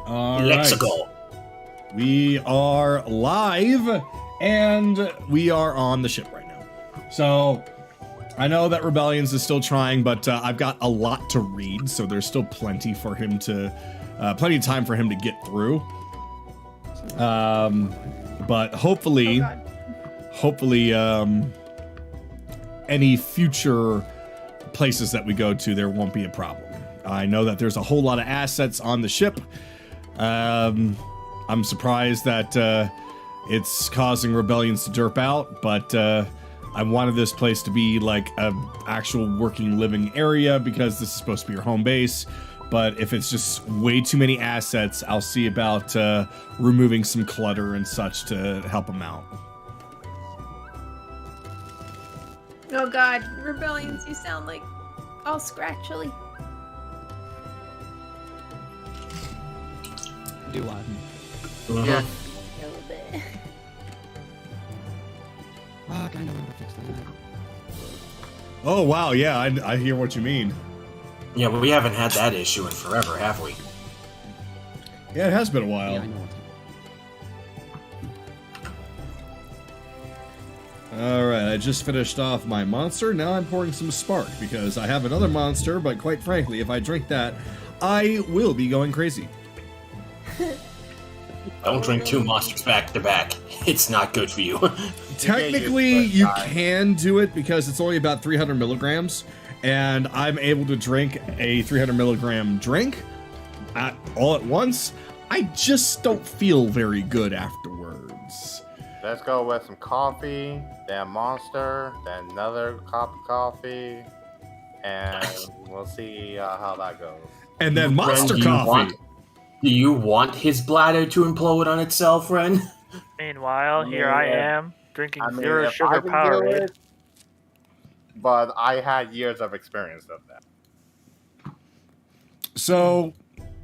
All Let's right. go. We are live, and we are on the ship right now. So, I know that Rebellions is still trying, but I've got a lot to read, so there's still plenty for him to, plenty of time for him to get through. But hopefully, any future places that we go to, there won't be a problem. I know that there's a whole lot of assets on the ship. I'm surprised that it's causing Rebellions to derp out, but I wanted this place to be like a actual working, living area because this is supposed to be your home base. But if it's just way too many assets, I'll see about removing some clutter and such to help them out. Oh God, Rebellions, you sound like all scratchily. Do I? Yeah. A little bit. Fuck, I know how to fix that. Oh, wow, yeah, I hear what you mean. Yeah, but we haven't had that issue in forever, have we? Yeah, it has been a while. Yeah, I know what to Alright, I just finished off my monster, now I'm pouring some spark, because I have another monster, but quite frankly, if I drink that, I will be going crazy. Don't drink two monsters back to back. It's not good for you. Technically, you can do it because it's only about 300 milligrams, and I'm able to drink a 300 milligram drink all at once. I just don't feel very good afterwards. Let's go with some coffee, then monster, then another cup of coffee, and we'll see how that goes. And then monster coffee. Do you want his bladder to implode on itself, Ren? Meanwhile, here I am, drinking zero if I sugar can do Powerade. it, but I had years of experience of that. So,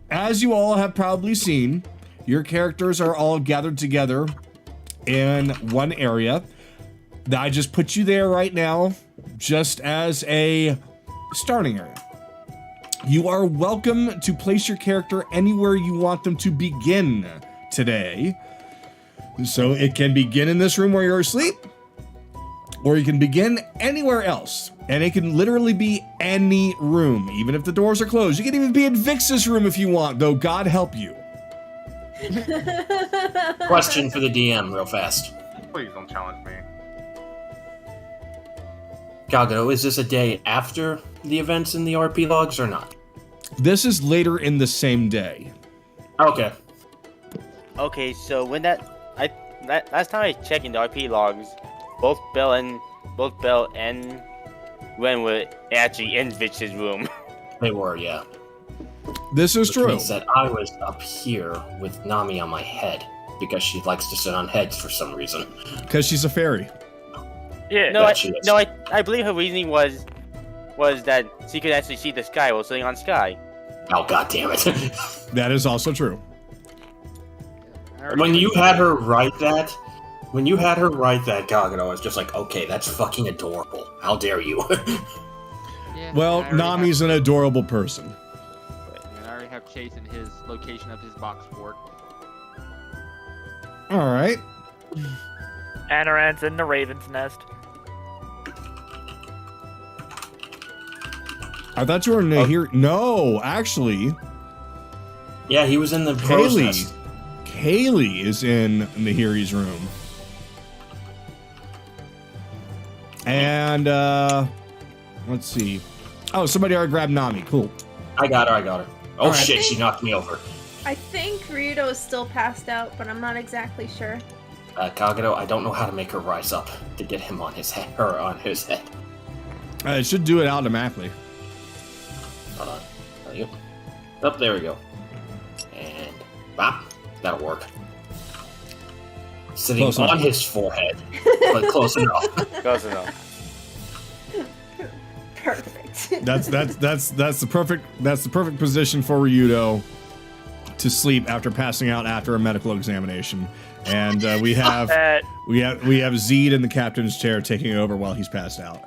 as you all have probably seen, your characters are all gathered together in one area. I just put you there right now, just as a starting area. You are welcome to place your character anywhere you want them to begin today. So it can begin in this room where you're asleep, or you can begin anywhere else. And it can literally be any room, even if the doors are closed. You can even be in Vix's room if you want, though God help you. Question for the DM real fast. Please don't challenge me. Kagato, is this a day after the events in the RP logs or not? This is later in the same day. Okay. Okay, so when last time I checked in the RP logs, both Bell and Ren were actually in Vix's room. They were, yeah. This is Which true. means that I was up here with Nami on my head because she likes to sit on heads for some reason. Because she's a fairy. Yeah. I believe her reasoning was that she could actually see the sky while sitting on sky. Oh, god damn it. That is also true. When you had her write that, Kagato, I was just like, okay, that's fucking adorable. How dare you? Yeah, Well, I already Nami's an adorable person. I already have Chase in his location of his box fort. All right. Anaran's in the Raven's Nest. I thought you were Nehiri. No, actually, Yeah, he was in the crow's nest. Kayli is in Nehiri's room. And, let's see. Oh, somebody already grabbed Nami. Cool. I got her. Oh Alright. shit, she knocked me over. I think Ryudo is still passed out, but I'm not exactly sure. Kagato, I don't know how to make her rise up to get him on his head, or on his head. It should do it automatically. Hold on. Oh, there we go. And bop, that'll work. Sitting Close on enough. his forehead, but close enough. Close enough. Perfect. That's the perfect position for Ryudo to sleep after passing out after a medical examination. And we have Zed in the captain's chair taking over while he's passed out.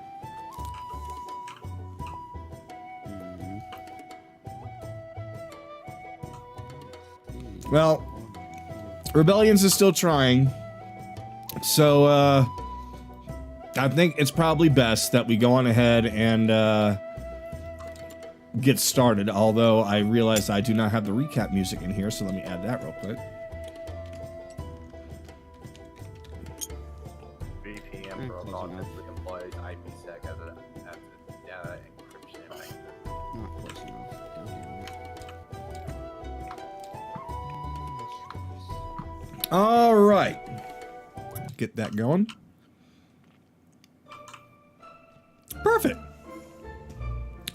Well, Rebellions is still trying. So, I think it's probably best that we go on ahead and, get started. Although I realize I do not have the recap music in here, so let me add that real quick. VPN protocol typically employs IPsec as a data encryption mechanism. Not close enough. All right. Get that going. Perfect.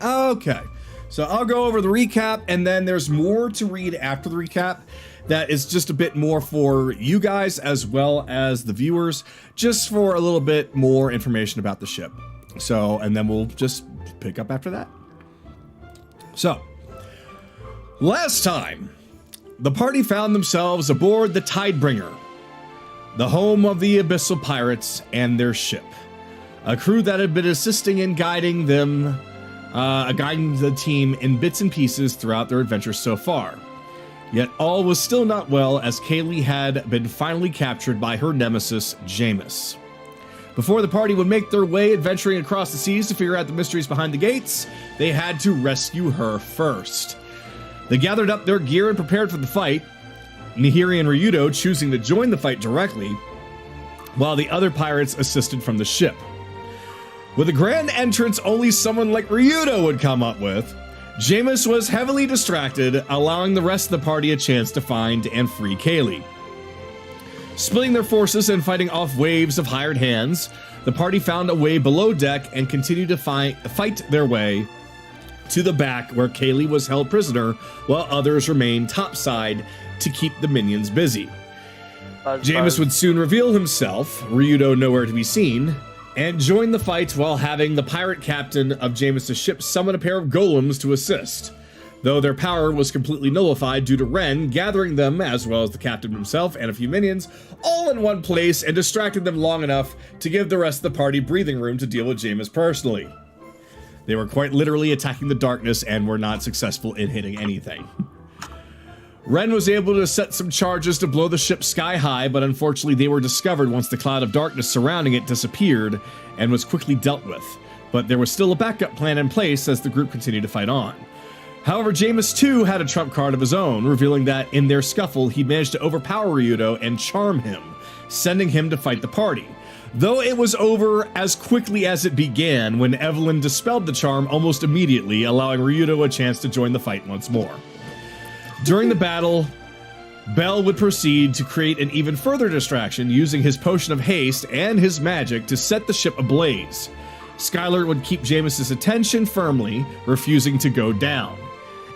Okay. So I'll go over the recap, and then there's more to read after the recap that is just a bit more for you guys as well as the viewers, just for a little bit more information about the ship. So, and then we'll just pick up after that. So, last time, the party found themselves aboard the Tidebringer, the home of the Abyssal Pirates and their ship. A crew that had been assisting in guiding them, guiding the team in bits and pieces throughout their adventures so far. Yet all was still not well, as Kayli had been finally captured by her nemesis, Jaymas. Before the party would make their way adventuring across the seas to figure out the mysteries behind the gates, they had to rescue her first. They gathered up their gear and prepared for the fight, Nehiri and Ryudo choosing to join the fight directly, while the other pirates assisted from the ship. With a grand entrance only someone like Ryudo would come up with, Jaymas was heavily distracted, allowing the rest of the party a chance to find and free Kayli. Splitting their forces and fighting off waves of hired hands, the party found a way below deck and continued to fight their way to the back, where Kayli was held prisoner while others remained topside to keep the minions busy. Jaymas would soon reveal himself, Ryudo nowhere to be seen, and join the fight while having the pirate captain of Jaymas' ship summon a pair of golems to assist, though their power was completely nullified due to Ren gathering them, as well as the captain himself and a few minions, all in one place and distracted them long enough to give the rest of the party breathing room to deal with Jaymas personally. They were quite literally attacking the darkness and were not successful in hitting anything. Ren was able to set some charges to blow the ship sky high, but unfortunately they were discovered once the cloud of darkness surrounding it disappeared and was quickly dealt with. But there was still a backup plan in place as the group continued to fight on. However, Jaymas too had a trump card of his own, revealing that in their scuffle he managed to overpower Ryudo and charm him, sending him to fight the party. Though it was over as quickly as it began when Evelyn dispelled the charm almost immediately, allowing Ryudo a chance to join the fight once more. During the battle, Bell would proceed to create an even further distraction using his potion of haste and his magic to set the ship ablaze. Skylar would keep Jaymas' attention firmly, refusing to go down.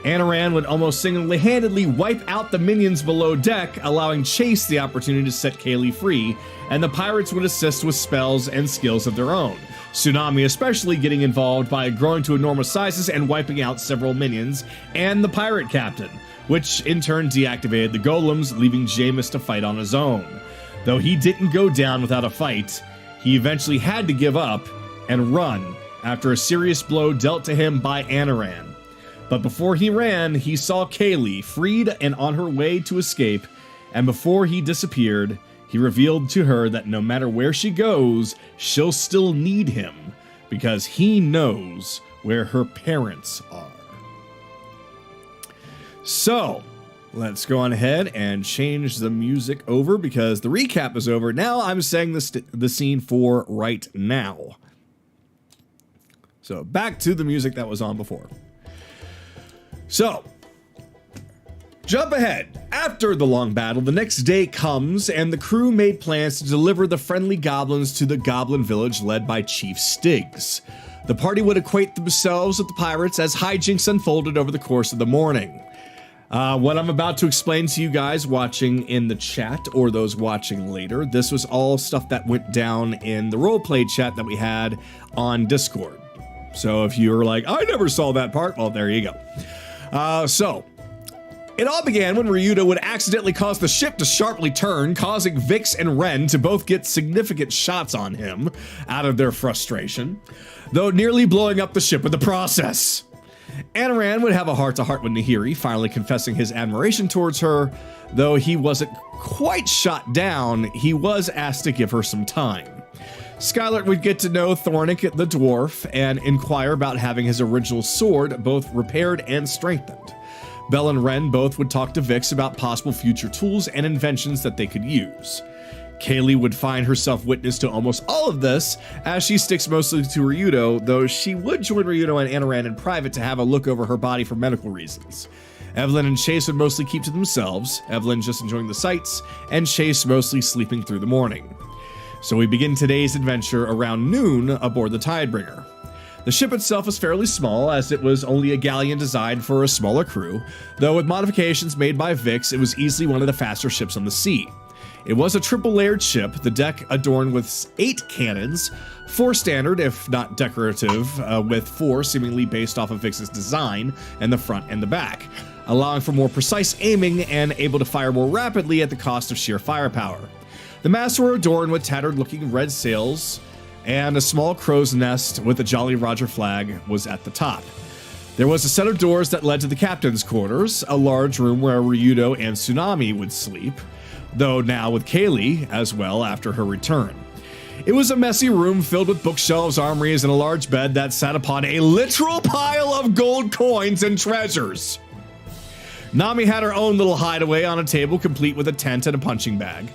Anaran would almost single-handedly wipe out the minions below deck, allowing Chase the opportunity to set Kayli free, and the pirates would assist with spells and skills of their own. Tsunami especially getting involved by growing to enormous sizes and wiping out several minions, and the pirate captain, which in turn deactivated the golems, leaving Jaymas to fight on his own. Though he didn't go down without a fight, he eventually had to give up and run after a serious blow dealt to him by Anaran. But before he ran, he saw Kayli freed and on her way to escape, and before he disappeared, he revealed to her that no matter where she goes, she'll still need him, because he knows where her parents are. So, let's go on ahead and change the music over because the recap is over. Now I'm saying the scene for right now. So, back to the music that was on before. So, jump ahead. After the long battle, the next day comes and the crew made plans to deliver the friendly goblins to the goblin village led by Chief Stiggs. The party would acquaint themselves with the pirates as hijinks unfolded over the course of the morning. What I'm about to explain to you guys watching in the chat or those watching later, this was all stuff that went down in the roleplay chat that we had on Discord. So if you were like, I never saw that part, well, there you go. So it all began when Ryudo would accidentally cause the ship to sharply turn, causing Vix and Ren to both get significant shots on him out of their frustration, though nearly blowing up the ship in the process. Anaran would have a heart-to-heart with Nehiri, finally confessing his admiration towards her. Though he wasn't quite shot down, he was asked to give her some time. Skylar would get to know Thornic the dwarf and inquire about having his original sword both repaired and strengthened. Belle and Ren both would talk to Vix about possible future tools and inventions that they could use. Kayli would find herself witness to almost all of this, as she sticks mostly to Ryudo, though she would join Ryudo and Anaran in private to have a look over her body for medical reasons. Evelyn and Chase would mostly keep to themselves, Evelyn just enjoying the sights, and Chase mostly sleeping through the morning. So we begin today's adventure around noon aboard the Tidebringer. The ship itself is fairly small, as it was only a galleon designed for a smaller crew, though with modifications made by Vix, it was easily one of the faster ships on the sea. It was a triple-layered ship, the deck adorned with 8 cannons, 4 standard, if not decorative, with 4 seemingly based off of Vix's design in the front and the back, allowing for more precise aiming and able to fire more rapidly at the cost of sheer firepower. The masts were adorned with tattered-looking red sails, and a small crow's nest with a Jolly Roger flag was at the top. There was a set of doors that led to the captain's quarters, a large room where Ryudo and Tsunami would sleep, though now with Kayli as well after her return. It was a messy room filled with bookshelves, armories, and a large bed that sat upon a literal pile of gold coins and treasures. Nami had her own little hideaway on a table complete with a tent and a punching bag.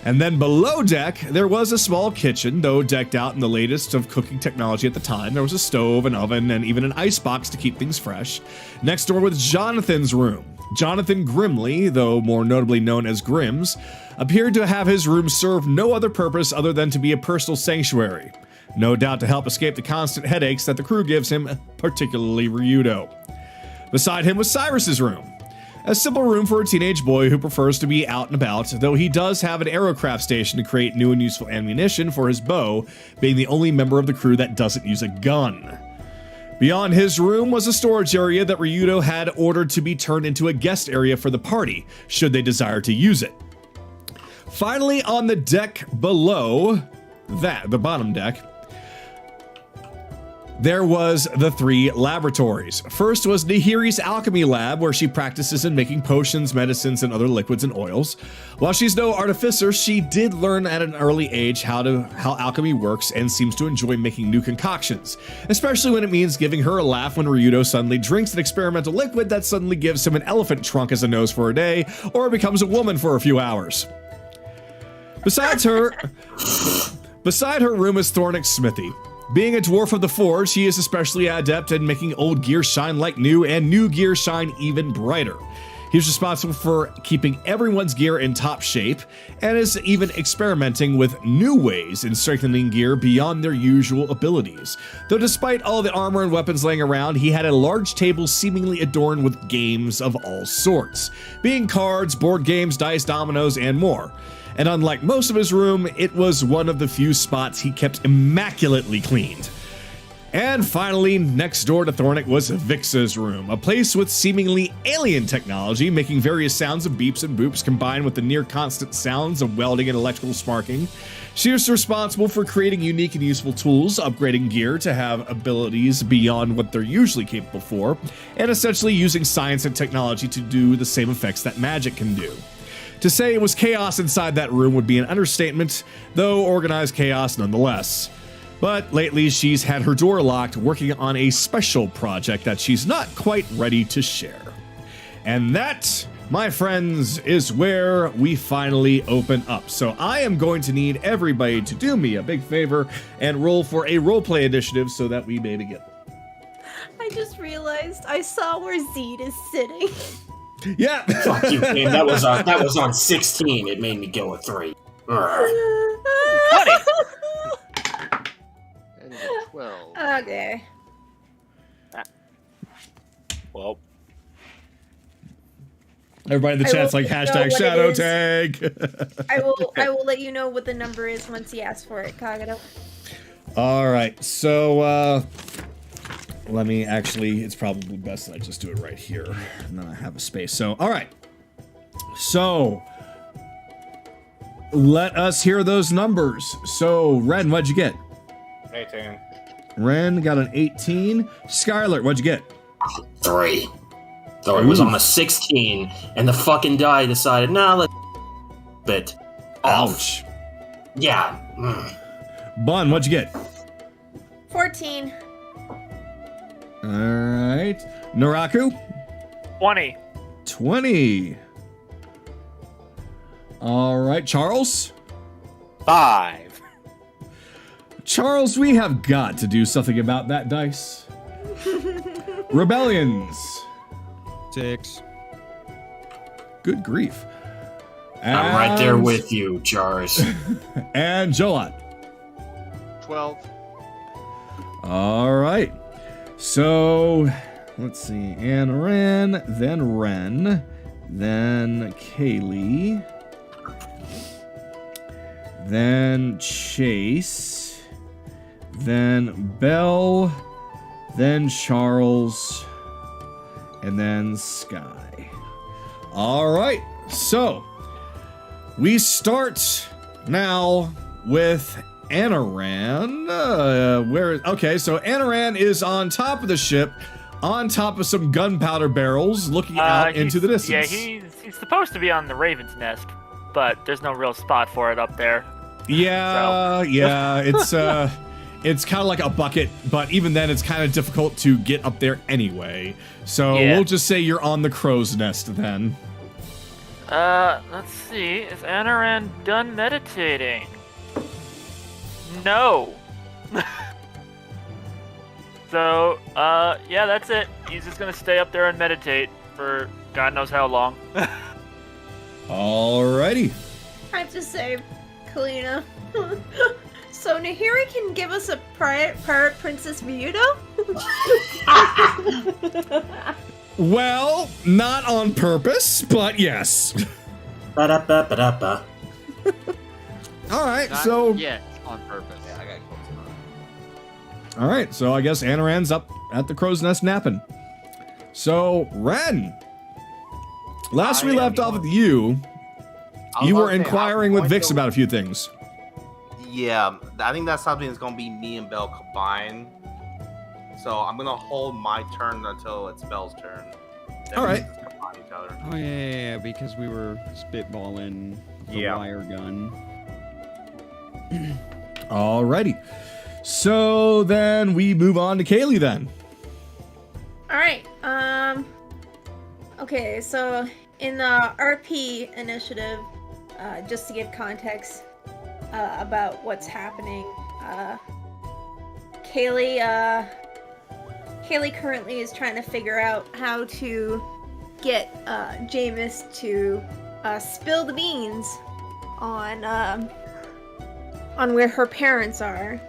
And then below deck, there was a small kitchen, though decked out in the latest of cooking technology at the time. There was a stove, an oven, and even an icebox to keep things fresh. Next door was Jonathan's room. Jonathan Grimley, though more notably known as Grims, appeared to have his room serve no other purpose other than to be a personal sanctuary. No doubt to help escape the constant headaches that the crew gives him, particularly Ryudo. Beside him was Cyrus's room. A simple room for a teenage boy who prefers to be out and about, though he does have an aerocraft station to create new and useful ammunition for his bow, being the only member of the crew that doesn't use a gun. Beyond his room was a storage area that Ryudo had ordered to be turned into a guest area for the party, should they desire to use it. Finally, on the deck below the bottom deck, there was the 3 laboratories. First was Nehiri's alchemy lab, where she practices in making potions, medicines, and other liquids and oils. While she's no artificer, she did learn at an early age how alchemy works and seems to enjoy making new concoctions, especially when it means giving her a laugh when Ryudo suddenly drinks an experimental liquid that suddenly gives him an elephant trunk as a nose for a day, or becomes a woman for a few hours. Beside her room is Thornic's smithy. Being a dwarf of the forge, he is especially adept at making old gear shine like new and new gear shine even brighter. He's responsible for keeping everyone's gear in top shape and is even experimenting with new ways in strengthening gear beyond their usual abilities. Though despite all the armor and weapons laying around, he had a large table seemingly adorned with games of all sorts, being cards, board games, dice, dominoes, and more. And unlike most of his room, it was one of the few spots he kept immaculately cleaned. And finally, next door to Thornic was Vix's room, a place with seemingly alien technology, making various sounds of beeps and boops combined with the near-constant sounds of welding and electrical sparking. She was responsible for creating unique and useful tools, upgrading gear to have abilities beyond what they're usually capable for, and essentially using science and technology to do the same effects that magic can do. To say it was chaos inside that room would be an understatement, though organized chaos nonetheless. But lately, she's had her door locked, working on a special project that she's not quite ready to share. And that, my friends, is where we finally open up. So I am going to need everybody to do me a big favor and roll for a roleplay initiative so that we may begin. I just realized I saw where Zed is sitting. Yeah. Fuck you, man. That was on 16. It made me go with 3. Urgh. Funny. That is a 12. Okay. Well, Everybody in the I chat's will like let you know hashtag what shadow it tag. I will let you know what the number is once he asks for it, Kagato. All right. So let me actually, it's probably best that I just do it right here. And then I have a space. So, all right. So let us hear those numbers. So, Ren, what'd you get? 18. Ren got an 18. Skylar, what'd you get? 3. So it was Ooh. on a 16, and the fucking die decided, nah, let's bit off. Ouch. Yeah. Bun, what'd you get? 14. All right. Naraku? 20. 20. All right. Charles? 5. Charles, we have got to do something about that dice. Rebellions. 6. Good grief. I'm right there And- with you, Jars. And Jolot. 12. All right. So, let's see. Anne Ren, then Kayli, then Chase, then Belle, then Charles, and then Sky. All right. So, we start now with Anaran. Okay, so Anaran is on top of the ship, on top of some gunpowder barrels, looking out into the distance. Yeah, he's supposed to be on the Raven's Nest, but there's no real spot for it up there. Yeah, it's kind of like a bucket, but even then it's kind of difficult to get up there anyway. So Yeah. we'll just say you're on the crow's nest then. Let's see. Is Anaran done meditating? No. So, yeah, that's it. He's just gonna stay up there and meditate for God knows how long. Alrighty. I have to say, Kalina. So Nehiri can give us a pirate Princess Ryudo? Well, not on purpose, but yes. Ba-da-ba-ba-da-ba. Alright, Not so... yet on purpose. Yeah, I got close. Alright, so I guess Anaran's up at the crow's nest napping. So, Ren. Last we I am left off going- with you, I was you about were to say, inquiring I'm with going Vix to- about a few things. Yeah, I think that's something that's gonna be me and Belle combined. So I'm gonna hold my turn until it's Belle's turn. Then All we right. just combine each other. Oh yeah, because we were spitballing the Yeah. wire gun. Alrighty. So then we move on to Kayli then. Alright, okay, so in the RP initiative, just to give context about what's happening, Kayli currently is trying to figure out how to get Jaymas to spill the beans on where her parents are.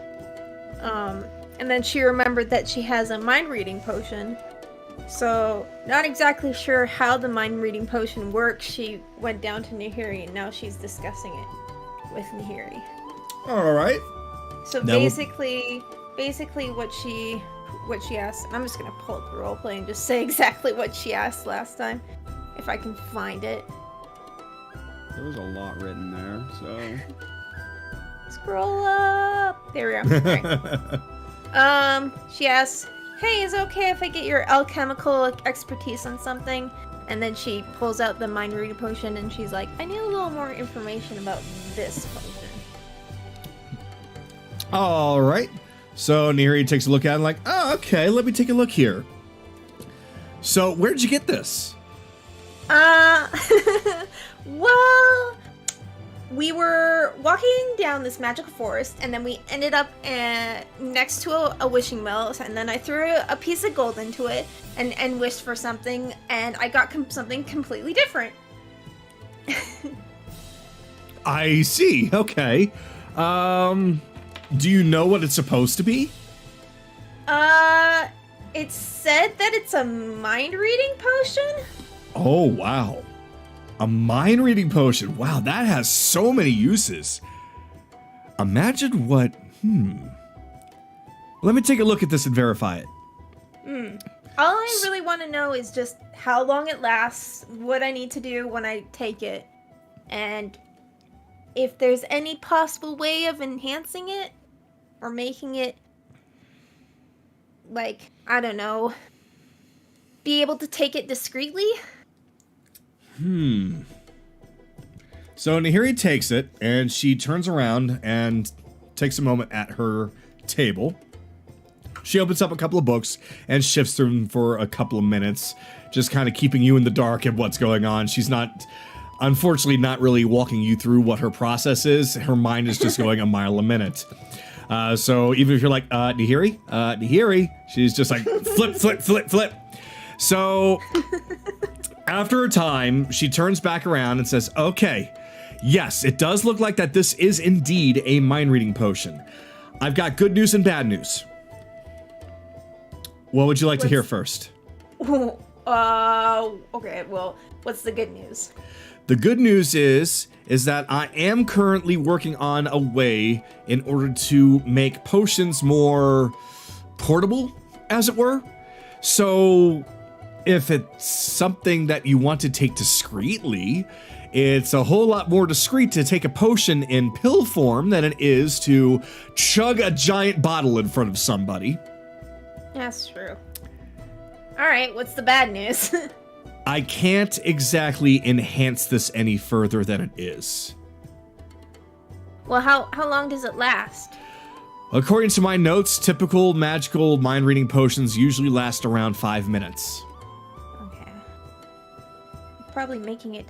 And then she remembered that she has a mind reading potion. So, not exactly sure how the mind reading potion works. She went down to Nehiri and now she's discussing it with Nehiri. Alright. So That will- basically what she asked, and I'm just gonna pull up the roleplay and just say exactly what she asked last time, if I can find it. There was a lot written there, so Scroll up. There we go. Alright. She asks, "Hey, is it okay if I get your alchemical expertise on something?" And then she pulls out the mind reading potion and she's like, "I need a little more information about this potion." Alright. So Nehiri takes a look at it and like, oh, okay, let me take a look here. So where'd you get this? Well, we were walking down this magical forest, and then we ended up next to a wishing well, and then I threw a piece of gold into it and wished for something, and I got something completely different. I see. Okay. Do you know what it's supposed to be? It said that it's a mind reading potion. Oh, wow. A mind reading potion. Wow, that has so many uses. Imagine what... Let me take a look at this and verify it. All I really want to know is just how long it lasts, what I need to do when I take it, and if there's any possible way of enhancing it or making it like, I don't know, be able to take it discreetly? So Nehiri takes it, and she turns around and takes a moment at her table. She opens up a couple of books and shifts through them for a couple of minutes, just kind of keeping you in the dark at what's going on. She's unfortunately not really walking you through what her process is. Her mind is just going a mile a minute. So even if you're like, Nehiri, she's just like, flip, flip, flip, flip. So after a time, she turns back around and says, okay, yes, it does look like that this is indeed a mind reading potion. I've got good news and bad news. What would you like to hear first? Okay, well, what's the good news? The good news is that I am currently working on a way in order to make potions more portable, as it were. So if it's something that you want to take discreetly, it's a whole lot more discreet to take a potion in pill form than it is to chug a giant bottle in front of somebody. That's true. Alright, what's the bad news? I can't exactly enhance this any further than it is. Well, how long does it last? According to my notes, typical magical mind-reading potions usually last around 5 minutes. Okay. Probably making it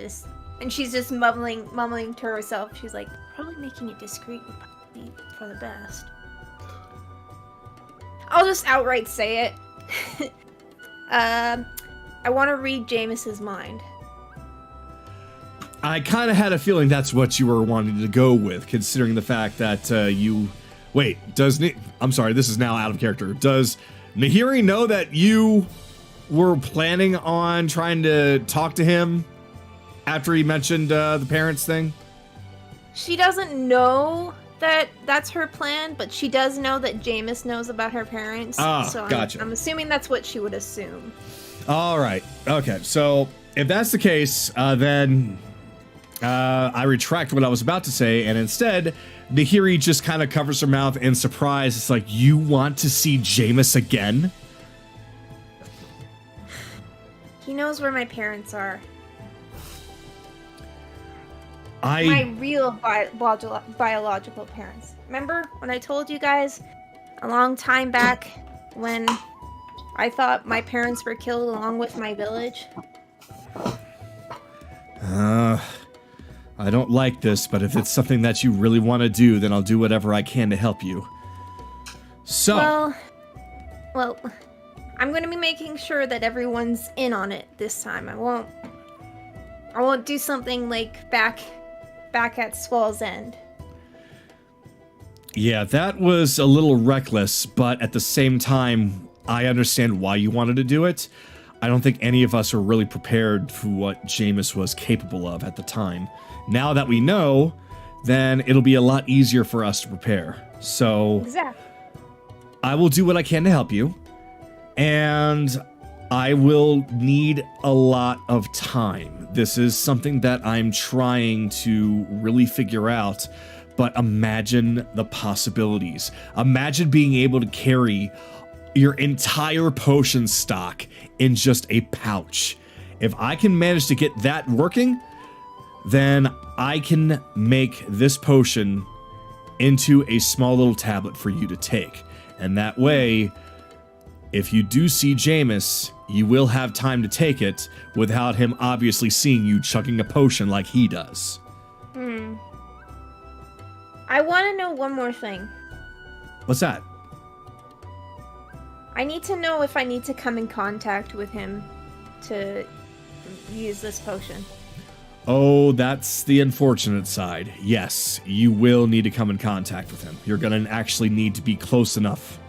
and she's just mumbling to herself. She's like, probably making it discreet would probably be for the best. I'll just outright say it. I want to read Jaymas's mind. I kind of had a feeling that's what you were wanting to go with, considering the fact that you... Wait, I'm sorry, this is now out of character. Does Nehiri know that you were planning on trying to talk to him after he mentioned the parents thing? She doesn't know that that's her plan, but she does know that Jaymas knows about her parents. So gotcha. I'm assuming that's what she would assume. All right. Okay. So if that's the case, then I retract what I was about to say, and instead, Nehiri just kind of covers her mouth in surprise. It's like, you want to see Jaymas again? He knows where my parents are. My My real biological parents. Remember when I told you guys a long time back when I thought my parents were killed along with my village? I don't like this, but if it's something that you really want to do, then I'll do whatever I can to help you. So... Well, I'm going to be making sure that everyone's in on it this time. I won't do something like back at Swall's End. Yeah, that was a little reckless, but at the same time, I understand why you wanted to do it. I don't think any of us are really prepared for what Jaymas was capable of at the time. Now that we know, then it'll be a lot easier for us to prepare. So, Exactly. I will do what I can to help you, and I will need a lot of time. This is something that I'm trying to really figure out, but imagine the possibilities. Imagine being able to carry your entire potion stock in just a pouch. If I can manage to get that working, then I can make this potion into a small little tablet for you to take. And that way, if you do see Jaymas, you will have time to take it without him obviously seeing you chugging a potion like he does. I want to know one more thing. What's that? I need to know if I need to come in contact with him to use this potion. Oh, that's the unfortunate side. Yes, you will need to come in contact with him. You're gonna actually need to be close enough.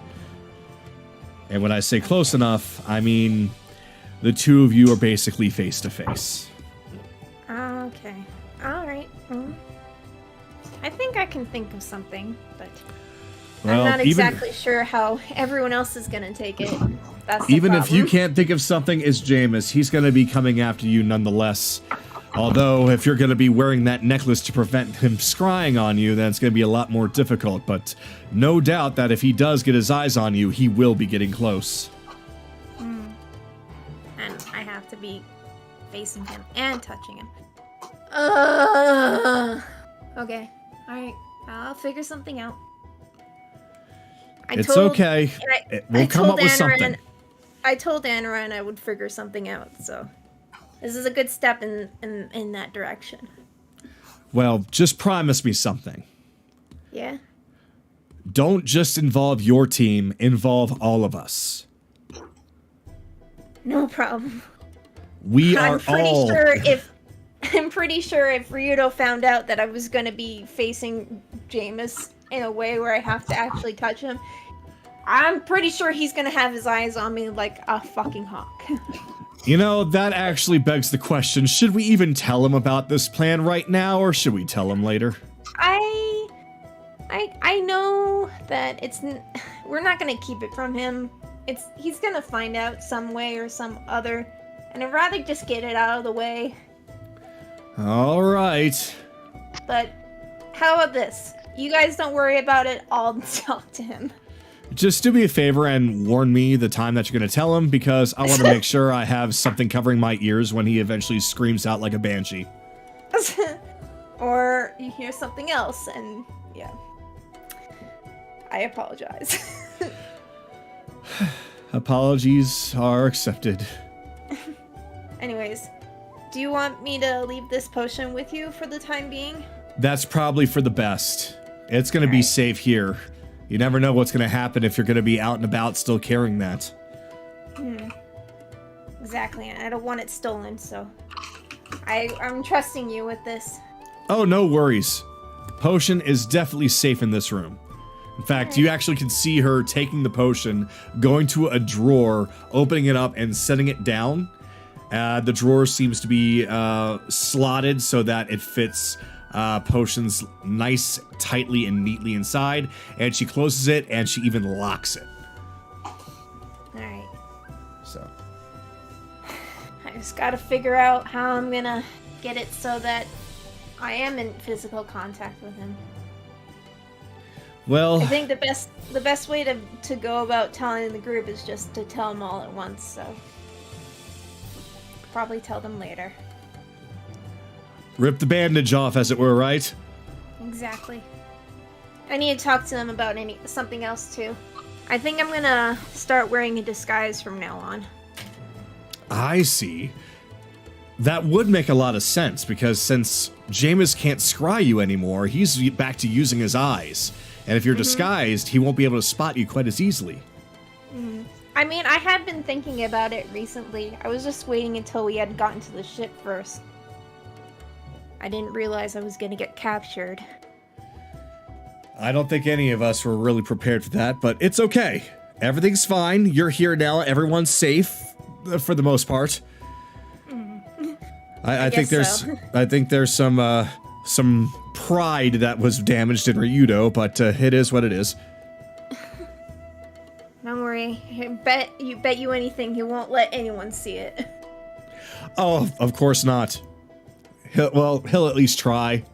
And when I say close enough, I mean the two of you are basically face to face. Okay. Alright. I think I can think of something, but Well, I'm not exactly sure how everyone else is gonna take it. That's the Even if you problem. can't think of something, it's Jaymas. He's gonna be coming after you nonetheless. Although, if you're going to be wearing that necklace to prevent him scrying on you, then it's going to be a lot more difficult. But no doubt that if he does get his eyes on you, he will be getting close. And I have to be facing him and touching him. Okay. Alright. I'll figure something out. It's okay. We'll come up with something. I told Anaran I would figure something out, so this is a good step in that direction. Well, just promise me something. Yeah? Don't just involve your team, involve all of us. No problem. We are I'm pretty all... sure if Ryudo found out that I was gonna be facing Jaymas in a way where I have to actually touch him, I'm pretty sure he's gonna have his eyes on me like a fucking hawk. You know, that actually begs the question, should we even tell him about this plan right now, or should we tell him later? I know that we're not gonna keep it from him. He's gonna find out some way or some other, and I'd rather just get it out of the way. All right. But how about this? You guys don't worry about it, I'll talk to him. Just do me a favor and warn me the time that you're going to tell him, because I want to make sure I have something covering my ears when he eventually screams out like a banshee. Or you hear something else, and yeah. I apologize. Apologies are accepted. Anyways, do you want me to leave this potion with you for the time being? That's probably for the best. It's going to be safe here. You never know what's going to happen if you're going to be out and about still carrying that. Exactly, and I don't want it stolen, so I'm trusting you with this. Oh, no worries. Potion is definitely safe in this room. In fact, you actually can see her taking the potion, going to a drawer, opening it up, and setting it down. The drawer seems to be slotted so that it fits potions nice, tightly, and neatly inside. And she closes it, and she even locks it. Alright. So. I just gotta figure out how I'm gonna get it so that I am in physical contact with him. Well, I think the best way to go about telling the group is just to tell them all at once, so probably tell them later. rip the bandage off, as it were, right? Exactly. I need to talk to them about something else too. I think I'm gonna start wearing a disguise from now on. I see. That would make a lot of sense, because since Jaymas can't scry you anymore, he's back to using his eyes. And if you're disguised, he won't be able to spot you quite as easily. I mean, I had been thinking about it recently. I was just waiting until we had gotten to the ship first. I didn't realize I was gonna get captured. I don't think any of us were really prepared for that, but it's okay. Everything's fine. You're here now. Everyone's safe, for the most part. I think there's some pride that was damaged in Ryudo, but it is what it is. Don't worry. Bet you anything he won't let anyone see it. Oh, of course not. He'll at least try,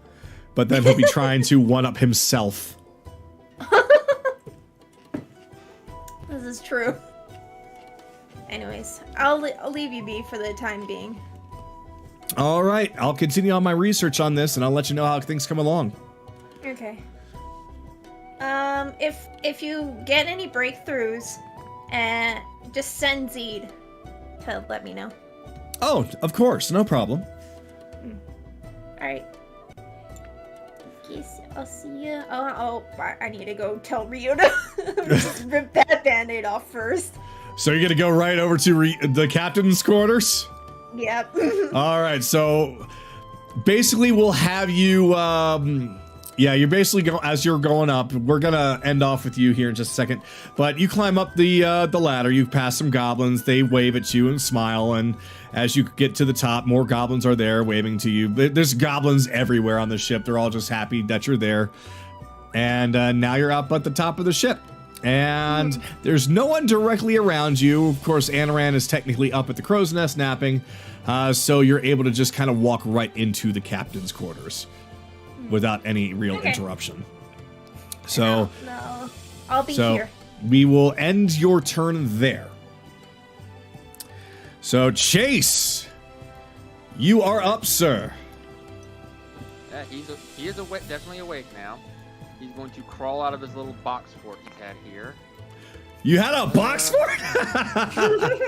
but then he'll be trying to one-up himself. This is true. Anyways, I'll leave you be for the time being. All right, I'll continue on my research on this, and I'll let you know how things come along. Okay. If you get any breakthroughs, just send Zed to let me know. Oh, of course, no problem. Alright. Guess I'll see you. Oh, I need to go tell Ryudo. Just rip that band-aid off first. So you're gonna go right over to the captain's quarters? Yep. All right, so basically we'll have you, yeah, you're basically as you're going up, we're gonna end off with you here in just a second, but you climb up the ladder, you pass some goblins, they wave at you and smile, and as you get to the top, more goblins are there waving to you. There's goblins everywhere on the ship, they're all just happy that you're there, and now you're up at the top of the ship. And there's no one directly around you. Of course, Anaran is technically up at the crow's nest napping, so you're able to just kind of walk right into the captain's quarters without any real interruption. So, No, I'll be here. we will end your turn there. So, Chase, you are up, sir. Yeah, he is awake, definitely awake now. He's going to crawl out of his little box fort he's had here. You had a box fort?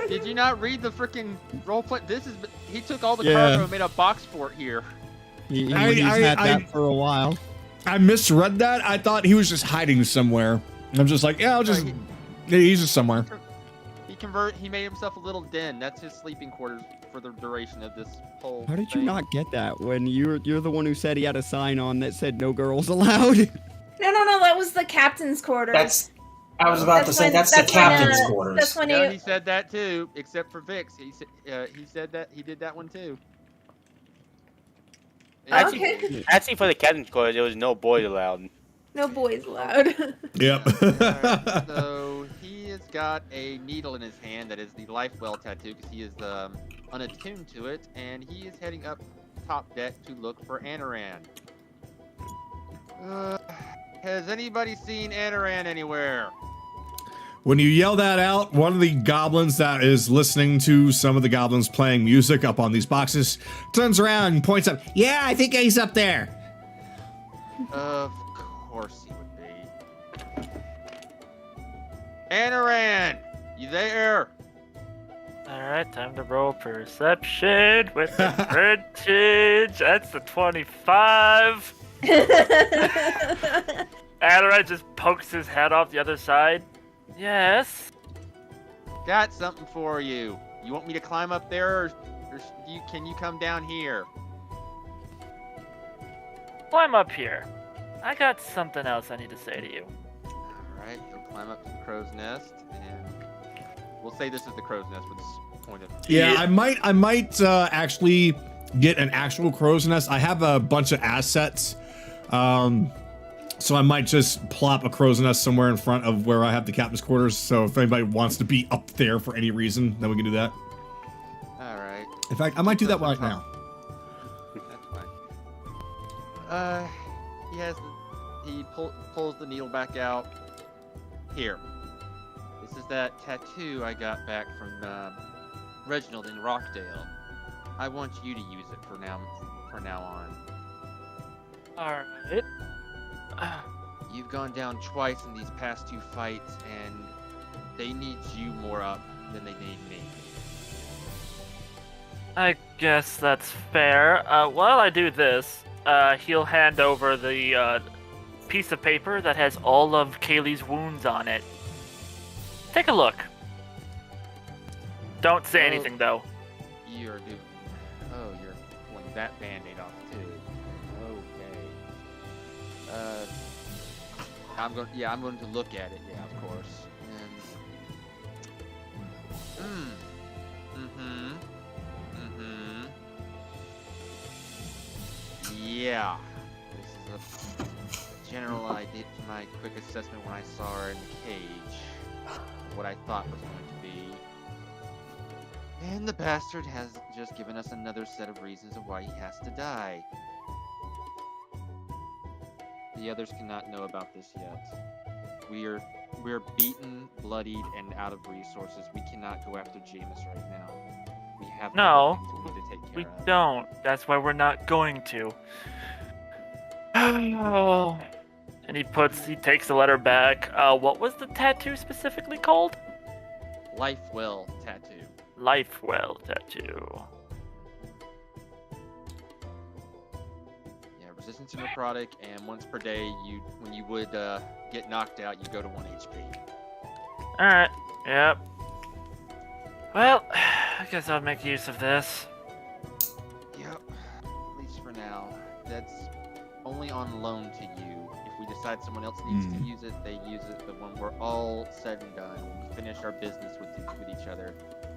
Did you not read the freaking roleplay? He took all the Yeah. cargo and made a box fort here. He's had that for a while. I misread that. I thought he was just hiding somewhere. I'm just like, yeah, he's just somewhere. He made himself a little den. That's his sleeping quarters for the duration of this whole How did you thing. not get that when you're the one who said he had a sign on that said no girls allowed? No, that was the captain's quarters. I was about to say that's the captain's quarters. That's when No, he said that too, except for Vix. He said that he did that one too. Okay. Actually, for the captain's quarters, there was no boys allowed. No boys allowed. Yep. Alright, so he has got a needle in his hand that is the life well tattoo because he is unattuned to it, and he is heading up top deck to look for Anaran. Has anybody seen Anaran anywhere? When you yell that out, one of the goblins that is listening to some of the goblins playing music up on these boxes turns around and points up. Yeah, I think he's up there. Of course he would be. Anaran, you there? Alright, time to roll perception with advantage. That's the 25. Anaran just pokes his head off the other side. Yes. Got something for you. You want me to climb up there, or can you come down here? Climb up here. I got something else I need to say to you. Alright, he'll climb up to the crow's nest, and we'll say this is the crow's nest for this point of... Yeah, I might actually get an actual crow's nest. I have a bunch of assets, so I might just plop a crow's nest somewhere in front of where I have the captain's quarters. So if anybody wants to be up there for any reason, then we can do that. Alright. In fact, I might do that right now. That's fine. He pulls the needle back out. Here. This is that tattoo I got back from Reginald in Rockdale. I want you to use it for now on. Alright. You've gone down twice in these past two fights, and they need you more up than they need me. I guess that's fair. While I do this, he'll hand over the piece of paper that has all of Kayli's wounds on it. Take a look. Don't say anything, though. You're pulling that band-aid off too. Okay. I'm going to look at it. Yeah, of course. Yeah. This is a general idea. My quick assessment when I saw her in the cage. What I thought was going to be. And the bastard has just given us another set of reasons of why he has to die. The others cannot know about this yet. We're beaten, bloodied, and out of resources. We cannot go after Jaymas right now. We have No, things we need to take care we of. don't. That's why we're not going to. Oh. And he takes the letter back. What was the tattoo specifically called? Life well tattoo. Lifewell tattoo. Yeah, resistance to necrotic, and once per day, when you would get knocked out, you go to 1 HP. Alright, yep. Well, I guess I'll make use of this. Yep, at least for now. That's only on loan to you. If we decide someone else needs to use it, they use it. But when we're all said and done, when we finish our business with each other,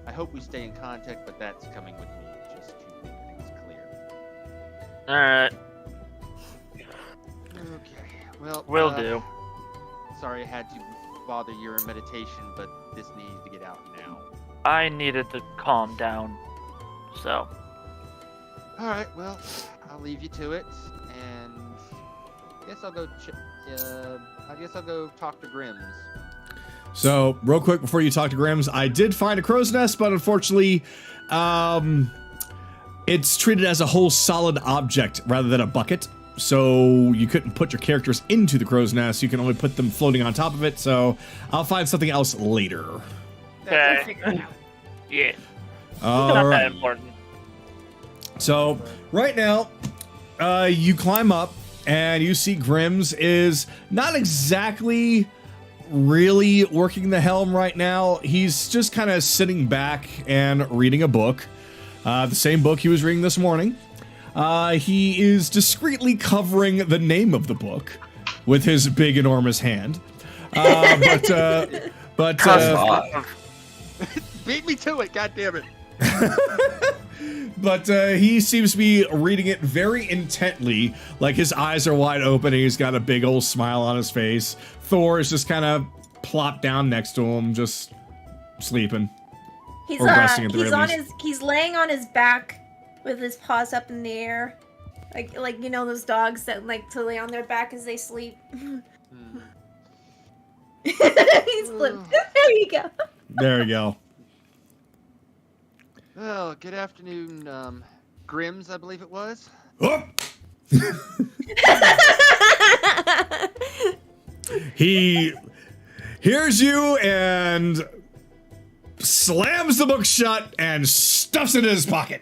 I hope we stay in contact, but that's coming with me, just to make things clear. Alright, Okay, well... will do. Sorry I had to bother your meditation, but this needs to get out now. I needed to calm down. So, Alright, well, I'll leave you to it, and I guess I'll go talk to Grimm's. So, real quick before you talk to Grimm's, I did find a crow's nest, but unfortunately, it's treated as a whole solid object rather than a bucket. So you couldn't put your characters into the crow's nest. You can only put them floating on top of it. So I'll find something else later. okay. Yeah, All not right. that important. So right now, you climb up and you see Grimm's is not exactly really working the helm right now. He's just kind of sitting back and reading a book, the same book he was reading this morning. He is discreetly covering the name of the book with his big, enormous hand. But Beat me to it, goddammit! But he seems to be reading it very intently, like his eyes are wide open and he's got a big old smile on his face. Thor is just kind of plopped down next to him, just sleeping. He's Or resting at the he's very on least. he's laying on his back with his paws up in the air. Like you know those dogs that like to lay on their back as they sleep. He's flipped. There you go. There you go. Well, good afternoon, Grimm's, I believe it was. Oh! He hears you and slams the book shut and stuffs it in his pocket.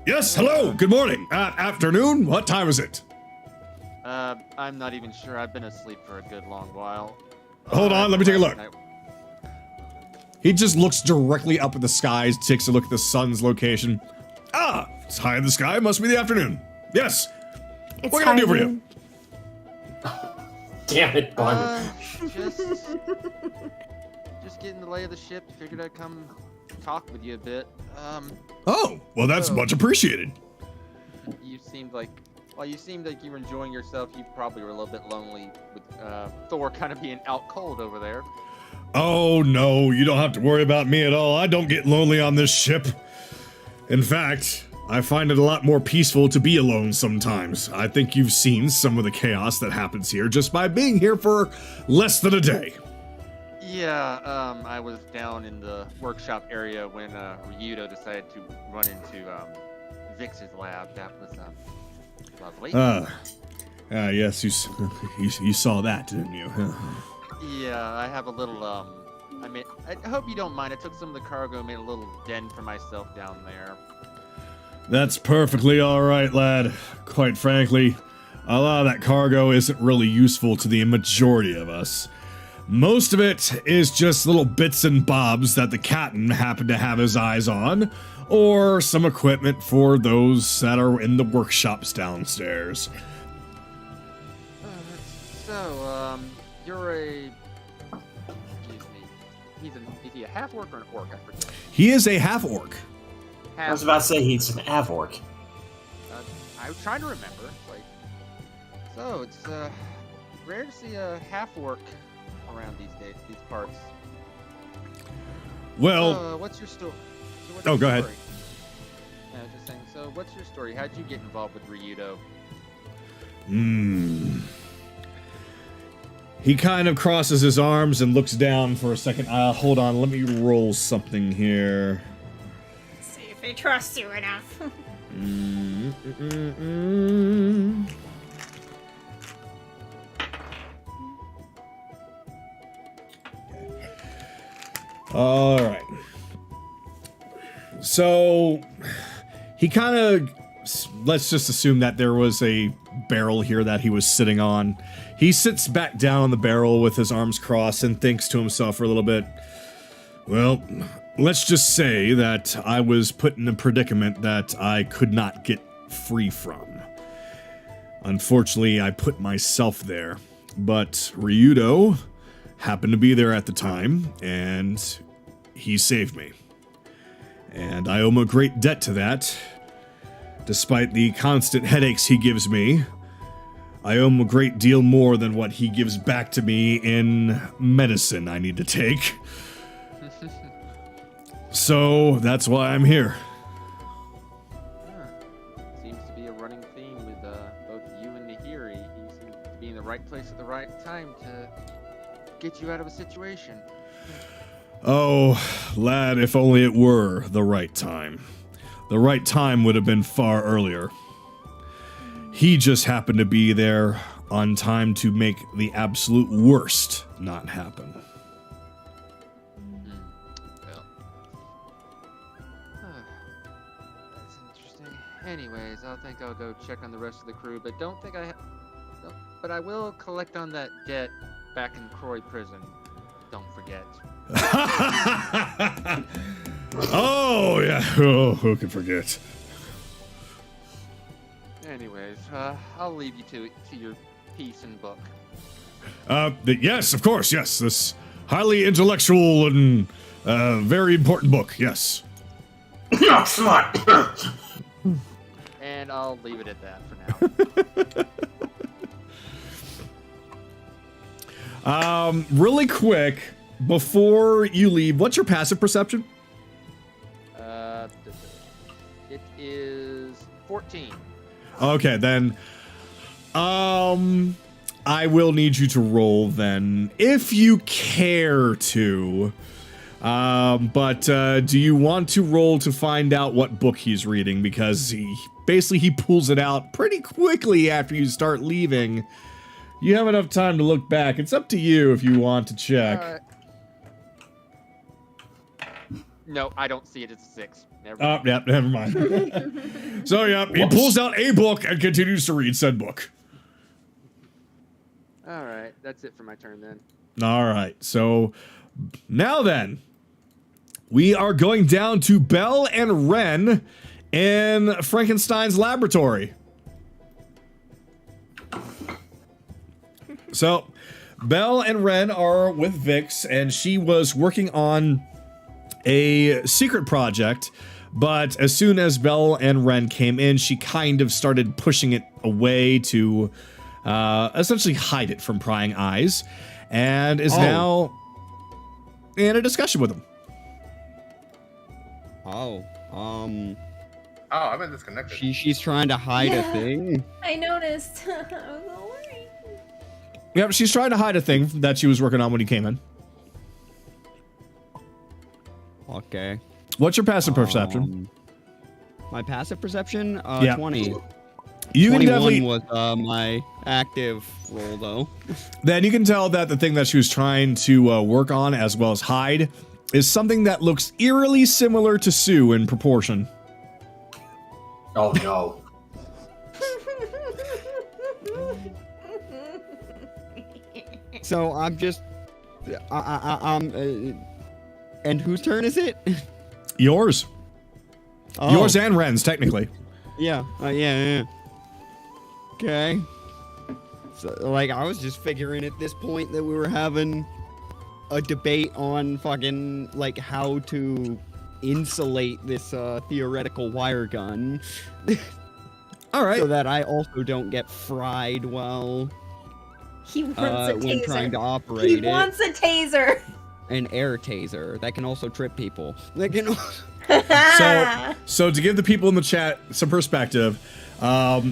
Yes, hello, good morning. Afternoon, what time is it? I'm not even sure. I've been asleep for a good long while. Hold on, let me take a look. Last night- He just looks directly up at the skies, takes a look at the sun's location. Ah, it's high in the sky, must be the afternoon. Yes, It's what can I do for you? Halloween. Damn it, Bun. Just getting the lay of the ship. Figured I'd come talk with you a bit. Oh, well that's Oh. much appreciated. You seemed like you were enjoying yourself. You probably were a little bit lonely with Thor kind of being out cold over there. Oh no, you don't have to worry about me at all. I don't get lonely on this ship. In fact, I find it a lot more peaceful to be alone sometimes. I think you've seen some of the chaos that happens here just by being here for less than a day. Yeah, I was down in the workshop area when Ryudo decided to run into Vix's lab. That was lovely. Yes, you saw that, didn't you? Yeah, I have a little I hope you don't mind. I took some of the cargo and made a little den for myself down there. That's perfectly alright, lad. Quite frankly, a lot of that cargo isn't really useful to the majority of us. Most of it is just little bits and bobs that the captain happened to have his eyes on, or some equipment for those that are in the workshops downstairs. So, you're a... Excuse me. Is he a half-orc or an orc? I forget. He is a half-orc. I was about to say he's an Avork. I was trying to remember. So it's rare to see a half-orc around these days, these parts. Well, what's your story? Oh, go ahead. I was just saying. So, what's your story? How'd you get involved with Ryudo? He kind of crosses his arms and looks down for a second. Hold on, let me roll something here. See if he trusts you enough. All right. So he kind of, let's just assume that there was a barrel here that he was sitting on. He sits back down on the barrel with his arms crossed and thinks to himself for a little bit. Well, let's just say that I was put in a predicament that I could not get free from. Unfortunately, I put myself there, but Ryudo happened to be there at the time, and he saved me. And I owe him a great debt to that. Despite the constant headaches he gives me, I owe him a great deal more than what he gives back to me in medicine I need to take. So that's why I'm here. Seems to be a running theme with both you and Nehiri. He seems to be in the right place at the right time to get you out of a situation. Oh, lad, if only it were the right time. The right time would have been far earlier. He just happened to be there on time to make the absolute worst not happen. Well, that's interesting. Anyways, I think I'll go check on the rest of the crew, but don't think but I will collect on that debt back in Croy prison. Don't forget. Oh, yeah. Oh, who could forget? Anyways, I'll leave you to your piece and book. Yes, of course, yes. This highly intellectual and very important book, yes. Smart. And I'll leave it at that for now. Really quick, before you leave, what's your passive perception? It is 14. Okay, then, I will need you to roll then, if you care to. But do you want to roll to find out what book he's reading? Because he pulls it out pretty quickly after you start leaving. You have enough time to look back. It's up to you if you want to check. No, I don't see it. It's a 6. Never Oh, mind. yeah, never mind. So, yeah, he pulls out a book and continues to read said book. All right, that's it for my turn then. All right, so now then, we are going down to Belle and Ren in Frankenstein's laboratory. So, Belle and Ren are with Vix, and she was working on a secret project, but as soon as Belle and Ren came in, she kind of started pushing it away to essentially hide it from prying eyes, and is now in a discussion with them. Oh, Oh, I've been disconnected. she's trying to hide a Yeah. thing. I noticed. I was a little worried. Yep, she's trying to hide a thing that she was working on when you came in. Okay. What's your passive perception? My passive perception? Yeah. 20. You can 21 definitely was my active roll, though. then you can tell that the thing that she was trying to work on as well as hide is something that looks eerily similar to Sue in proportion. Oh no. So I'm just... and whose turn is it? Yours. Oh, Yours and Ren's, technically. Yeah, yeah. Okay. So, like, I was just figuring at this point that we were having a debate on fucking, like, how to insulate this theoretical wire gun. All right. So that I also don't get fried while He wants a when trying to taser. operate He it. wants a taser. An air taser that can also trip people. That can also... So to give the people in the chat some perspective,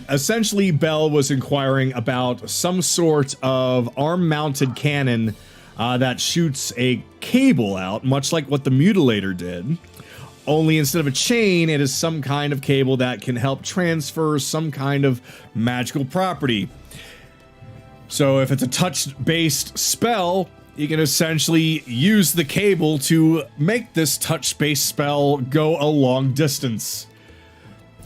essentially Belle was inquiring about some sort of arm-mounted cannon that shoots a cable out, much like what the mutilator did. Only instead of a chain, it is some kind of cable that can help transfer some kind of magical property. So if it's a touch-based spell, you can essentially use the cable to make this touch-based spell go a long distance.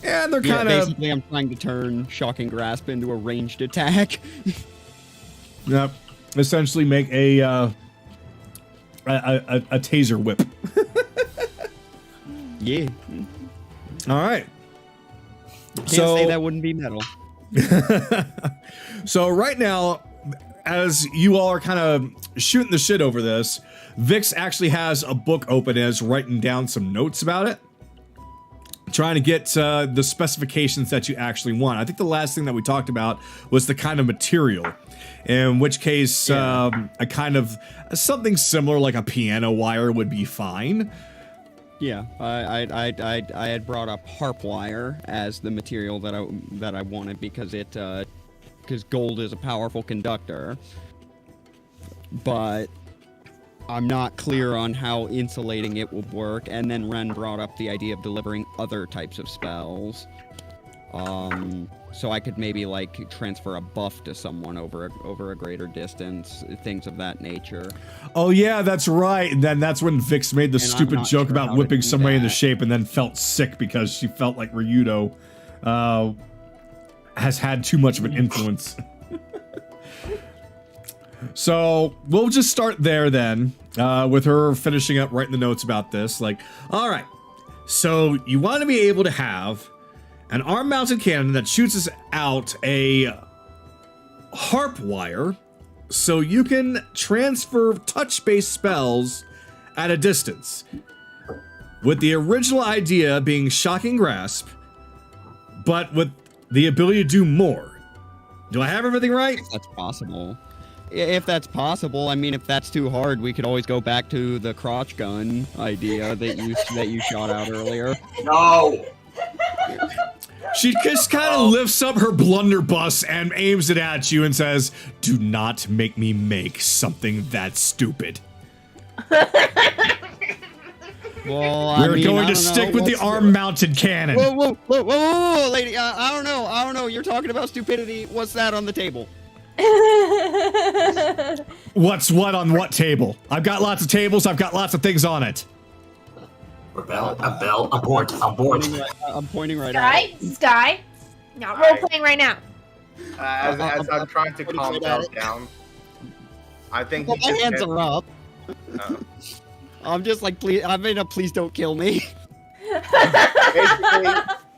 And they're Yeah, kind of... basically I'm trying to turn Shocking Grasp into a ranged attack. Yep. Essentially make a taser whip. Yeah. All right. Can't say that wouldn't be metal. So right now, as you all are kind of shooting the shit over this, Vix actually has a book open and is writing down some notes about it. trying to get the specifications that you actually want. I think the last thing that we talked about was the kind of material, in which case a kind of something similar like a piano wire would be fine. Yeah, I had brought up harp wire as the material that I wanted because because gold is a powerful conductor, but I'm not clear on how insulating it will work. And then Ren brought up the idea of delivering other types of spells, so I could maybe like transfer a buff to someone over a greater distance, things of that nature. Oh yeah, that's right. And then that's when Vix made the And I'm stupid not joke sure about how to whipping do somebody into that. shape and then felt sick because she felt like Ryudo has had too much of an influence. So we'll just start there then, with her finishing up writing the notes about this. Like, all right, so you want to be able to have an arm-mounted cannon that shoots us out a harp wire, so you can transfer touch-based spells at a distance. With the original idea being Shocking Grasp, but with the ability to do more. Do I have everything right? If that's possible. If that's possible, I mean, if that's too hard, we could always go back to the crotch gun idea that you shot out earlier. No! She just kind of lifts up her blunderbuss and aims it at you and says, "Do not make me make something that stupid. Well, We're going to stick with the arm-mounted cannon." Whoa, lady! I don't know. You're talking about stupidity. What's that on the table? What's what on what table? I've got lots of tables. I've got lots of things on it. Rebel, abort. I'm pointing right at it. Sky. Not role playing right now. As I'm trying to calm Belle down, I think Well, he my just hands are up. I'm just like, please. I mean, please don't kill me. basically,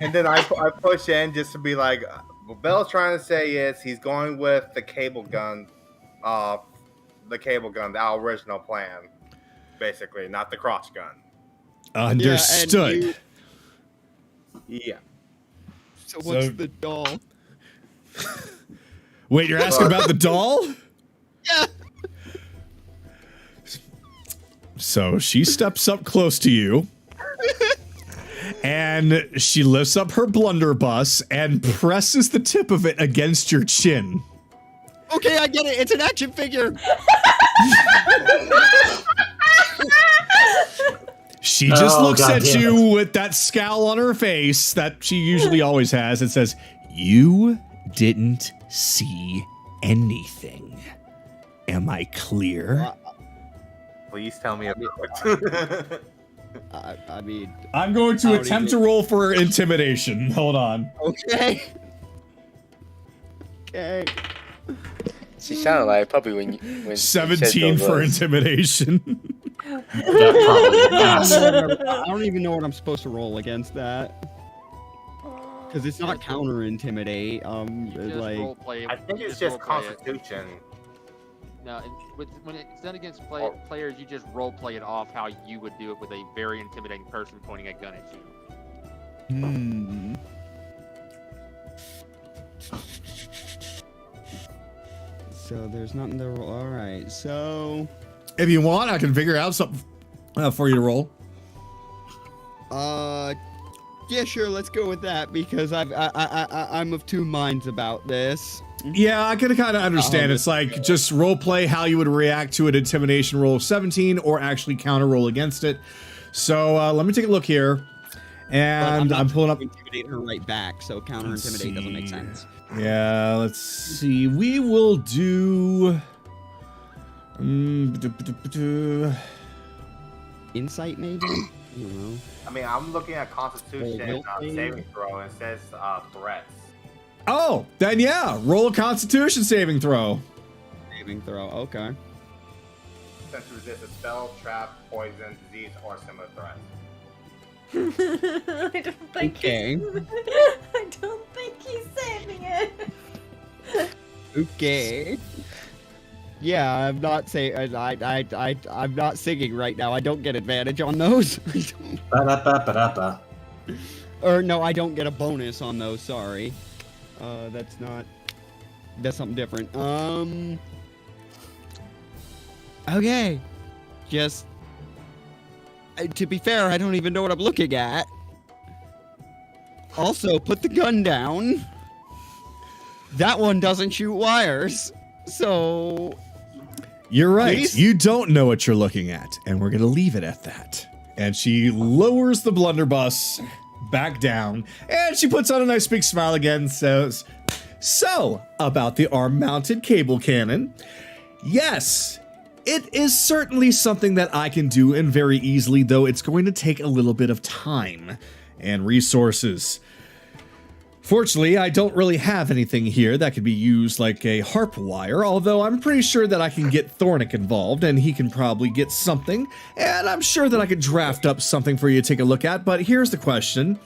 and then I push in just to be like, what Belle's trying to say is he's going with the cable gun, our original plan, basically, not the crotch gun. Understood. Yeah. So what's So- the doll? Wait, you're asking about the doll? Yeah. So she steps up close to you, and she lifts up her blunderbuss and presses the tip of it against your chin. Okay, I get it. It's an action figure. She just looks God at damn you with that scowl on her face that she usually always has and says, "You didn't see anything. Am I clear?" Please tell me about it. I mean, I'm going to How attempt do to you- roll for intimidation. Hold on. okay. Okay. She sounded like a puppy when she said 17 those for words. intimidation. That probably passed. I don't even know what I'm supposed to roll against that. Because it's not counter intimidate. Just Like, roleplay it. I think You it's just roleplay it. Constitution. No, when it's done against Oh. players, you just roleplay it off how you would do it with a very intimidating person pointing a gun at you. hmm. So there's nothing to roll. All right. So, If you want, I can figure out something for you to roll. yeah, sure. Let's go with that because I'm of two minds about this. Yeah, I can kind of understand. It's like just role play how you would react to an intimidation roll of 17 or actually counter roll against it. So let me take a look here. And But I'm not pulling up. trying to intimidate her right back, so counter Let's intimidate doesn't make see. sense. Yeah, let's see. We will do. Insight, maybe. I don't know. I mean, I'm looking at Constitution Will they- saving throw, and it says threats. Oh, then yeah, roll a Constitution saving throw. Saving throw. Okay. Since to resist a spell, trap, poison, disease, or similar threat. I don't think Okay. I don't think he's saving it. Okay. Yeah, I'm not saying I'm not singing right now. I don't get advantage on those. Ba-da-ba-ba-da-ba. Or no, I don't get a bonus on those. Sorry. That's something different. Okay. Just to be fair, I don't even know what I'm looking at. Also, put the gun down. That one doesn't shoot wires. So You're right. Please? You don't know what you're looking at, and we're going to leave it at that. And she lowers the blunderbuss back down, and she puts on a nice big smile again and says, so, about the arm-mounted cable cannon. Yes, it is certainly something that I can do, and very easily, though it's going to take a little bit of time and resources. Fortunately, I don't really have anything here that could be used like a harp wire, although I'm pretty sure that I can get Thornic involved, and he can probably get something, and I'm sure that I could draft up something for you to take a look at, but here's the question.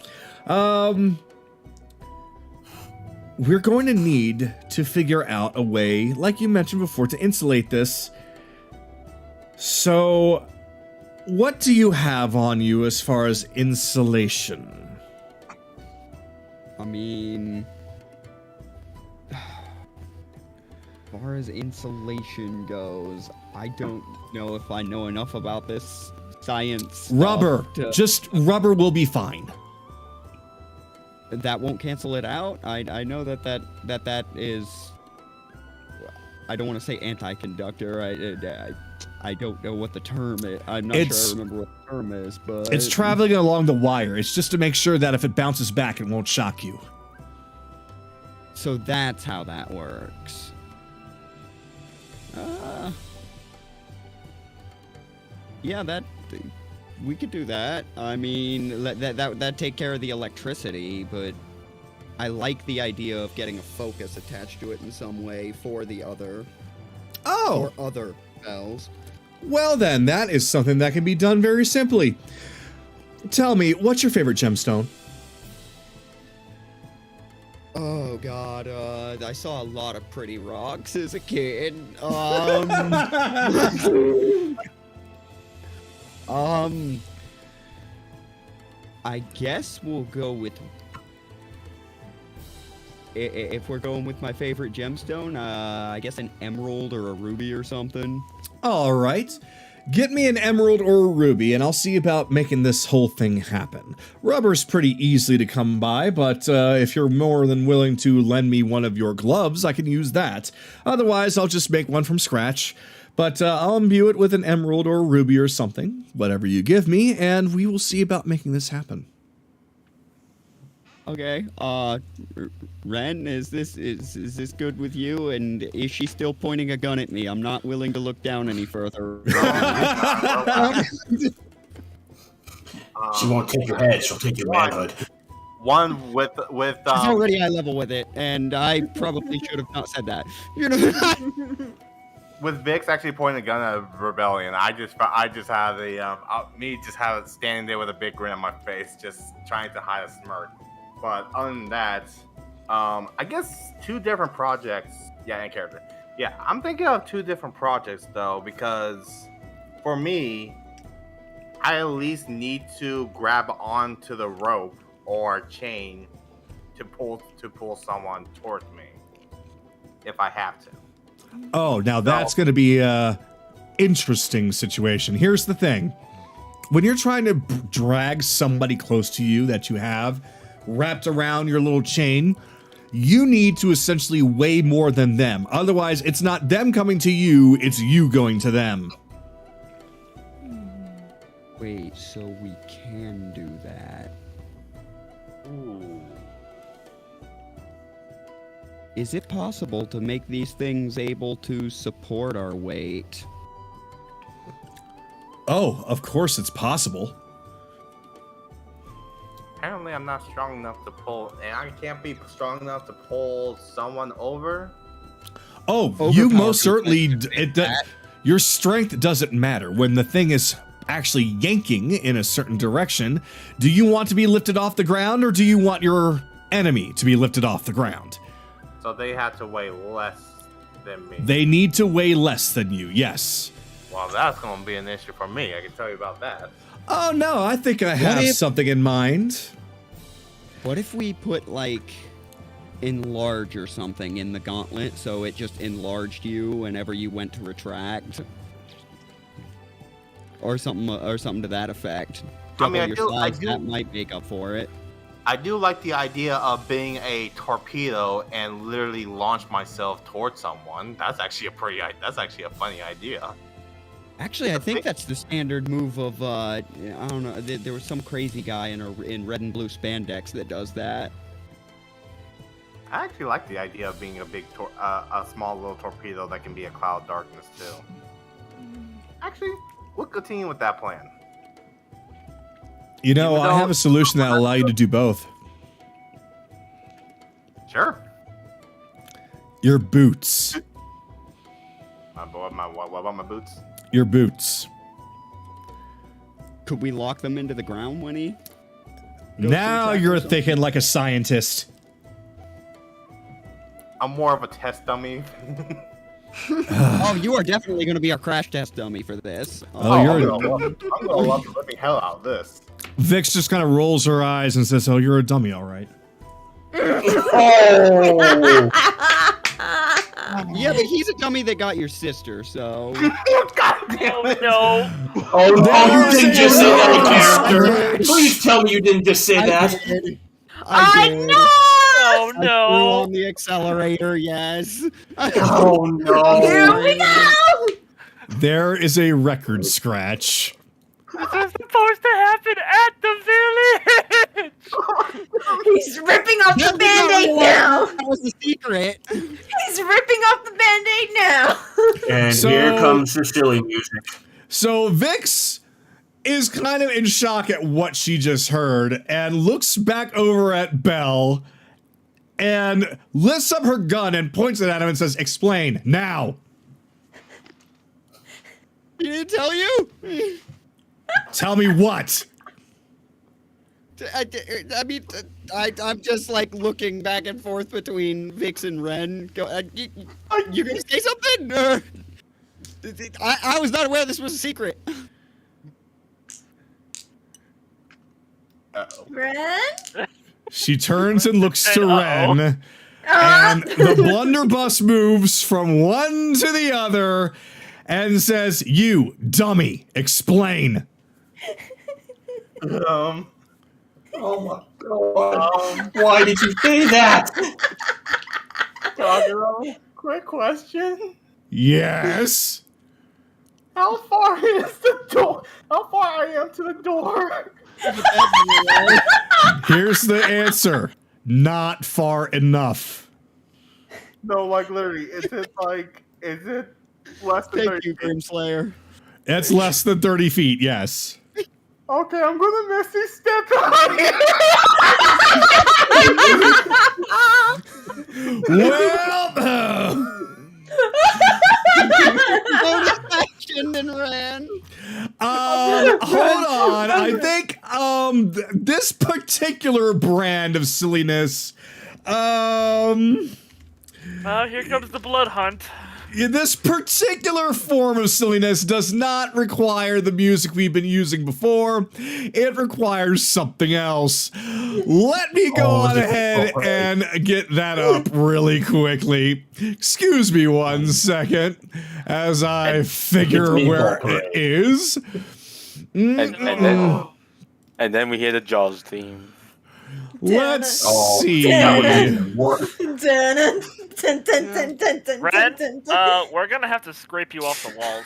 We're going to need to figure out a way, like you mentioned before, to insulate this. So, what do you have on you as far as insulation? I mean, as far as insulation goes, I don't know if I know enough about this science stuff Rubber. to- Just rubber will be fine. that won't cancel it out. I know that is. I don't want to say anti-conductor. I don't know what the term is. I'm not sure I remember what the term is, but It's traveling along the wire. It's just to make sure that if it bounces back, it won't shock you. So that's how that works. Yeah, we could do that. I mean, that take care of the electricity, but I like the idea of getting a focus attached to it in some way for the other Oh, or other bells. well then, that is something that can be done very simply. Tell me, what's your favorite gemstone? Oh God, I saw a lot of pretty rocks as a kid. I guess we'll go with. If we're going with my favorite gemstone, I guess an emerald or a ruby or something. All right. Get me an emerald or a ruby, and I'll see about making this whole thing happen. Rubber's pretty easy to come by, but if you're more than willing to lend me one of your gloves, I can use that. Otherwise, I'll just make one from scratch. But I'll imbue it with an emerald or a ruby or something, whatever you give me, and we will see about making this happen. Okay. Ren, is this good with you? And is she still pointing a gun at me? I'm not willing to look down any further. She won't take your head. She'll take your manhood. One with She's already high level with it, and I probably should have not said that. You know. with Vix actually pointing a gun at Rebellion. I just have me just have it standing there with a big grin on my face, just trying to hide a smirk. But other than that, I guess two different projects. Yeah, and character. Yeah, I'm thinking of two different projects though, because for me, I at least need to grab onto the rope or chain to pull someone towards me if I have to. Oh, now that's going to be a interesting situation. Here's the thing. When you're trying to drag somebody close to you that you have wrapped around your little chain, you need to essentially weigh more than them. Otherwise, it's not them coming to you, it's you going to them. Wait, so we can do that. Ooh. Is it possible to make these things able to support our weight? Oh, of course it's possible. Apparently, I'm not strong enough to pull, and I can't be strong enough to pull someone over. Oh, you Overpower most people certainly. that can do that. Your strength doesn't matter. When the thing is actually yanking in a certain direction, do you want to be lifted off the ground, or do you want your enemy to be lifted off the ground? So they have to weigh less than me. They need to weigh less than you, yes. Well, that's going to be an issue for me. I can tell you about that. Oh no, I think I have if- something in mind. What if we put like enlarge or something in the gauntlet so it just enlarged you whenever you went to retract? Or something to that effect. I mean, Double your I size, do- that might make up for it. I do like the idea of being a torpedo and literally launch myself towards someone. That's actually a funny idea. Actually, I think that's the standard move of I don't know. There was some crazy guy in red and blue spandex that does that. I actually like the idea of being a small little torpedo that can be a cloud of darkness too. Actually, we'll continue with that plan. You know, I have a solution that'll allow you to do both. Sure. Your boots. What about my boots? Your boots. Could we lock them into the ground when he? Now you're thinking like a scientist. I'm more of a test dummy. Oh, you are definitely going to be our crash test dummy for this. Oh, you're. I'm gonna love the living hell out of this. Vix just kind of rolls her eyes and says, "Oh, you're a dummy, all right." Yeah, but he's a dummy that got your sister, so. God damn it. No. Oh, no, you didn't just say that, character. Please tell me you didn't just say that. I did. Oh, I threw no. on the accelerator, yes. Oh, no. Here we go! There is a record scratch. This is supposed to happen at the village. He's ripping off the band-aid now! That was the secret. He's ripping off the band-aid now! And So- here comes the silly music. So Vix is kind of in shock at what she just heard and looks back over at Belle and lifts up her gun and points it at him and says, "Explain now." He didn't tell you? Tell me what? I mean, I'm just like looking back and forth between Vix and Ren. You gonna say something? I was not aware this was a secret. Ren? She turns and looks to Uh-oh. Ren, and the blunderbuss moves from one to the other and says, "You dummy, explain." Oh my god. Why did you say that? Kagato, quick question. Yes. How far is the door? How far I am to the door? Here's the answer. Not far enough. No, like literally, is it less than Thank 30 you, feet? Grim Slayer. It's less than 30 feet, yes. Okay, I'm gonna Misty step out here. Well, Bonus action and Ren. hold on. I think this particular brand of silliness, Here comes the blood hunt. this particular form of silliness does not require the music we've been using before. It requires something else. Let me go on ahead and get that up really quickly. Excuse me 1 second as I figure It's where meatball it is. And then we hear the Jaws theme. Let's Oh, see. that would have been worse. Ren, we're gonna have to scrape you off the walls.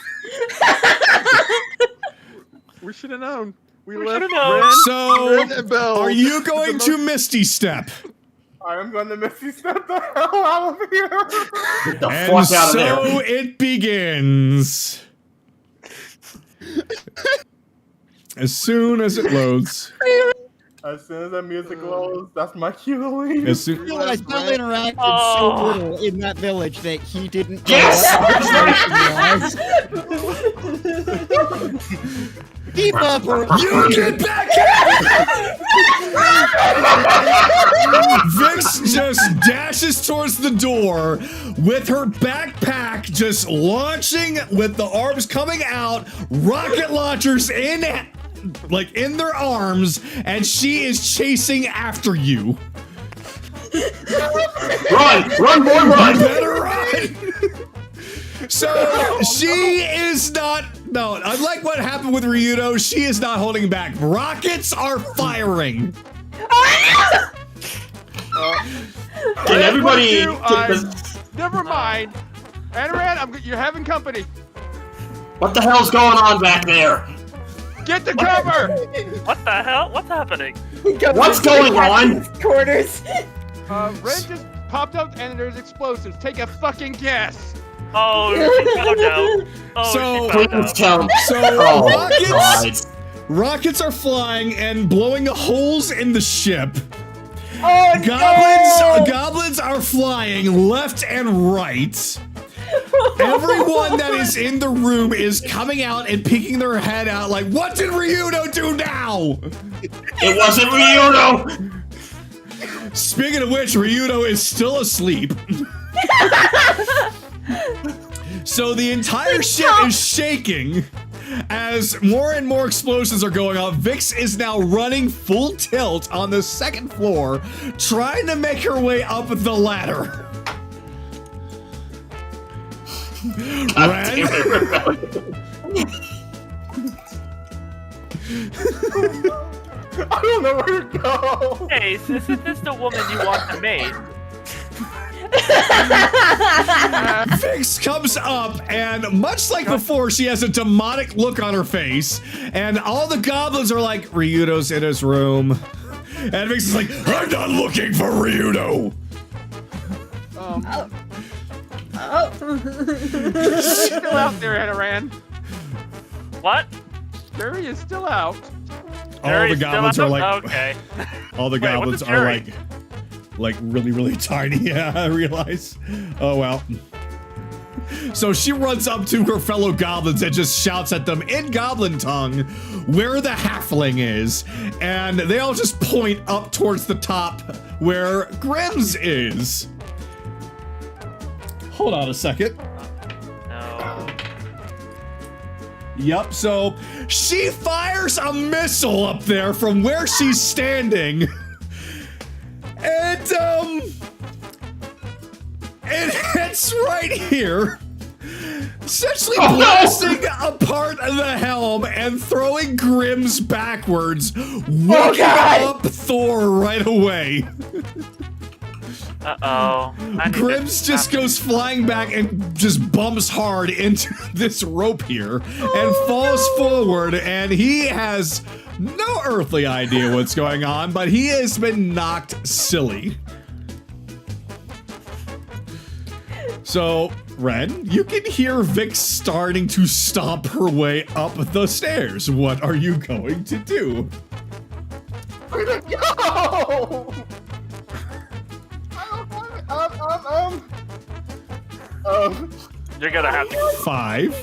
We should have known. We We left shoulda known. Ren, So, Ren and Belle. are you going to Misty Step? I'm gonna Misty step the hell out of here. Get the And fuck out of there. so it begins. As soon as it loads. As soon as that music loads, that's my cue to leave. As soon, I realized Bell interacted Oh. so little in that village that he didn't know Yes! what the situation was. Keep up, or you get back here! Vix just dashes towards the door with her backpack just launching with the arms coming out, rocket launchers in like in their arms, and she is chasing after you. Run, boy, run! You better run! So she is not. No, unlike what happened with Ryudo, she is not holding back. Rockets are firing. Can everybody Never mind. Anaran, you're having company. What the hell's going on back there? Get the cover! What the hell? What's happening? What's going on? Quarters. Ren just popped up and there's explosives. Take a fucking guess. Oh, she found out. Oh, So- she found Please out. tell me. So Oh, rockets are flying and blowing holes in the ship. Oh Goblins are flying left and right. Everyone that is in the room is coming out and peeking their head out like, what did Ryudo do now? It wasn't Ryudo! Speaking of which, Ryudo is still asleep. So the entire ship is shaking as more and more explosions are going on. Vix is now running full tilt on the second floor, trying to make her way up the ladder. Ren? I don't know where to go. Hey, isn't this the woman you want to mate? Vix comes up, and much like before, she has a demonic look on her face, and all the goblins are like, Ryudo's in his room. And Vix is like, I'm not looking for Ryudo. He's still out there, Anaran. What? Jerry is still out. All Jerry's the still goblins out? are like, Okay. all the Wait, goblins what's are Jerry? like really, really tiny. Yeah, I realize. Oh well. So she runs up to her fellow goblins and just shouts at them in goblin tongue where the halfling is, and they all just point up towards the top where Grimm's is. Hold on a second. No. Yep, so she fires a missile up there from where she's standing. And, it hits right here. Essentially blasting apart the helm and throwing Grimm's backwards, waking up Thor right away. Uh-oh. Grimm's just goes flying back and just bumps hard into this rope here and falls forward, and he has no earthly idea what's going on, but he has been knocked silly. So, Ren, you can hear Vix starting to stomp her way up the stairs. What are you going to do? Where'd it go? You're gonna have to 5,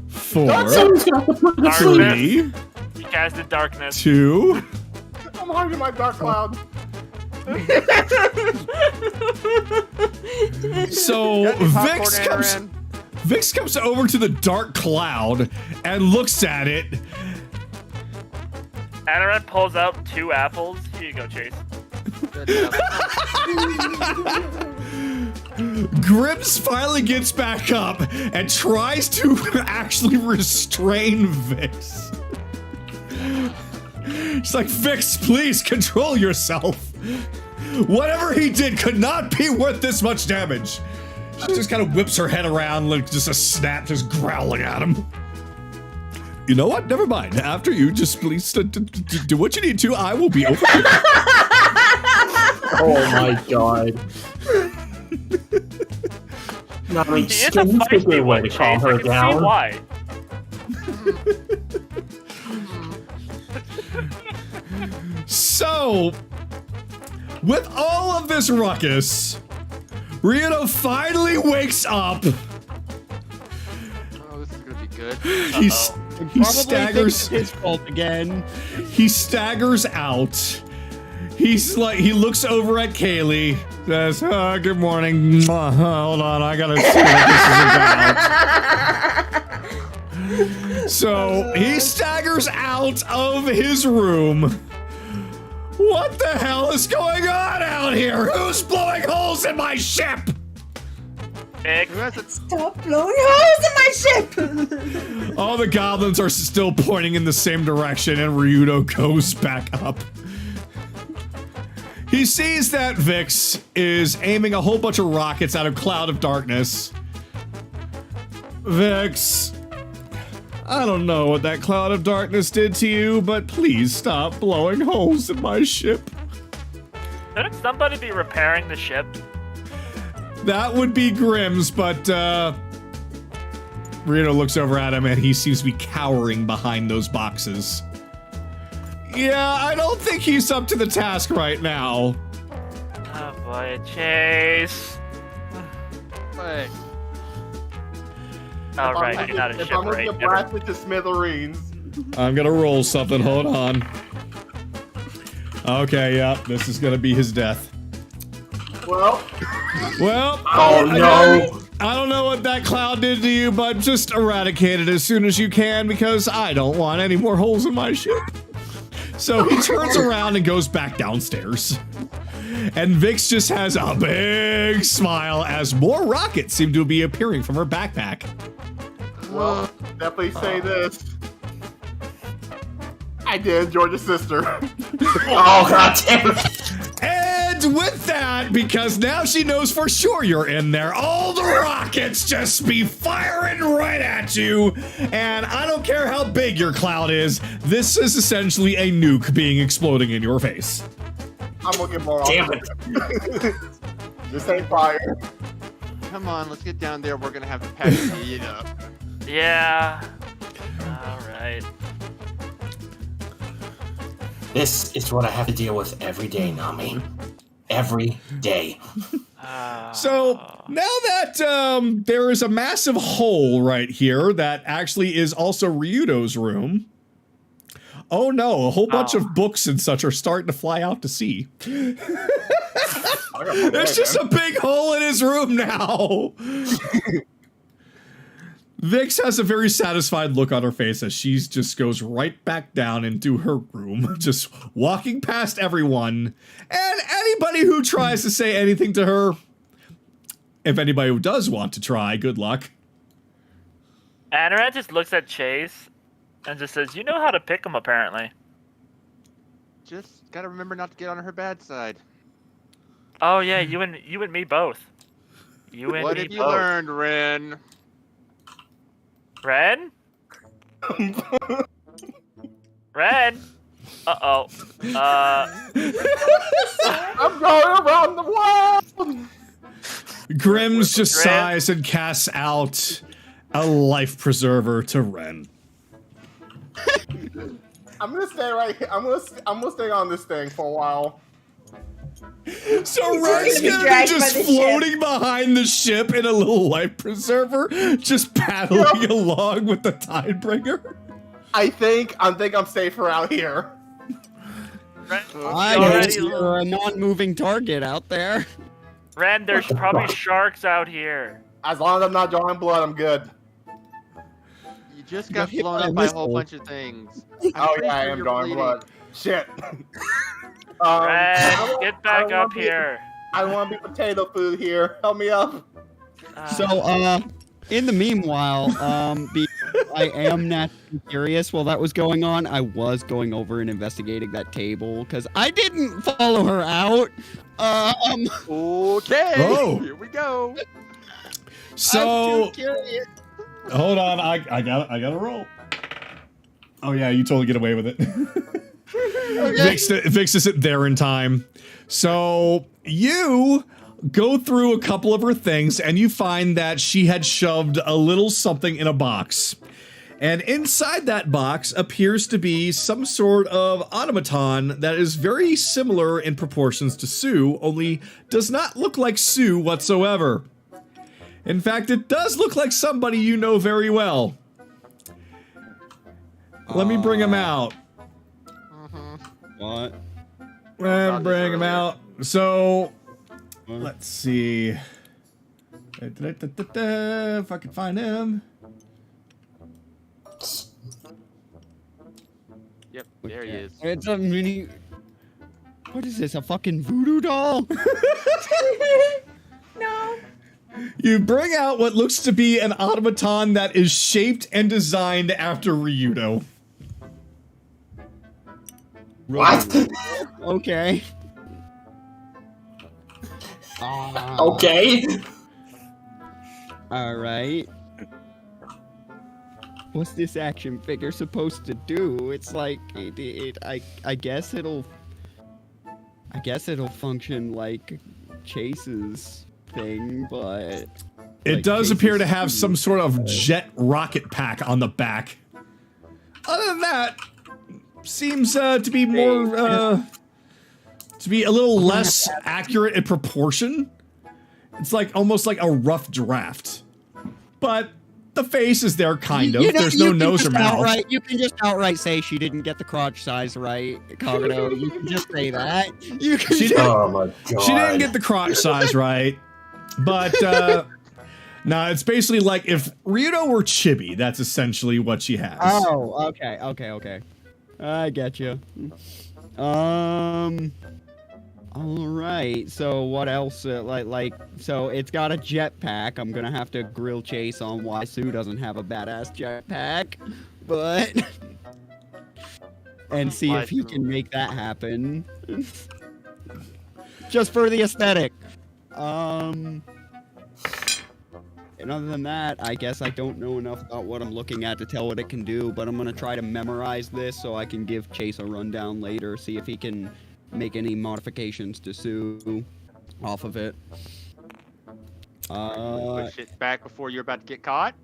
4, Someone's got to put this in. 3, you cast in darkness. 2. I'm hiding my dark cloud. So Got any popcorn, Vix Anaran? comes over to the dark cloud and looks at it. Anaran pulls out 2 apples. Here you go, Chase. Good enough. Grims finally gets back up and tries to actually restrain Vix. She's like, Vix, please control yourself. Whatever he did could not be worth this much damage. She just kind of whips her head around like just a snap, just growling at him. You know what? Never mind. After you, just please do what you need to. I will be over here. Oh my god. No, I mean, She is a can you figure feisty a way one, to calm Chase. I her can down? see why. So, with all of this ruckus, Ryudo finally wakes up. Oh, this is gonna be good. He Probably staggers. thinks it's his fault again. He staggers out. He's like, he looks over at Kayli, says, good morning. Hold on, I gotta see what this is about. So he staggers out of his room. What the hell is going on out here? Who's blowing holes in my ship? Vic, Who has it? Stop blowing holes in my ship! All the goblins are still pointing in the same direction, and Ryudo goes back up. He sees that Vix is aiming a whole bunch of rockets out of Cloud of Darkness. Vix, I don't know what that Cloud of Darkness did to you, but please stop blowing holes in my ship. shouldn't somebody be repairing the ship? That would be Grimm's, but Ryudo looks over at him and he seems to be cowering behind those boxes. Yeah, I don't think he's up to the task right now. Oh boy, Chase. Hey, All right, you're not a If ship, I'm gonna right? get Never- blasted to smithereens. I'm gonna roll something, hold on. Okay, yeah, this is gonna be his death. Well, Oh no! I don't know what that cloud did to you, but just eradicate it as soon as you can because I don't want any more holes in my ship. So he turns around and goes back downstairs. And Vix just has a big smile as more rockets seem to be appearing from her backpack. well, definitely say this. I did enjoy the sister. Oh god damn it! And with that, because now she knows for sure you're in there, all the rockets just be firing right at you. And I don't care how big your cloud is, this is essentially a nuke being exploding in your face. I'm gonna get more Damn off. This ain't fire. come on, let's get down there. We're gonna have to pack it up. Yeah. All right. This is what I have to deal with every day, Nami. Every day. So now that there is a massive hole right here that actually is also Ryudo's room. Oh no, a whole bunch of books and such are starting to fly out to sea. There's just a big hole in his room now. Vix has a very satisfied look on her face as she just goes right back down into her room, just walking past everyone and anybody who tries to say anything to her. If anybody who does want to try, good luck. Anoran just looks at Chase and just says, "You know how to pick them, apparently." Just gotta remember not to get on her bad side. Oh yeah, you and me both. You and What me have you both. learned, Ren? Ren? Ren? Uh-oh. I'm going around the world. Grimm's just Ren? sighs and casts out a life preserver to Ren. I'm gonna stay right here. I'm gonna stay on this thing for a while. So Ren's be gonna be dragged just by the floating behind the ship in a little life preserver, just paddling along with the Tidebringer. I think I'm safer out here. Ren, I already- guess you're a non-moving target out there. Ren, there's probably sharks out here. As long as I'm not drawing blood, I'm good. You just You got got hit blown by a up by a whole missile. bunch of things. Oh yeah, I am drawing blood. Shit. Ren, get back I up here. I don't want to be potato food here. Help me up. So, in the meanwhile, I am naturally curious while that was going on. I was going over and investigating that table because I didn't follow her out. Okay. Oh. Here we go. So I'm too curious. hold on, I gotta roll. Oh yeah, you totally get away with it. Vix isn't there in time. So you go through a couple of her things and you find that she had shoved a little something in a box. And inside that box appears to be some sort of automaton that is very similar in proportions to Sue, only does not look like Sue whatsoever. In fact, it does look like somebody you know very well. Let me bring him out. What? Bring him out. So, let's see. If I can find him. Yep, there he is. It's a mini. What is this? A fucking voodoo doll? No. You bring out what looks to be an automaton that is shaped and designed after Ryudo. What? Okay. Okay. All right. What's this action figure supposed to do? It's like I guess it'll function like Chase's thing, but It like does appear to Chase's have suit. some sort of jet rocket pack on the back. Other than that, seems to be more to be a little less accurate in proportion. It's like almost like a rough draft, but the face is there, kind of. You know, There's no you can nose or just mouth. You can just outright say she didn't get the crotch size right, Kagato. You can just say that. You can She just- did. Oh my god. She didn't get the crotch size right, but no, it's basically like if Ryudo were chibi. That's essentially what she has. Oh, okay. I get you. All right. So what else? So it's got a jetpack. I'm gonna have to grill Chase on why Sue doesn't have a badass jetpack, but and see if he can make that happen. Just for the aesthetic. And other than that, I guess I don't know enough about what I'm looking at to tell what it can do, but I'm gonna try to memorize this so I can give Chase a rundown later, see if he can make any modifications to Sue off of it. Push it back before you're about to get caught.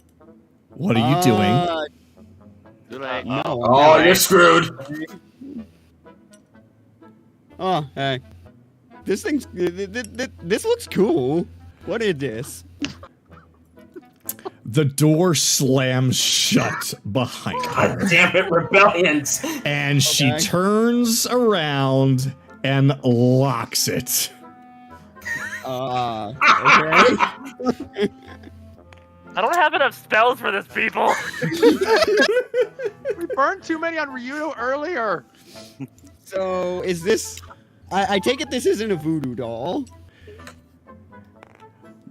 What are you doing? Too late. No. Oh, you're screwed. Oh, hey. This thing's... This looks cool. What is this? The door slams shut behind her. God damn it, rebellions. And she Okay. turns around and locks it. Okay. I don't have enough spells for this, people. We burned too many on Ryudo earlier. So, is this... I take it this isn't a voodoo doll.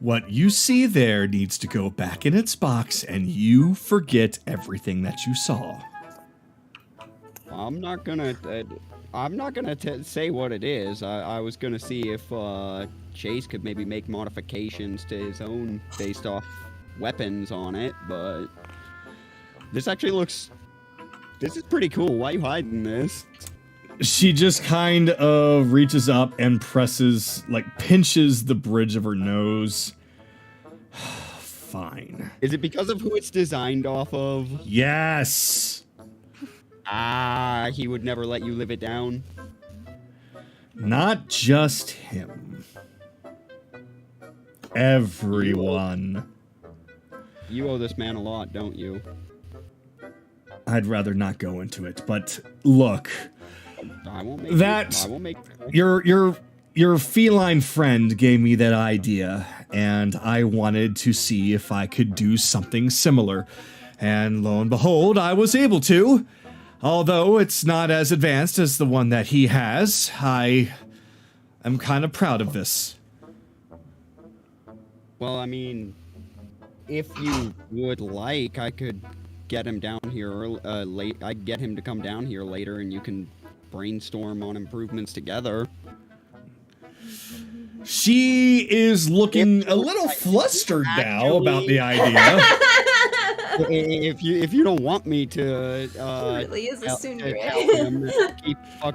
What you see there needs to go back in its box, and you forget everything that you saw. I'm not gonna say what it is. I was gonna see if Chase could maybe make modifications to his own based off weapons on it, but this actually looks... This is pretty cool. Why are you hiding this? She just kind of reaches up and presses, like, pinches the bridge of her nose. Fine. Is it because of who it's designed off of? Yes! Ah, he would never let you live it down. Not just him. Everyone. You owe this man a lot, don't you? I'd rather not go into it, but look, I won't make That- I won't make your feline friend gave me that idea, and I wanted to see if I could do something similar. And lo and behold, I was able to. Although it's not as advanced as the one that he has, I am kind of proud of this. Well, I mean, if you would like, I could get him down here late. I'd get him to come down here later, and you can brainstorm on improvements together. She is looking a little flustered now about the idea. If you don't want me to, really is a tell tsundere.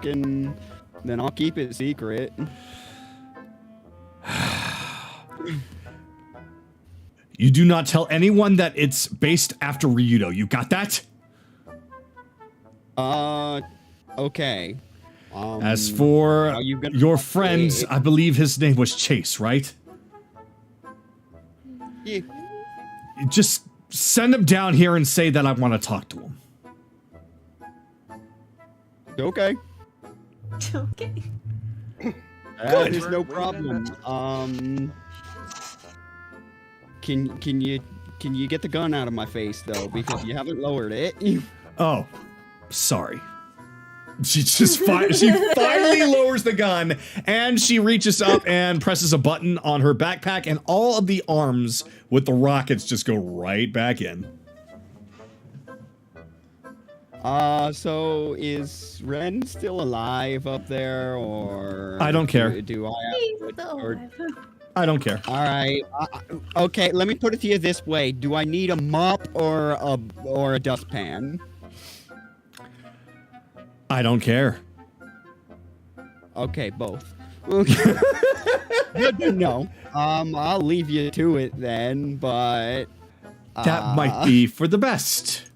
him, then I'll keep it secret. You do not tell anyone that it's based after Ryudo. You got that? Okay. As for are you gonna- your friend, I believe his name was Chase, right? Yeah. Just send him down here and say that I want to talk to him. Okay. Okay. That is no problem. Can can you get the gun out of my face though? Because you haven't lowered it. Oh, sorry. She finally lowers the gun, and she reaches up and presses a button on her backpack, and all of the arms with the rockets just go right back in. So is Ren still alive up there, or I don't care. Do I He's have still or- alive. I don't care. All right. Okay, let me put it to you this way: do I need a mop or a dustpan? I don't care. Okay, both. Okay. Good to know. I'll leave you to it then, but That might be for the best.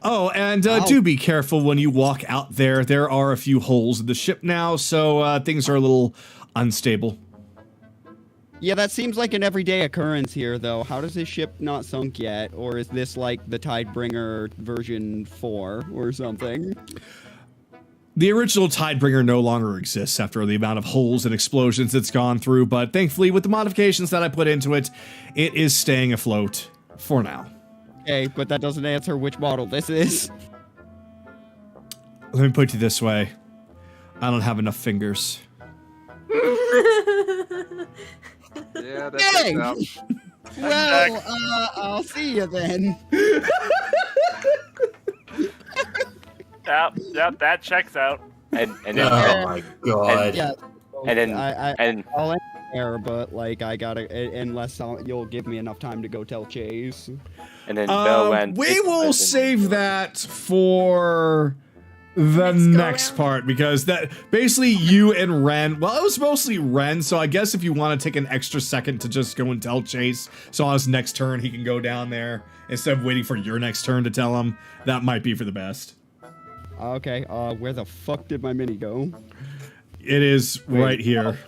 Oh, and do be careful when you walk out there. There are a few holes in the ship now, so things are a little unstable. Yeah, that seems like an everyday occurrence here, though. How does this ship not sunk yet? Or is this like the Tidebringer version 4 or something? The original Tidebringer no longer exists after the amount of holes and explosions it's gone through, but thankfully, with the modifications that I put into it, it is staying afloat for now. Okay, but that doesn't answer which model this is. Let me put it this way. I don't have enough fingers. Yeah, that Dang! checks out. Well, I'll see you then. Yep, that checks out. And then Oh my god. Yeah. and then and I'll end there, but like I gotta, unless you'll give me enough time to go tell Chase. and then Bell and We will save that for the next go-around? part, because that basically you and Ren, well, it was mostly Ren, so I guess if you want to take an extra second to just go and tell Chase, so on his next turn he can go down there instead of waiting for your next turn to tell him, that might be for the best. Okay. Where the fuck did my mini go? It is right here.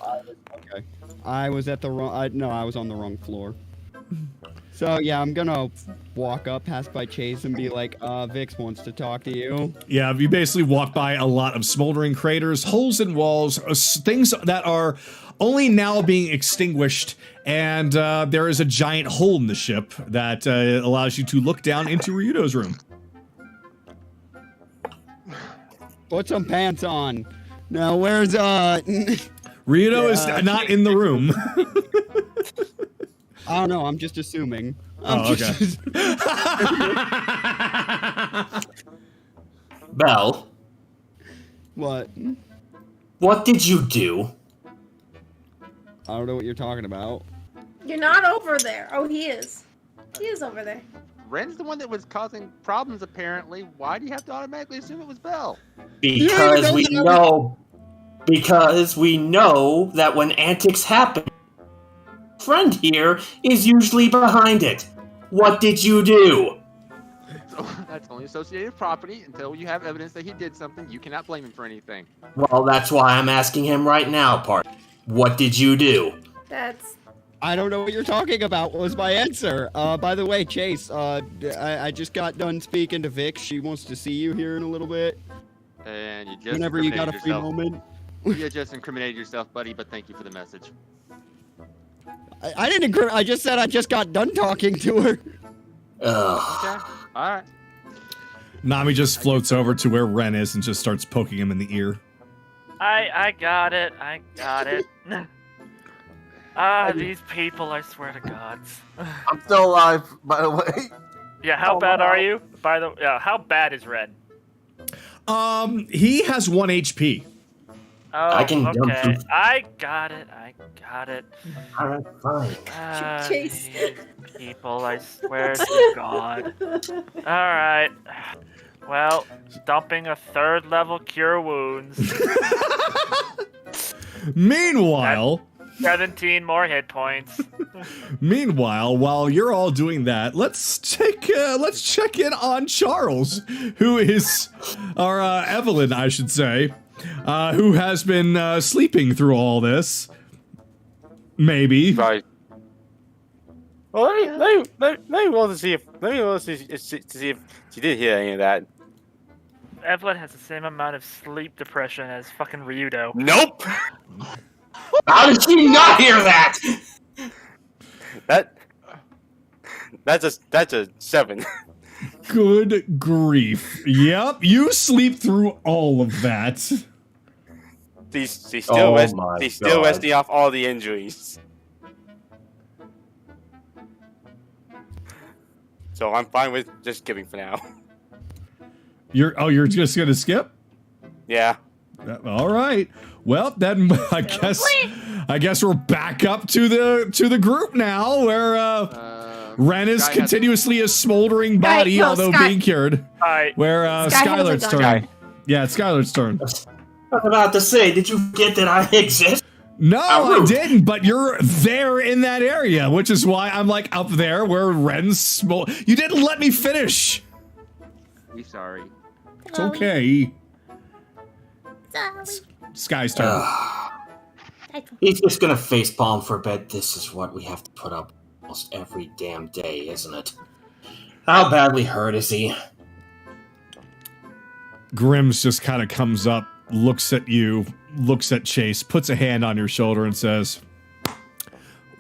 Okay. I was at the wrong. No, I was on the wrong floor. So yeah, I'm gonna walk up, pass by Chase, and be like, Vix wants to talk to you. Yeah, you basically walk by a lot of smoldering craters, holes in walls, things that are only now being extinguished, and there is a giant hole in the ship that allows you to look down into Ryudo's room. Put some pants on. Now where's Ryudo is not in the room. I don't know. I'm just assuming. Oh, okay. Bell, What? what did you do? I don't know what you're talking about. You're not over there. Oh, he is. He is over there. Ren's the one that was causing problems, apparently. Why do you have to automatically assume it was Bell? Because we know. Because we know that when antics happen, friend here is usually behind it. What did you do? So that's only associated property. Until you have evidence that he did something, you cannot blame him for anything. Well, that's why I'm asking him right now, part. What did you do? That's I don't know what you're talking about. Was my answer. By the way, Chase. I just got done speaking to Vix. She wants to see you here in a little bit. And you just Whenever you got a free yourself. moment. You just incriminated yourself, buddy, but thank you for the message. I didn't. I just said I just got done talking to her. Ugh. Okay, alright. Nami just floats over to where Ren is and just starts poking him in the ear. I got it. These people, I swear to God. I'm still alive, by the way. Yeah, how bad are you? How bad is Red? He has 1 HP. Oh, I can jump okay. through. I got it. Alright, fine. Chase. These people, I swear to God. Alright. Well, dumping a 3rd level cure wounds. Meanwhile, 17 more hit points. while you're all doing that, let's check in on Charles, who is, or Evelyn, I should say, who has been sleeping through all this. Maybe. Right. Well, let me want to see if she did hear any of that. Evelyn has the same amount of sleep depression as fucking Ryudo. Nope. How did she not hear that? That's a 7. Good grief. Yep, you sleep through all of that. He's still Oh rest, my he's still God. resting off all the injuries. So I'm fine with just skipping for now. You're just gonna skip? Yeah. All right. Well, then I guess we're back up to the group now, where Ren is Guy has- continuously a smoldering body, no, although Sky. being cured. Alright. Where Sky Skylar's hasn't turn. gone. Yeah, it's Skylar's turn. I was about to say, did you forget that I exist? No, How I rude. didn't, but you're there in that area, which is why I'm like up there where Ren's You didn't let me finish. We sorry. It's okay. Sorry. Sky's turn. He's just gonna facepalm for a bit. This is what we have to put up almost every damn day, isn't it? How badly hurt is he? Grims just kind of comes up, looks at you, looks at Chase, puts a hand on your shoulder and says,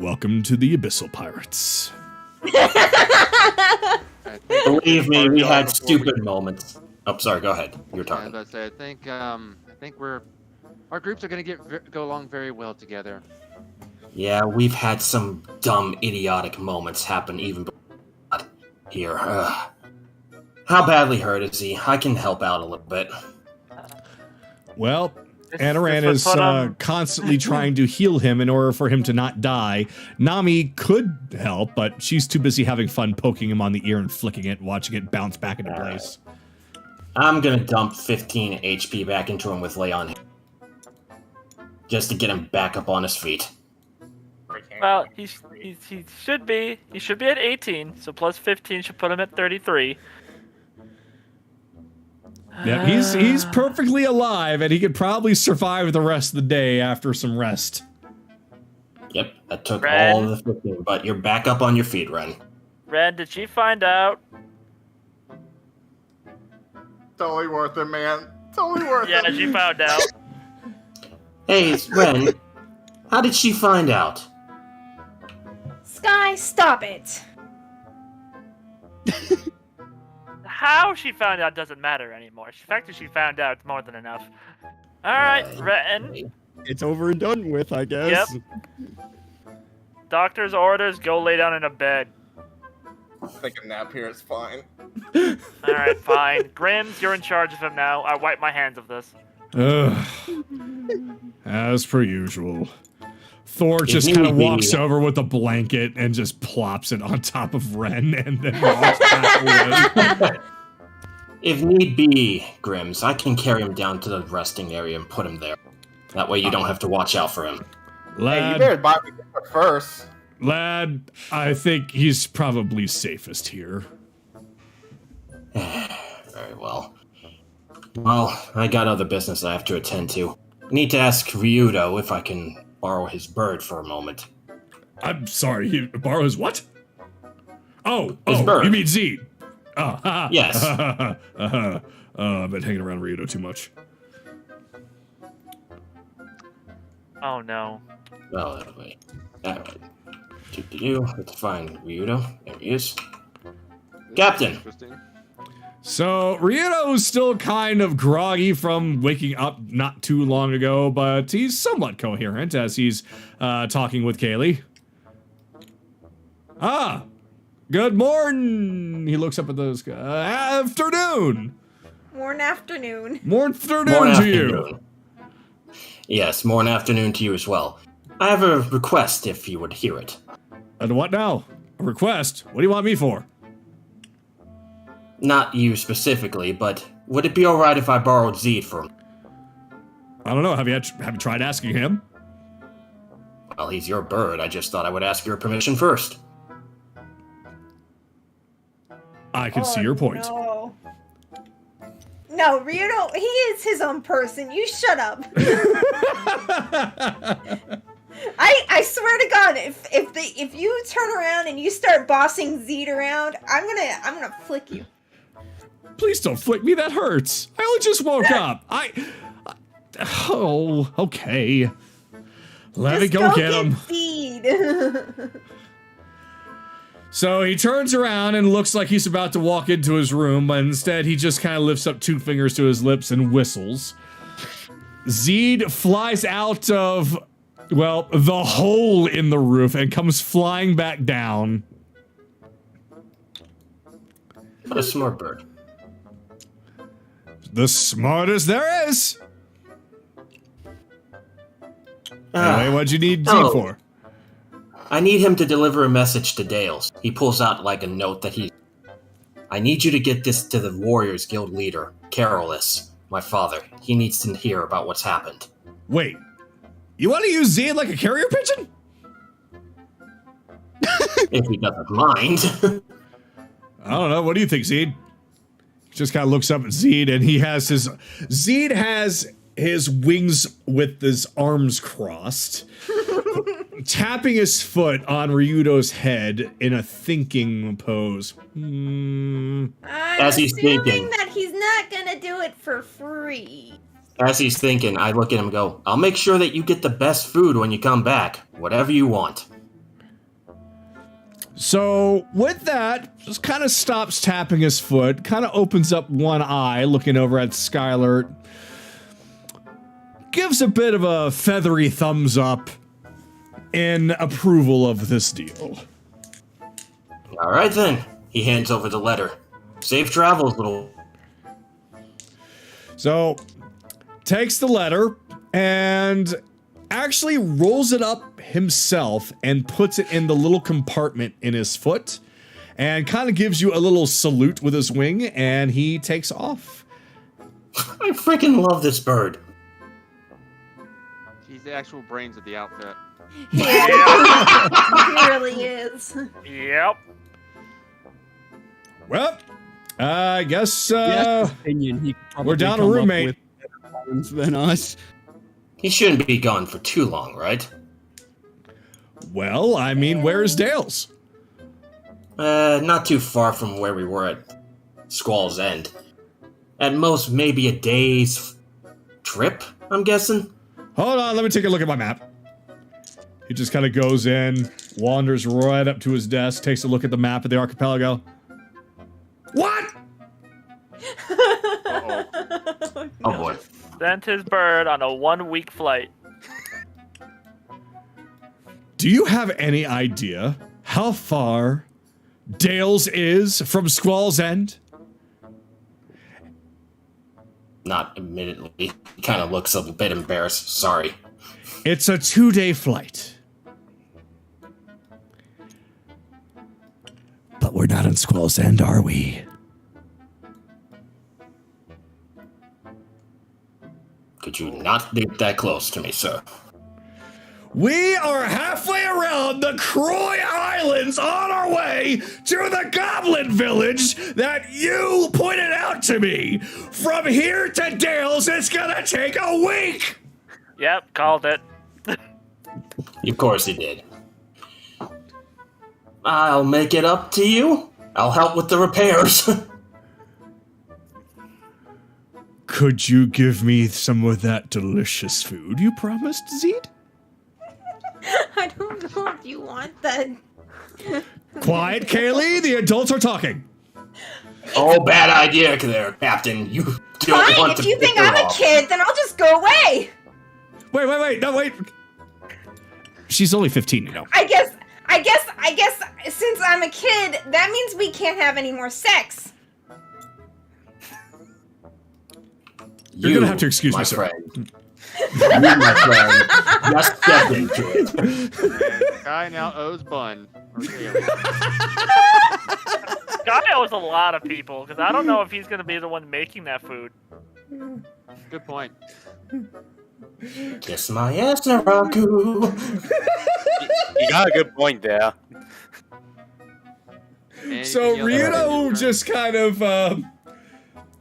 "Welcome to the Abyssal Pirates." I think- Believe me, we had Before stupid moments. Oh, sorry. Go ahead. You're I was talking. about to say, I think our groups are gonna go along very well together. Yeah, we've had some dumb, idiotic moments happen even before here. How badly hurt is he? I can help out a little bit. Well, This Anaran would is put him- constantly trying to heal him in order for him to not die. Nami could help, but she's too busy having fun poking him on the ear and flicking it, watching it bounce back into place. I'm gonna dump 15 HP back into him with Lay on Hands, just to get him back up on his feet. Well, he should be at 18, so plus 15 should put him at 33. Yeah, he's perfectly alive, and he could probably survive the rest of the day after some rest. Yep, that took Ren? all of the 15, but you're back up on your feet, Ren. Ren, did she find out? Totally worth it, man. Totally worth Yeah, it. she found out. Hey, Ren, how did she find out? Sky, stop it. How she found out doesn't matter anymore. The fact that she found out is more than enough. Alright, Ren. It's over and done with, I guess. Doctor's orders, go lay down in a bed. I think a nap here is fine. Alright, fine. Grims, you're in charge of him now. I wipe my hands of this. Ugh. As per usual. Thor just If kind of need be- walks over with a blanket and just plops it on top of Ren and then walks back away. If need be, Grims, I can carry him down to the resting area and put him there. That way you don't have to watch out for him. Hey, you Lad, better buy me dinner first. lad, I think he's probably safest here. Very well. Well, I got other business I have to attend to. I need to ask Ryudo if I can borrow his bird for a moment. I'm sorry, he borrows what? Oh, His bird. you mean Zed? Oh, haha. Yes. I've been hanging around Ryudo too much. Oh no. Well, anyway. Alright. Let's find Ryudo. There he is. Captain! Interesting. So, Ryudo's still kind of groggy from waking up not too long ago, but he's somewhat coherent as he's talking with Kayli. Ah! Good morning! He looks up at the sky. Afternoon! Morn afternoon. Morning afternoon Morning to you! afternoon. Yes, morning afternoon to you as well. I have a request if you would hear it. And what now? A request? What do you want me for? Not you specifically, but would it be alright if I borrowed Zed for him? I don't know. Have you tried asking him? Well, he's your bird. I just thought I would ask your permission first. I can see your point. No. No, Ryudo, he is his own person. You shut up. I swear to God, if you turn around and you start bossing Zed around, I'm gonna flick you. Please don't flick me. That hurts. I only just woke up. Oh, okay. Let me Just go get him. Zed. So he turns around and looks like he's about to walk into his room, but instead he just kind of lifts up 2 fingers to his lips and whistles. Zeed flies out of, well, the hole in the roof and comes flying back down. What a smart bird. The smartest there is. Anyway, what'd you need Zeed for? I need him to deliver a message to Dales. He pulls out like a note that I need you to get this to the Warriors Guild leader, Carolus, my father. He needs to hear about what's happened. Wait, you want to use Zeed like a carrier pigeon? If he doesn't mind. I don't know. What do you think, Zeed? Just kind of looks up at Zeed, and Zeed has his wings with his arms crossed, tapping his foot on Ryudo's head in a thinking pose. As he's thinking that he's not gonna do it for free. As he's thinking, I look at him and go, I'll make sure that you get the best food when you come back. Whatever you want. So, with that, just kind of stops tapping his foot, kind of opens up one eye, looking over at Skylar, gives a bit of a feathery thumbs up in approval of this deal. All right, then. He hands over the letter. Safe travels, little... So, takes the letter and actually rolls it up himself and puts it in the little compartment in his foot and kind of gives you a little salute with his wing, and he takes off. I freaking love this bird. He's the actual brains of the outfit. Yeah, he really is. Yep. Well, I guess opinion, he could we're down a come up roommate. with better plans than us. He shouldn't be gone for too long, right? Well, I mean, where's Dales? Not too far from where we were at Squall's End. At most, maybe a day's trip, I'm guessing. Hold on, let me take a look at my map. He just kind of goes in, wanders right up to his desk, takes a look at the map of the archipelago. What? Oh boy. Sent his bird on a 1-week flight. Do you have any idea how far Dales is from Squall's End? Not admittedly. He kind of looks a bit embarrassed. Sorry. It's a 2-day flight. But we're not in Squall's End, are we? Could you not get that close to me, sir? We are halfway around the Croy Islands on our way to the Goblin Village that you pointed out to me. From here to Dales, it's gonna take a week. Yep, called it. Of course he did. I'll make it up to you. I'll help with the repairs. Could you give me some of that delicious food you promised, Zeed? I don't know if you want that. Quiet, Kayli. The adults are talking. Oh, bad idea there, Captain. You don't Fine, want if to you think pick her I'm a off. kid, then I'll just go away. Wait. No, wait. She's only 15, you know. I guess, since I'm a kid, that means we can't have any more sex. You're gonna have to excuse my me, sir. friend. You, my friend, just stepped into it. Guy now owes Bun. Or Kayli. Guy owes a lot of people, because I don't know if he's going to be the one making that food. Good point. Kiss my ass, Naraku. You got a good point there. Anything So else? Ryudo just kind of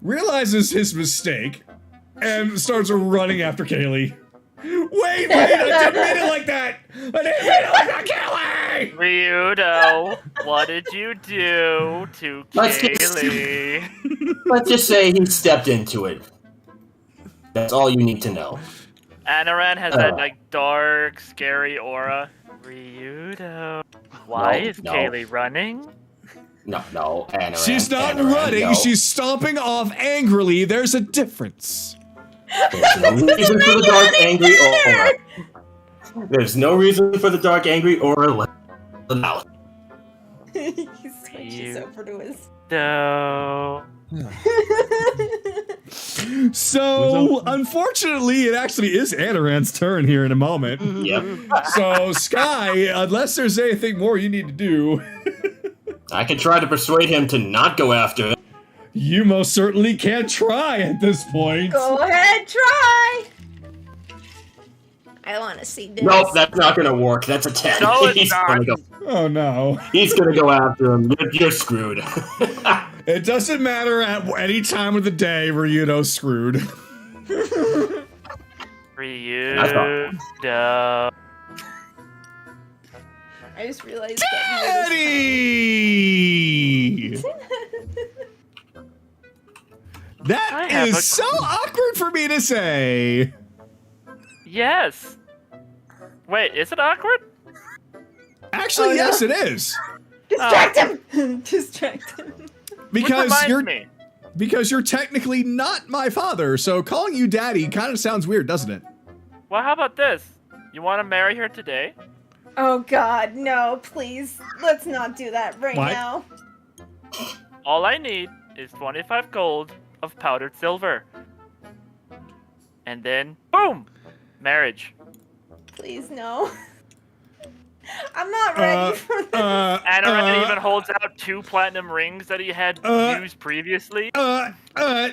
realizes his mistake and starts running after Kayli. Wait, I didn't mean it like that! I didn't mean it like that, Kayli! Ryudo, what did you do to Let's get- Kayli? Let's just say he stepped into it. That's all you need to know. Anaran has that like dark, scary aura. Ryudo. Why No, is no. Kayli running? No, Anoran. She's not Anoran, running, no. she's stomping off angrily. There's a difference. There's no reason for the dark, angry aura. There's no reason for the dark, angry aura. No. He switches You- over to his. No. So, unfortunately, it actually is Anoran's turn here in a moment. Yep. So, Sky, unless there's anything more you need to do, I could try to persuade him to not go after it. you most certainly can't try at this point. Go ahead, try. I want to see this. Nope, that's not gonna work. That's a 10. No, it's He's not. gonna go. Oh no. He's gonna go after him. You're screwed. It doesn't matter at any time of the day, Ryudo's screwed. Ryudo. I just realized that. Eddie! I That have a is so awkward for me to say. Yes. Wait, is it awkward? Actually, Oh, no. yes, it is. Distract him. Distract him. Which Because reminds you're me. because you're technically not my father, so calling you daddy kind of sounds weird, doesn't it? Well, how about this? You want to marry her today? Oh God, no! Please, let's not do that right What? now. All I need is 25 gold of powdered silver. And then, boom! Marriage. Please, no. I'm not ready for this. Anoran even holds out 2 platinum rings that he had used previously. Oh no!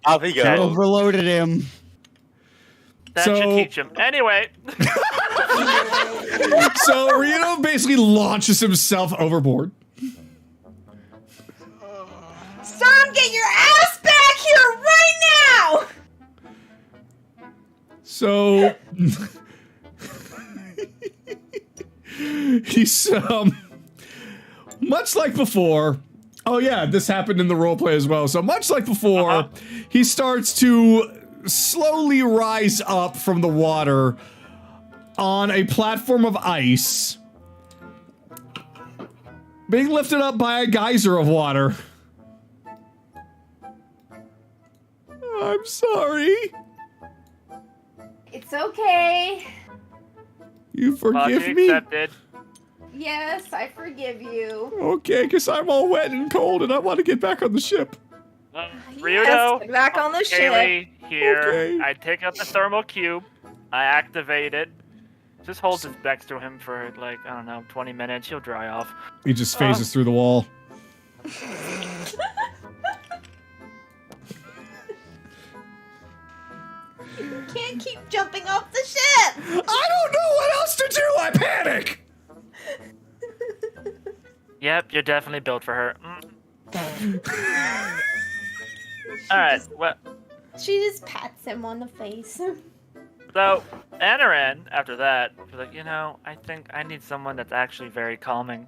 Off he goes. Overloaded him. That So- should teach him. Anyway, So Ryudo basically launches himself overboard. Storm, get your ass back here right now! So he's much like before. Oh yeah, this happened in the roleplay as well. So much like before, he starts to slowly rise up from the water on a platform of ice, being lifted up by a geyser of water. I'm sorry. It's okay. You forgive apology me? accepted. Yes, I forgive you. Okay, because I'm all wet and cold and I want to get back on the ship. Ryudo, Yes, get back on the ship. Kayli, here. Okay. I take out the thermal cube. I activate it. Just hold it next to him for like, I don't know, 20 minutes. He'll dry off. He just phases through the wall. You can't keep jumping off the ship. I don't know what else to do! I panic! Yep, you're definitely built for her. Alright, well, She just pats him on the face. so, Anoran, after that, was like, you know, I think I need someone that's actually very calming.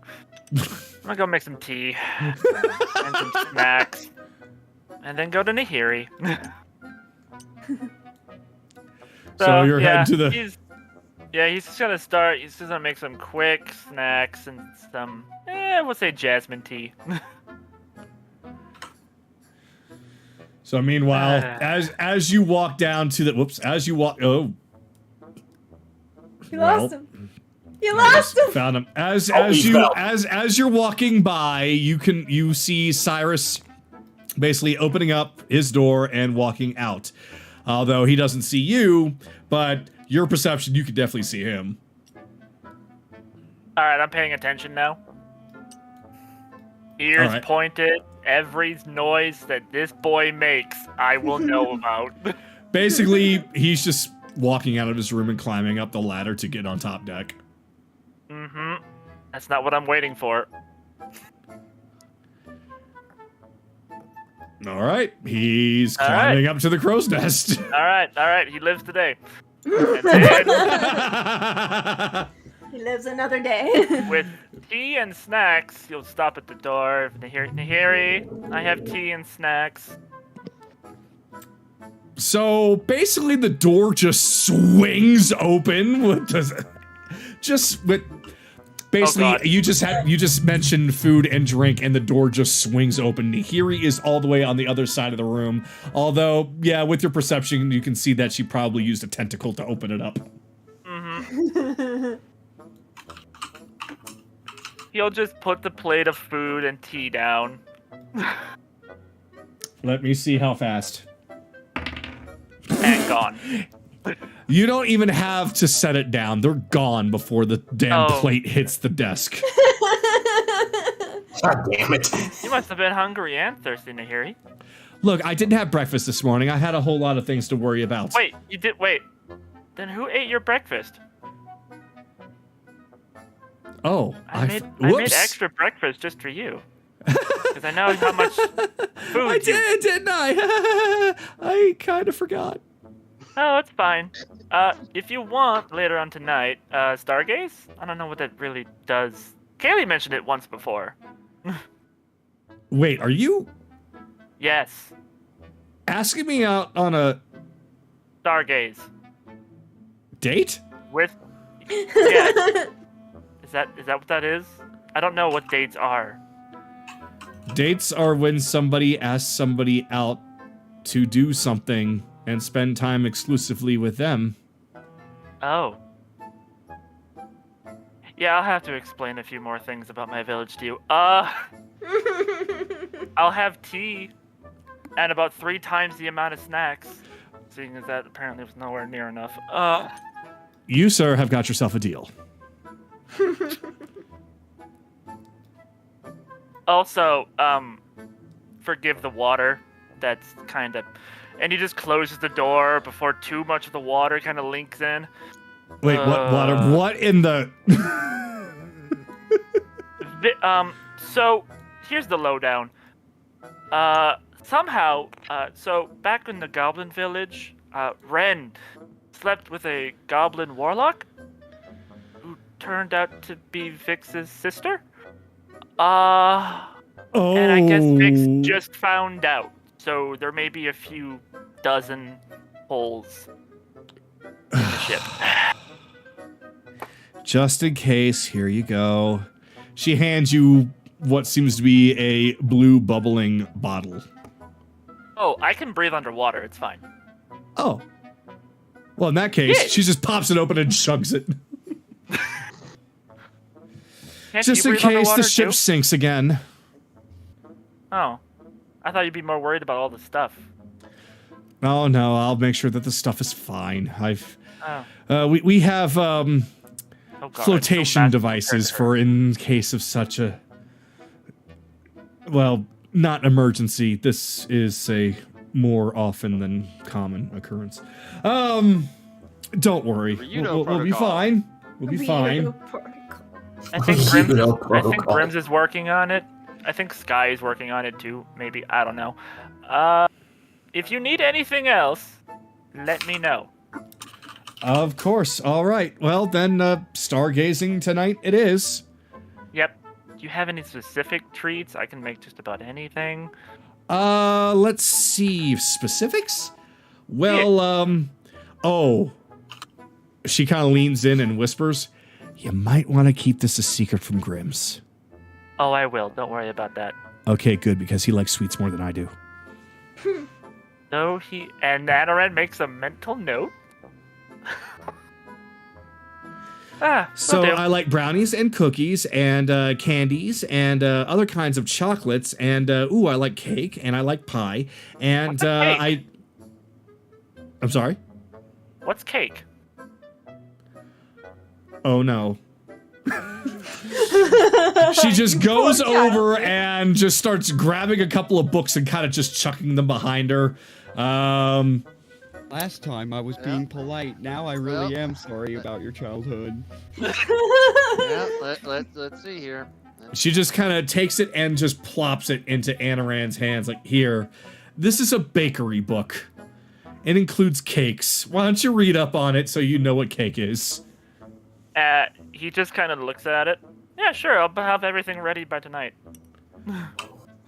I'm gonna go make some tea and some snacks, and then go to Nehiri. So you're heading to the- He's just gonna start. He's just gonna make some quick snacks and some, we'll say jasmine tea. So meanwhile, as you walk down to the You lost him. You lost him. Found him. As he fell. you're walking by, you see Cyrus basically opening up his door and walking out. Although he doesn't see you, but your perception, you could definitely see him. All right, I'm paying attention now. Ears All right. pointed. Every noise that this boy makes, I will know about. Basically, he's just walking out of his room and climbing up the ladder to get on top deck. Mm-hmm. That's not what I'm waiting for. All right, he's All climbing up to the crow's nest. All right. He lives today. And then, He lives another day. with tea and snacks, you'll stop at the door. Nehiri, I have tea and snacks. So basically, the door just swings open with basically God. you just mentioned food and drink, and the door just swings open. Nehiri is all the way on the other side of the room. Although, yeah, with your perception, you can see that she probably used a tentacle to open it up. Mm-hmm. He'll just put the plate of food and tea down. Let me see how fast. And gone. You don't even have to set it down. They're gone before the damn plate hits the desk. God damn it. You must have been hungry and thirsty, Nehiri. Look, I didn't have breakfast this morning. I had a whole lot of things to worry about. Wait, you did? Wait. Then who ate your breakfast? Oh, I made extra breakfast just for you. Because I know how much food I did, didn't I? I kind of forgot. Oh, it's fine. If you want, later on tonight, Stargaze? I don't know what that really does. Kayli mentioned it once before. Wait, are you Yes. asking me out on a Stargaze. date? With... Yeah. Is that what that is? I don't know what dates are. Dates are when somebody asks somebody out to do something and spend time exclusively with them. Oh. Yeah, I'll have to explain a few more things about my village to you. I'll have tea and about 3 times the amount of snacks, seeing as that apparently was nowhere near enough. You, sir, have got yourself a deal. Also, forgive the water. That's kind of... And he just closes the door before too much of the water kind of links in. Wait, what water? What in the... So, here's the lowdown. Somehow, so back in the Goblin Village, Ren slept with a Goblin Warlock who turned out to be Vix's sister. And I guess Vix just found out. So there may be a few dozen holes in the ship. Just in case, here you go. She hands you what seems to be a blue bubbling bottle. Oh, I can breathe underwater. It's fine. Oh. Well, in that case, Yeah. she just pops it open and chugs it. Can't Just you in breathe case the underwater, ship too? sinks again. Oh. I thought you'd be more worried about all the stuff. Oh no, I'll make sure that the stuff is fine. Oh. We have Oh, God, flotation I'm so devices bad. for in case of such a, well, not emergency. This is a more often than common occurrence. Don't worry. Ryudo We'll be protocol. fine. We'll be fine. I think Ryudo Grims protocol. is working on it. I think Sky is working on it too. Maybe, I don't know. If you need anything else, let me know. Of course. All right. Well, then, stargazing tonight it is. Yep. Do you have any specific treats? I can make just about anything. Let's see. Specifics? Well, oh. She kind of leans in and whispers, you might want to keep this a secret from Grims. Oh, I will. Don't worry about that. Okay, good, because he likes sweets more than I do. No, and Anaran makes a mental note. So will do. I like brownies and cookies and candies and other kinds of chocolates and I like cake and I like pie and What's a cake? I'm sorry. What's cake? Oh no. She just goes over and just starts grabbing a couple of books and kind of just chucking them behind her. Last time I was being polite. Now I really am sorry about your childhood. Yeah, let's see here. She just kind of takes it and just plops it into Anaran's hands. Like, here, this is a bakery book. It includes cakes. Why don't you read up on it so you know what cake is? He just kind of looks at it. Yeah, sure. I'll have everything ready by tonight.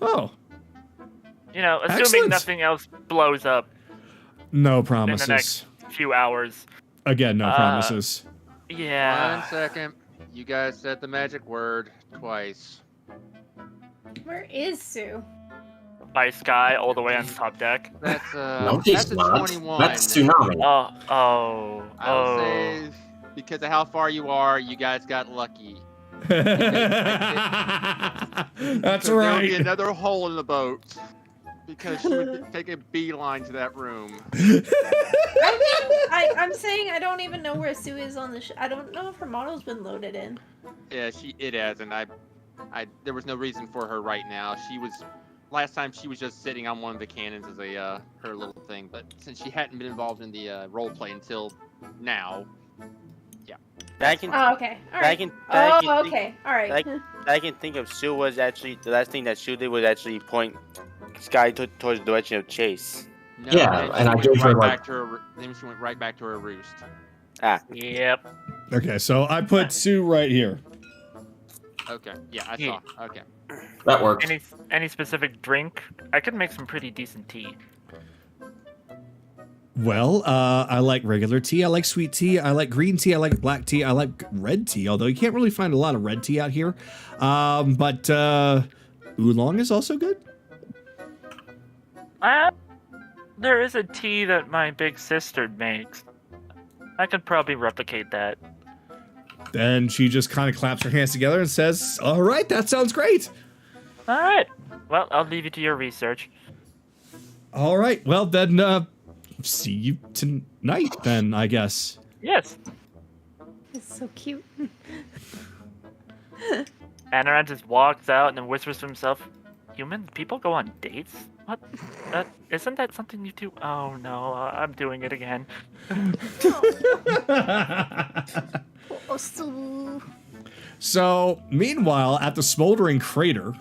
Oh. You know, assuming Excellent. nothing else blows up. No in the promises. next few hours. Again, no promises. Yeah. 1 second. You guys said the magic word twice. Where is Sue? By sky all the way on top deck. That's No, that's she's a not. 21. That's tsunami. I would say because of how far you are, you guys got lucky. That's There would be right. another hole in the boat because she would take a beeline to that room. I'm saying I don't even know where Sue is on the I don't know if her model's been loaded in. Yeah, it has, and there was no reason for her right now. Last time she was just sitting on one of the cannons as a her little thing, but since she hadn't been involved in the role play until now, yeah. I can, Oh, okay. All right. Okay. All right. I can think of Sue was actually the last thing that Sue did was actually point Sky towards the direction of Chase. No, Yeah, and I gave her, like- Then she went right back to her roost. Yep. Okay, so I put Sue right here. Okay, yeah, I saw. Okay. That works. Any specific drink? I could make some pretty decent tea. Well, I like regular tea, I like sweet tea, I like green tea, I like black tea, I like red tea, although you can't really find a lot of red tea out here. But oolong is also good. There is a tea that my big sister makes. I could probably replicate that. Then she just kind of claps her hands together and says, all right, that sounds great. All right. Well, I'll leave you to your research. All right, well then, see you tonight then, I guess. Yes. It's so cute. Anaran just walks out and then whispers to himself, people go on dates? What? Isn't that something you do? Oh no, I'm doing it again. Oh, Sue. So, meanwhile, at the smoldering crater,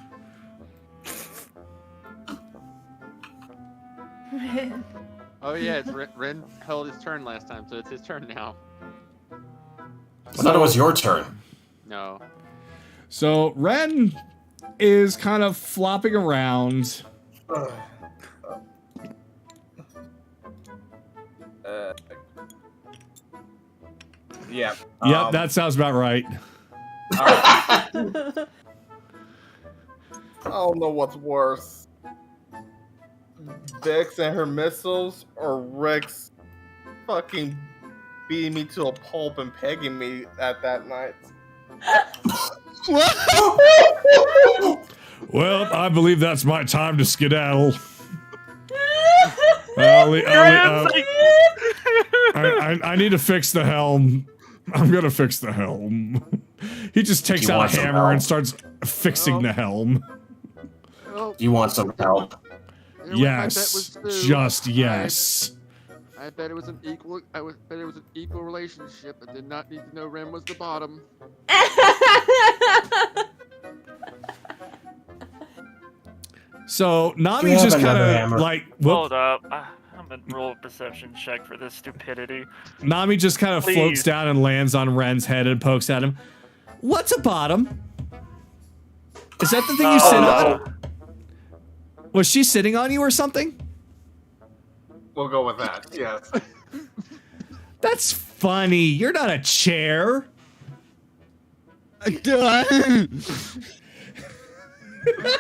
Oh yeah, it's Ren held his turn last time, so it's his turn now. I thought it was your turn. No. so Ren is kind of flopping around. Yeah. Yep, that sounds about right. I don't know what's worse. Vix and her missiles, or Rex fucking beating me to a pulp and pegging me at that night. Well, I believe that's my time to skedaddle. I need to fix the helm. I'm gonna fix the helm. He just takes You out want a some hammer help? and starts fixing the helm. Oh, You want some help? Yes, just yes. I bet it was an equal. Bet it was an equal relationship. I did not need to know Ren was the bottom. So Do Nami's you just have another kind hammer? of like, whoop, Hold up. I'm gonna roll a perception check for this stupidity. Nami just kind of floats Please. down and lands on Ren's head and pokes at him. What's a bottom? Is that the thing you sit on? Was she sitting on you or something? We'll go with that. Yes. That's funny. You're not a chair.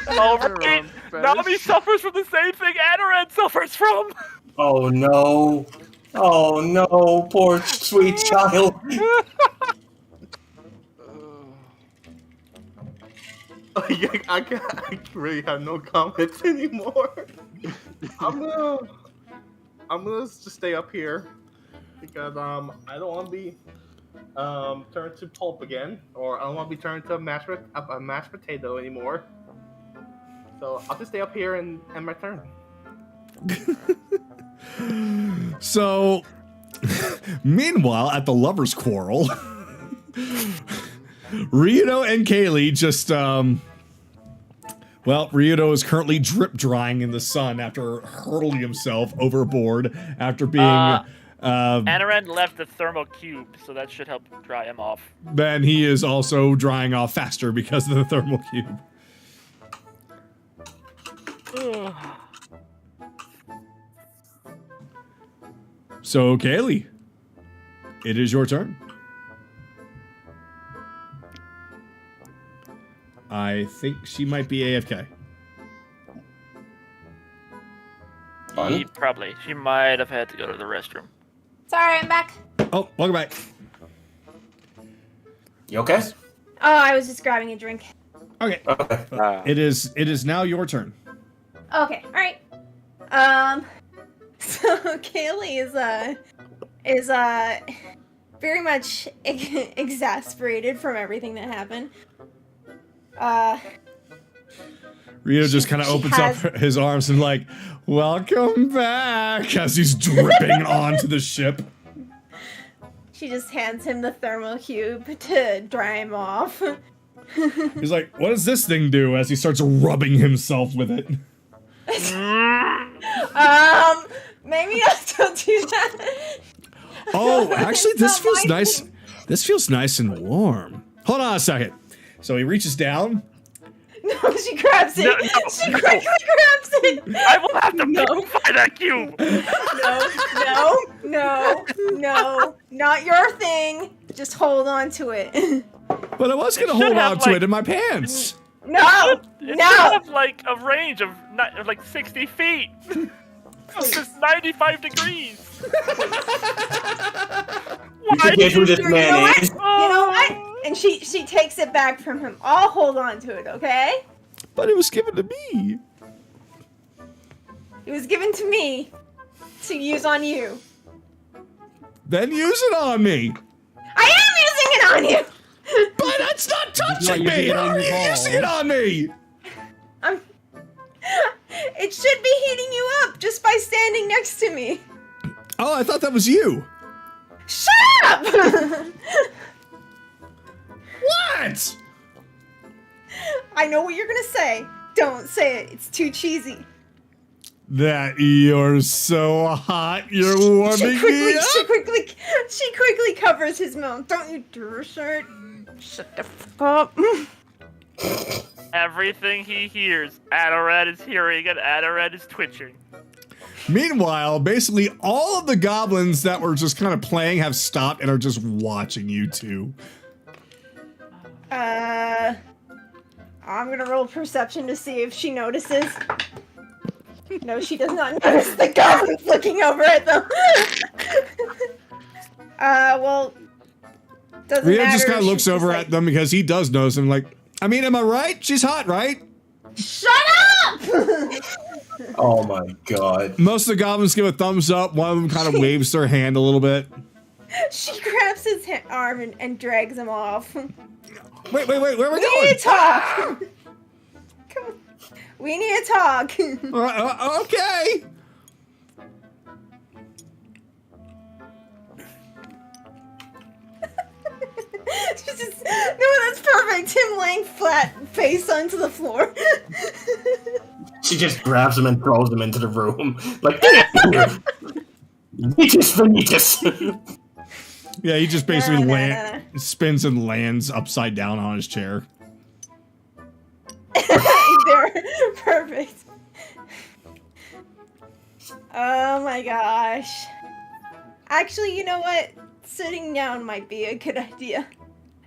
All right. Nami suffers from the same thing Anaran suffers from. Oh no. Oh no, poor sweet child. I really have no comments anymore. I'm gonna just stay up here because I don't want to be turned to pulp again, or I don't want to be turned to a mashed potato anymore. So I'll just stay up here and end my turn. So, meanwhile, at the lovers' quarrel, Ryudo and Kayli just, Ryudo is currently drip drying in the sun after hurling himself overboard after being, Anaran left the thermal cube, so that should help dry him off. then he is also drying off faster because of the thermal cube. So, Kayli, it is your turn. I think she might be AFK. He probably. She might have had to go to the restroom. Sorry, I'm back. Oh, welcome back. You okay? Oh, I was just grabbing a drink. Okay. Okay. It is now your turn. Okay, alright. So Kayli is very much exasperated from everything that happened. Ryo just kind of opens up his arms and like, welcome back, as he's dripping onto the ship. She just hands him the thermal cube to dry him off. He's like, what does this thing do, as he starts rubbing himself with it. Maybe I'll still do that. Oh, actually, this Not feels my nice. thing. This feels nice and warm. Hold on a second. So he reaches down. No, she grabs it. No, She quickly grabs it. I will have to purify that cube. No, not your thing. Just hold on to it. But I was gonna should hold have, on to like- it in my pants. No, It no. should have like a range of like 60 feet. It's just 95 degrees. You forget who this You know man what? is. You know what? And she takes it back from him. I'll hold on to it, okay? But it was given to me. It was given to me to use on you. Then use it on me. I am using it on you. But that's not touching using me. it on How are your you ball. using it on me? It should be heating you up just by standing next to me. Oh, I thought that was you. Shut up! What? I know what you're gonna say. Don't say it. It's too cheesy. That you're so hot. You're warming me up. She quickly covers his mouth. Don't you dare say it. Shut the fuck up. Everything he hears, Adorat is hearing and Adorat is twitching. Meanwhile, basically all of the goblins that were just kind of playing have stopped and are just watching you two. I'm gonna roll perception to see if she notices. No, she does not notice the goblins looking over at them. Well, doesn't Ryo matter. just kind of She's looks just over like, at them because he does notice them. Like, I mean, am I right? She's hot, right? Shut up! Oh my god. Most of the goblins give a thumbs up. One of them kind of waves their hand a little bit. She grabs his arm and drags him off. Wait, where are we We going? need to talk. Come on. We need to talk. Okay. No, that's perfect. Him laying flat face onto the floor. She just grabs him and throws him into the room. Like, get here. Vanitas. Yeah, he just basically No. spins and lands upside down on his chair. They're perfect. Oh my gosh. Actually, you know what? Sitting down might be a good idea.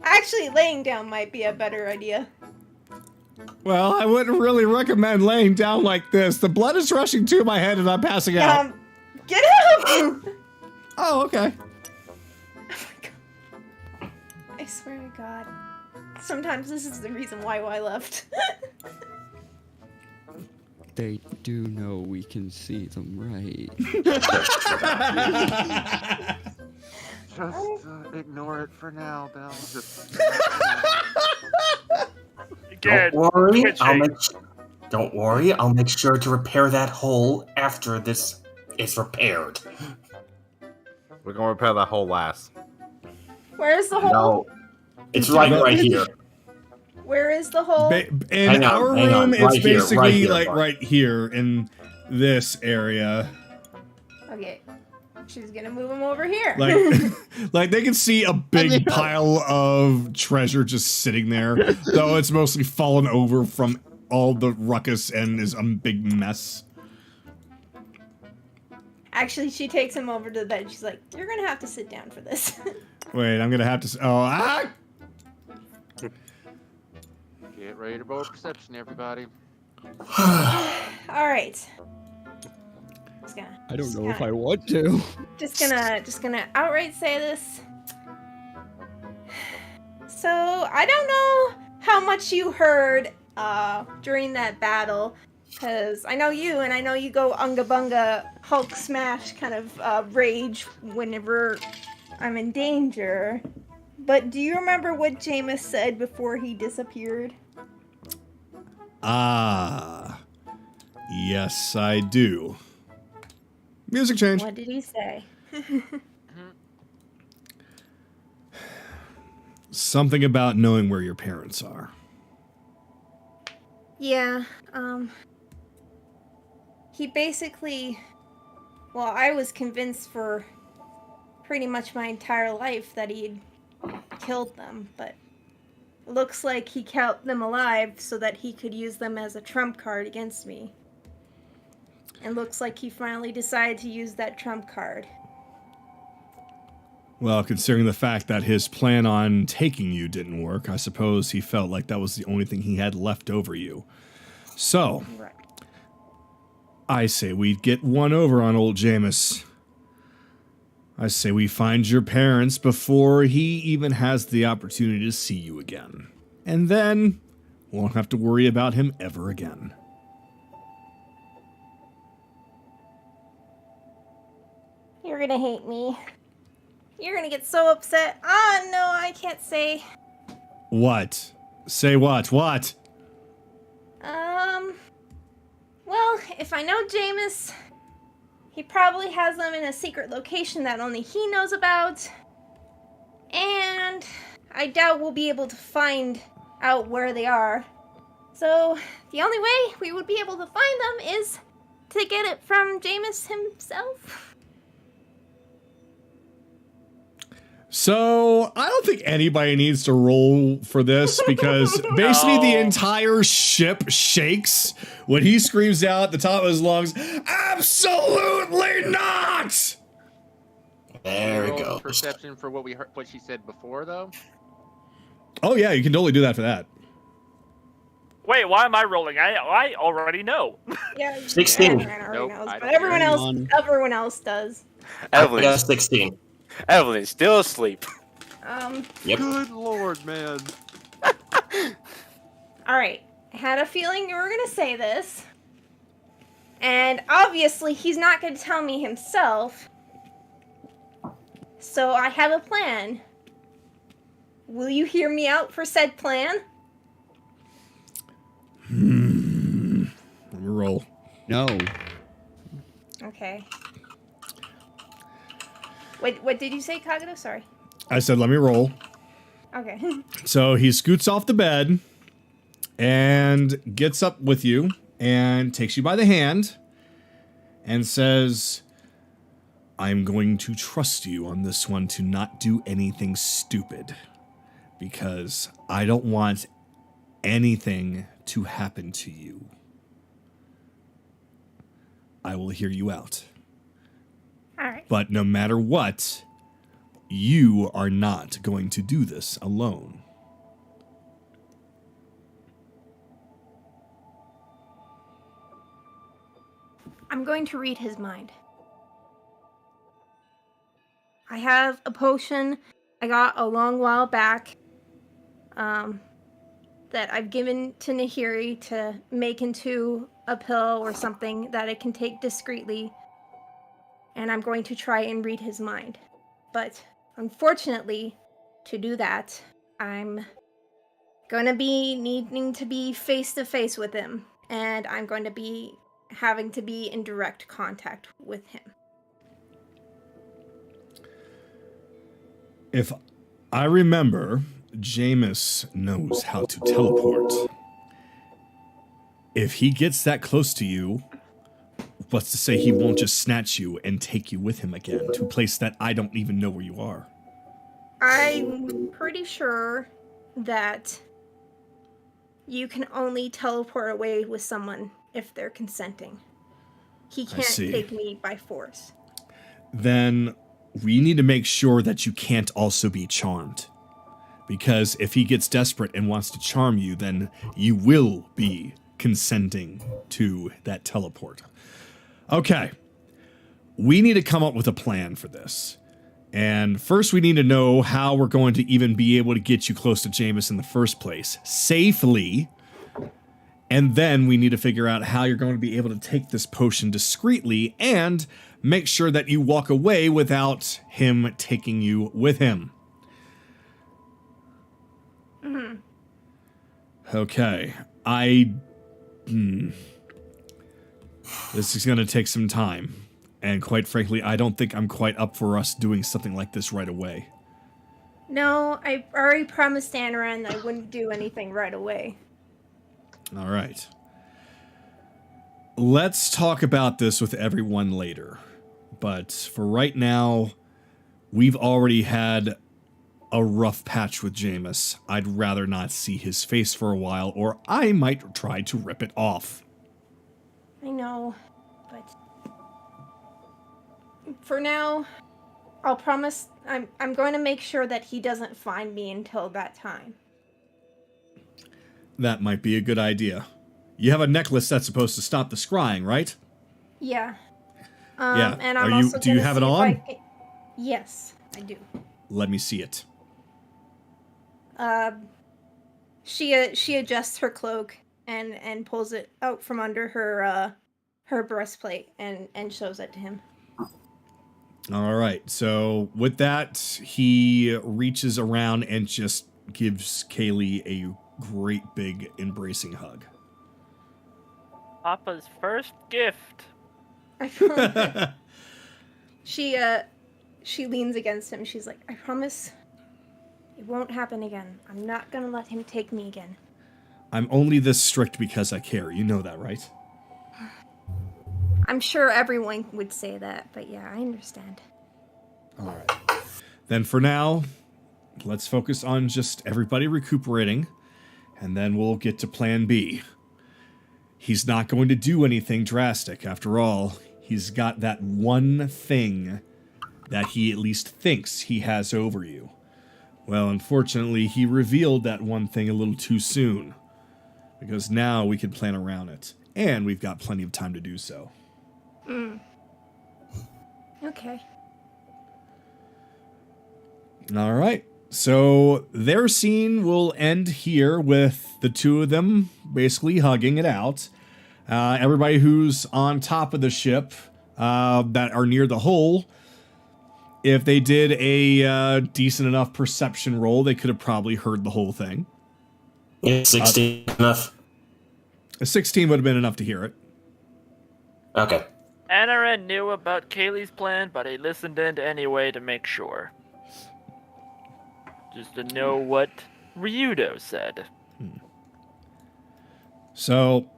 Actually, laying down might be a better idea. Well, I wouldn't really recommend laying down like this. The blood is rushing to my head and I'm passing out. Get up! Oh, okay. I swear to God. Sometimes this is the reason why I left. They do know we can see them, right? Just ignore it for now, Belle. Just Again, Don't worry, twitching. don't worry, I'll make sure to repair that hole after this is repaired. We're gonna repair that hole last. Where's the hole? No, it's right here. Where is the hole? In Hang on, our hang on. room, Right it's here, basically right here, like Mark. right here in this area. Okay. She's gonna move him over here. Like, like they can see a big pile of treasure just sitting there, though it's mostly fallen over from all the ruckus and is a big mess. Actually, she takes him over to the bed. She's like, "You're gonna have to sit down for this." Wait, I'm gonna have to. Get ready to roll perception, everybody. All right. Just gonna. I don't know if I want to. Just gonna outright say this. So I don't know how much you heard during that battle, because I know you, and I know you go unga bunga Hulk smash kind of rage whenever I'm in danger. But do you remember what Jaymas said before he disappeared? Ah, yes, I do. Music change. What did he say? Something about knowing where your parents are. Yeah, he basically, well, I was convinced for pretty much my entire life that he'd killed them, but it looks like he kept them alive so that he could use them as a trump card against me. And looks like he finally decided to use that trump card. Well, considering the fact that his plan on taking you didn't work, I suppose he felt like that was the only thing he had left over you. So, Right. I say we get one over on old Jaymas. I say we find your parents before he even has the opportunity to see you again. And then, won't have to worry about him ever again. You're gonna hate me. You're gonna get so upset. Ah, no, I can't say. What? Say what? What? Well, if I know Jaymas, he probably has them in a secret location that only he knows about. And I doubt we'll be able to find out where they are. So, the only way we would be able to find them is to get it from Jaymas himself. So, I don't think anybody needs to roll for this because basically the entire ship shakes when he screams out at the top of his lungs, "Absolutely not!" There it Roll goes. Perception for what we heard, what she said before, though. Oh yeah, you can totally do that for that. Wait, why am I rolling? I already know. Yeah, 16. Everyone already Nope, knows, I but don't everyone else does. I Evelyn, got 16. Evelyn's still asleep. Yep. Good lord, man. Alright. I had a feeling you were gonna say this. And obviously he's not gonna tell me himself. So I have a plan. Will you hear me out for said plan? Let me roll. No. Okay. Wait, what did you say, Kagato? Sorry. I said, let me roll. Okay. So he scoots off the bed and gets up with you and takes you by the hand and says, I'm going to trust you on this one to not do anything stupid because I don't want anything to happen to you. I will hear you out. Alright. But no matter what, you are not going to do this alone. I'm going to read his mind. I have a potion I got a long while back that I've given to Nehiri to make into a pill or something that it can take discreetly. And I'm going to try and read his mind. But unfortunately, to do that, I'm going to be needing to be face to face with him. And I'm going to be having to be in direct contact with him. If I remember, Jaymas knows how to teleport. If he gets that close to you, what's to say he won't just snatch you and take you with him again to a place that I don't even know where you are? I'm pretty sure that you can only teleport away with someone if they're consenting. He can't see. take me by force. then we need to make sure that you can't also be charmed. Because if he gets desperate and wants to charm you, then you will be consenting to that teleport. Okay. We need to come up with a plan for this. And first we need to know how we're going to even be able to get you close to Jaymas in the first place, safely. And then we need to figure out how you're going to be able to take this potion discreetly and make sure that you walk away without him taking you with him. Mm-hmm. Okay. This is going to take some time. And quite frankly, I don't think I'm quite up for us doing something like this right away. No, I already promised Anaran that I wouldn't do anything right away. All right. Let's talk about this with everyone later. But for right now, we've already had a rough patch with Jaymas. I'd rather not see his face for a while, or I might try to rip it off. I know, but for now, I'll promise I'm going to make sure that he doesn't find me until that time. That might be a good idea. You have a necklace that's supposed to stop the scrying, right? Yeah. Yeah. And I'm also do you have it on? Yes, I do. Let me see it. She adjusts her cloak and pulls it out from under her breastplate and shows it to him. All right. So with that, he reaches around and just gives Kayli a great big embracing hug. Papa's first gift. She leans against him. She's like, I promise it won't happen again. I'm not gonna let him take me again. I'm only this strict because I care. You know that, right? I'm sure everyone would say that, but yeah, I understand. All right. Then for now, let's focus on just everybody recuperating, and then we'll get to plan B. He's not going to do anything drastic. After all, he's got that one thing that he at least thinks he has over you. Well, unfortunately, he revealed that one thing a little too soon, because now we can plan around it, and we've got plenty of time to do so. Okay. All right. So their scene will end here with the two of them basically hugging it out. Everybody who's on top of the ship that are near the hull, if they did a decent enough perception roll, they could have probably heard the whole thing. Yeah, 16 enough. A 16 would have been enough to hear it. Okay. Anaran knew about Kayli's plan, but he listened in anyway to make sure. Just to know what Ryudo said. So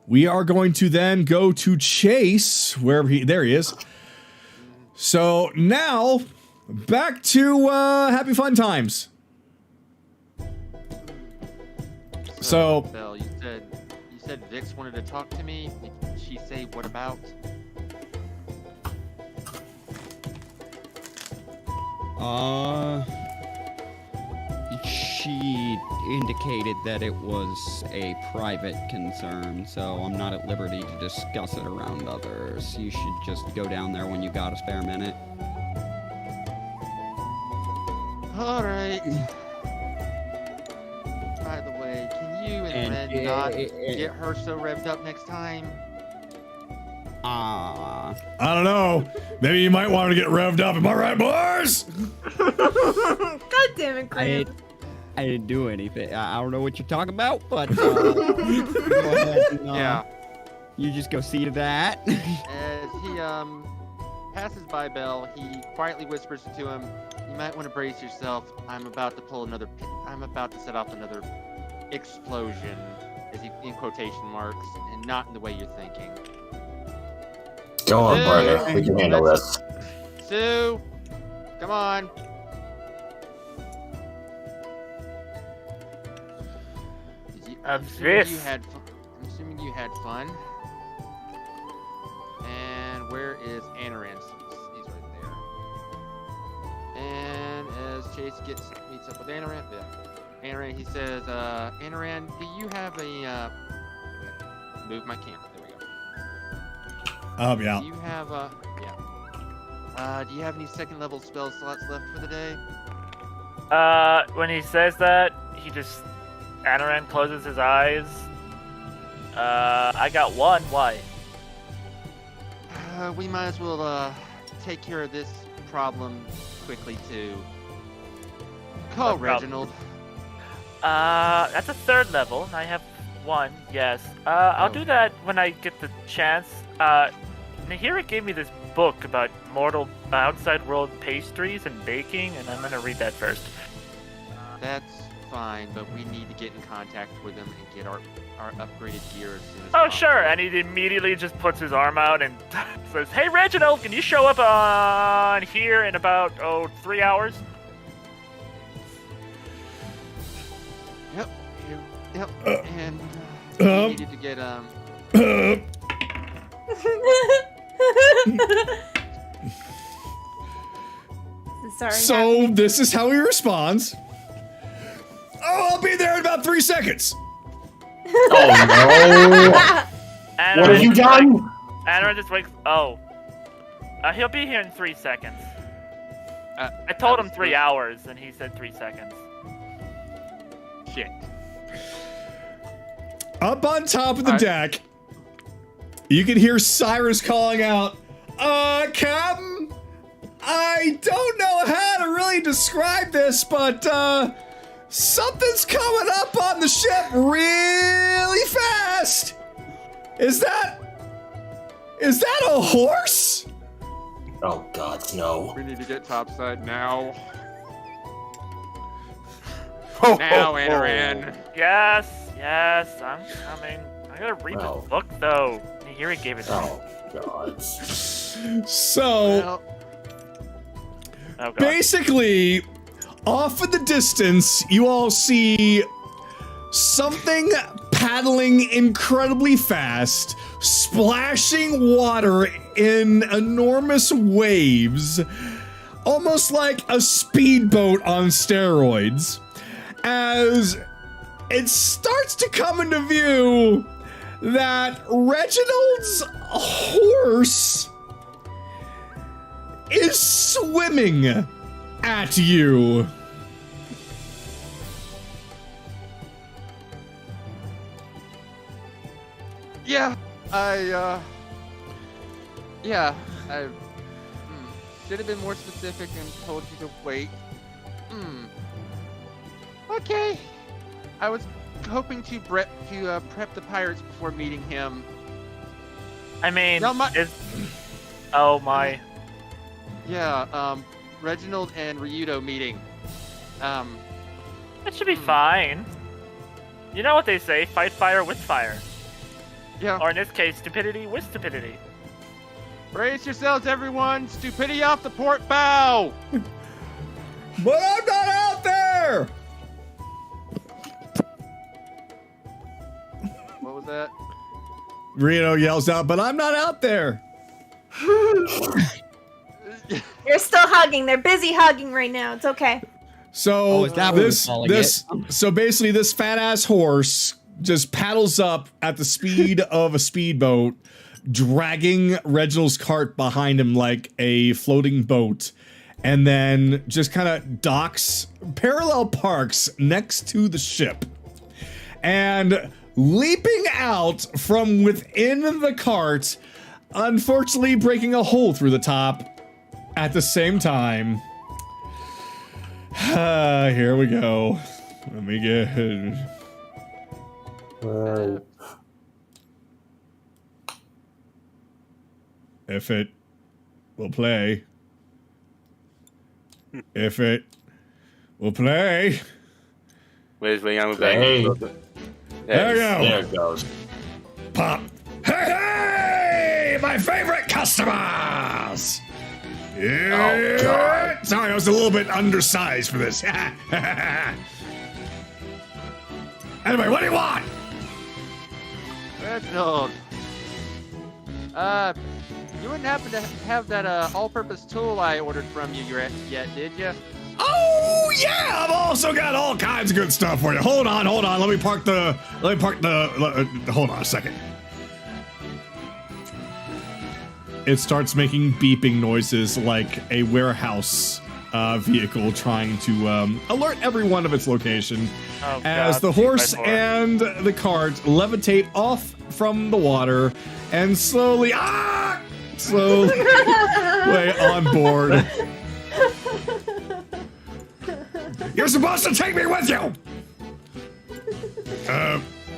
we are going to then go to Chase, wherever there he is. So now, back to Happy Fun Times. So Belle, you said Vix wanted to talk to me. Did she say what about? She indicated that it was a private concern, so I'm not at liberty to discuss it around others. You should just go down there when you got a spare minute. Alright. By the way, can you and Ren not get her so revved up next time? I don't know. Maybe you might want to get revved up. Am I right, boys? God damn it, Graham. I didn't do anything. I don't know what you're talking about, but go ahead and, Yeah. You just go see to that. As he passes by Bell, he quietly whispers to him, "You might want to brace yourself. I'm about to set off another explosion," as he in quotation marks, and not in the way you're thinking. Go on, partner. We can handle this. Sue, come on. I'm assuming you had fun. And where is Anaran? He's right there. Chase meets up with Anaran. Yeah. Anaran, he says, Anaran, do you have a, move my camera. There we go. Yeah. Do you have, do you have any second level spell slots left for the day? When he says that, Anaran closes his eyes. I got one. Why? We might as well, take care of this problem quickly, too. Call Reginald. That's a third level, and I have one, yes. I'll do that when I get the chance. Nehiri gave me this book about outside world pastries and baking, and I'm gonna read that first. That's fine, but we need to get in contact with him and get our upgraded gear as soon as Oh, possible. sure, and he immediately just puts his arm out and says, "Hey, Reginald, can you show up on here in about, 3 hours?" Yep, and we needed to get, Sorry. So this is how he responds. Oh, I'll be there in about 3 seconds. Oh And no! What have you done? Anaran just wakes. He'll be here in 3 seconds. I told him 3 hours, and he said 3 seconds. Shit. Up on top of the deck, you can hear Cyrus calling out, Captain, I don't know how to really describe this, but, something's coming up on the ship really fast. Is that a horse? Oh God, no! We need to get topside now. Now, Anaran. Yes, I'm coming. I gotta read Wow. the book, though. Nehiri gave it to me. Oh God! So, Well, Oh, God. basically, off in the distance, you all see something paddling incredibly fast, splashing water in enormous waves, almost like a speedboat on steroids, as it starts to come into view that Reginald's horse is swimming at you. yeah, I should have been more specific and told you to wait. Okay. I was hoping to prep the pirates before meeting him. I mean, No, my- oh my. Yeah, Reginald and Ryudo meeting. It should be fine. You know what they say, fight fire with fire. Yeah. Or in this case, stupidity with stupidity. Brace yourselves, everyone! Stupidity off the port bow! But I'm not out there! What was that? Reno yells out, but I'm not out there. You're still hugging. They're busy hugging right now. It's okay. So is that what we're calling so basically this fat ass horse just paddles up at the speed of a speedboat, dragging Reginald's cart behind him like a floating boat, and then just kind of parallel parks next to the ship. And leaping out from within the cart, unfortunately breaking a hole through the top at the same time. Here we go. Let me get... If it will play. If it will play. Where's waiting on Hey, There you go. there it goes. Pop. Hey, my favorite customers. Yeah. Oh, God. Sorry, I was a little bit undersized for this. Anyway, what do you want? Reginald! You wouldn't happen to have that all-purpose tool I ordered from you yet, did you? Oh yeah, I've also got all kinds of good stuff for you. Hold on. Let me park the. Hold on a second. It starts making beeping noises like a warehouse vehicle trying to alert everyone of its location. Oh, as God, the shoot my horse horse. and the cart levitate off from the water and slowly way on board. You're supposed to take me with you!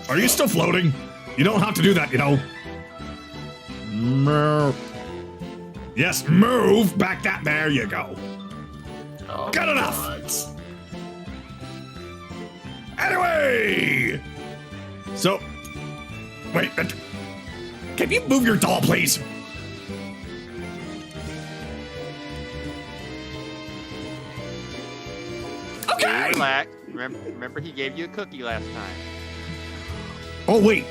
Are you still floating? You don't have to do that, you know. Yes, move back that. There you go. Oh, Good enough. Anyway! So, wait, can you move your doll, please? Okay! Relax. Remember he gave you a cookie last time. Oh, wait.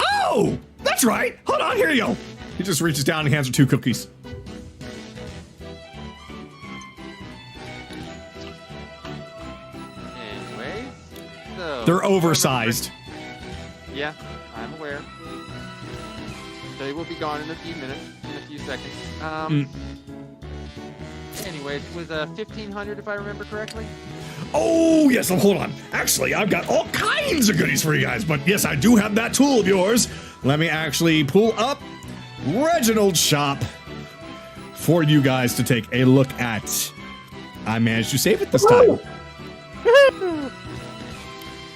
Oh, that's right. Hold on, here you go. He just reaches down and hands her 2 cookies. Anyways, so They're oversized. Yeah, I'm aware. They will be gone in a few minutes, in a few seconds. Anyways, it was 1,500 if I remember correctly. Oh, yes, hold on. Actually, I've got all kinds of goodies for you guys, but yes, I do have that tool of yours. Let me actually pull up Reginald's shop for you guys to take a look at. I managed to save it this time.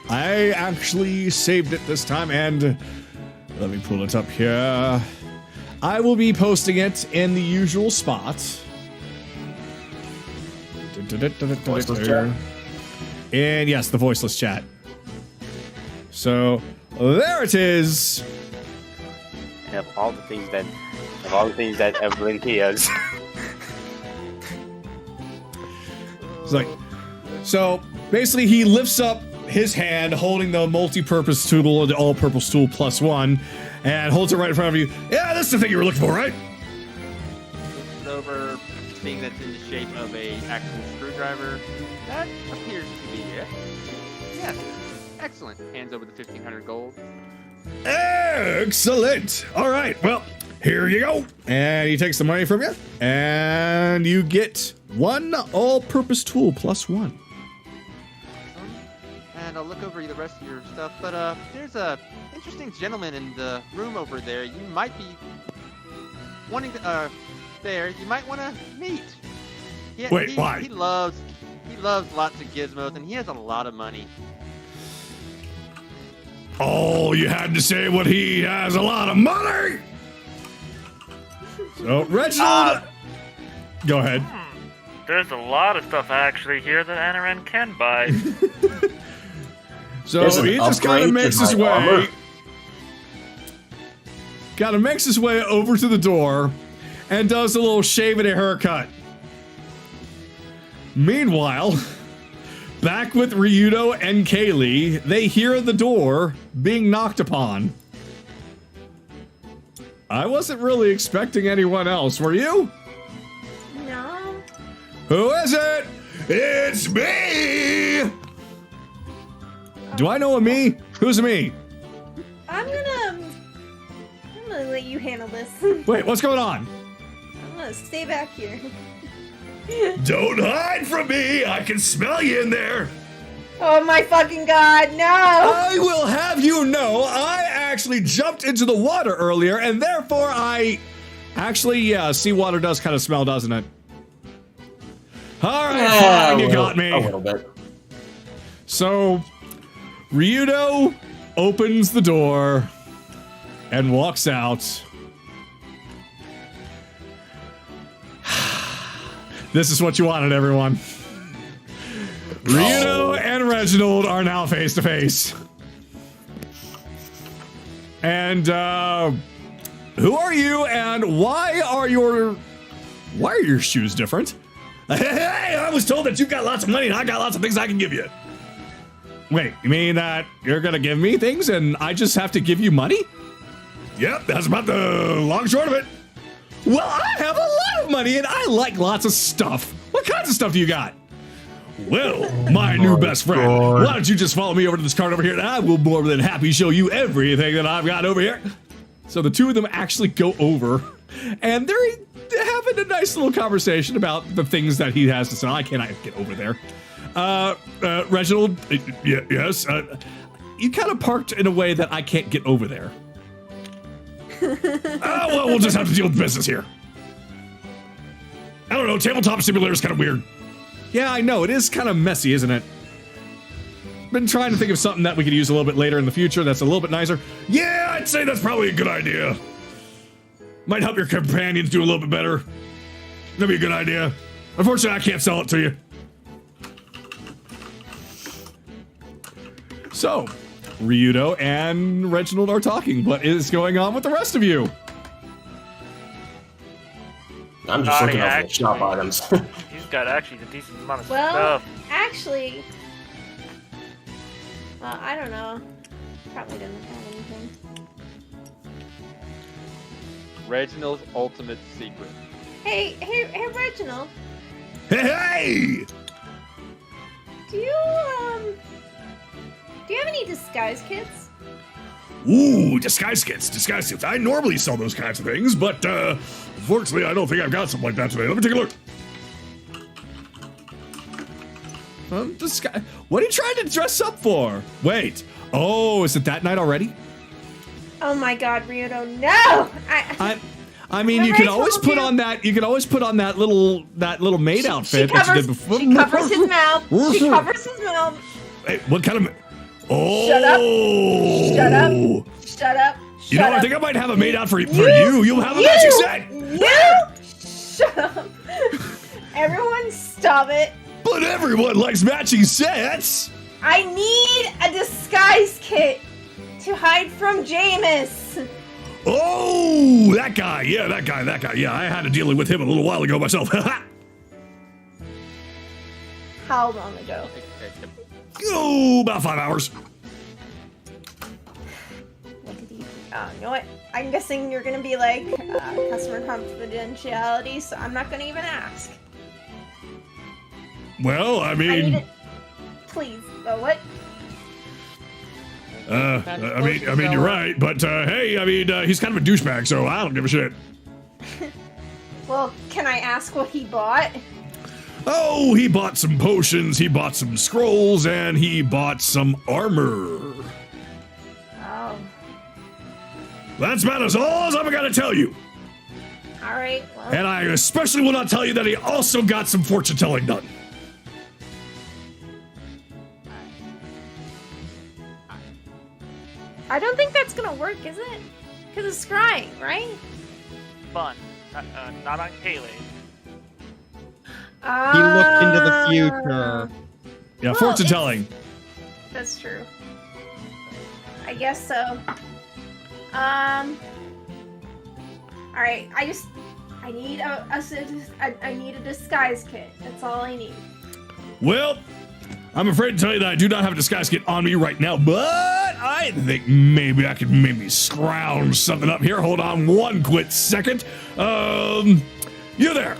I actually saved it this time, and let me pull it up here. I will be posting it in the usual spot. Voiceless chat. And yes, the voiceless chat. So there it is. Of all the things that Evelyn hears. It's like, so basically he lifts up his hand holding the multi-purpose tool, the all-purpose tool +1, and holds it right in front of you. Yeah, that's the thing you were looking for, right? Looks over, seeing that's in the shape of a actual screwdriver. That appears to be it. Yes, excellent. Hands over the 1,500 gold. Excellent. All right, well, here you go. And he takes the money from you, and you get 1 all-purpose tool +1. Awesome. And I'll look over the rest of your stuff, but there's a interesting gentleman in the room over there. You might be wanting to, you might want to meet. Wait, why? He loves lots of gizmos, and he has a lot of money. Oh, you had to say what he has a lot of money. So, Reginald, go ahead. There's a lot of stuff actually here that Anaran can buy. So There's an he just kind of upgrade makes to his my armor. way. Kind of makes his way over to the door and does a little shave and a haircut. Meanwhile, back with Ryudo and Kayli, they hear the door being knocked upon. I wasn't really expecting anyone else, were you? No. Who is it? It's me! Do I know a me? Who's a me? I'm gonna let you handle this. Wait, what's going on? I'm gonna stay back here. Don't hide from me! I can smell you in there! Oh my fucking god, no! I will have you know, I actually jumped into the water earlier, and therefore yeah, seawater does kind of smell, doesn't it? Alright, fine, you got me. A little bit. So, Ryudo opens the door and walks out. This is what you wanted, everyone. Ryudo and Reginald are now face to face. And who are you and why are your shoes different? Hey, I was told that you got lots of money and I got lots of things I can give you. Wait, you mean that you're gonna give me things and I just have to give you money? Yep, that's about the long and short of it. Well, I have a lot of money and I like lots of stuff. What kinds of stuff do you got? Well, my new best friend, why don't you just follow me over to this cart over here, and I will more than happy show you everything that I've got over here. So the two of them actually go over, and they're having a nice little conversation about the things that he has to say. I cannot get over there. Reginald, yes, you kind of parked in a way that I can't get over there. Well, we'll just have to deal with business here. I don't know, tabletop simulator is kind of weird. Yeah, I know, it is kind of messy, isn't it? Been trying to think of something that we could use a little bit later in the future that's a little bit nicer. Yeah, I'd say that's probably a good idea. Might help your companions do a little bit better. That'd be a good idea. Unfortunately, I can't sell it to you. So, Ryudo and Reginald are talking. What is going on with the rest of you? I'm just looking over the shop items. He's got actually a decent amount of Well, stuff. actually, I don't know. Probably doesn't have anything. Reginald's ultimate secret. Hey, Reginald. Hey! Do you have any disguise kits? Ooh, disguise kits. I normally sell those kinds of things, but unfortunately, I don't think I've got something like that today. Let me take a look. What are you trying to dress up for? Wait. Oh, is it that night already? Oh my God, Ryudo, no! I mean, you can always put on that. You can always put on that little maid outfit that you did before. She covers his mouth. She covers his mouth. Hey, what kind of? Oh! Shut up! Shut up! You know, I think I might have a maid out for you. You'll have a matching set. Shut up! Everyone, stop it! But everyone likes matching sets. I need a disguise kit to hide from Jaymas. Oh, that guy. Yeah, that guy. Yeah, I had a dealing with him a little while ago myself. How long ago? Oh, about 5 hours. What did he? You know what? I'm guessing you're gonna be like customer confidentiality, so I'm not gonna even ask. Well, I mean, please. What? I mean, you're right, but hey, I mean, he's kind of a douchebag, so I don't give a shit. Well, can I ask what he bought? Oh, he bought some potions, he bought some scrolls, and he bought some armor. Oh. That's about all I'm gonna tell you. All right. Well. And I especially will not tell you that he also got some fortune telling done. I don't think that's gonna work, is it? Because it's scrying, right? Fun. Not on Kayli. He looked into the future. Yeah, well, fortune telling. That's true. I guess so. Alright, I need a disguise kit. That's all I need. Well, I'm afraid to tell you that I do not have a disguise kit on me right now, but I think maybe I could scrounge something up here. Hold on one quick second. You there?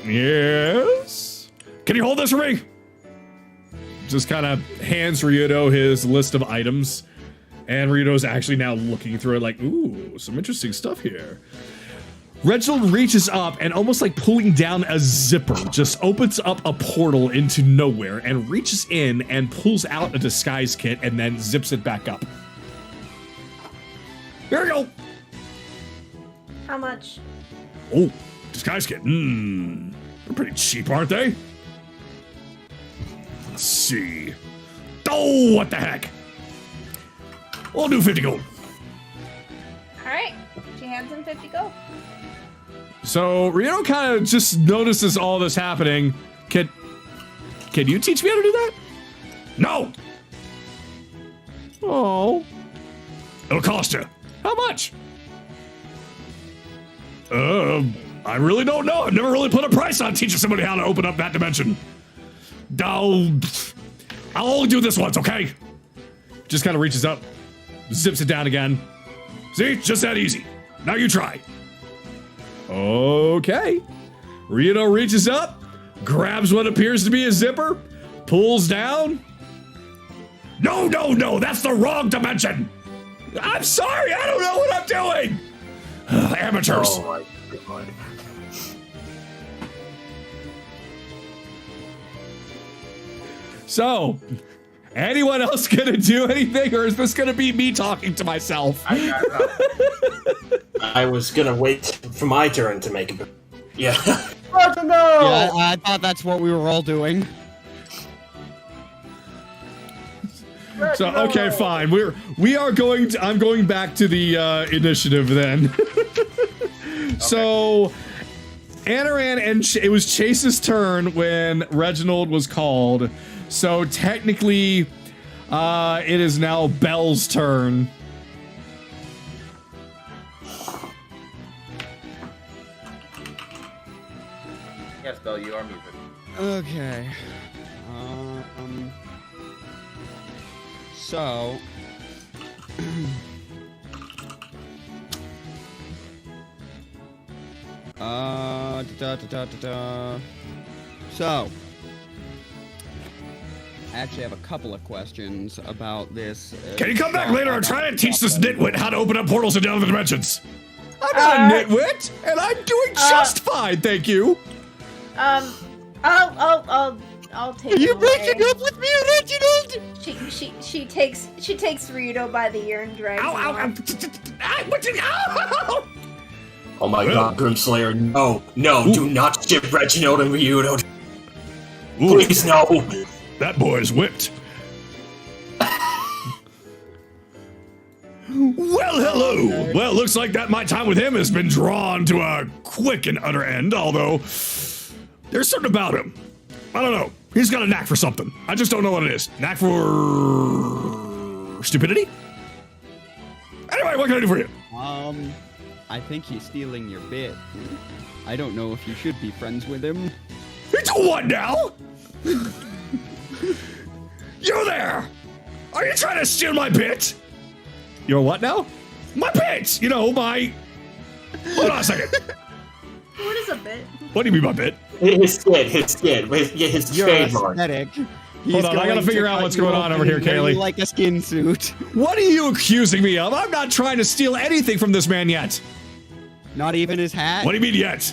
Yes? Can you hold this for me? Just kind of hands Ryudo his list of items, and Ryudo's actually now looking through it like, ooh, some interesting stuff here. Reginald reaches up and almost like pulling down a zipper, just opens up a portal into nowhere and reaches in and pulls out a disguise kit and then zips it back up. Here we go. How much? Oh, disguise kit. They're pretty cheap, aren't they? Let's see. Oh, what the heck? We'll do 50 gold. Alright. She hands him 50 gold. So Ryudo kind of just notices all this happening. Can you teach me how to do that? No. Oh. It'll cost you. How much? I really don't know. I've never really put a price on teaching somebody how to open up that dimension. I'll only do this once, okay? Just kind of reaches up, zips it down again. See, just that easy. Now you try. Okay. Ryudo reaches up, grabs what appears to be a zipper, pulls down. No, that's the wrong dimension. I'm sorry, I don't know what I'm doing. Amateurs. Oh my god. So, anyone else gonna do anything, or is this gonna be me talking to myself? I was gonna wait for my turn to make it. Yeah. Yeah, I thought that's what we were all doing. So okay, fine. We are going to. I'm going back to the initiative then. So, Anaran and it was Chase's turn when Reginald was called. So technically, it is now Belle's turn. Yes, Belle, you are muted. Okay. So. So. I actually have a couple of questions about this. Can you come back later? I'm trying to teach this nitwit how to open up portals into other dimensions. I'm not a nitwit, and I'm doing just fine, thank you. I'll take. Are you him away. breaking up with me, Reginald? She takes Ryudo by the ear and drags him off. Ow! Oh my god, Grimslayer, no, do not ship Reginald and Ryudo. Please, no. That boy is whipped. Well, hello. Well, looks like that my time with him has been drawn to a quick and utter end, although there's something about him. I don't know. He's got a knack for something. I just don't know what it is. Knack for stupidity? Anyway, what can I do for you? I think he's stealing your bit. I don't know if you should be friends with him. It's a what now? You there! Are you trying to steal my bit? Your what now? My bit! You know, my... Hold on a second. What is a bit? What do you mean by bit? His skin, his Your trademark. aesthetic. Hold on, I gotta figure out what's going on over here, Kayli. Like a skin suit. What are you accusing me of? I'm not trying to steal anything from this man yet. Not even his hat? What do you mean yet?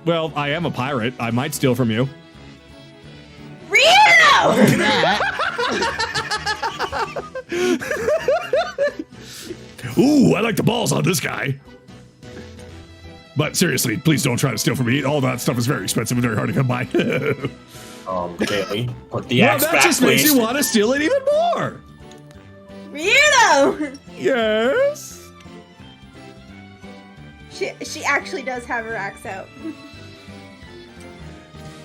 Well, I am a pirate. I might steal from you. Ryudo! Ooh, I like the balls on this guy. But seriously, please don't try to steal from me. All that stuff is very expensive and very hard to come by. Kayli, put the axe that back, just makes please. you want to steal it even more. Ryudo! Yes. She actually does have her axe out.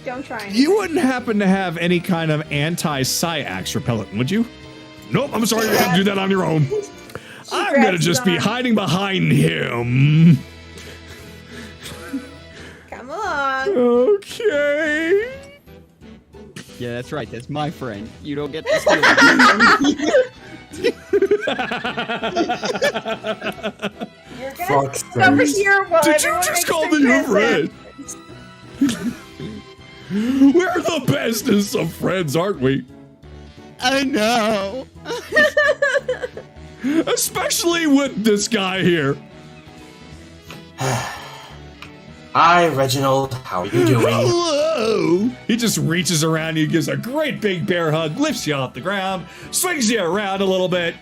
Don't try and You wouldn't happen to have any kind of anti-psi axe repellent, would you? Nope, I'm sorry, you have to do that on your own. I'm gonna just be hiding behind him. Come on. Okay. Yeah, that's right. That's my friend. You don't get to steal it. You're gonna Fuck sit over sakes. here while Did you everyone just makes call their me your friend? transactions. We're the bestest of friends, aren't we? I know. Especially with this guy here. Hi, Reginald. How are you doing? Hello! He just reaches around you, gives a great big bear hug, lifts you off the ground, swings you around a little bit.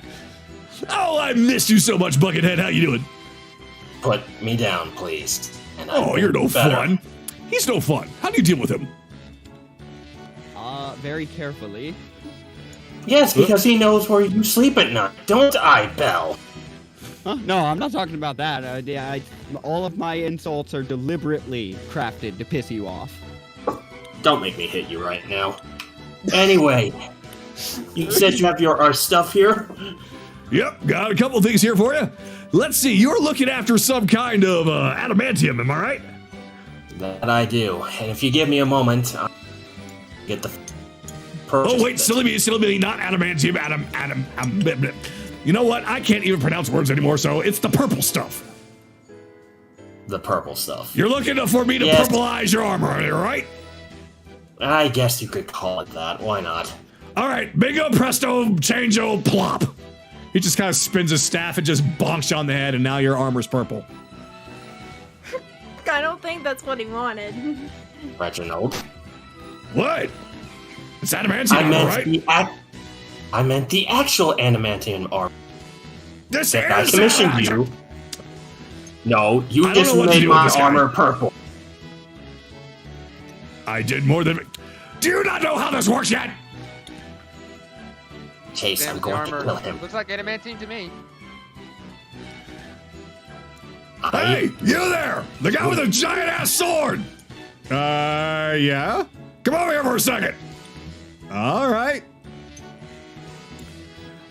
Oh, I missed you so much, Buckethead. How you doing? Put me down, please. And I Oh, will you're no do better. fun. He's no fun. How do you deal with him? Very carefully. Yes, because he knows where you sleep at night. Don't I, Belle? Huh? No, I'm not talking about that. All of my insults are deliberately crafted to piss you off. Don't make me hit you right now. Anyway, you said you have our stuff here? Yep, got a couple things here for you. Let's see, you're looking after some kind of adamantium, am I right? That I do. And if you give me a moment, I'll get the purchase. Oh, wait, silly me, not adamantium, bleh, bleh. You know what? I can't even pronounce words anymore, so it's the purple stuff. The purple stuff. You're looking for me to Yes. purpleize your armor, right? I guess you could call it that. Why not? All right, bingo, presto, changeo, plop. He just kind of spins his staff and just bonks you on the head, and now your armor's purple. I don't think that's what he wanted. Reginald. What? It's adamantium, right? I meant the actual adamantium armor. This That I is commissioned adamantium. you. No, you I don't just know what to made do with my this guy. armor purple. I did more than. Do you not know how this works yet? Chase, I'm Damage going to armor. kill him. Looks like adamantine to me. Hey, you there! The guy with a giant ass sword! Yeah? Come over here for a second. All right.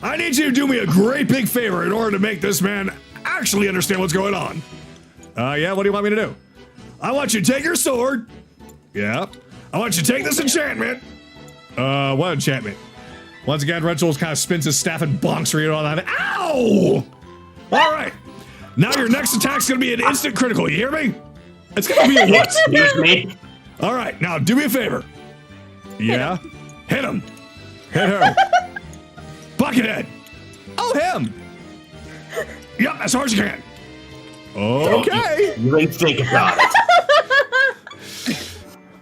I need you to do me a great big favor in order to make this man actually understand what's going on. Yeah, what do you want me to do? I want you to take your sword. Yeah. I want you to take this enchantment. What enchantment? Once again, Reginald kind of spins his staff and bonks Ryudo on that. Ow! All right. Now your next attack's gonna be an instant critical. You hear me? It's gonna be a what? Excuse me? All right, now do me a favor. Yeah? Hit him. Hit her. Buckethead. Oh, him. Yep, as hard as you can. Okay. You didn't think about it.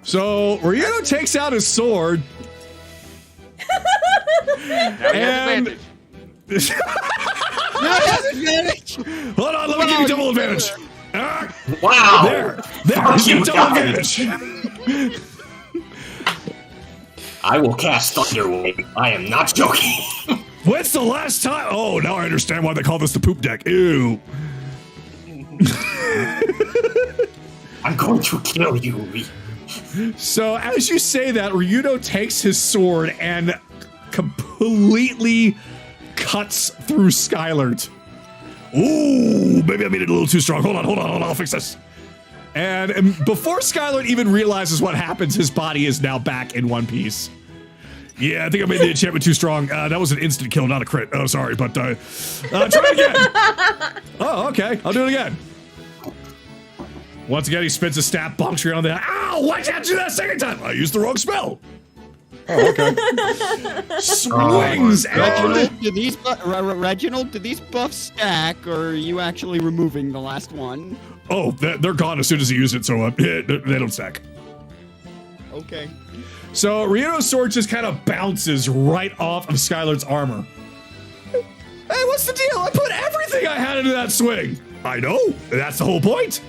So Ryudo takes out his sword. Now he has And- advantage. Hold on, let me give you double advantage. Wow. There. Fuck You you double guys. advantage. I will cast Thunderwave. I am not joking. When's the last time? Oh, now I understand why they call this the poop deck. Ew. I'm going to kill you. So as you say that, Ryudo takes his sword and completely cuts through Skylert. Ooh, maybe I made it a little too strong. Hold on, I'll fix this. And before Skylert even realizes what happens, his body is now back in one piece. Yeah, I think I made the enchantment too strong. That was an instant kill, not a crit. Oh, sorry, but try it again. Oh, okay, I'll do it again. Once again, he spins a staff, bonks you on the. Ow! Why'd you have to do that second time? I used the wrong spell. Oh, okay. Swings and. Reginald, do these buffs stack, or are you actually removing the last one? Oh, they're gone as soon as he used it, so they don't stack. Okay. So Ryudo's sword just kind of bounces right off of Skylar's armor. Hey, what's the deal? I put everything I had into that swing. I know. That's the whole point.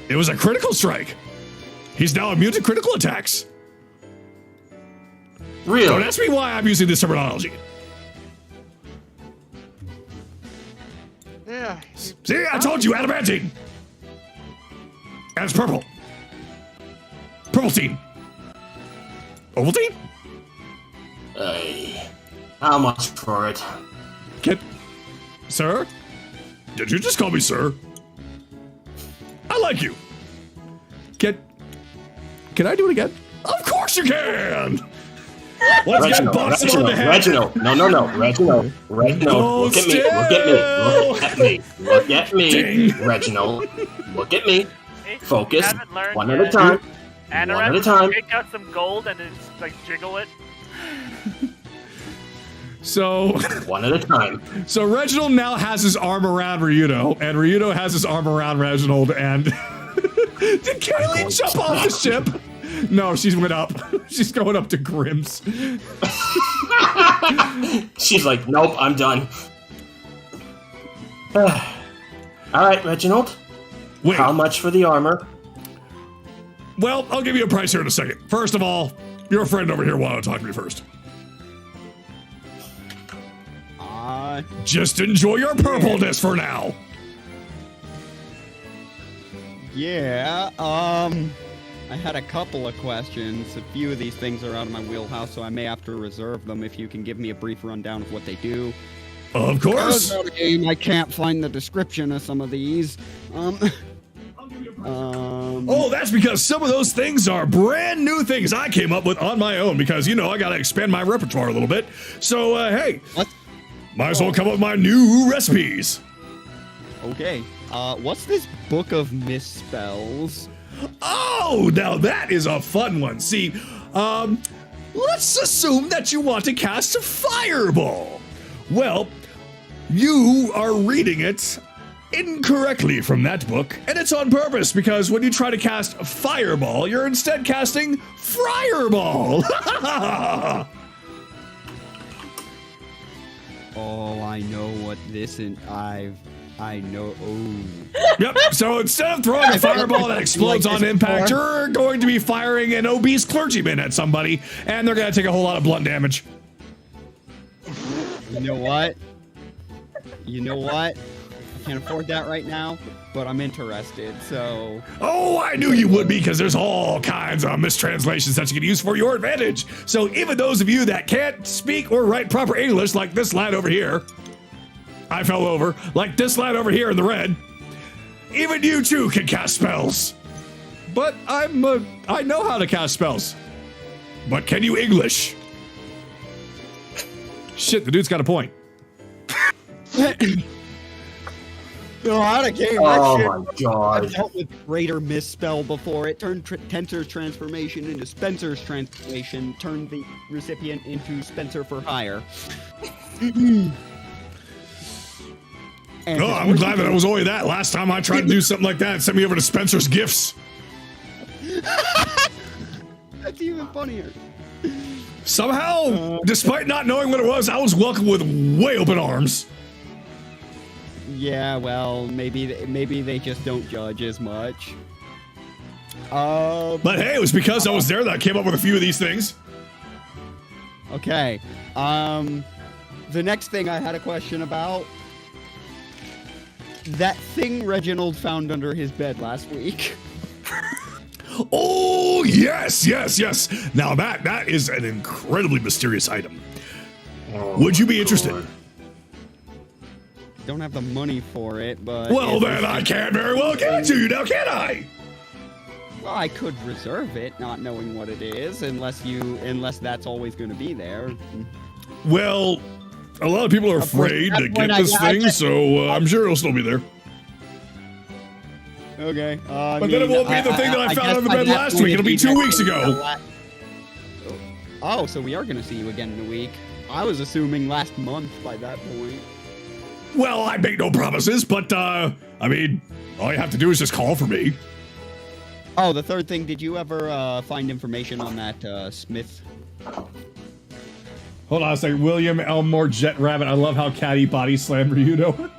It was a critical strike. He's now immune to critical attacks. Really? Don't ask me why I'm using this terminology. Yeah. See, I told you, adamantine. And it's purple. Purple team. Ovaltine? Hey, how much for it? Sir? Did you just call me sir? I like you. Can I do it again? Of course you can! Once again, box him on the head. Reginald, no, Reginald, Hold look at me, look at me, Ding. Reginald, look at me, Hey, focus, haven't learned one at yet. a time, And one at a time. Take out some gold and it's like jiggle it. So one at a time. Reginald now has his arm around Ryudo, and Ryudo has his arm around Reginald, and did Kayli jump off the ship? No, she's went up. She's going up to Grimm's. She's like, nope, I'm done. All right, Reginald, Wait, how much for the armor? well, I'll give you a price here in a second. First of all, your friend over here wanted to talk to me first. Just enjoy your purpleness for now. Yeah, I had a couple of questions. A few of these things are out of my wheelhouse, so I may have to reserve them if you can give me a brief rundown of what they do. Of course. Out of game, I can't find the description of some of these. Oh, that's because some of those things are brand new things I came up with on my own because, you know, I got to expand my repertoire a little bit. So, hey, What? might as well come up with my new recipes. Okay, what's this book of misspells? Oh, now that is a fun one. See, Let's assume that you want to cast a fireball. Well, you are reading it incorrectly from that book, and it's on purpose because when you try to cast fireball, you're instead casting friarball. Oh, I know what this and I know. Oh. Yep. So instead of throwing a fireball that explodes on impact, you're going to be firing an obese clergyman at somebody, and they're going to take a whole lot of blunt damage. You know what? I can't afford that right now, but I'm interested, so... Oh, I knew you would be, because there's all kinds of mistranslations that you can use for your advantage. So even those of you that can't speak or write proper English, like this lad over here, I fell over, like this lad over here in the red, even you too can cast spells. But I know how to cast spells. But can you English? Shit, the dude's got a point. No, out of game. Oh my god. I've dealt with greater misspell before. It turned Tensor's transformation into Spencer's transformation, turned the recipient into Spencer for hire. Oh, I'm glad that it was only that. Last time I tried to do something like that, it sent me over to Spencer's Gifts. That's even funnier. Somehow, despite not knowing what it was, I was welcomed with way open arms. Yeah, well, maybe they just don't judge as much. But hey, it was because I was there that I came up with a few of these things. Okay. The next thing I had a question about. That thing Reginald found under his bed last week. Oh, yes. Now that is an incredibly mysterious item. Would you be interested? Don't have the money for it, but... Well, then I can't very well give it to you now, can I? Well, I could reserve it, not knowing what it is, unless that's always going to be there. Well, a lot of people are afraid to get this thing, so I'm sure it'll still be there. Okay. But then it won't be the thing that I found on the bed last week. It'll be 2 weeks ago. Oh, so we are going to see you again in a week. I was assuming last month by that point. Well, I make no promises, but, I mean, all you have to do is just call for me. Oh, the third thing, did you ever find information on that Smith? Hold on a second. William Elmore Jet Rabbit. I love how Catty body slammed Ryudo.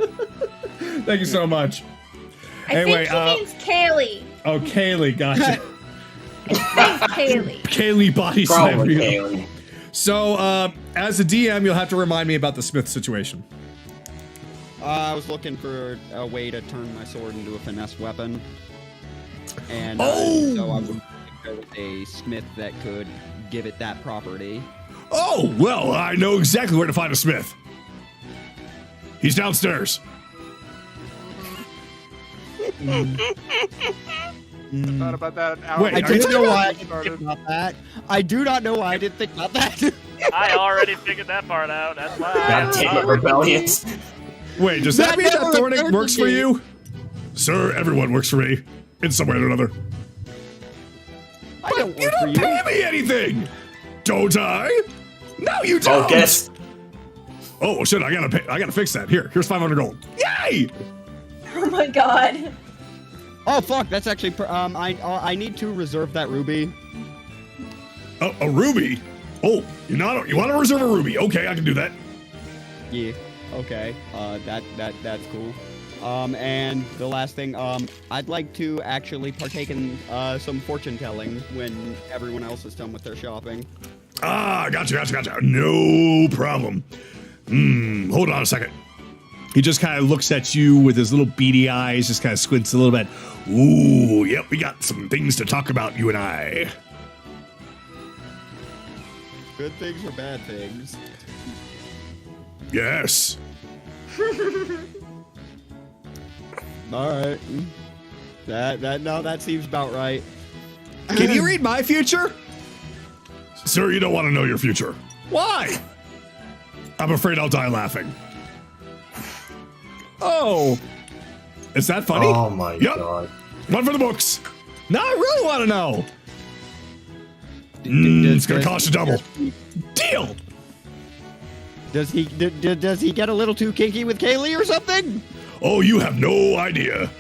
Thank you so much. Anyway, I think he means Kayli. Oh, Kayli, gotcha. Thanks, Kayli. Kayli body slammed Probably Ryudo. Kayli. So, as a DM, you'll have to remind me about the Smith situation. I was looking for a way to turn my sword into a finesse weapon. And so I would go with a smith that could give it that property. Oh, well, I know exactly where to find a smith. He's downstairs. I thought about that an hour Wait, I ago. didn't know why I Started. didn't think about that. I do not know why I didn't think about that. I already figured that part out. That's why. God damn it, rebellious. Wait, does that That mean that never Thornick occurred to works for me. you? Sir, everyone works for me. In some way or another. I don't You work for don't you. pay me anything! Don't I? No, you don't! Focus. Oh, shit, I gotta fix that. Here's 500 gold. Yay! Oh my god. Oh fuck, that's actually I need to reserve that ruby. A ruby? Oh, you want to reserve a ruby? Okay, I can do that. Yeah. Okay. That's cool. And the last thing, I'd like to actually partake in some fortune telling when everyone else is done with their shopping. Ah, gotcha. No problem. Hold on a second. He just kind of looks at you with his little beady eyes, just kind of squints a little bit. Ooh, yep, we got some things to talk about, you and I. Good things or bad things? Yes. All right. That seems about right. Can you read my future? Sir, you don't want to know your future. Why? I'm afraid I'll die laughing. Oh. Is that funny? Oh my Yep. god. One for the books. Now I really want to know. It's gonna cost you double. Deal. Does he get a little too kinky with Kayli or something? Oh, you have no idea.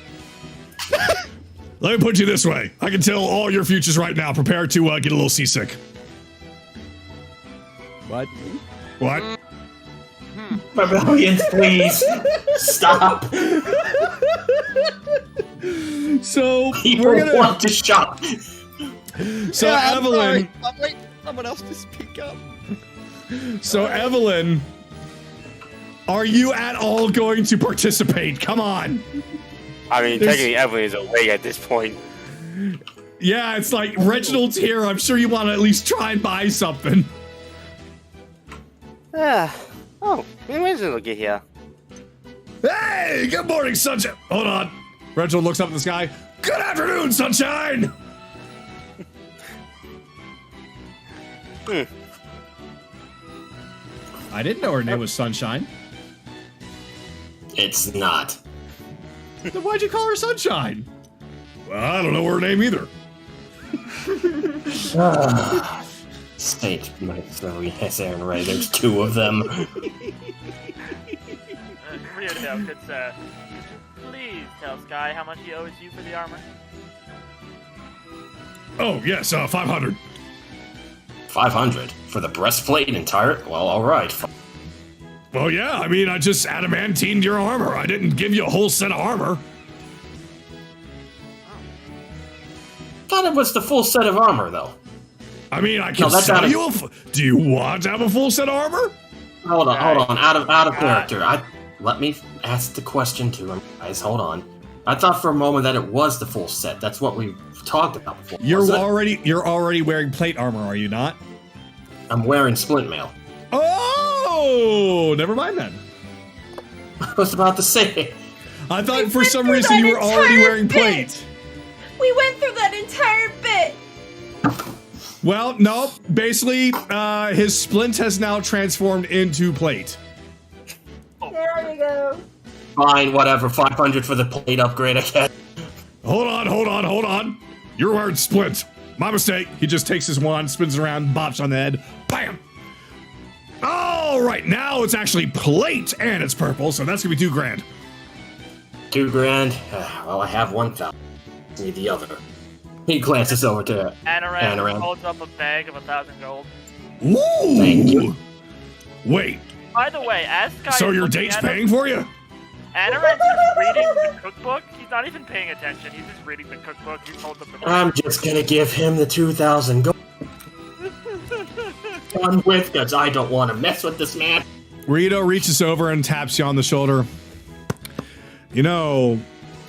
Let me put you this way. I can tell all your futures right now. Prepare to get a little seasick. What? What? Barbarians, please stop. So People we're gonna. want to shop. So Yeah, I'm Evelyn. sorry. I'm waiting for someone else to speak up. So Evelyn, are you at all going to participate? Come on. I mean, There's- technically, Evelyn is away at this point. Yeah, it's like Reginald's here. I'm sure you want to at least try and buy something. Oh, when does it get here? Hey, good morning, sunshine. Hold on. Reginald looks up at the sky. Good afternoon, sunshine. I didn't know her name was Sunshine. It's not. Then why'd you call her Sunshine? Well, I don't know her name either. Saint my soul, yes, Aaron Ray, there's two of them. Ryudo, good sir. Please tell Sky how much he owes you for the armor. Oh, yes, 500. 500 for the breastplate entire. Well, all right. Well, yeah, I mean, I just adamantined your armor. I didn't give you a whole set of armor. Thought it was the full set of armor, though. I mean, I can that's sell out of- you do you want to have a full set of armor? Hold on. Out of character. Let me ask the question to him, guys. Hold on. I thought for a moment that it was the full set. That's what we talked about before. You're wasn't it? already wearing plate armor, are you not? I'm wearing splint mail. Oh, never mind then. I was about to say. I thought We for went some through reason that you were already entire wearing bit. plate. We went through that entire bit. Well, no. Basically, his splint has now transformed into plate. There we go. Fine, whatever. 500 for the plate upgrade, I guess. Hold on. You're wearing splint. My mistake. He just takes his wand, spins it around, bops on the head. Bam! All right, now it's actually plate, and it's purple, so that's gonna be $2,000. $2,000. Well, I have 1,000. Need the other. He glances over to Anoran holds up a bag of 1,000 gold. Ooh! Thank you. Wait, By the way, as Sky so is your looking date's at him, paying for you? Anoran's just reading the cookbook. He's not even paying attention. He's just reading the cookbook. He's holding up the book. I'm just gonna give him the 2,000 gold. Done with, because I don't want to mess with this man. Rito reaches over and taps you on the shoulder. You know,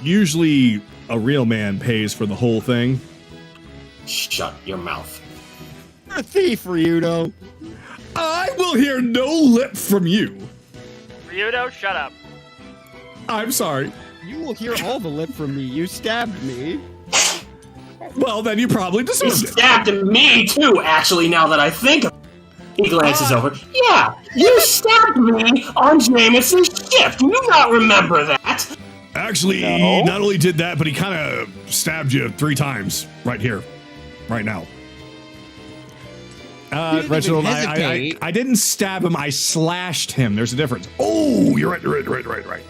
usually a real man pays for the whole thing. Shut your mouth. You're a thief, Ryudo. I will hear no lip from you. Ryudo, shut up. I'm sorry. You will hear all the lip from me. You stabbed me. Well, then you probably He deserved it. stabbed me too, actually, now that I think of it. He glances over. Yeah, you stabbed me on Jaymas' ship. Do you not remember that? Actually, he not only did that, but he kind of stabbed you 3 times right here, right now. didn't Reginald, even I hesitate. didn't stab him. I slashed him. There's a difference. Oh, you're right.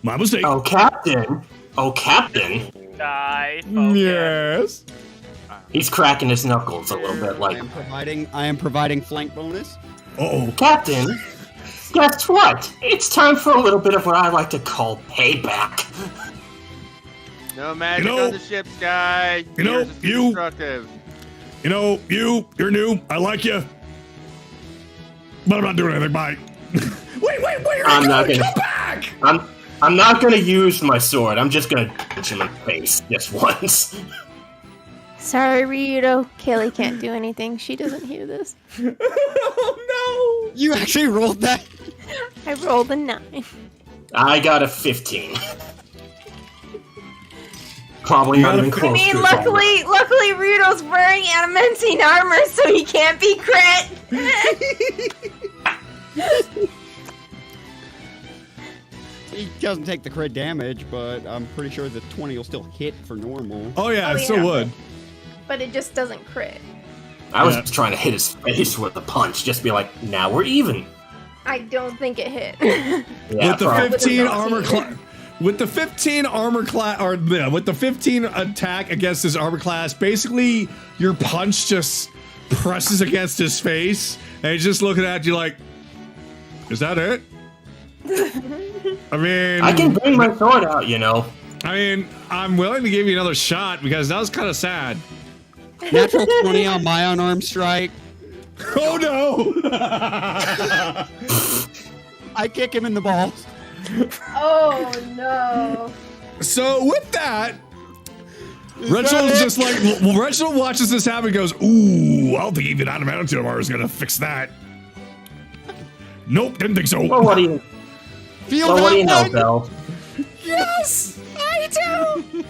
My mistake. Oh, Captain. Oh, Captain. Sky, focus. Yes. He's cracking his knuckles a little bit like, I am providing flank bonus. Uh-oh. Captain, guess what? It's time for a little bit of what I like to call payback. No magic You know- on the ship, Sky. you know, Yours is too you- destructive. You know, you're new. I like you. But I'm not doing anything. Bye. wait, where I'm are you not going? gonna- Come back! I'm not gonna use my sword. I'm just gonna punch him in the face just once. Sorry, Ryudo. Kayli can't do anything. She doesn't hear this. Oh, You actually rolled that. I rolled a 9. I got a 15. Probably not even I close mean, to luckily, Ryudo's wearing adamantine armor, so he can't be crit. He doesn't take the crit damage, but I'm pretty sure the 20 will still hit for normal. Oh, yeah, Oh, it still yeah. would. But it just doesn't crit. I was trying to hit his face with a punch, just be like, now we're even. I don't think it hit. Yeah, with the probably. 15 armor class, with the 15 armor class, or yeah, with the 15 attack against his armor class, basically your punch just presses against his face, and he's just looking at you like, "Is that it?" I mean, I can bring my sword out, you know. I mean, I'm willing to give you another shot because that was kind of sad. Natural 20 on my unarmed strike. Oh no! I kick him in the balls. Oh no. So with that, Reginald's just like, Reginald watches this happen and goes, ooh, I don't think even adamantium is gonna fix that. Nope, didn't think so. Well, what do you, Feel well, that what do you know, one? Belle? Yes, I do.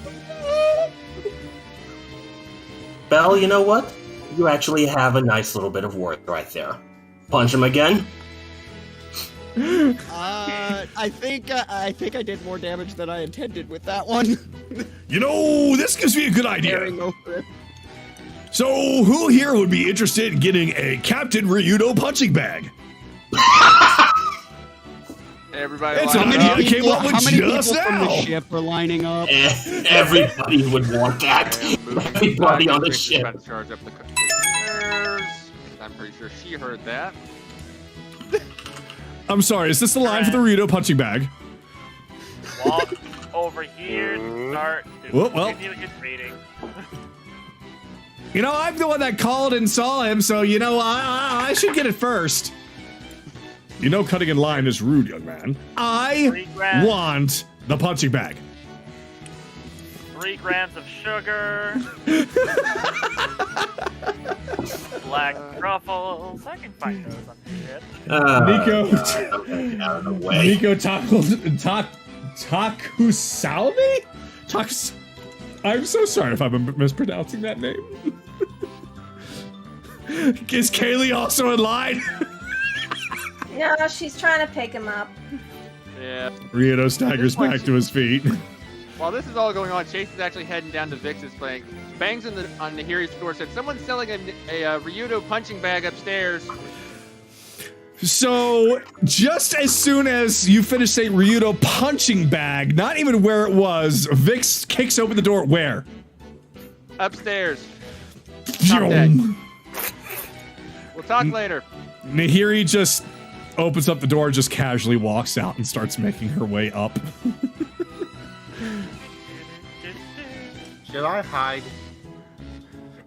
Belle, you know what? You actually have a nice little bit of work right there. Punch him again. I think I did more damage than I intended with that one. You know, this gives me a good idea. Tearing over it. So, who here would be interested in getting a Captain Ryudo punching bag? Everybody, It's line an up. idea I came up How with many just people from now. the ship are lining up? Everybody would want that. Everybody on the Quick, ship. about to charge up the stairs. I'm pretty sure she heard that. I'm sorry, is this the line for the Ryudo punching bag? Walk over here, start to Well, well. continue his reading. You know, I'm the one that called and saw him, so, you know, I should get it first. You know, cutting in line is rude, young man. I 3 grams, want the punching bag. 3 grams of sugar. Black truffles. I can find those on the ship. Nico. Okay, out of the way. Nico Takusalmi? I'm so sorry if I'm mispronouncing that name. Is Kayli also in line? No, she's trying to pick him up. Yeah. Ryudo staggers back to his feet. While this is all going on, Chase is actually heading down to Vix's flank. Bangs on Nehiri's door, said someone's selling a Ryudo punching bag upstairs. So, just as soon as you finish saying Ryudo punching bag, not even where it was, Vix kicks open the door. Where? Upstairs. Top deck. We'll talk later. Nehiri just opens up the door, just casually walks out and starts making her way up. Should I hide?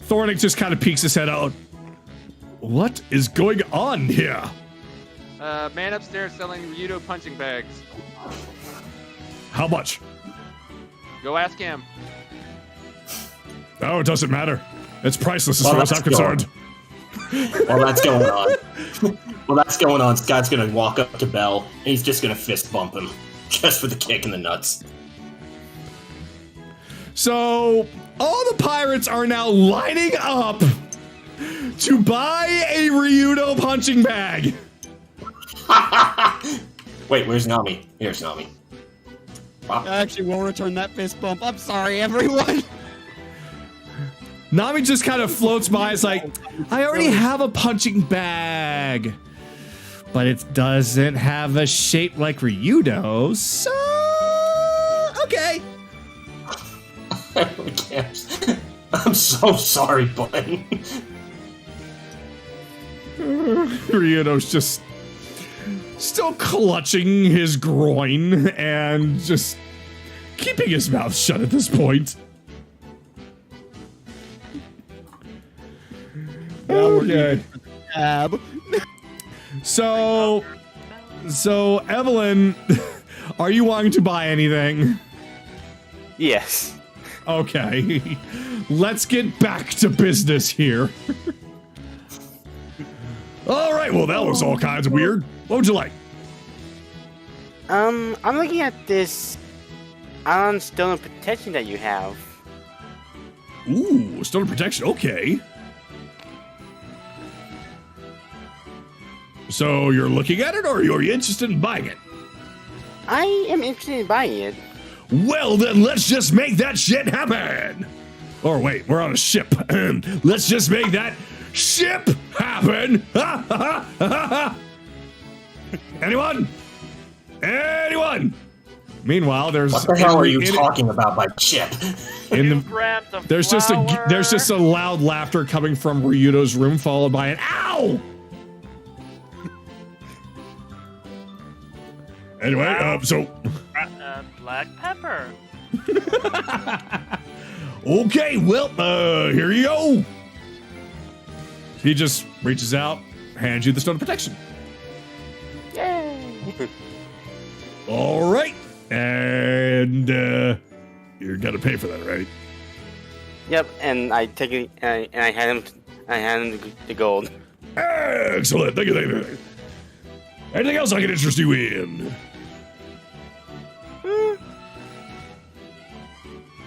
Thornick just kind of peeks his head out. What is going on here? Man upstairs selling Ryudo punching bags. How much? Go ask him. Oh, it doesn't matter. It's priceless as Well, far as I'm let's go. concerned. While that's going on, Scott's gonna walk up to Belle, and he's just gonna fist bump him. Just for the kick in the nuts. So, all the pirates are now lining up to buy a Ryudo punching bag. Wait, where's Nami? Here's Nami. I actually won't return that fist bump. I'm sorry, everyone. Nami just kind of floats by. It's like, I already have a punching bag, but it doesn't have a shape like Ryudo, so okay. I really can't. I'm so sorry, bud. Ryudo's just still clutching his groin and just keeping his mouth shut at this point. Okay. So Evelyn, are you wanting to buy anything? Yes. Okay. Let's get back to business here. All right, well, that was all kinds of weird. What would you like? I'm looking at this iron stone of protection that you have. Ooh, stone of protection. Okay. So you're looking at it, or are you interested in buying it? I am interested in buying it. Well, then let's just make that shit happen. Or wait, we're on a ship. Let's just make that ship happen? Anyone? Anyone? Meanwhile, there's What the hell are you talking about by chip? There's just a loud laughter coming from Ryudo's room, followed by an ow. Anyway, so black pepper. Okay, well, here you go. He just reaches out, hands you the stone of protection. Yay! All right, and you're gonna pay for that, right? Yep, and I take it and I hand him the gold. Excellent. Thank you. Anything else I can interest you in?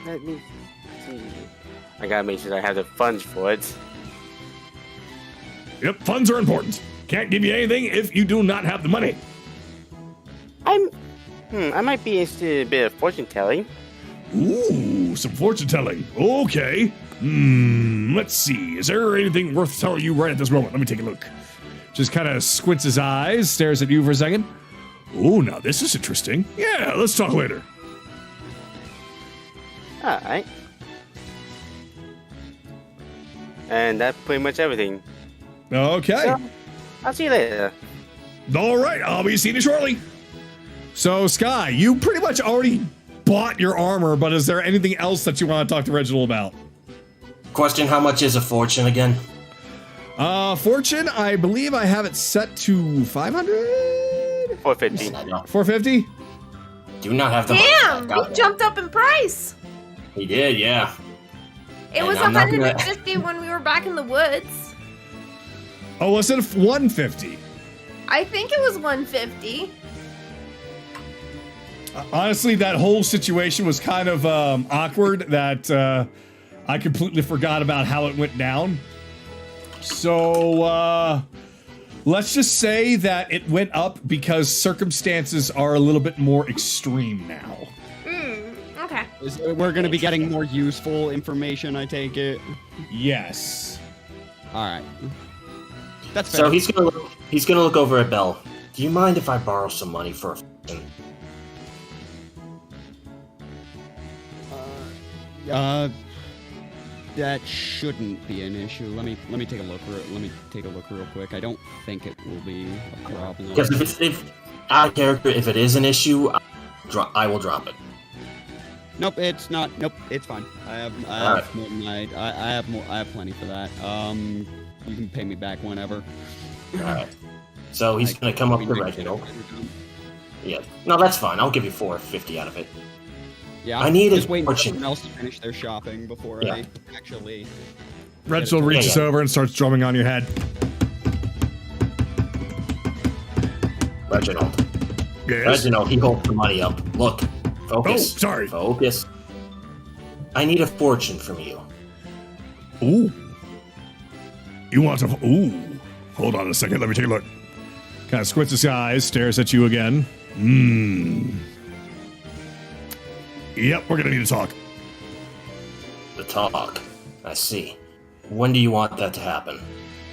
Let me see. I gotta make sure I have the funds for it. Yep, funds are important. Can't give you anything if you do not have the money. I might be interested in a bit of fortune telling. Ooh, some fortune telling. Okay. Let's see. Is there anything worth telling you right at this moment? Let me take a look. Just kind of squints his eyes, stares at you for a second. Oh, now this is interesting. Yeah, let's talk later. Alright. And that's pretty much everything. Okay. So, I'll see you later. All right, I'll be seeing you shortly. So, Sky, you pretty much already bought your armor, but is there anything else that you want to talk to Reginald about? Question, how much is a fortune again? Fortune, I believe I have it set to 500? 450. 450? Do not have the Damn, money. he jumped up in price. He did, yeah. It And was I'm not gonna- 150 when we were back in the woods. Oh, was it 150? I think it was 150. Honestly, that whole situation was kind of awkward that I completely forgot about how it went down. So, let's just say that it went up because circumstances are a little bit more extreme now. Okay. We're gonna be getting more useful information, I take it. Yes. Alright. That's fair. So he's gonna look over at Belle. Do you mind if I borrow some money for a fortune? That shouldn't be an issue. Let me take a look. Let me take a look real quick. I don't think it will be a problem. Because if out of character, if it is an issue, I will drop it. Nope, it's not. Nope, it's fine. I have more than I have plenty for that. You can pay me back whenever. Alright. So he's gonna come up to Reginald. Yeah. No, that's fine. I'll give you 450 out of it. Yeah, I need just a waiting for fortune. someone else to finish their shopping before Yeah. I actually. Reginald reaches over and starts drumming on your head. Reginald. Yes. Reginald, he holds the money up. Look. Focus. Oh, sorry. Focus. I need a fortune from you. Ooh. You want to? Ooh. Hold on a second. Let me take a look. Kind of squints his eyes, stares at you again. Yep, we're gonna need to talk. The talk. I see. When do you want that to happen?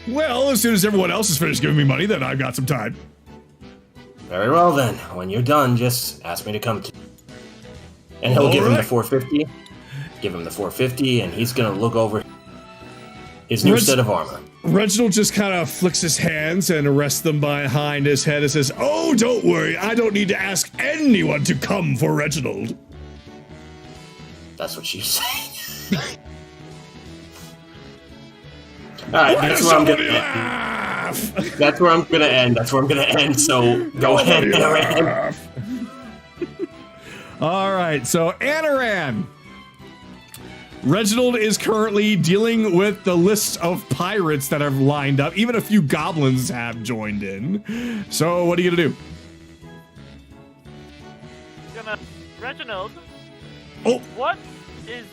Well, as soon as everyone else has finished giving me money, then I've got some time. Very well then. When you're done, just ask me to come to. And he'll give him the 450. Give him the 450, and he's gonna look over his new set of armor. Reginald just kind of flicks his hands and rests them behind his head and says, "Oh, don't worry. I don't need to ask anyone to come for Reginald." That's what you say. Alright, that's where I'm gonna end. That's where I'm gonna end. That's where I'm gonna end, so go ahead, Anaran. Alright, so Anaran. Reginald is currently dealing with the list of pirates that have lined up. Even a few goblins have joined in. So what are you gonna do? Reginald. Oh. What is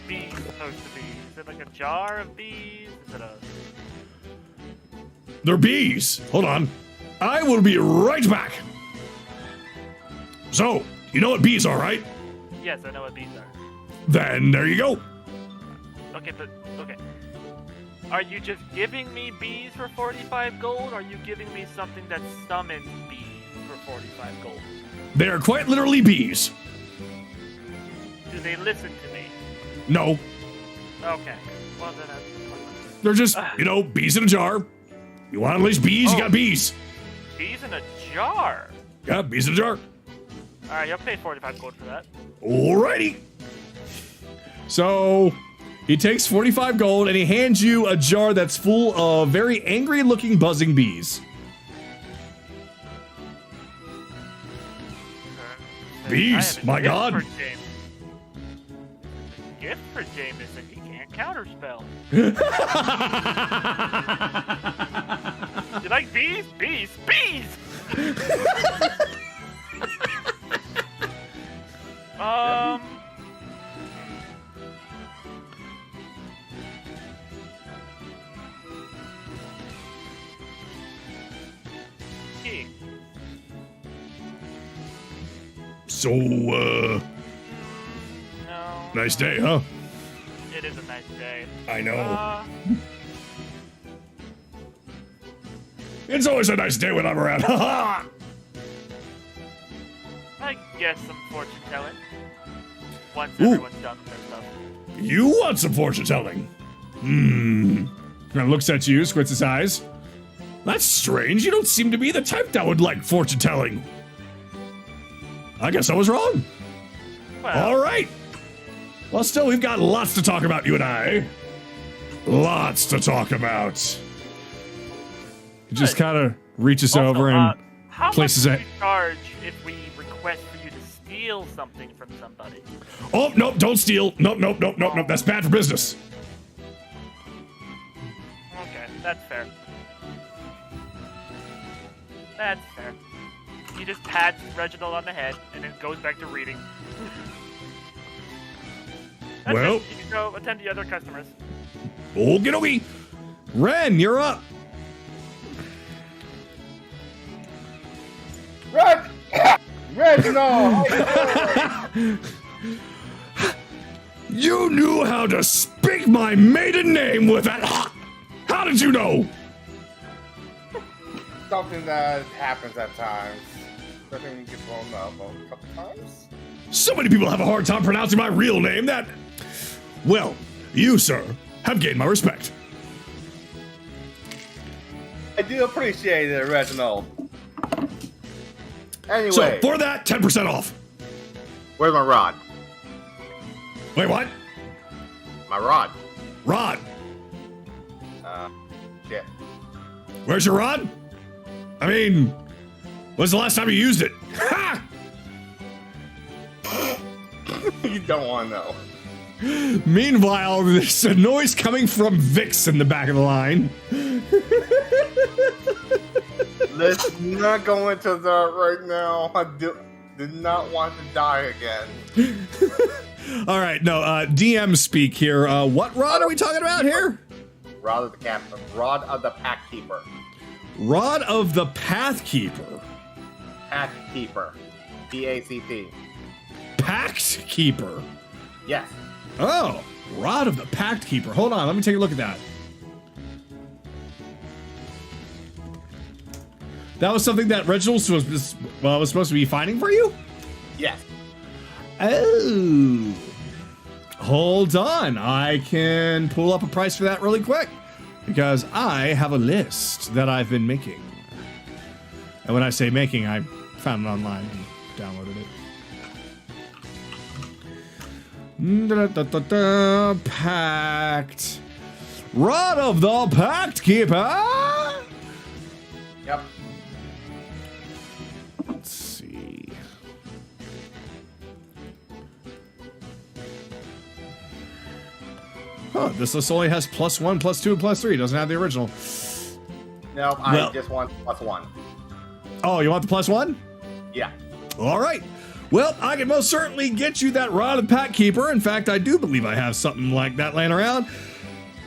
bees supposed to be? Is it like a jar of bees? Is it a? They're bees. Hold on. I will be right back. So, you know what bees are, right? Yes, I know what bees are. Then there you go. Okay, but okay. Are you just giving me bees for 45 gold? Or are you giving me something that summons bees for 45 gold? They are quite literally bees. Do they listen to me? No, Okay. Well, then they're just, bees in a jar. You want to unleash bees? You got bees. bees in a jar. Yeah, bees in a jar. Alright, you'll pay 45 gold for that. Alrighty. So he takes 45 gold and he hands you a jar that's full of very angry looking buzzing bees. Bees, my God. Gift for Jaymas and he can't counterspell. You like bees? Bees! Bees! Key. So, No. nice day, huh? It is a nice day. I know. It's always a nice day when I'm around. I guess some fortune telling. Once everyone's done with their stuff. You want some fortune telling? Kind of looks at you, squints his eyes. That's strange. You don't seem to be the type that would like fortune telling. I guess I was wrong. Well, All right. Well, still, we've got lots to talk about, you and I. Lots to talk about. He just kind of reaches also, over and how places much it. do you charge if we request for you to steal something from somebody? Oh, nope, don't steal. Nope. That's bad for business. Okay, that's fair. That's fair. He just pats Reginald on the head and then goes back to reading. That's Well. it. You can go attend to other customers. Okie dokie. Ren, you're up. Reginald! You knew how to speak my maiden name with that. How did you know? Something that happens at times. Especially when you get blown up a couple times. So many people have a hard time pronouncing my real name that. Well, you, sir, have gained my respect. I do appreciate it, Reginald. Anyway, So, for that, 10% off. where's my rod? Wait, what? My rod. Rod. Shit. Where's your rod? I mean, when's the last time you used it? Ha! You don't want to know. Meanwhile, there's a noise coming from Vix in the back of the line. Let's not go into that right now. I do not want to die again. All right, no, DM speak here. What rod are we talking about here? Rod of the Captain. Rod of the Pack Keeper. Rod of the Pathkeeper. Pack Keeper. P-A-C-T. Pact Keeper. Yes. Oh, Rod of the Pact Keeper. Hold on, let me take a look at that. That was something that Reginald was supposed to be finding for you? Yes. Oh. Hold on. I can pull up a price for that really quick. Because I have a list that I've been making. And when I say making, I found it online and downloaded it. Pact. Rod of the Pact Keeper. Yep. Let's see. Huh, this list only has +1, +2, and +3. It doesn't have the original. No, Well- I just want +1. Oh, you want the +1? Yeah. All right. Well, I can most certainly get you that Rod of the Pack Keeper. In fact, I do believe I have something like that laying around.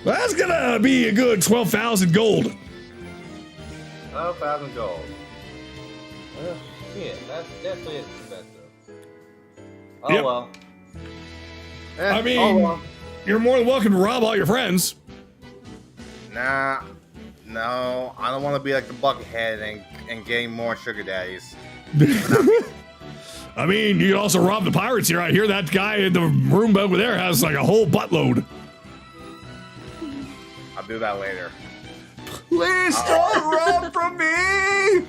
That's gonna be a good 12,000 gold. 12,000 gold. Oh, shit. That's definitely expensive. Oh, Yep. well. I mean- oh, well. You're more than welcome to rob all your friends. Nah, no, I don't want to be like the buckethead and gain more sugar daddies. I mean, you can also rob the pirates here. I hear that guy in the room over there has like a whole buttload. I'll do that later. Please don't run from me!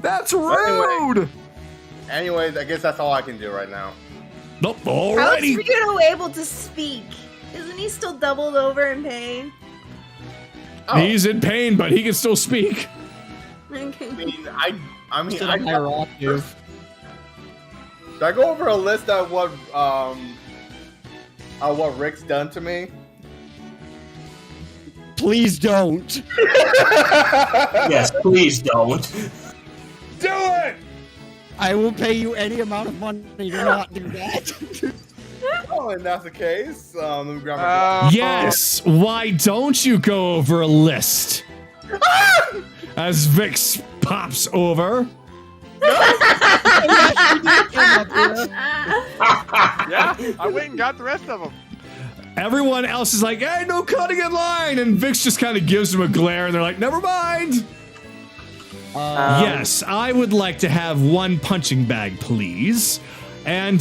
That's rude! Anyways, I guess that's all I can do right now. Nope, How is alrighty. Ryudo able to speak? Isn't he still doubled over in pain? Oh, He's in pain, but he can still speak. Okay. I mean, Still a higher octave. should I go over a list of what Rick's done to me? Please don't. Yes, please don't. Do it! I will pay you any amount of money to not do that. Oh, and that's the case. Let me grab my Yes, why don't you go over a list? As Vix pops over. Yeah, I went and got the rest of them. Everyone else is like, hey, no cutting in line. And Vix just kind of gives them a glare and they're like, never mind. Yes, I would like to have one punching bag, please. And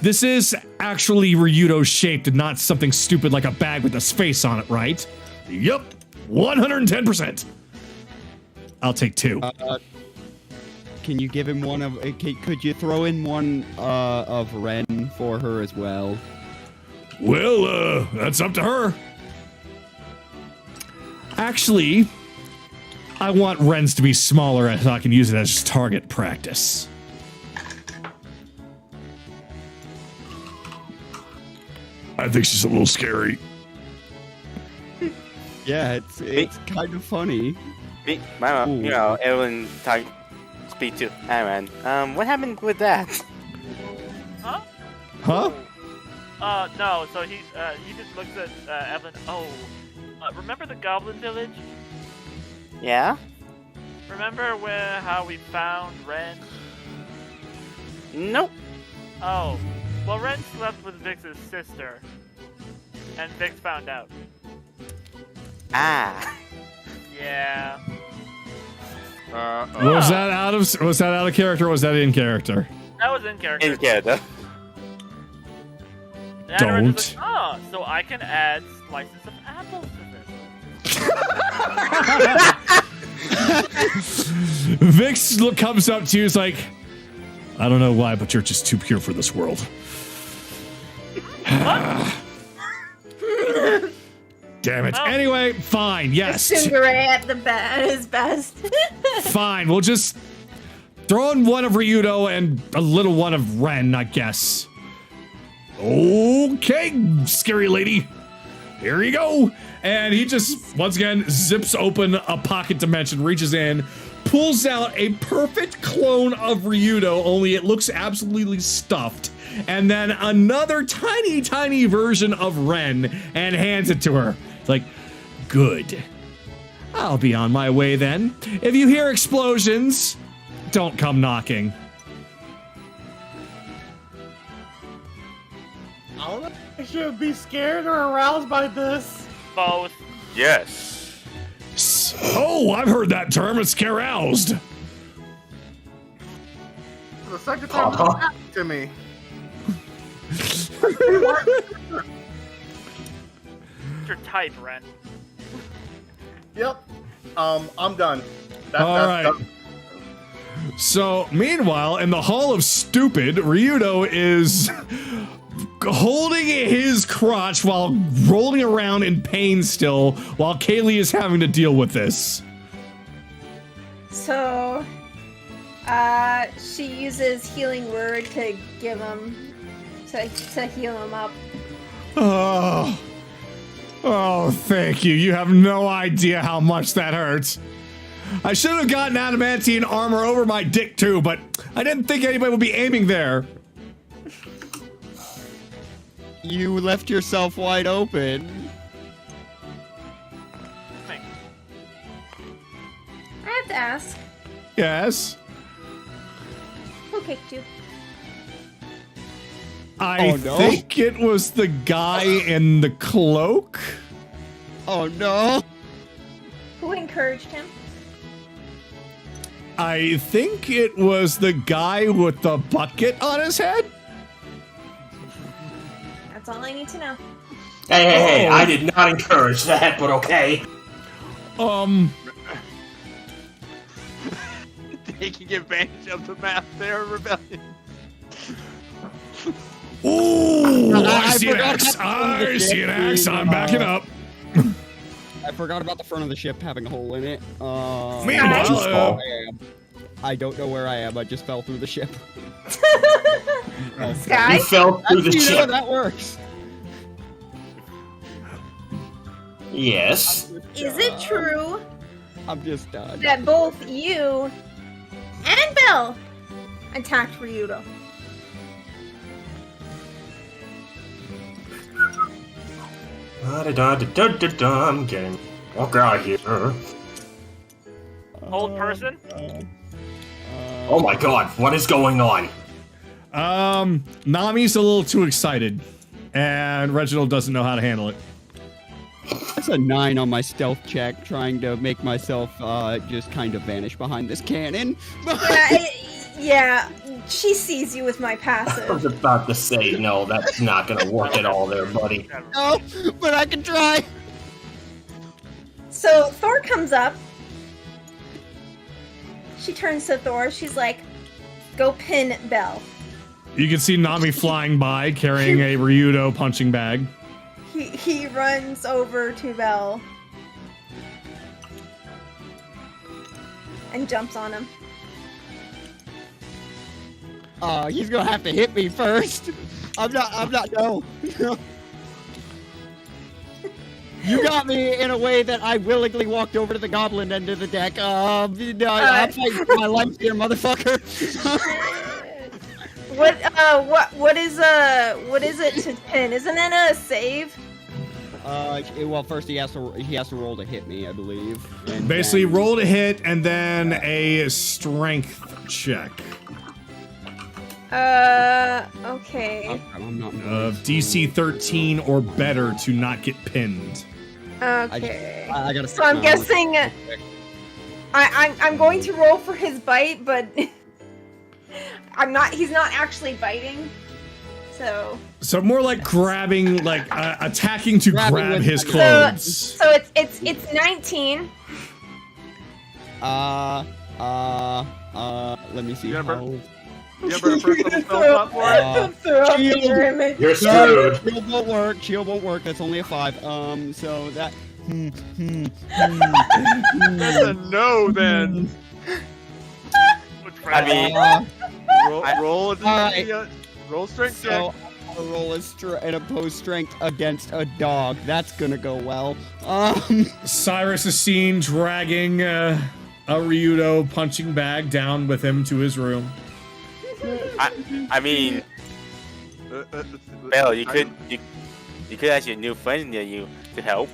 this is actually Ryudo shaped and not something stupid like a bag with a face on it, right? Yup, 110%. I'll take two. Can you give him one of? Could you throw in one of Ren for her as well? Well, that's up to her. Actually, I want Ren's to be smaller so I can use it as target practice. I think she's a little scary. Yeah, it's kind of funny. You know, everyone speak to Aaron. What happened with that? Huh? Huh? No. So he just looks at Evelyn. Oh, remember the Goblin Village? Yeah? Remember how we found Ren? Nope. Oh, well, Ren slept with Vix's sister, and Vix found out. Ah. Yeah. Was that out of character or was that in character? That was in character. In Canada. And Ren was Don't. like, oh, so I can add slices of apples to this. Vix comes up to you, is like, I don't know why, but you're just too pure for this world. Damn it. Oh. Anyway, fine, yes. Stingray at his best. Fine, we'll just throw in one of Ryudo and a little one of Ren, I guess. Okay, scary lady. Here you go. And he just, once again, zips open a pocket dimension, reaches in, pulls out a perfect clone of Ryudo, only it looks absolutely stuffed, and then another tiny, tiny version of Ren, and hands it to her. It's like, good. I'll be on my way then. If you hear explosions, don't come knocking. I don't know if I should be scared or aroused by this. Both. Yes. Oh, I've heard that term. It's caroused. The second time this happened to me. Your type, Ren. Yep. I'm done. All right. Done. So, meanwhile, in the Hall of Stupid, Ryudo is holding his crotch while rolling around in pain still, while Kayli is having to deal with this. So, she uses healing word to give him, to heal him up. Oh, thank you. You have no idea how much that hurts. I should have gotten adamantine armor over my dick too, but I didn't think anybody would be aiming there. You left yourself wide open. I have to ask, Yes. who kicked you? I think it was the guy in the cloak. Oh no! Who encouraged him? I think it was the guy with the bucket on his head. That's all I need to know. Hey, I did not encourage that, but okay. Taking advantage of the map there, Rebellion. Ooh, I see an forgot axe. about the I see an ship axe. being, I'm backing up. I forgot about the front of the ship having a hole in it. Meanwhile, I don't know where I am. I just fell through the ship. Sky? You fell through the You know ship. that works. Yes. Is it true I'm just done. that both you and Belle attacked Ryudo? I'm getting walk out of here. Old person? Oh my god, what is going on? Nami's a little too excited, and Reginald doesn't know how to handle it. That's a 9 on my stealth check, trying to make myself just kind of vanish behind this cannon. Yeah, she sees you with my I was passive. about to say, no, that's not gonna work at all there, buddy. No, but I can try. So Thor comes up. She turns to Thor. She's like, "Go pin Belle." You can see Nami flying by, carrying a Ryudo punching bag. He runs over to Belle and jumps on him. He's gonna have to hit me first. I'm not, no. You got me in a way that I willingly walked over to the goblin end of the deck. I'm fighting for my life here, motherfucker. What is it to pin? Isn't it a save? Well, first he has to roll to hit me, I believe. And Basically, then- roll to hit and then a strength check Okay. I'm not. of DC 13 or better to not get pinned. Okay. I gotta. So I'm guessing I'm going to roll for his bite, but he's not actually biting. So more like grabbing, like attacking to Grabbing grab with his my- clothes. so it's 19. Let me see. You ever- how- You ever a personal spell slot for it? Throw up Shield. your image. You're screwed. Shield won't work. Shield won't work. That's only a 5. So that. That's a no then. I mean, Roll Alright. roll strength check. So I'll roll an opposed strength against a dog. That's gonna go well. Cyrus is seen dragging a Ryudo punching bag down with him to his room. I mean, Belle, you could ask your new friend near you to help.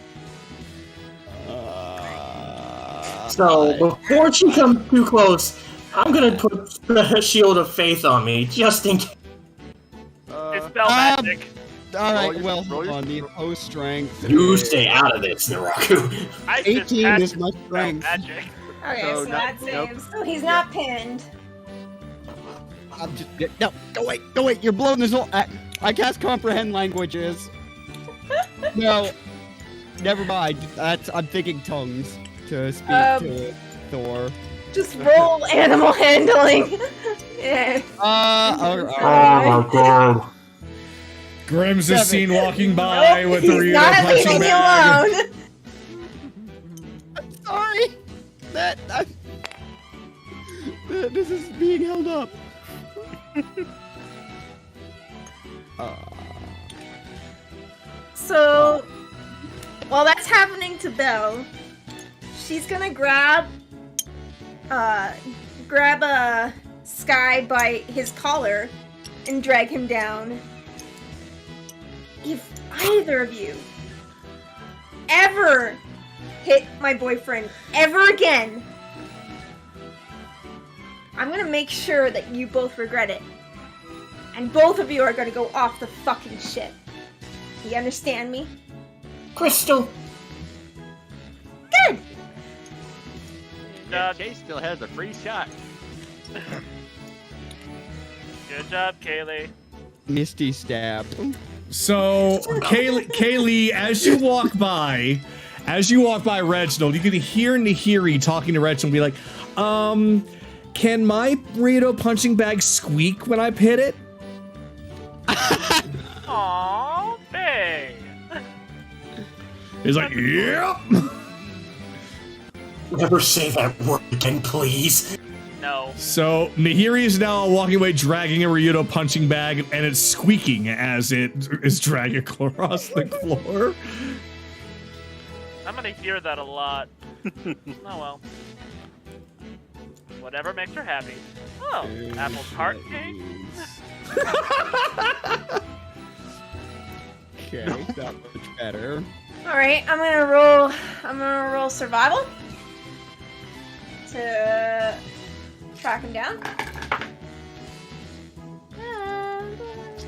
So, before she comes too close, I'm gonna put a shield of faith on me, just in case. It's spell magic. All right. your- Well, roll hold your- on. The opposed strength. You stay out of this, Naraku. I just 18 cast is my spell strength. magic. Okay, So so no- that nope. saves. So he's not pinned. I'm just no. Go wait. You're blowing this whole. I cast comprehend languages. No. Never mind. I'm thinking tongues to speak to Thor. Just roll animal handling. Yeah. my god. Grims is 7. seen walking by Nope, with the he's Ryudo not punching leaving you bag. alone. Sorry. This is being held up. So, while that's happening to Belle, she's gonna grab Sky by his collar and drag him down. If either of you ever hit my boyfriend ever again, I'm gonna make sure that you both regret it. And both of you are gonna go off the fucking ship. You understand me? Crystal, Yeah, Chase still has a free shot. Good job, Kaylee. Misty stab. So, Kaylee, as you walk by Reginald, you can hear Nehiri talking to Reginald be like, can my Ryudo punching bag squeak when I hit it? Aww, babe. He's like, yep. Never say that word again, please. No. So Nehiri is now walking away, dragging a Ryudo punching bag, and it's squeaking as it is dragging across the floor. I'm gonna hear that a lot. Oh well. Whatever makes her happy. Oh, apple tart cake? Okay, that much better. Alright, I'm gonna roll survival to track him down. And that'll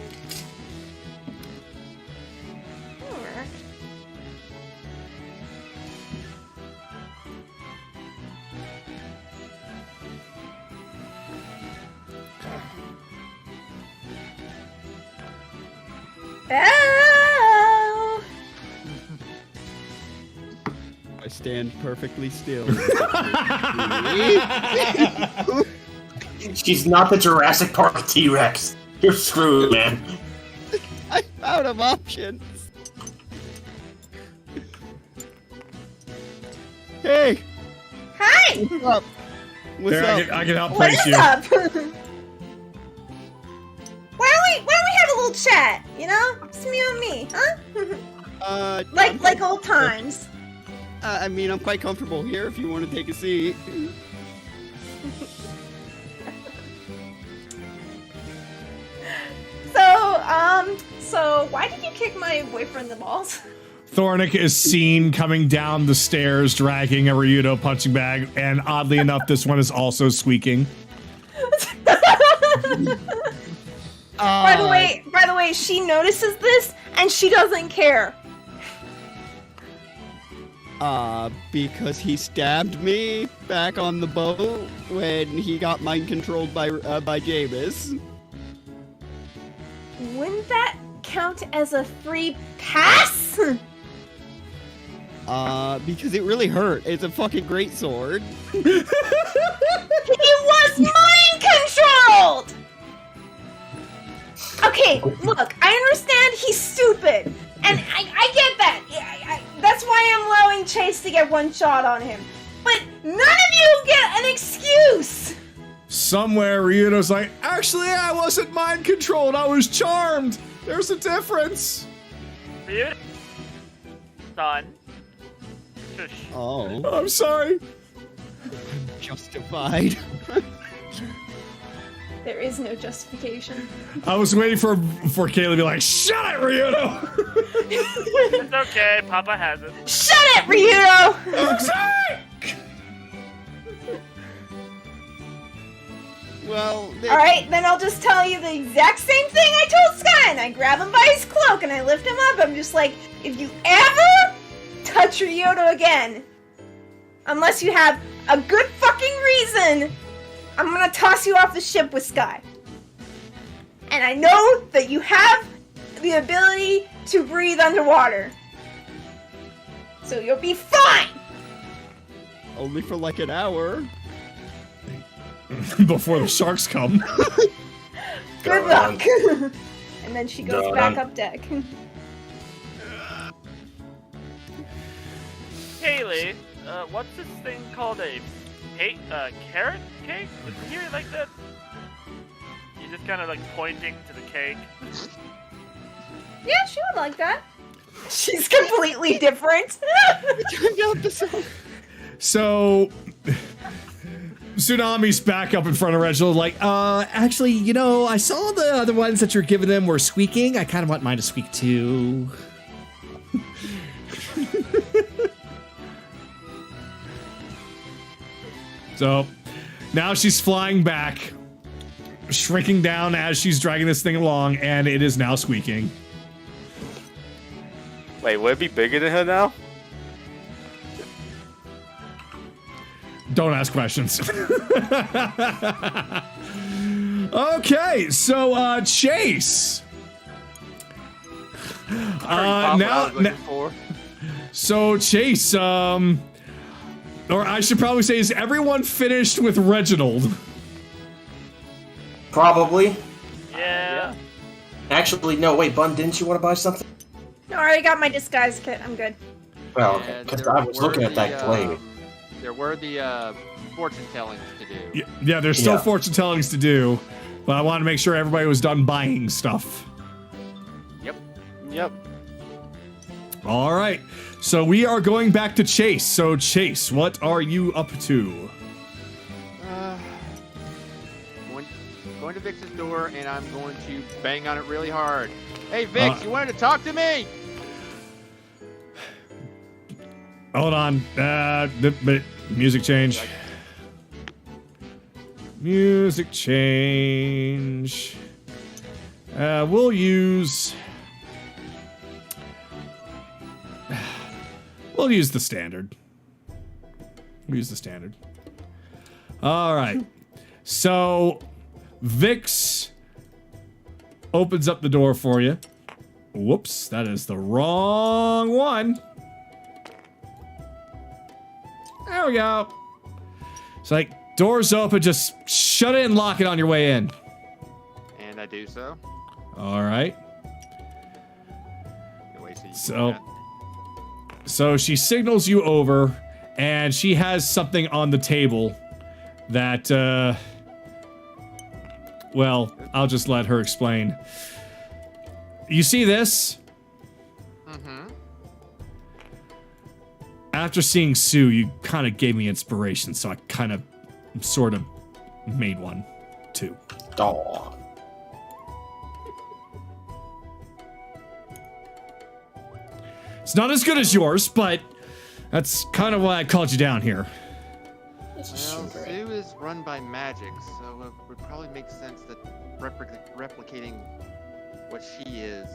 work. Oh! I stand perfectly still. She's not the Jurassic Park T-Rex. You're screwed, man. I'm out of options. Hey, Hi! what's up? What's There, up? I can help What place is you. up? Why don't we have a little chat? You know, just you and me, huh? like old times. I mean, I'm quite comfortable here if you want to take a seat. So why did you kick my boyfriend in the balls? Thornic is seen coming down the stairs, dragging a Ryudo punching bag, and oddly enough, this one is also squeaking. By the way, she notices this and she doesn't care. Because he stabbed me back on the boat when he got mind controlled by Jaymas. Wouldn't that count as a free pass? Because it really hurt. It's a fucking great sword. It was mind controlled! Okay, look, I understand he's stupid, and I get that. That's why I'm allowing Chase to get one shot on him. But none of you get an excuse! Somewhere, Ryudo's like, actually, I wasn't mind controlled. I was charmed. There's a difference. Ryudo. Son. Shush. Oh, I'm sorry. justified. There is no justification. I was waiting for Kayla to be like, shut it, Ryudo. It's okay, Papa has it. Shut it, Ryudo! I'm sorry. Well, Alright, then I'll just tell you the exact same thing I told Sky, and I grab him by his cloak and I lift him up. I'm just like, if you ever touch Ryudo again, unless you have a good fucking reason, I'm gonna toss you off the ship with Sky. And I know that you have the ability to breathe underwater. So you'll be fine! only for like an hour. Before the sharks come. Good luck! And then she goes back up deck. Kaylee, what's this thing called? A carrot cake? Did you hear it like that? You're just kind of like pointing to the cake. Yeah, she would like that. She's completely different. So, Tsunami's back up in front of Reginald, like, actually, you know, I saw the other ones that you're giving them were squeaking. I kind of want mine to squeak too. So, now she's flying back, shrinking down as she's dragging this thing along, and it is now squeaking. Wait, would it be bigger than her now? Don't ask questions. Okay, so Chase. So Chase, or I should probably say, is everyone finished with Reginald? Probably. Yeah. Actually, no. Wait, Bun, didn't you want to buy something? No, I already got my disguise kit. I'm good. Well, okay. Because I was looking at that blade. There were the fortune tellings to do. Yeah, there's still fortune tellings to do, but I want to make sure everybody was done buying stuff. Yep. All right, so we are going back to Chase. So Chase, what are you up to? Going to Vix's door, and I'm going to bang on it really hard. Hey, Vix, you wanted to talk to me? Hold on. Music change. Music change. We'll use the standard. All right. So Vix opens up the door for you. Whoops, that is the wrong one. There we go. It's like, doors open, just shut it and lock it on your way in. And I do so. All right. So she signals you over, and she has something on the table that, well, I'll just let her explain. You see this? Mm-hmm. After seeing Sue, you kind of gave me inspiration, so I kind of, sort of, made one, too. Aw. It's not as good as yours, but that's kind of why I called you down here. Well, Sue is run by magic, so it would probably make sense that replicating what she is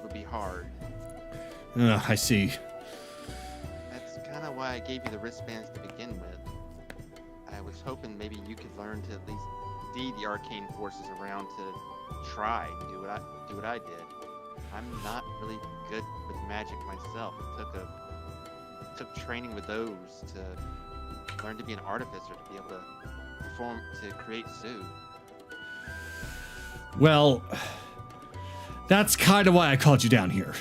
would be hard. I see. That's kind of why I gave you the wristbands to begin with. I was hoping maybe you could learn to at least see the arcane forces around to try and do what I did. I'm not really good with magic myself. It took training with those to learn to be an artificer, to be able to perform, to create Sue. Well, that's kind of why I called you down here.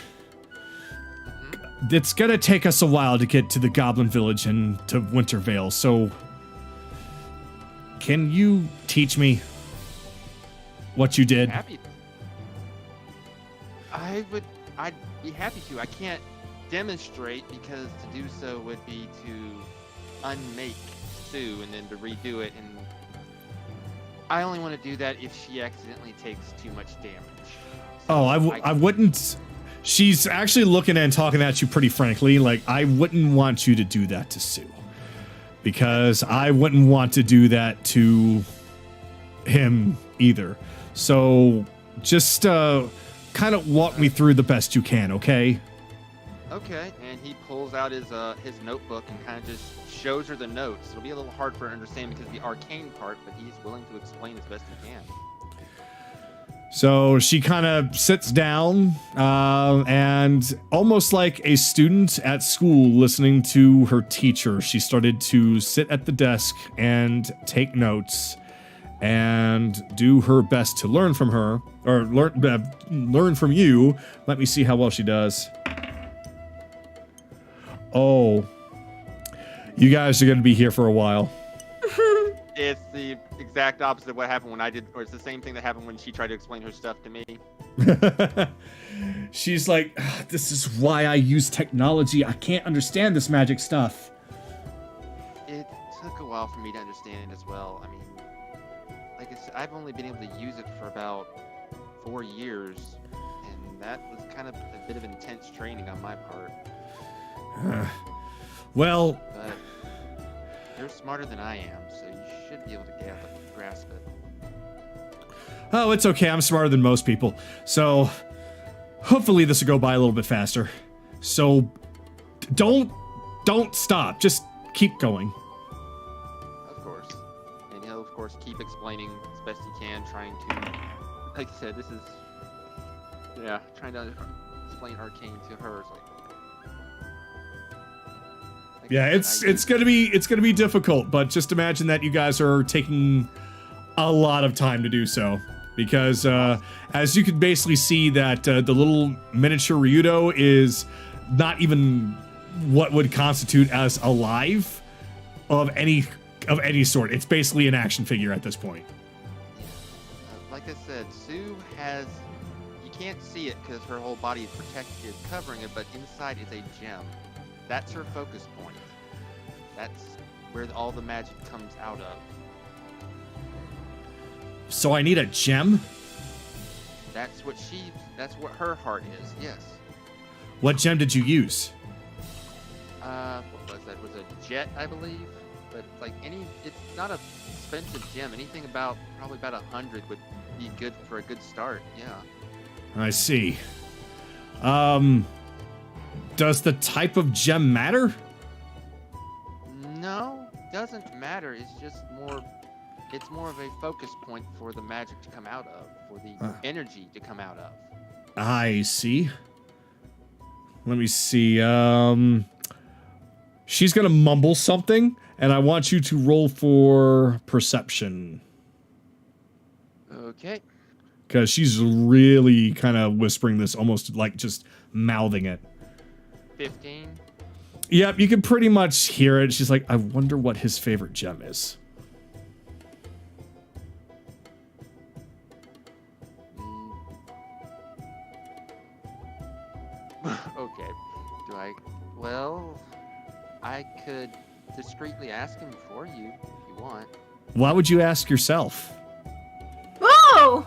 It's gonna take us a while to get to the Goblin Village and to Wintervale, so can you teach me what you did? I'd be happy to. I can't demonstrate because to do so would be to unmake Sue and then to redo it, and I only want to do that if she accidentally takes too much damage. So I wouldn't. She's actually looking and talking at you pretty frankly. Like, I wouldn't want you to do that to Sue, because I wouldn't want to do that to him either. So just kind of walk me through the best you can, okay? Okay, and he pulls out his notebook and kind of just shows her the notes. It'll be a little hard for her to understand because of the arcane part, but he's willing to explain as best he can. So she kind of sits down and almost like a student at school listening to her teacher, she started to sit at the desk and take notes and do her best to learn from her, or learn from you. Let me see how well she does. Oh, you guys are going to be here for a while. It's the exact opposite of what happened when I did, or it's the same thing that happened when she tried to explain her stuff to me. She's like, this is why I use technology. I can't understand this magic stuff. It took a while for me to understand as well. I mean, like I said, I've only been able to use it for about 4 years, and that was kind of a bit of intense training on my part. Well, but you're smarter than I am, so you should be able to grasp it. Oh, it's okay. I'm smarter than most people. So, hopefully this will go by a little bit faster. So, don't stop. Just keep going. keep explaining as best he can, trying to, like I said, this is, yeah, trying to explain arcane to her. It's like Yeah, it's gonna be difficult, but just imagine that you guys are taking a lot of time to do so, because as you can basically see that the little miniature Ryudo is not even what would constitute as alive of any sort. It's basically an action figure at this point. Like I said, Sue has, you can't see it because her whole body is covering it, but inside is a gem. That's her focus point. That's where all the magic comes out of. So I need a gem? That's what her heart is, yes. What gem did you use? What was that? Was it a jet, I believe? But like it's not a expensive gem. Anything probably about 100 would be good for a good start. Yeah. I see. Does the type of gem matter? No, doesn't matter. It's just it's more of a focus point for the magic to come out of, for the energy to come out of. I see. Let me see. She's gonna mumble something, and I want you to roll for perception. Okay. Because she's really kind of whispering this, almost like just mouthing it. 15. Yep, you can pretty much hear it. She's like, I wonder what his favorite gem is. Okay. Well, I could discreetly ask him for you if you want. Why would you ask yourself? Whoa!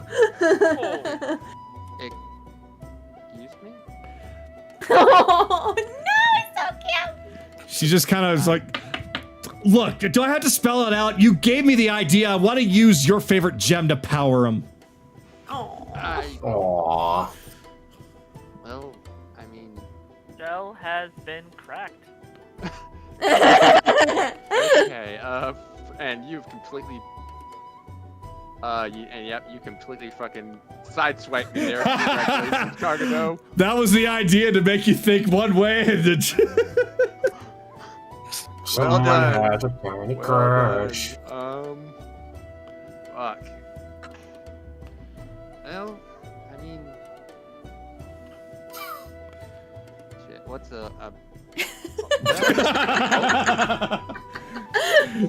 Excuse me? Oh, no, it's so cute! She just kind of is like, look, do I have to spell it out? You gave me the idea. I want to use your favorite gem to power him. Oh. Aww. Well, I mean... Shell has been cracked. Okay, and you've completely... you completely fucking sideswiped me there. Congratulations, Kagato. That was the idea, to make you think one way. And then Someone done. has a panic crush. Fuck. Well, I mean... Shit, what's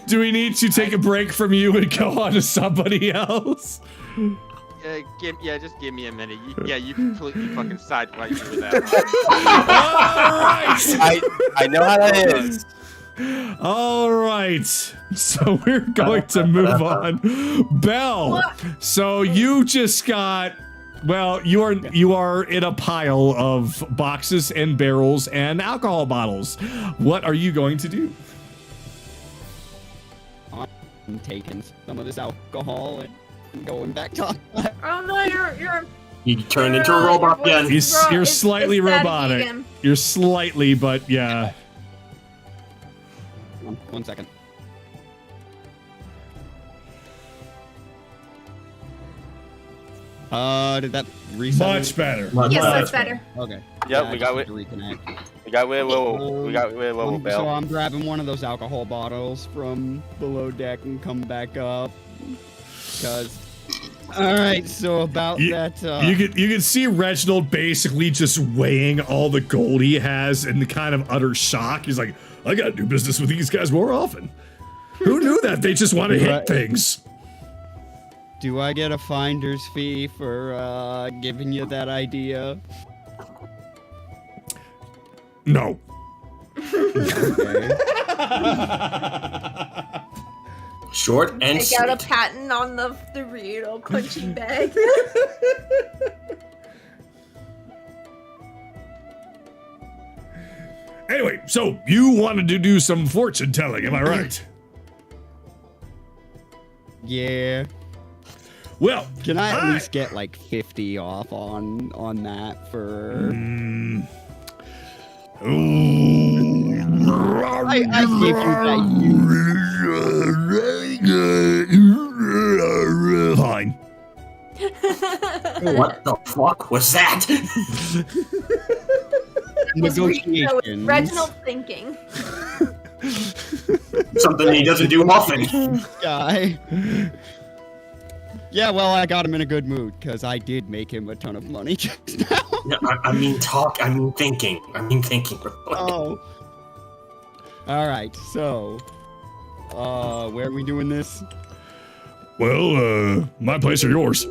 do we need to take a break from you and go on to somebody else? Just give me a minute. You completely fucking sideswiped me with that. All right. I know how that is. All right. So we're going to move on. Belle. So you just got, well, you are in a pile of boxes and barrels and alcohol bottles. What are you going to do? I'm taking some of this alcohol and going back to. Oh no, you're You turned into a robot again. You're slightly it's robotic. again. You're slightly, but yeah. 1 second. Did that reset? Much better. Yes, that's better. Okay. Yep, I we just got need it. to reconnect. We got Will Bell. So I'm grabbing one of those alcohol bottles from below deck and come back up. Cause. All right. So about that. You can see Reginald basically just weighing all the gold he has in the kind of utter shock. He's like, I gotta do business with these guys more often. Who knew that? They just want to hit things. Do I get a finder's fee for giving you that idea? No. Okay. Short and Take out a sweet. patent on the Ryudo punching bag. Anyway, so you wanted to do some fortune telling, am I right? Yeah. Well, Can I at least get like 50 off on that for? I give you that. What the fuck was that? Negotiations. Reginald thinking. Something he doesn't do often. Guy. Yeah, well, I got him in a good mood because I did make him a ton of money just now. No, I mean thinking. Oh. All right, so, where are we doing this? Well, my place or yours?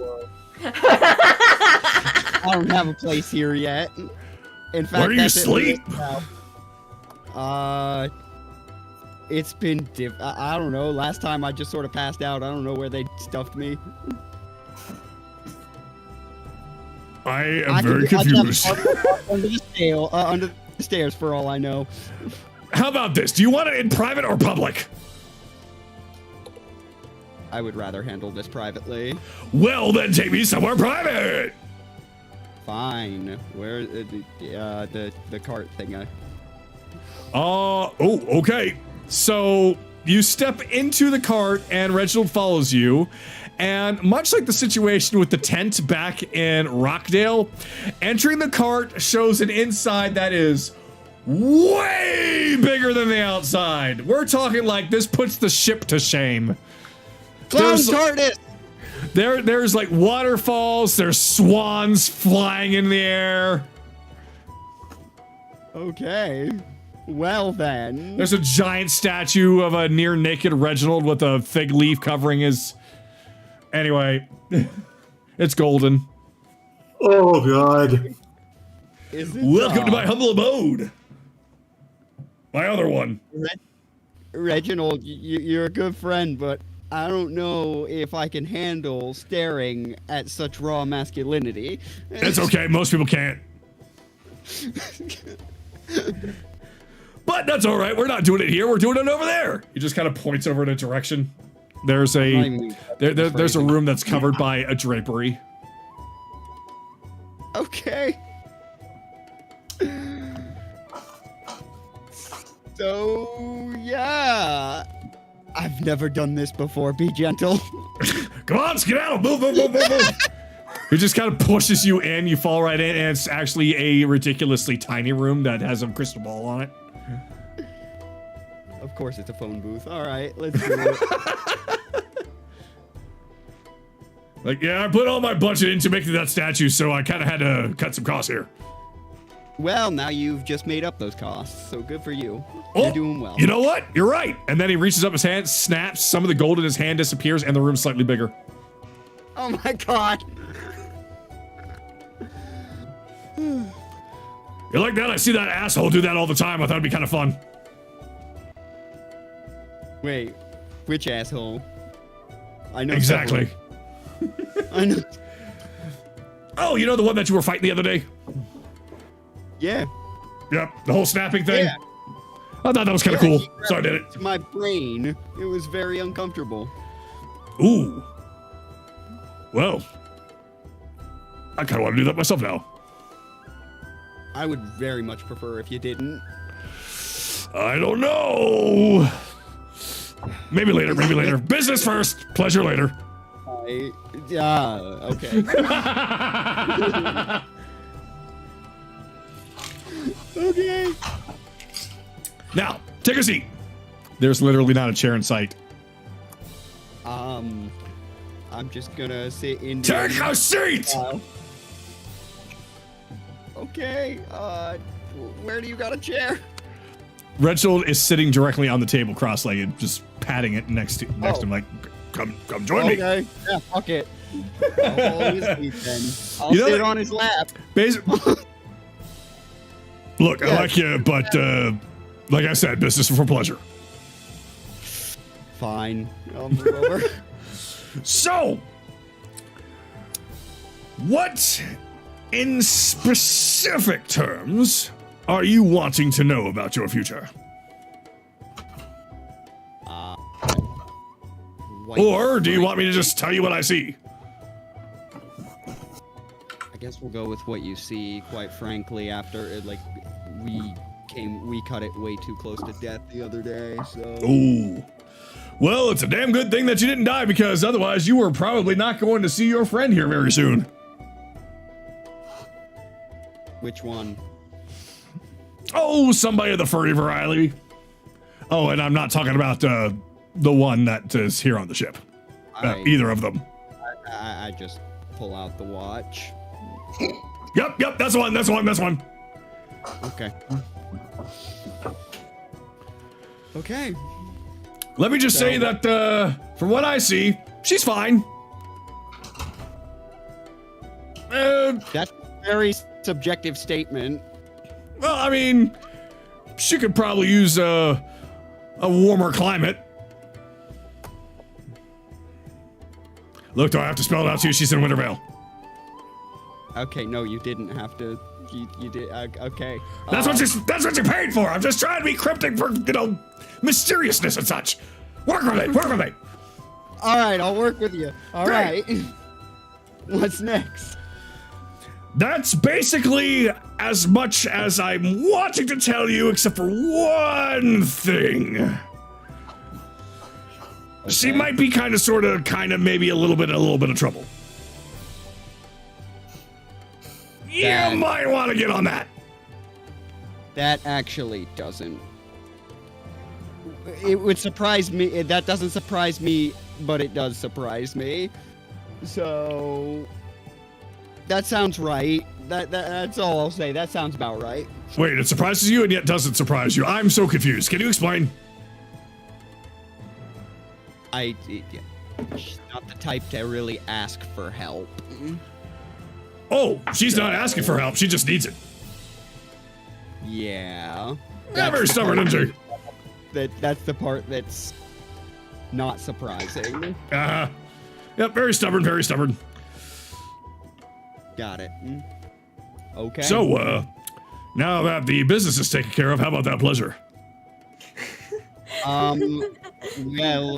I don't have a place here yet. In fact, Where do you that's it sleep? now. It's been I don't know. Last time I just sort of passed out. I don't know where they stuffed me. I am very confused. Under the stairs, for all I know. How about this? Do you want it in private or public? I would rather handle this privately. Well, then take me somewhere private. Fine. Where the cart thing? Oh, okay. So you step into the cart and Reginald follows you. And much like the situation with the tent back in Rockdale, entering the cart shows an inside that is way bigger than the outside. We're talking like this puts the ship to shame. Clown TARDIS! There's like waterfalls, there's swans flying in the air. Okay. Well then. There's a giant statue of a near naked Reginald with a fig leaf covering his... Anyway, it's golden. Oh god. Is it Welcome to my humble abode. My other one. Reginald, you're a good friend, but I don't know if I can handle staring at such raw masculinity. It's okay, most people can't. But that's all right. We're not doing it here. We're doing it over there. He just kind of points over in a direction. There's a there's a room that's covered by a drapery. Okay. So yeah, I've never done this before. Be gentle. Come on, skedaddle! Move! He just kind of pushes you in. You fall right in, and it's actually a ridiculously tiny room that has a crystal ball on it. Of course, it's a phone booth. All right, let's do it. Like, yeah, I put all my budget into making that statue, so I kind of had to cut some costs here. Well, now you've just made up those costs, so good for you. Oh, You're doing well. You know what? You're right. And then he reaches up his hand, snaps, some of the gold in his hand disappears, and the room's slightly bigger. Oh my god. You like that? I see that asshole do that all the time. I thought it'd be kind of fun. Wait, which asshole? I know Exactly. several. I know. Oh, you know the one that you were fighting the other day? Yeah. Yep, the whole snapping thing. Yeah. I thought that was kind of cool, so I did it. To my brain, it was very uncomfortable. Ooh. Well, I kind of want to do that myself now. I would very much prefer if you didn't. I don't know. Maybe later, maybe later. Business first, pleasure later. Okay. Okay. Now, take a seat. There's literally not a chair in sight. I'm just gonna sit in. Take a seat! Okay. Where do you got a chair? Reginald is sitting directly on the table, cross-legged, just patting it next to him, like, come join me. Okay. Yeah, fuck it. I'll always eat then. I'll You know sit that- on his lap. Look, I Yeah. like you, but like I said, business for pleasure. Fine. I'll move over. So, what, in specific terms, are you wanting to know about your future? Or do you want me to just tell you what I see? I guess we'll go with what you see. Quite frankly, after we cut it way too close to death the other day. So. Ooh. Well, it's a damn good thing that you didn't die, because otherwise you were probably not going to see your friend here very soon. Which one? Oh, somebody of the furry variety. Oh, and I'm not talking about the one that is here on the ship. Either of them. I just pull out the watch. Yep, that's the one, that's the one, that's the one. Okay. Okay. Let me just say that, from what I see, she's fine. That's a very subjective statement. Well, I mean, she could probably use a warmer climate. Look, do I have to spell it out to you? She's in Wintervale. Okay, no, you didn't have to. You did. Okay. That's what you paid for. I'm just trying to be cryptic for, mysteriousness and such. Work with it. Work with it. All right, I'll work with you. All right. What's next? That's basically as much as I'm wanting to tell you, except for one thing. Okay. She might be kind of, maybe a little bit of trouble. You might want to get on that. That actually doesn't. It would surprise me. That doesn't surprise me, but it does surprise me. So that sounds right. That's all I'll say. That sounds about right. Wait, it surprises you and yet doesn't surprise you. I'm so confused. Can you explain? She's not the type to really ask for help. Oh, she's not asking for help. She just needs it. Yeah. Very stubborn, isn't she? That's the part that's not surprising. Yep, very stubborn, very stubborn. Got it. Okay. So, now that the business is taken care of, how about that pleasure? Well,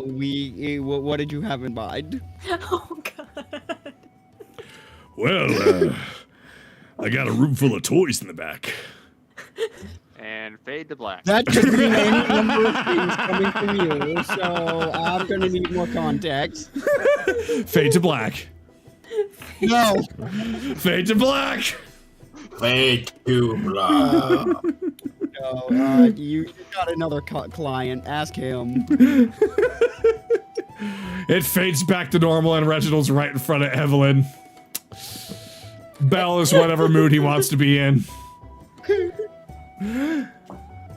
what did you have in mind? Oh, God. Well, I got a room full of toys in the back. And fade to black. That could mean any number of things coming from you, so I'm gonna need more context. Fade to black. No. Fade to black. Fade to black. No, you got another client. Ask him. It fades back to normal, and Reginald's right in front of Evelyn. Belle is whatever mood he wants to be in.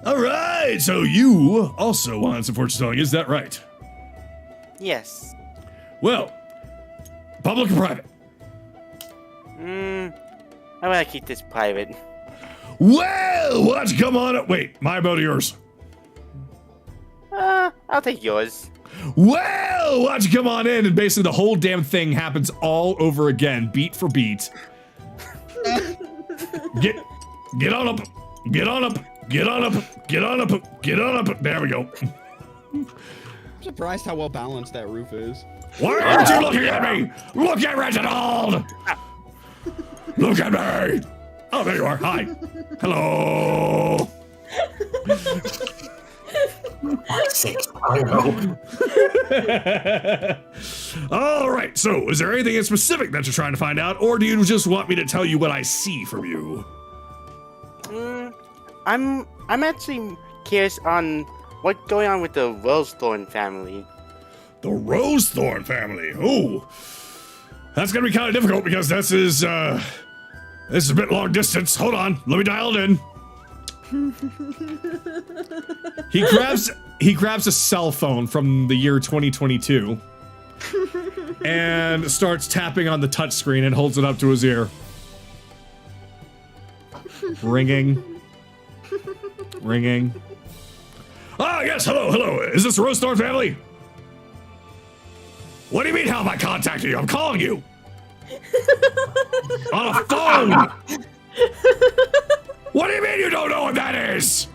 All right, so you also wanted some fortune telling, is that right? Yes. Well, public or private? I'm gonna keep this private. Well, why don't you come on up? Wait, my boat or yours? I'll take yours. Well, why don't you come on in, and basically the whole damn thing happens all over again, beat for beat. Get on up, get on up, get on up, get on up, get on up. There we go. I'm surprised how well balanced that roof is. Why aren't you looking at me? Look at Reginald! Look at me! Oh, there you are. Hi. Hello. All right. So, is there anything in specific that you're trying to find out, or do you just want me to tell you what I see from you? I'm actually curious on what's going on with the Rosethorn family. The Rosethorn family. Ooh, that's gonna be kind of difficult because this is a bit long distance. Hold on, let me dial it in. He grabs a cell phone from the year 2022 and starts tapping on the touchscreen and holds it up to his ear. Ringing. Ringing. Ah, yes, hello. Is this the Rosethorn family? What do you mean, how am I contacting you? I'm calling you. On a phone. What do you mean you don't know what that is?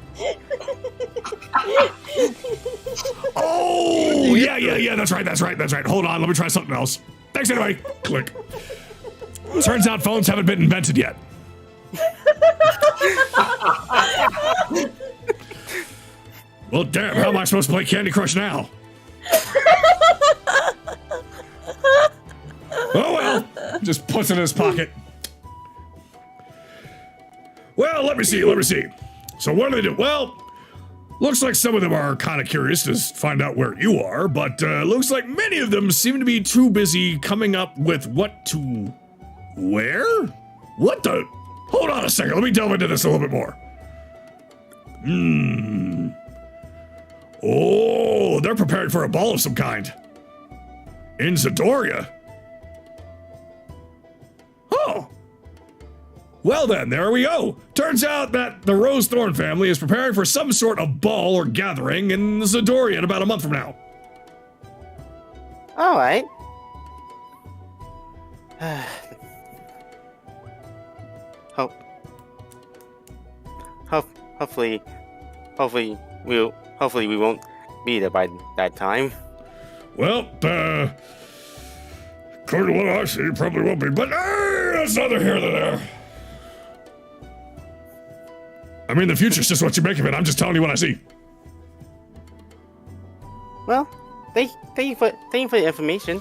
Oh, yeah, that's right. Hold on, let me try something else. Thanks anyway. Click. Turns out phones haven't been invented yet. Well, damn, how am I supposed to play Candy Crush now? Oh well, just puts it in his pocket. Well, let me see. So what do they do? Well, looks like some of them are kind of curious to find out where you are, but looks like many of them seem to be too busy coming up with what to wear? What the? Hold on a second, let me delve into this a little bit more. Oh, they're preparing for a ball of some kind. In Zadoria. Oh. Well then, there we go. Turns out that the Rose Thorn family is preparing for some sort of ball or gathering in Zadoria in about a month from now. All right. Hopefully we won't be there by that time. Well, according to what I see, probably won't be, but that's neither here nor there. I mean, the future's just what you make of it. I'm just telling you what I see. Well, thank you for the information.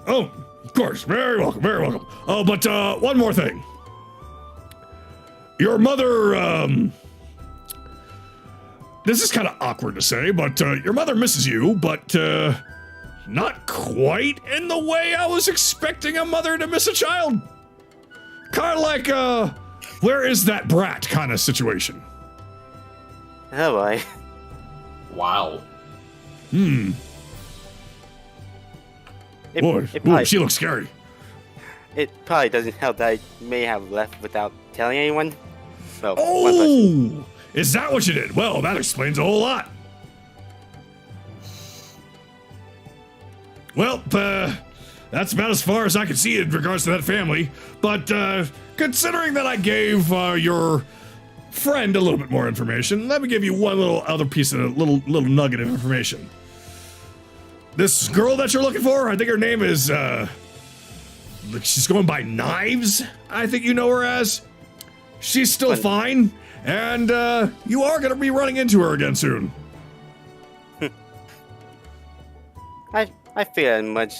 Oh, of course. Very welcome, very welcome. Oh, but one more thing. Your mother, this is kind of awkward to say, but your mother misses you, but not quite in the way I was expecting a mother to miss a child. Kind of like, where is that brat kind of situation. Oh boy. Wow. Boy, she looks scary. It probably doesn't help that I may have left without telling anyone. Well, oh, is that what you did? Well, that explains a whole lot. Well, that's about as far as I can see in regards to that family. But considering that I gave your friend a little bit more information, let me give you one little other piece of little nugget of information. This girl that you're looking for, I think her name is she's going by Knives, I think you know her as. She's still fine, and you are going to be running into her again soon. I feel as much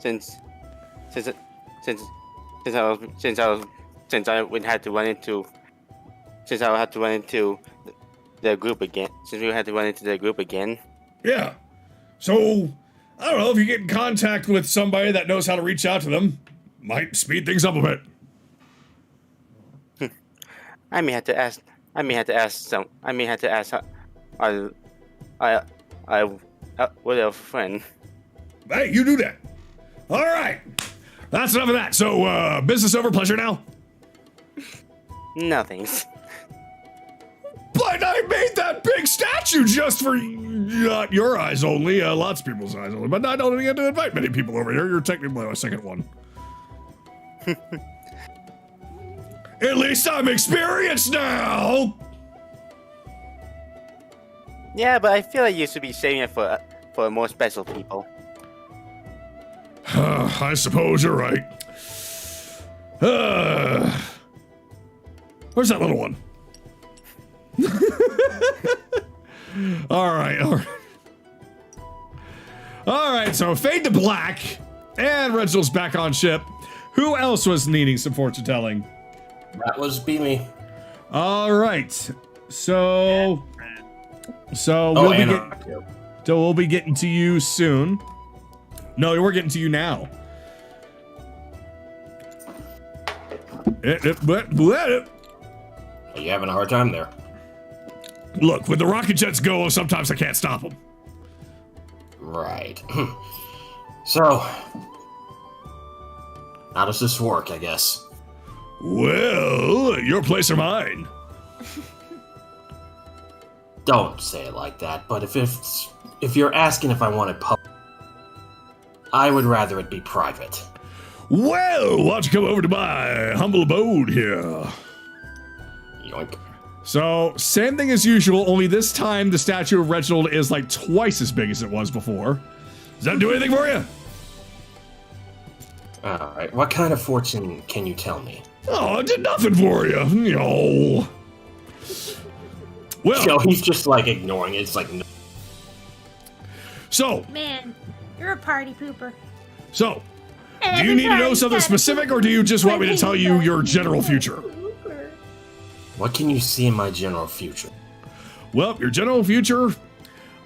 since I would have to run into the group again. Since we had to run into the group again. Yeah. So I don't know if you get in contact with somebody that knows how to reach out to them, might speed things up a bit. I may have to ask what a friend. Hey, you do that. All right. That's enough of that. So, business over, pleasure now? No thanks. But I made that big statue just for not your eyes only, lots of people's eyes only. But I don't even get to invite many people over here. You're technically my second one. At least I'm experienced now! Yeah, but I feel like you should be saving it for more special people. I suppose you're right. Where's that little one? All right. All right, so fade to black, and Reginald's back on ship. Who else was needing some fortune telling? That was me. All right, so we'll be getting to you soon. No, we're getting to you now. Are you having a hard time there? Look, when the rocket jets go, sometimes I can't stop them. Right. So, how does this work, I guess? Well, your place or mine. Don't say it like that, but if you're asking if I want it public, I would rather it be private. Well, why don't you come over to my humble abode here? Yoink. So, same thing as usual, only this time the statue of Reginald is like twice as big as it was before. Does that do anything for you? Alright, what kind of fortune can you tell me? Oh, I did nothing for you. No. Well, Yo, he's just like ignoring it. It's like, no. So, Man, you're a party pooper. so, do you need to know something specific, or do you just want me to tell you your general future? What can you see in my general future? Well, your general future,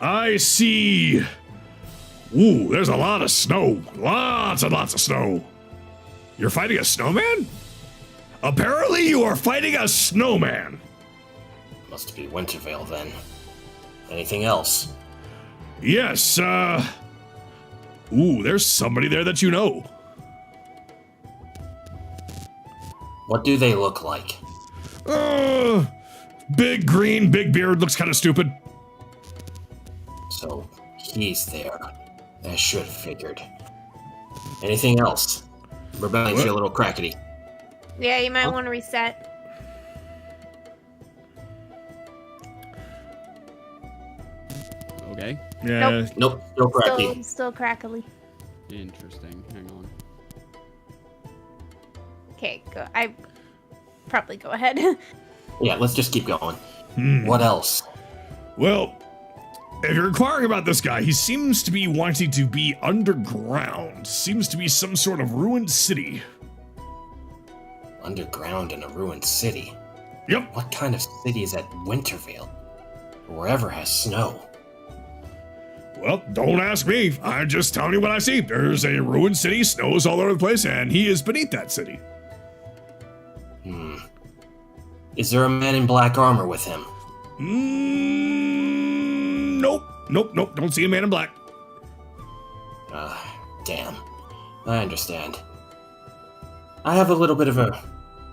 I see. Ooh, there's a lot of snow. Lots and lots of snow. You're fighting a snowman? Apparently, you are fighting a snowman. Must be Wintervale then. Anything else? Yes, ooh, there's somebody there that you know. What do they look like? Big green, big beard, looks kind of stupid. So, he's there. I should have figured. Anything else? Rebellion's a little crackety. Yeah, you might want to reset. Okay. Yeah. Nope, still crackety. Still crackly. Interesting. Hang on. Okay, go. I probably go ahead. Yeah, let's just keep going. Hmm. What else? Well, if you're inquiring about this guy, he seems to be wanting to be underground. Seems to be some sort of ruined city. Underground in a ruined city? Yep. What kind of city is at Wintervale? Or wherever has snow? Well, don't ask me. I'm just telling you what I see. There's a ruined city, snows all over the place, and he is beneath that city. Is there a man in black armor with him? Nope. Don't see a man in black. Damn. I understand. I have a little bit of a...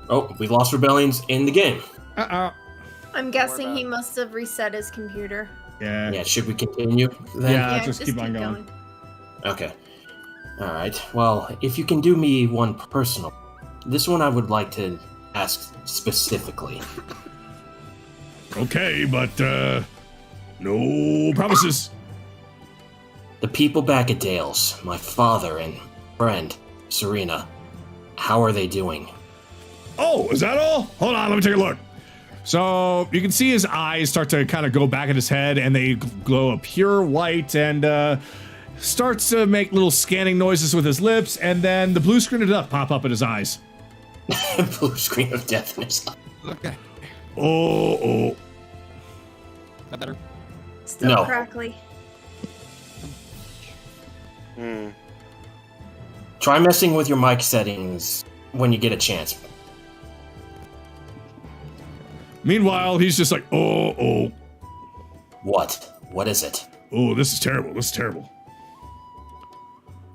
Oh, we lost Rebellions in the game. I'm guessing he must have reset his computer. Yeah, should we continue then? Yeah, just keep on going. Okay. Alright, well, if you can do me one personal... This one I would like to ask specifically. Okay, but, no promises. The people back at Dale's, my father and friend, Serena, how are they doing? Oh, is that all? Hold on, let me take a look. So you can see his eyes start to kind of go back in his head, and they glow a pure white, and starts to make little scanning noises with his lips, and then the blue screen of death pop up in his eyes. Blue screen of death in his eye. Okay. Oh. That better? Still No. crackly. Try messing with your mic settings when you get a chance. Meanwhile, he's just like, oh. What? What is it? Oh, this is terrible.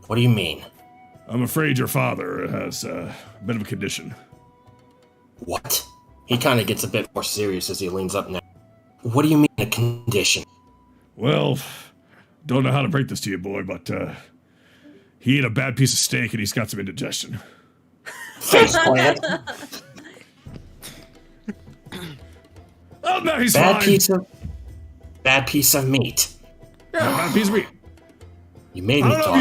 What do you mean? I'm afraid your father has a bit of a condition. What? He kind of gets a bit more serious as he leans up now. What do you mean a condition? Well, don't know how to break this to you, boy, but he ate a bad piece of steak and he's got some indigestion. Faceplant. Oh, no, he's Bad fine. Bad piece of meat. Bad piece of meat. You made I me don't know talk.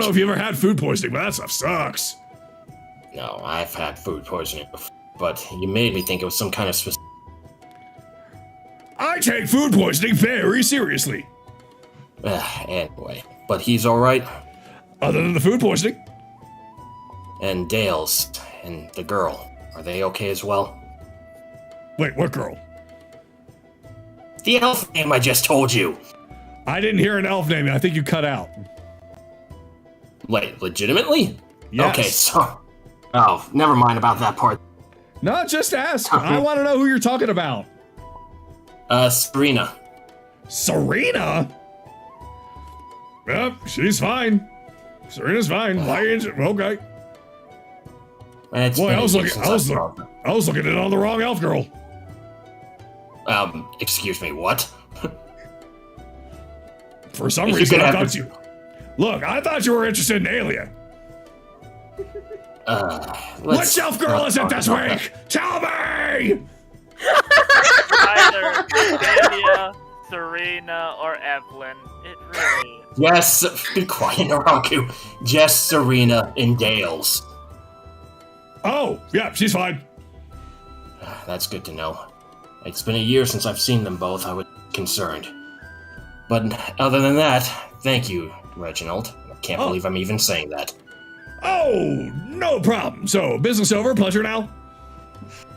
if you've ever had food poisoning, but that stuff sucks. No, I've had food poisoning before, but you made me think it was some kind of specific... I take food poisoning very seriously. Anyway, but he's alright? Other than the food poisoning. And Dale's, and the girl, are they okay as well? Wait, what girl? The elf name I just told you! I didn't hear an elf name. I think you cut out. Wait, legitimately? Yes. Okay, so... Oh, never mind about that part. No, just ask. I want to know who you're talking about. Serena. Serena? Yep, she's fine. Serena's fine. Why ain't you? Okay. It's Boy, been I was a year looking. since I was, saw look, I was looking at it on the wrong elf girl. Excuse me, what? For some If you reason, could I have thought you. Look, I thought you were interested in Alien. Which elf girl is it this week? Tell me! Either Amelia, Serena, or Evelyn. It really is. Yes, be quiet, Naraku. Just Serena and Dale's. Oh, yeah, she's fine. That's good to know. It's been a year since I've seen them both. I was concerned. But other than that, thank you, Reginald. I can't Oh. believe I'm even saying that. Oh, no problem. So, business over, pleasure now?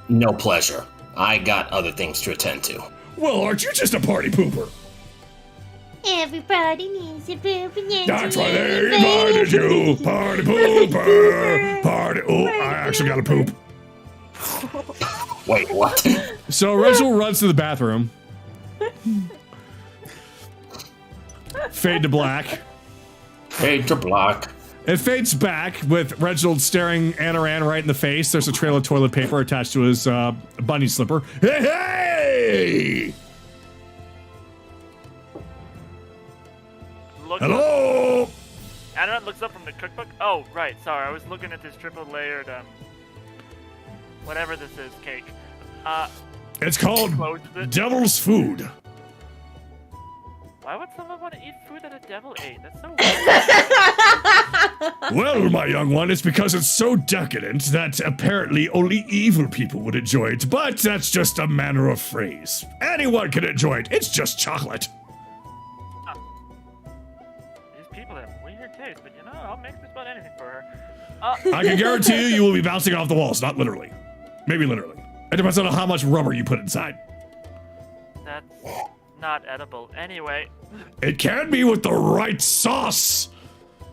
No pleasure. I got other things to attend to. Well, aren't you just a party pooper? Everybody needs a poop and That's why they invited you. Party pooper. Party. Oh, I actually got to poop. Wait, what? So Reginald runs to the bathroom. Fade to black. Fade to black. It fades back with Reginald staring Anaran right in the face. There's a trail of toilet paper attached to his bunny slipper. Hey, hey! Hello? Anaran looks up from the cookbook. Oh, right. Sorry, I was looking at this triple layered, whatever this is, cake. It's called closed it. Devil's Food. Why would someone want to eat food that a devil ate? That's so weird. Well, my young one, it's because it's so decadent that apparently only evil people would enjoy it, but that's just a manner of phrase. Anyone can enjoy it. It's just chocolate. These people have weird taste, but you know, I'll make just about anything for her. I can guarantee you will be bouncing off the walls, not literally. Maybe literally. It depends on how much rubber you put inside. That's not edible. Anyway. It can be with the right sauce.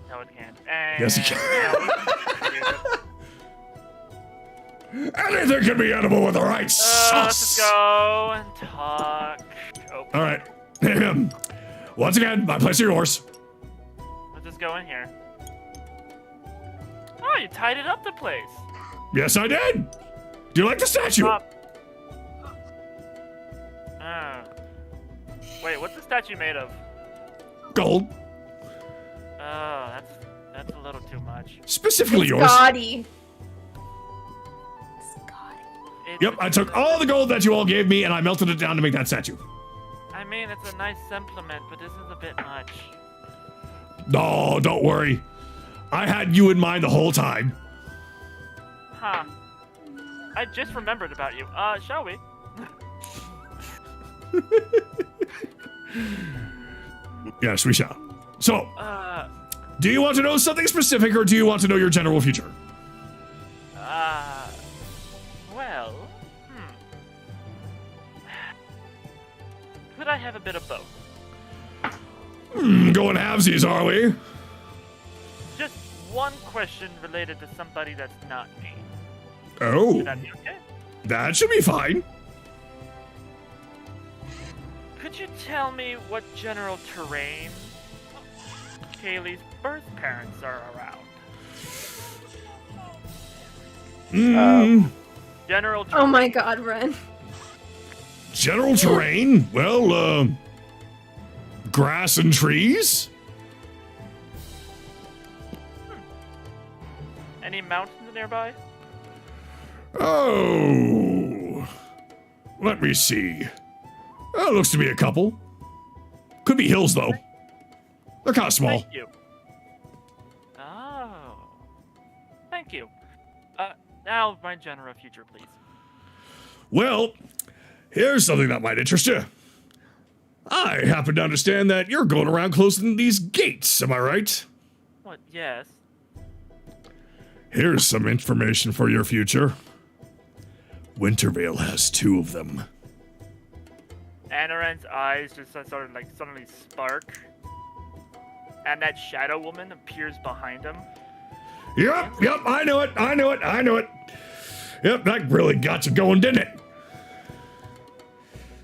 No, it can't. Yes, it can. Anything can be edible with the right Let's sauce. just go and talk. Oh, All right. Once again, my place is yours. let's just go in here. Oh, you tidied up the place. Yes, I did. Do you like the statue? Wait, what's the statue made of? Gold. Oh, that's a little too much. Specifically yours. Gaudy. Yep, I took all the gold that you all gave me and I melted it down to make that statue. I mean, it's a nice implement, but this is a bit much. No, don't worry. I had you in mind the whole time. Huh. I just remembered about you. Shall we? Yes, we shall. So, do you want to know something specific or do you want to know your general future? Well, Could I have a bit of both? Going halvesies, are we? Just one question related to somebody that's not me. Oh, Should that be okay? that should be fine. Could you tell me what general terrain Kayli's birth parents are around? General terrain. Oh my god, Ren. General terrain? Well, grass and trees? Any mountains nearby? Oh, let me see. Oh, looks to be a couple. Could be hills, though. They're kind of small. Thank you. Oh. Thank you. Now my general future, please. Well, here's something that might interest you. I happen to understand that you're going around closing these gates, am I right? What? Yes. Here's some information for your future. Wintervale has 2 of them. Anaran's eyes just sort of like suddenly spark. And that shadow woman appears behind him. Yep, I knew it. Yep, that really got you going, didn't it?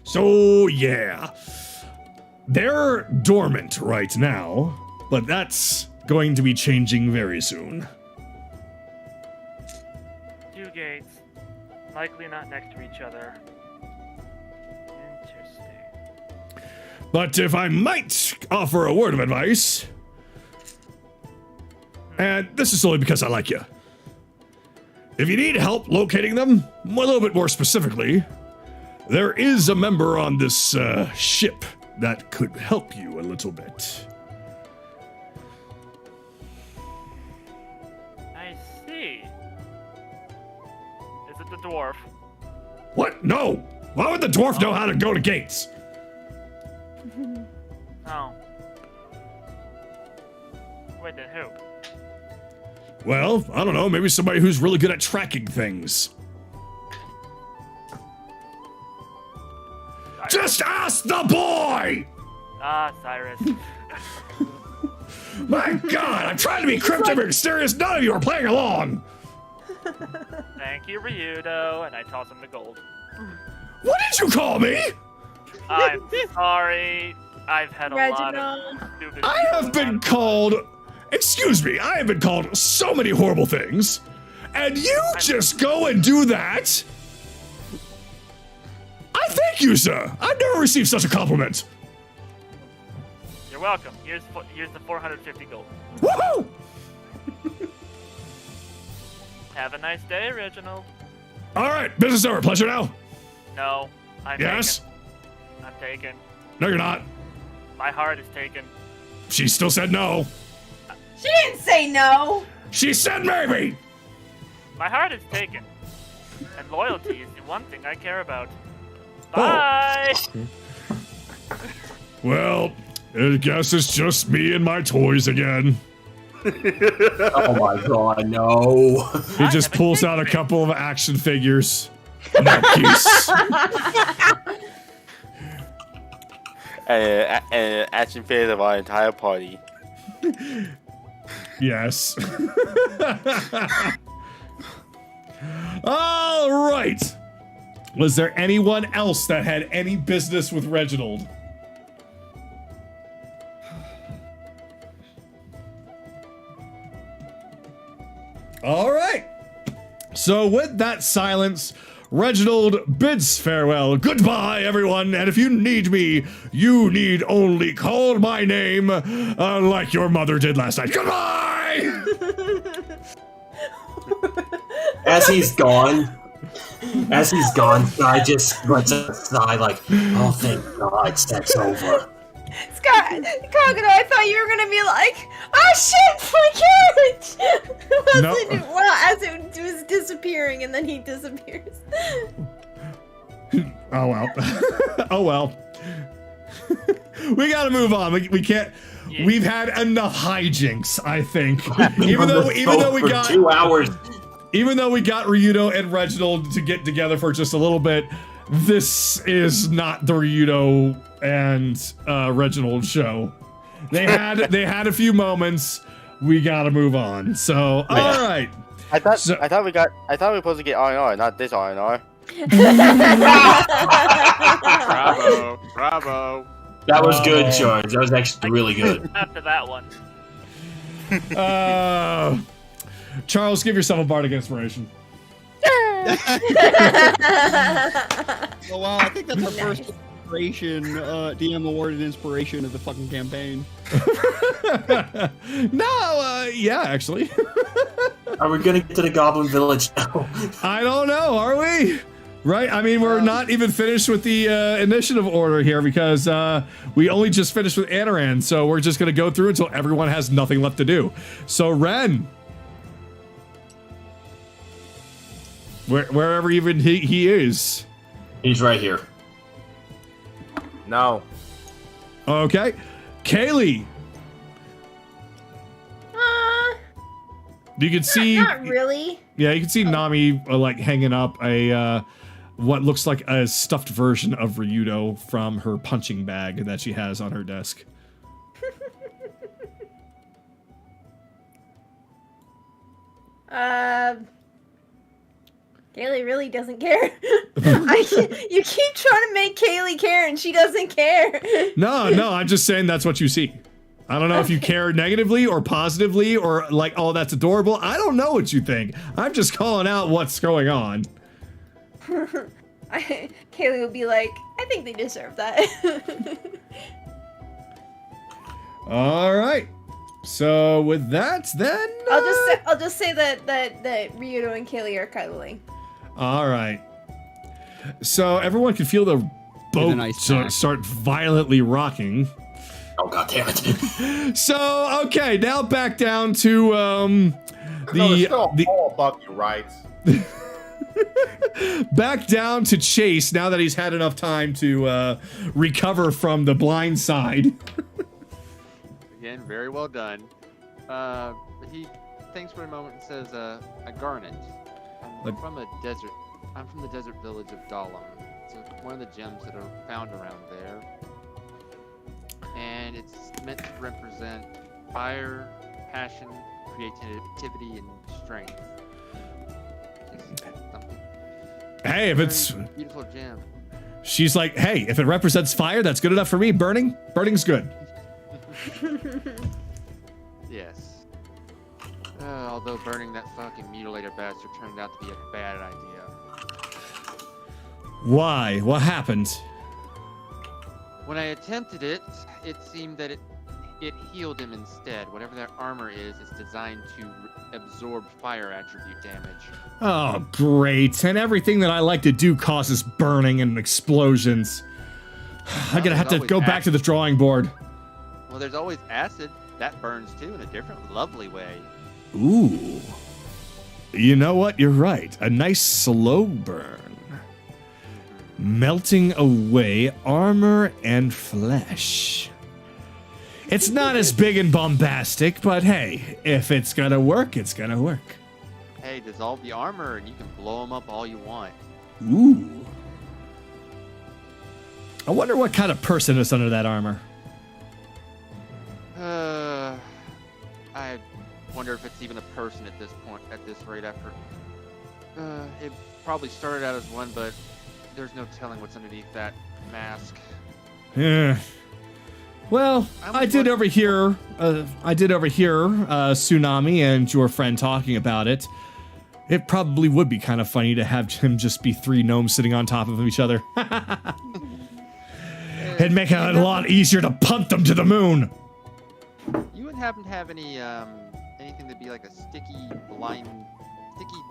So, yeah. They're dormant right now, but that's going to be changing very soon. 2 gates. Likely not next to each other. Interesting. But if I might offer a word of advice, and this is solely because I like you. If you need help locating them, a little bit more specifically, there is a member on this ship that could help you a little bit. I see. Is it the dwarf? What? No! Why would the dwarf know how to go to gates? Oh. Wait, then who? Well, I don't know. Maybe somebody who's really good at tracking things. Just ask the boy! Ah, Cyrus. My God, I'm trying to be cryptic and mysterious. None of you are playing along. Thank you, Ryudo, and I toss him the gold. What did you call me? I'm sorry. I've had a lot Reginald. of stupid. I have been called. Excuse me. I have been called so many horrible things, and you just go and do that. I thank you, sir. I've never received such a compliment. You're welcome. Here's the 450 gold. Woohoo! Have a nice day, Reginald. All right, business over. Pleasure now. No, I'm Yes? taken. I'm taken. No, you're not. My heart is taken. She still said no. She didn't say no. She said maybe. My heart is taken. And loyalty is the one thing I care about. Oh. Bye! Well, I guess it's just me and my toys again. Oh my god, no. He just pulls out a couple of action figures. Nice. And action phase of our entire party. Yes. All right. Was there anyone else that had any business with Reginald? All right. So with that silence, Reginald bids farewell. Goodbye, everyone. And if you need me, you need only call my name like your mother did last night. Goodbye! As he's gone, I just went to the side like, oh, thank God, sex over. Scott, Kagato, I thought you were gonna be like, oh shit, my carriage! No. Well, as it was disappearing, and then he disappears. Oh well. Oh well. We gotta move on. We can't. Yeah. We've had enough hijinks, I think. Even though we For got 2 hours. Even though we got Ryudo and Reginald to get together for just a little bit, this is not the Ryudo and Reginald show. They had a few moments. We gotta move on. So all right. I thought we were supposed to get R&R, not this R&R. Bravo, bravo. That was good, George. That was actually really good. After that one. Charles, give yourself a bardic inspiration. Oh wow, I think that's our first inspiration, DM awarded inspiration of the fucking campaign. No, yeah, actually. Are we gonna get to the Goblin Village now? I don't know, are we? Right? I mean, we're not even finished with the initiative order here because we only just finished with Anoran, so we're just gonna go through until everyone has nothing left to do. So, Ren. Wherever even he is. He's right here. No. Okay. Kayli. You can see. Not really. Yeah, you can see Nami like hanging up a what looks like a stuffed version of Ryudo from her punching bag that she has on her desk. Kayli really doesn't care. You keep trying to make Kayli care, and she doesn't care. No, I'm just saying that's what you see. I don't know if you care negatively or positively or like, oh, that's adorable. I don't know what you think. I'm just calling out what's going on. Kayli will be like, I think they deserve that. All right. So with that, then I'll just say that Ryudo and Kayli are cuddling. all right. So everyone can feel the boat nice snack. start violently rocking. Oh god damn it. So okay, now back down to No, it's still the all above you, right? back down to Chase now that he's had enough time to recover from the blind side. Again, very well done. He thinks for a moment and says, a garnet. I'm from a desert. I'm from the desert village of Dahlem. It's one of the gems that are found around there. And it's meant to represent fire, passion, creativity, and strength. Hey, if it's beautiful gem. She's like, hey, if it represents fire, that's good enough for me. Burning's good. Yes. Although burning that fucking mutilator bastard turned out to be a bad idea. Why? What happened? When I attempted it, it seemed that it healed him instead. Whatever that armor is, it's designed to absorb fire attribute damage. Oh, great. And everything that I like to do causes burning and explosions. I'm gonna have to go back to the drawing board. Well, there's always acid. That burns too in a different, lovely way. Ooh. You know what? You're right. A nice slow burn. Melting away armor and flesh. It's not as big and bombastic, but hey, if it's gonna work, it's gonna work. Hey, dissolve the armor and you can blow them up all you want. Ooh. I wonder what kind of person is under that armor. I wonder if it's even a person at this point, at this rate effort. It probably started out as one, but there's no telling what's underneath that mask. Yeah. Well, I did overhear Tsunami and your friend talking about it. It probably would be kind of funny to have him just be three gnomes sitting on top of each other. It'd make it a lot easier to punt them to the moon. You wouldn't happen to have any anything to be like a sticky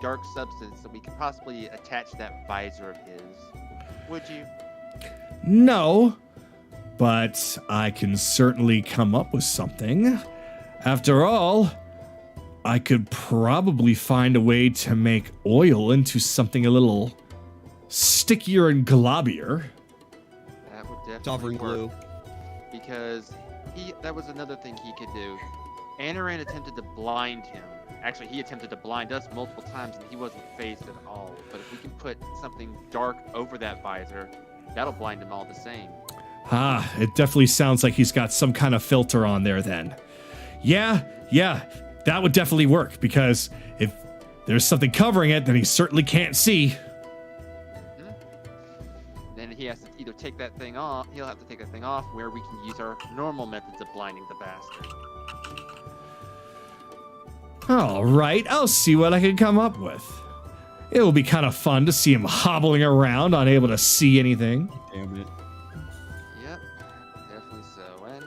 dark substance that we could possibly attach to that visor of his? Would you? No, but I can certainly come up with something. After all, I could probably find a way to make oil into something a little stickier and globbier. That would Sovereign definitely glue. work. Because that was another thing he could do. Anaran attempted to blind him. Actually, he attempted to blind us multiple times and he wasn't phased at all. But if we can put something dark over that visor, that'll blind him all the same. Ah, it definitely sounds like he's got some kind of filter on there then. Yeah, that would definitely work, because if there's something covering it, then he certainly can't see. Then he has to either take that thing off, he'll have to take that thing off, where we can use our normal methods of blinding the bastard. All right, I'll see what I can come up with. It will be kind of fun to see him hobbling around, unable to see anything. Damn it. Yep, definitely so. And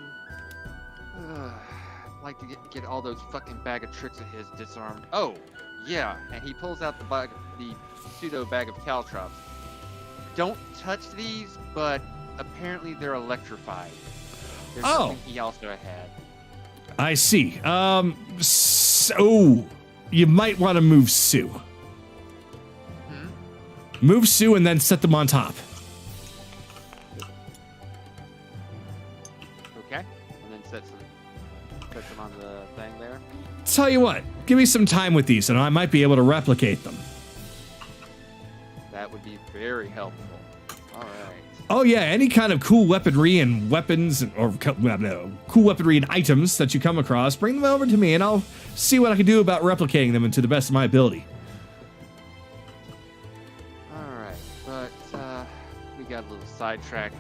like to get all those fucking bag of tricks of his disarmed. Oh, yeah, and he pulls out the pseudo bag of caltrops. Don't touch these, but apparently they're electrified. There's something he also had. I see. So you might want to move Sue. Move Sue and then set them on top. Okay, and then sets them on the thing there. Tell you what, give me some time with these and I might be able to replicate them. That would be very helpful. All right. Oh yeah, any kind of cool weaponry and weapons, or cool weaponry and items that you come across, bring them over to me and I'll see what I can do about replicating them to the best of my ability. Alright, but we got a little sidetracked.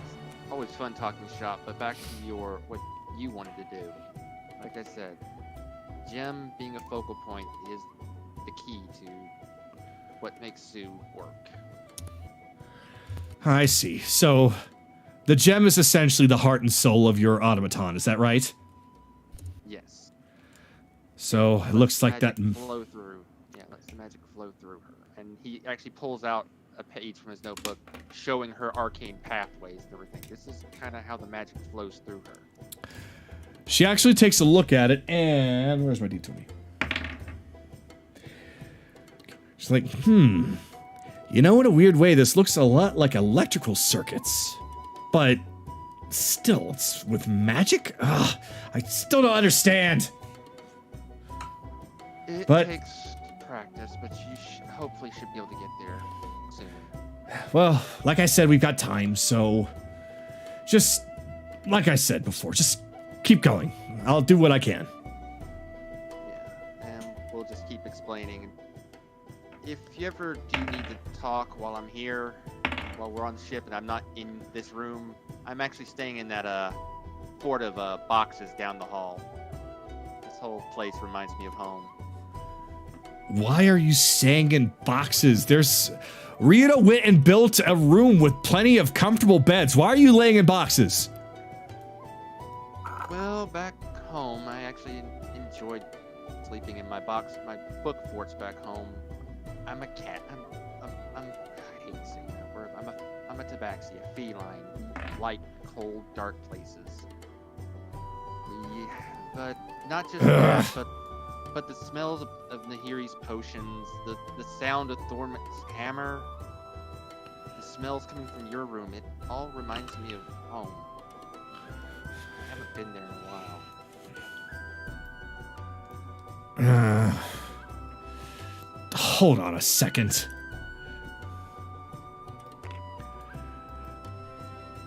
Always fun talking shop, but back to what you wanted to do. Like I said, gem being a focal point is the key to what makes Sue work. I see. So the gem is essentially the heart and soul of your automaton, is that right? Yes. So it looks like that. Flow through. Yeah, lets the magic flow through her. And he actually pulls out a page from his notebook showing her arcane pathways and everything. This is kind of how the magic flows through her. She actually takes a look at it, and where's my D20? She's like, you know, in a weird way, this looks a lot like electrical circuits. But still, it's with magic? Ugh, I still don't understand. It But- takes practice, but you hopefully should be able to get there soon. Well, like I said, we've got time, so just like I said before, just keep going. I'll do what I can. Yeah, and we'll just keep explaining. If you ever do need to talk while I'm here, while we're on the ship and I'm not in this room, I'm actually staying in that fort of boxes down the hall. This whole place reminds me of home. Why are you staying in boxes? Ryudo went and built a room with plenty of comfortable beds. Why are you laying in boxes? Well, back home, I actually enjoyed sleeping in my book forts back home. I'm a cat. I hate saying that word. I'm a tabaxi, a feline. Light, cold, dark places. Yeah, but not just that, but the smells of Nehiri's potions, the sound of Thorman's hammer, the smells coming from your room, it all reminds me of home. I haven't been there in a while. Hold on a second.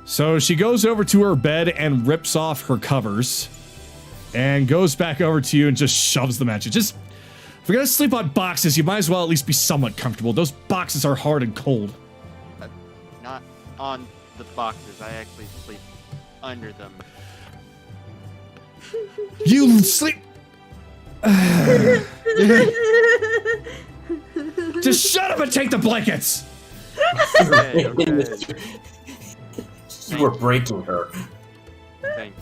So she goes over to her bed and rips off her covers and goes back over to you and just shoves them at you. Just, if you're gonna sleep on boxes, you might as well at least be somewhat comfortable. Those boxes are hard and cold. Not on the boxes, I actually sleep under them. You sleep. Just shut up and take the blankets. Okay, okay. You were breaking her. Thank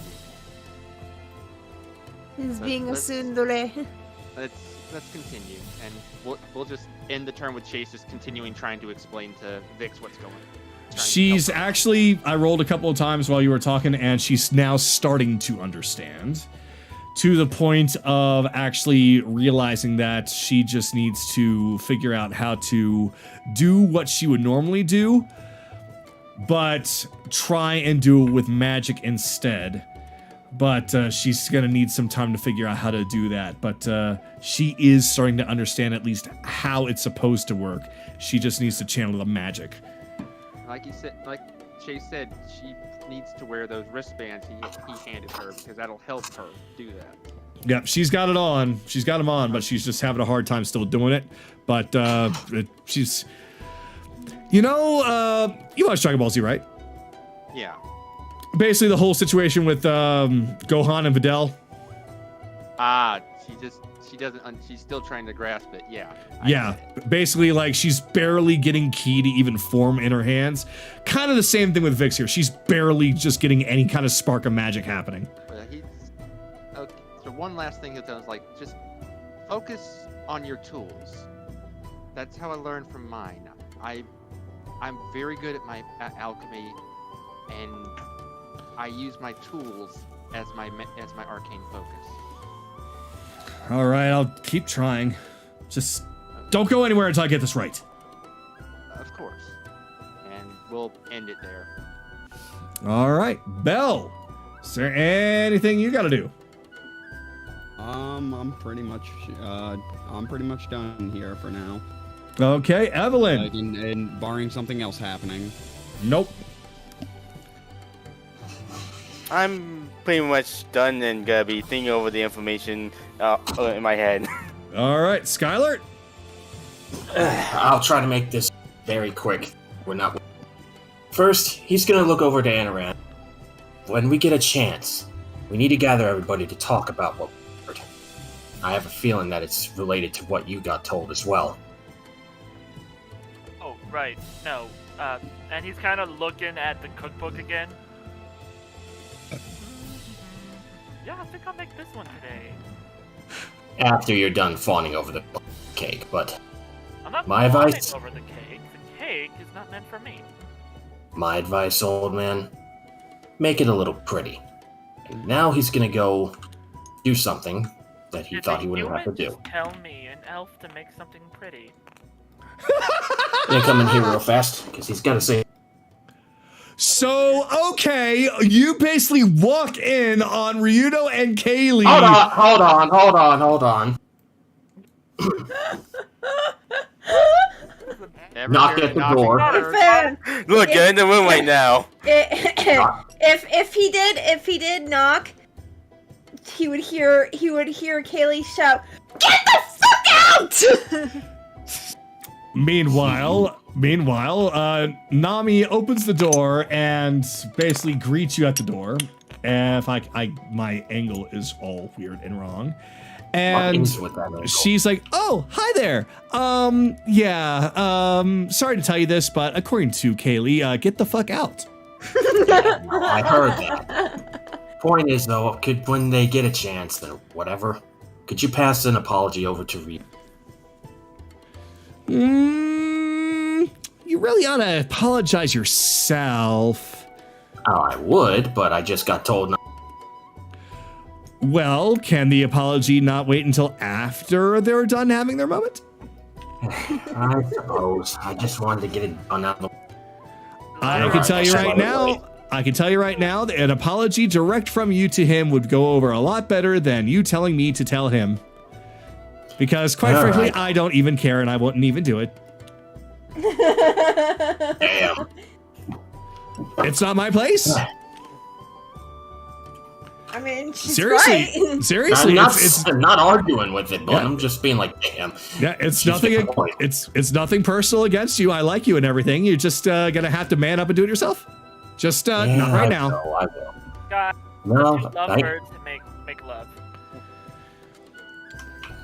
you. He's being a Let's- tsundere. Let's continue, and we'll just end the turn with Chase just continuing trying to explain to Vix what's going on. Trying to She's help her. actually, I rolled a couple of times while you were talking, and she's now starting to understand, to the point of actually realizing that she just needs to figure out how to do what she would normally do, but try and do it with magic instead. But she's gonna need some time to figure out how to do that. But she is starting to understand at least how it's supposed to work. She just needs to channel the magic. Like you said, like Chase said, she needs to wear those wristbands he handed her because that'll help her do that. Yep, she's got it on. She's got them on, but she's just having a hard time still doing it. But she's, you watch Dragon Ball Z, right? Yeah. Basically, the whole situation with Gohan and Videl. She doesn't. She's still trying to grasp it. Yeah. Yeah, basically, like, she's barely getting ki to even form in her hands. Kind of the same thing with Vix here. She's barely just getting any kind of spark of magic happening. Okay. So one last thing he'll tell us, like, just focus on your tools. That's how I learned from mine. I'm very good at my alchemy, and I use my tools as my arcane focus. All right, I'll keep trying. Just don't go anywhere until I get this right. Of course. And we'll end it there. All right, Belle. Is there anything you got to do? I'm pretty much done here for now. Okay, Evelyn. Like, and barring something else happening. Nope. I'm pretty much done and gonna be thinking over the information in my head. All right, Skylar. I'll try to make this very quick. We're not. First, he's gonna look over to Anaran. When we get a chance, we need to gather everybody to talk about what we heard. I have a feeling that it's related to what you got told as well. Oh, right. No. And he's kind of looking at the cookbook again. Yeah, I think I'll make this one today. After you're done fawning over the cake, but I'm not My fawning advice- over the cake. The cake is not meant for me. my advice, old man, make it a little pretty. And now he's gonna go do something that he Did thought the he wouldn't have to human do. just tell me, an elf, to make something pretty? Gonna come in here real fast, because he's gotta say. So, okay, you basically walk in on Ryudo and Kayli. Hold on. Knock at the door. Look, you're in the room right now. If he did knock, he would hear Kaylee shout, "Get the fuck out!" Meanwhile, Nami opens the door and basically greets you at the door. And my angle is all weird and wrong. And she's like, "Oh, hi there. Sorry to tell you this, but according to Kaylee, get the fuck out." I heard that. Point is, though, when they get a chance or whatever, could you pass an apology over to Reed? You really ought to apologize yourself. Oh, I would, but I just got told not. Well, can the apology not wait until after they're done having their moment? I suppose. I just wanted to get it done out. I can tell you right now that an apology direct from you to him would go over a lot better than you telling me to tell him. Because quite frankly, I don't even care and I wouldn't even do it. Damn. It's not my place. I mean, she's seriously, right. seriously, I'm not arguing with it, but I'm just being like, damn. Yeah, it's nothing. It's nothing personal against you. I like you and everything. You're just gonna have to man up and do it yourself. Just not right now. I will. God, No, lovebirds to make love.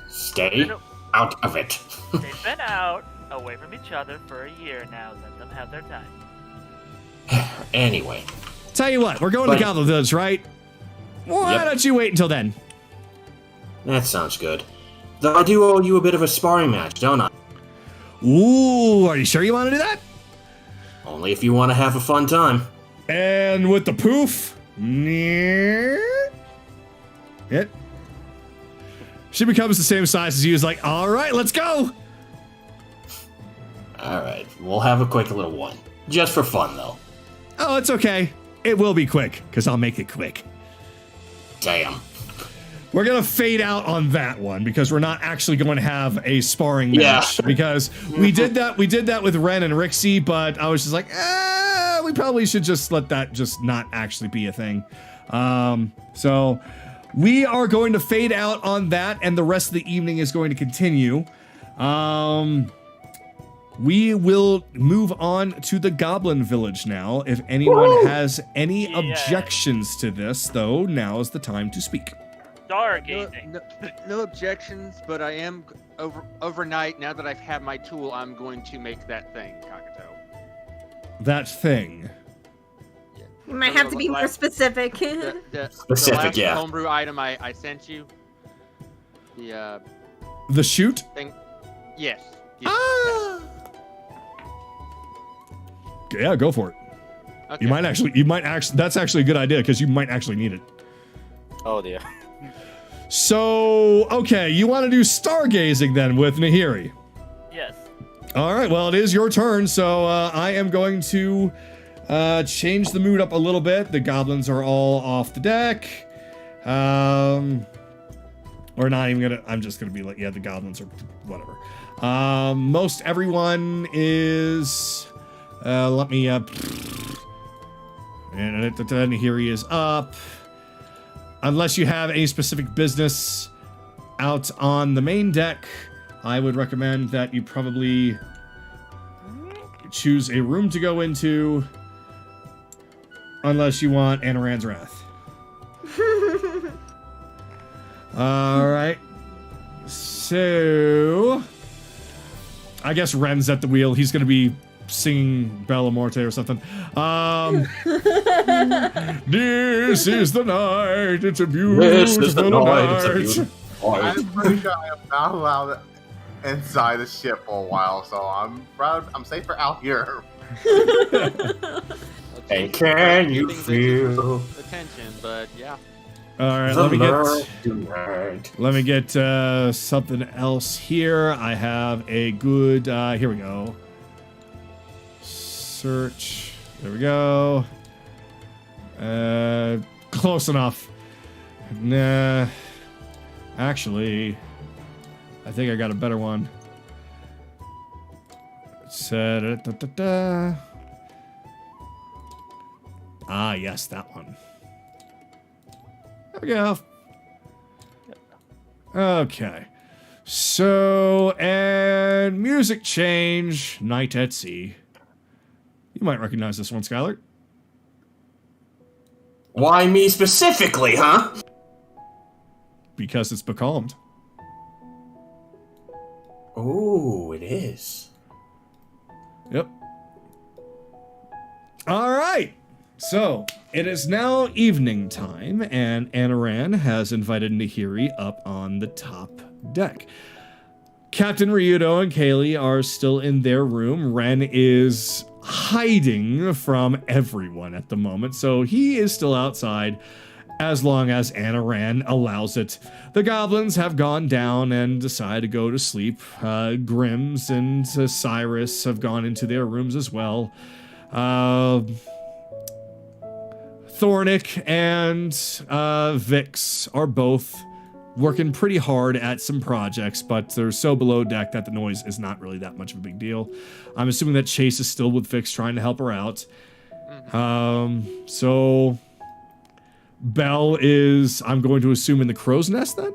Stay out of it. They've been out away from each other for a year now. Let them have their time. Anyway. Tell you what, we're going to Goblin Village, right? Why don't you wait until then? That sounds good. Though I do owe you a bit of a sparring match, don't I? Ooh, are you sure you want to do that? Only if you want to have a fun time. And with the poof, it. She becomes the same size as you. Is like, all right, let's go. All right, we'll have a quick little one, just for fun, though. Oh, it's okay. It will be quick, because I'll make it quick. Damn. We're gonna fade out on that one because we're not actually going to have a sparring match because we did that with Ren and Rixie, but I was just like, we probably should just let that just not actually be a thing. So we are going to fade out on that, and the rest of the evening is going to continue. We will move on to the Goblin Village now. If anyone has any objections to this, though, now is the time to speak. Stargazing. No objections, but I am overnight. Now that I've had my tool, I'm going to make that thing, Kagato. That thing. You might have to be more specific. Specific, the last homebrew item I sent you. The shoot thing. Yes. Yeah, go for it. Okay. You might actually. That's actually a good idea because you might actually need it. Oh dear. So, okay, you want to do stargazing then with Nehiri? Yes. All right, well, it is your turn, so I am going to change the mood up a little bit. The goblins are all off the deck. We're not even gonna, I'm just gonna be like, yeah, the goblins are whatever. Most everyone is, let me, and Nehiri is up. Unless you have any specific business out on the main deck, I would recommend that you probably choose a room to go into, unless you want Anaran's Wrath. Alright. So, I guess Ren's at the wheel. He's going to be singing Bella Morte or something. This is the night. It's a beautiful night. I'm pretty sure I am not allowed inside the ship for a while, so I'm safer out here. And can you feel attention? But yeah. All right, let me get something else here. I have a good. Here we go. Search. There we go. Close enough. Nah. Actually, I think I got a better one. Ah, yes, that one. There we go. Okay. So, and music change, Night at Sea. You might recognize this one, Skylar. Why me specifically, huh? Because it's becalmed. Oh, it is. Yep. All right. So, it is now evening time, and Anaran has invited Nehiri up on the top deck. Captain Ryudo and Kayli are still in their room. Ren is hiding from everyone at the moment, so he is still outside as long as Anaran allows it. The goblins have gone down and decided to go to sleep. Grims and Cyrus have gone into their rooms as well. Thornick and Vix are both working pretty hard at some projects, but they're so below deck that the noise is not really that much of a big deal. I'm assuming that Chase is still with Vix trying to help her out. So Belle is, I'm going to assume, in the crow's nest then?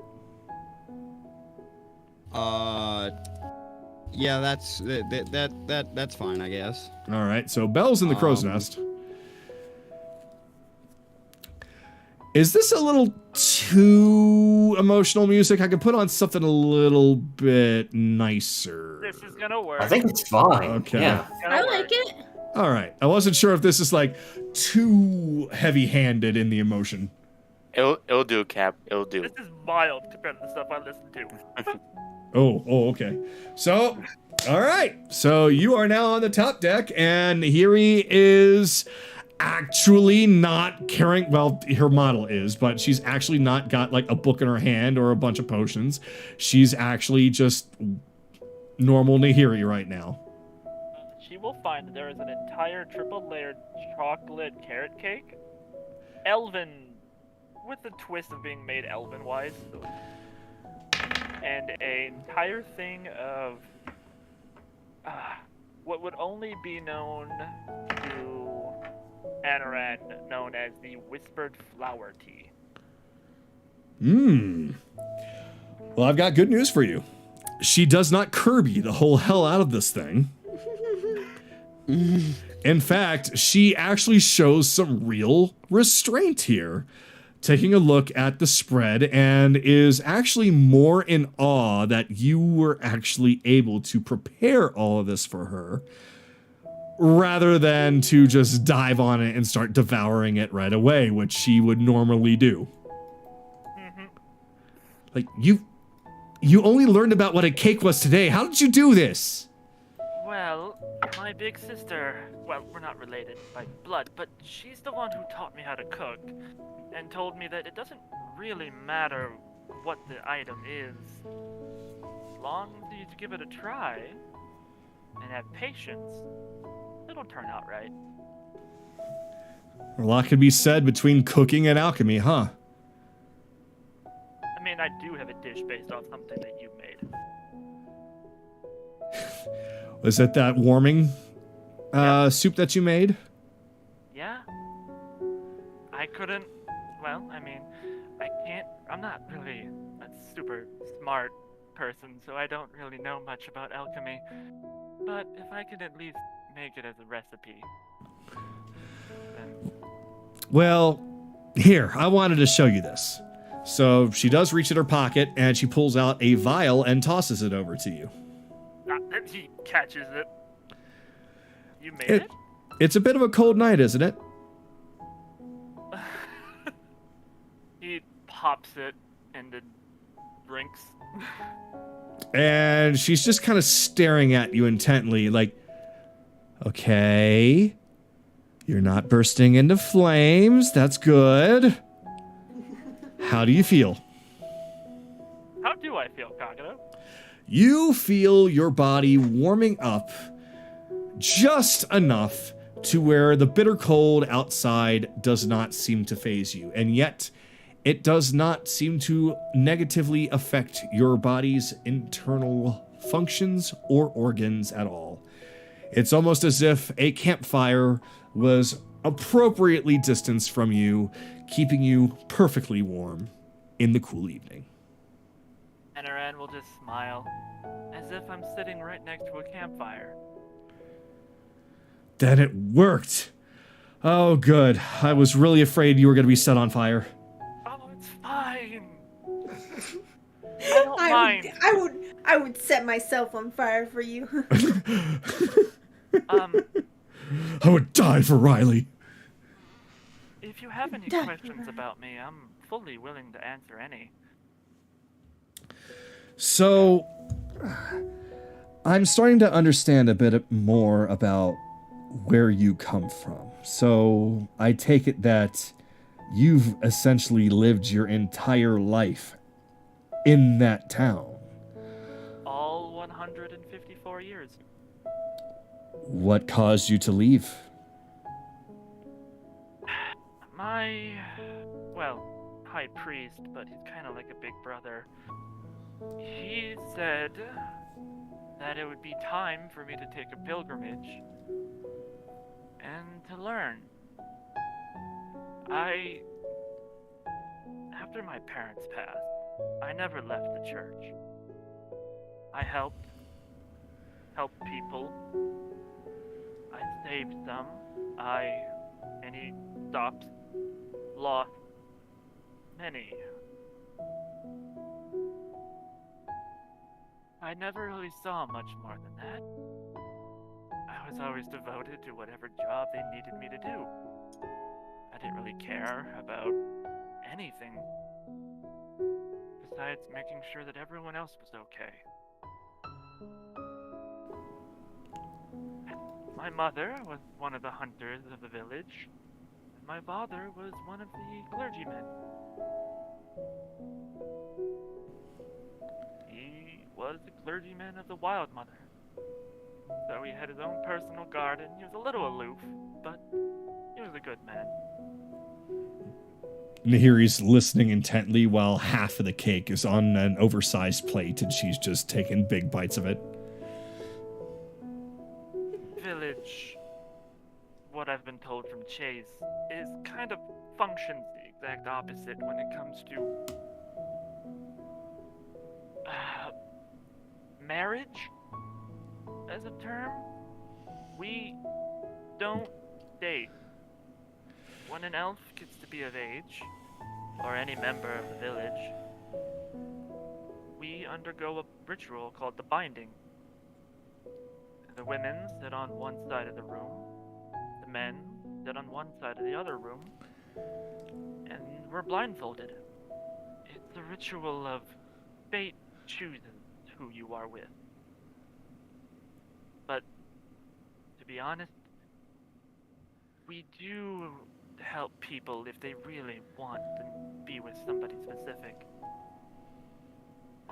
Yeah, that's fine, I guess. All right, so Belle's in the crow's nest. Is this a little too emotional music? I could put on something a little bit nicer. This is gonna work. I think it's fine. Okay. Yeah. I like it. All right. I wasn't sure if this is like too heavy-handed in the emotion. It'll do, Cap. It'll do. This is mild compared to the stuff I listen to. Oh, okay. So, all right. So you are now on the top deck, and Nehiri is actually not carrying, well, her model is, but she's actually not got like a book in her hand or a bunch of potions. She's actually just normal Nehiri right now. She will find that there is an entire triple-layered chocolate carrot cake, elven, with the twist of being made elven-wise, and an entire thing of what would only be known to Anaran, known as the Whispered Flower Tea. Well, I've got good news for you. She does not Kirby the whole hell out of this thing. In fact, she actually shows some real restraint here, taking a look at the spread, and is actually more in awe that you were actually able to prepare all of this for her, rather than to just dive on it and start devouring it right away, which she would normally do. Like, you only learned about what a cake was today. How did you do this? Well, my big sister, well, we're not related by blood, but she's the one who taught me how to cook, and told me that it doesn't really matter what the item is, as long as you give it a try, and have patience, it'll turn out right. A lot could be said between cooking and alchemy, huh? I mean, I do have a dish based on something that you made. Was it that warming soup that you made? Yeah? I couldn't, well, I mean, I'm not really a super smart person, so I don't really know much about alchemy. But if I could at least make it as a recipe, then... Well, here, I wanted to show you this. So she does reach in her pocket, and she pulls out a vial and tosses it over to you. He catches it. You made it? It's a bit of a cold night, isn't it? He pops it into drinks. And she's just kind of staring at you intently, like, okay, you're not bursting into flames. That's good. How do you feel? How do I feel, Kagato? You feel your body warming up just enough to where the bitter cold outside does not seem to faze you, and yet it does not seem to negatively affect your body's internal functions or organs at all. It's almost as if a campfire was appropriately distanced from you, keeping you perfectly warm in the cool evening. Anaran will just smile, as if I'm sitting right next to a campfire. Then it worked. Oh, good. I was really afraid you were going to be set on fire. Oh, it's fine. I don't mind. I would set myself on fire for you. I would die for Riley. If you have any questions about me, I'm fully willing to answer any. So, I'm starting to understand a bit more about where you come from. So, I take it that you've essentially lived your entire life in that town. All 154 years. What caused you to leave? My, high priest, but he's kind of like a big brother. He said that it would be time for me to take a pilgrimage and to learn. After my parents passed, I never left the church. I helped people. I saved some. And he stopped, lost many. I never really saw much more than that. I was always devoted to whatever job they needed me to do. I didn't really care about anything besides making sure that everyone else was okay. My mother was one of the hunters of the village, and my father was one of the clergymen. He was the clergyman of the Wild Mother. So he had his own personal garden. He was a little aloof, but he was a good man. Nehiri's listening intently while half of the cake is on an oversized plate and she's just taking big bites of it. Village, what I've been told from Chase, is kind of functions the exact opposite when it comes to marriage as a term. We don't date. When an elf gets to be of age, or any member of the village, we undergo a ritual called the binding. The women sit on one side of the room, the men sit on one side of the other room, and we're blindfolded. It's a ritual of fate chooses who you are with. But, to be honest, we do help people if they really want to be with somebody specific.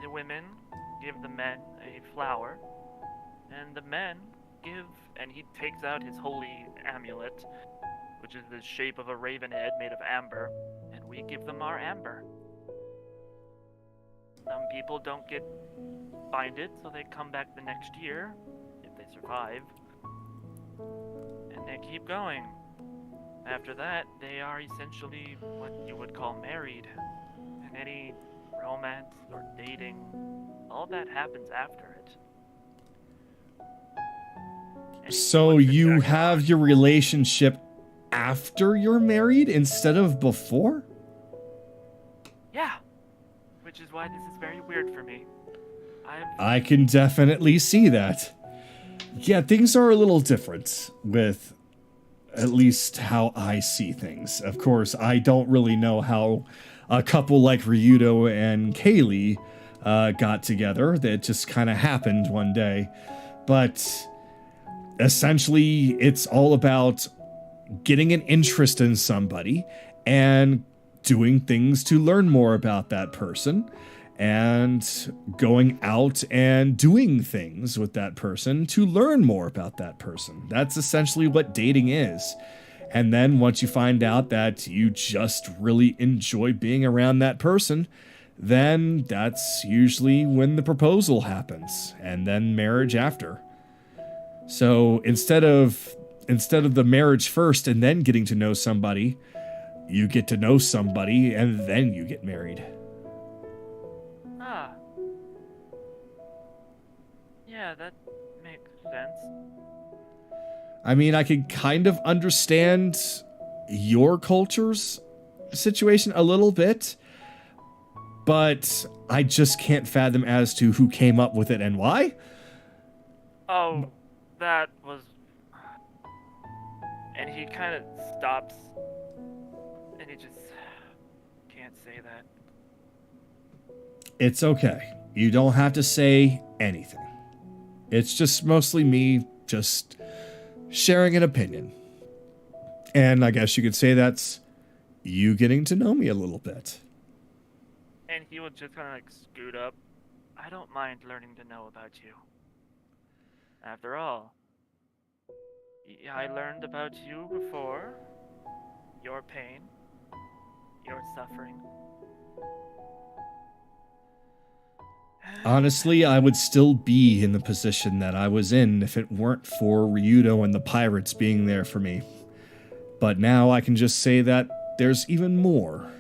The women give the men a flower, and the men give, and he takes out his holy amulet, which is the shape of a raven head made of amber, and we give them our amber. Some people don't get binded, so they come back the next year, if they survive, and they keep going. After that, they are essentially what you would call married, and any romance or dating, all that happens after it. So you have your relationship after you're married instead of before? Yeah, which is why this is very weird for me. I can definitely see that. Yeah, things are a little different with at least how I see things. Of course, I don't really know how a couple like Ryudo and Kayli got together. That just kind of happened one day. But essentially, it's all about getting an interest in somebody and doing things to learn more about that person. and going out and doing things with that person to learn more about that person. That's essentially what dating is. And then once you find out that you just really enjoy being around that person, then that's usually when the proposal happens, and then marriage after. So instead of the marriage first and then getting to know somebody, you get to know somebody and then you get married. Ah. Yeah, that makes sense. I mean, I could kind of understand your culture's situation a little bit, but I just can't fathom as to who came up with it and why. Oh, that was... And he kind of stops, and he just can't say that. It's okay. You don't have to say anything. It's just mostly me just sharing an opinion. And I guess you could say that's you getting to know me a little bit. And he would just kind of like scoot up. I don't mind learning to know about you. After all, I learned about you before. Your pain. Your suffering. Honestly, I would still be in the position that I was in if it weren't for Ryudo and the pirates being there for me. But now I can just say that there's even more.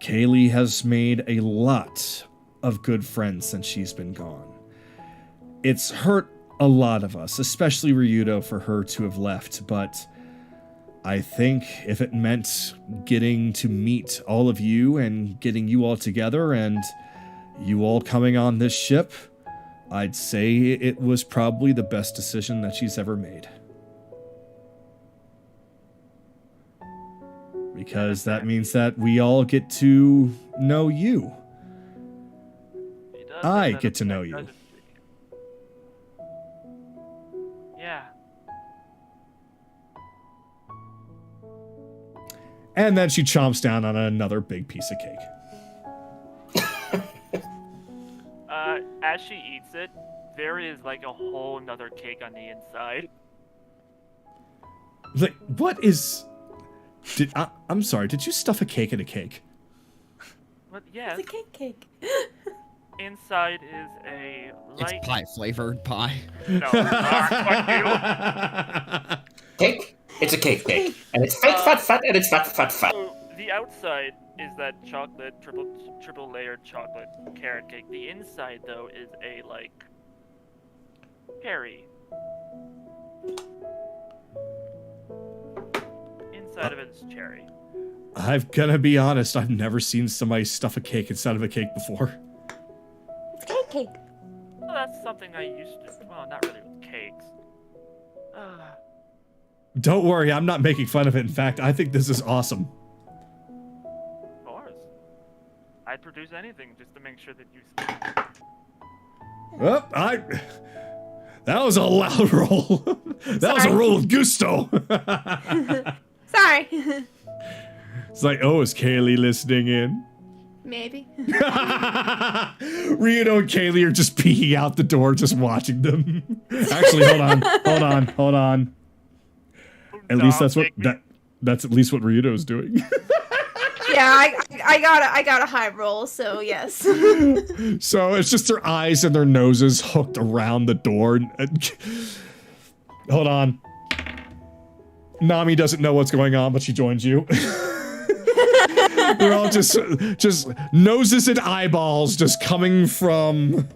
Kayli has made a lot of good friends since she's been gone. It's hurt a lot of us, especially Ryudo, for her to have left, but I think if it meant getting to meet all of you and getting you all together and you all coming on this ship, I'd say it was probably the best decision that she's ever made. Because that means that we all get to know you. I get to know you. Yeah. And then she chomps down on another big piece of cake. As she eats it, there is like a whole nother cake on the inside. Like, what is... I'm sorry, did you stuff a cake in a cake? But yes, It's a cake. inside is a light... It's pie flavored pie. No, fuck you. Cake? It's a cake. And it's fat, and it's fat. So the outside is that chocolate, triple layered chocolate carrot cake. The inside, though, is a, like, cherry. Inside of it is cherry. I'm gonna be honest, I've never seen somebody stuff a cake inside of a cake before. It's cake. Well, that's something I used to... Well, not really with cakes. Don't worry, I'm not making fun of it. In fact, I think this is awesome. Of course. I'd produce anything just to make sure that you... Oh, that was a loud roll. That was a roll of gusto. Sorry. It's like, oh, is Kayli listening in? Maybe. Ryudo and Kayli are just peeking out the door, just watching them. Actually, hold on. At least that's at least what Ryudo's doing. Yeah, I got a high roll, so yes. So it's just their eyes and their noses hooked around the door. Hold on. Nami doesn't know what's going on, but she joins you. They're all just noses and eyeballs just coming from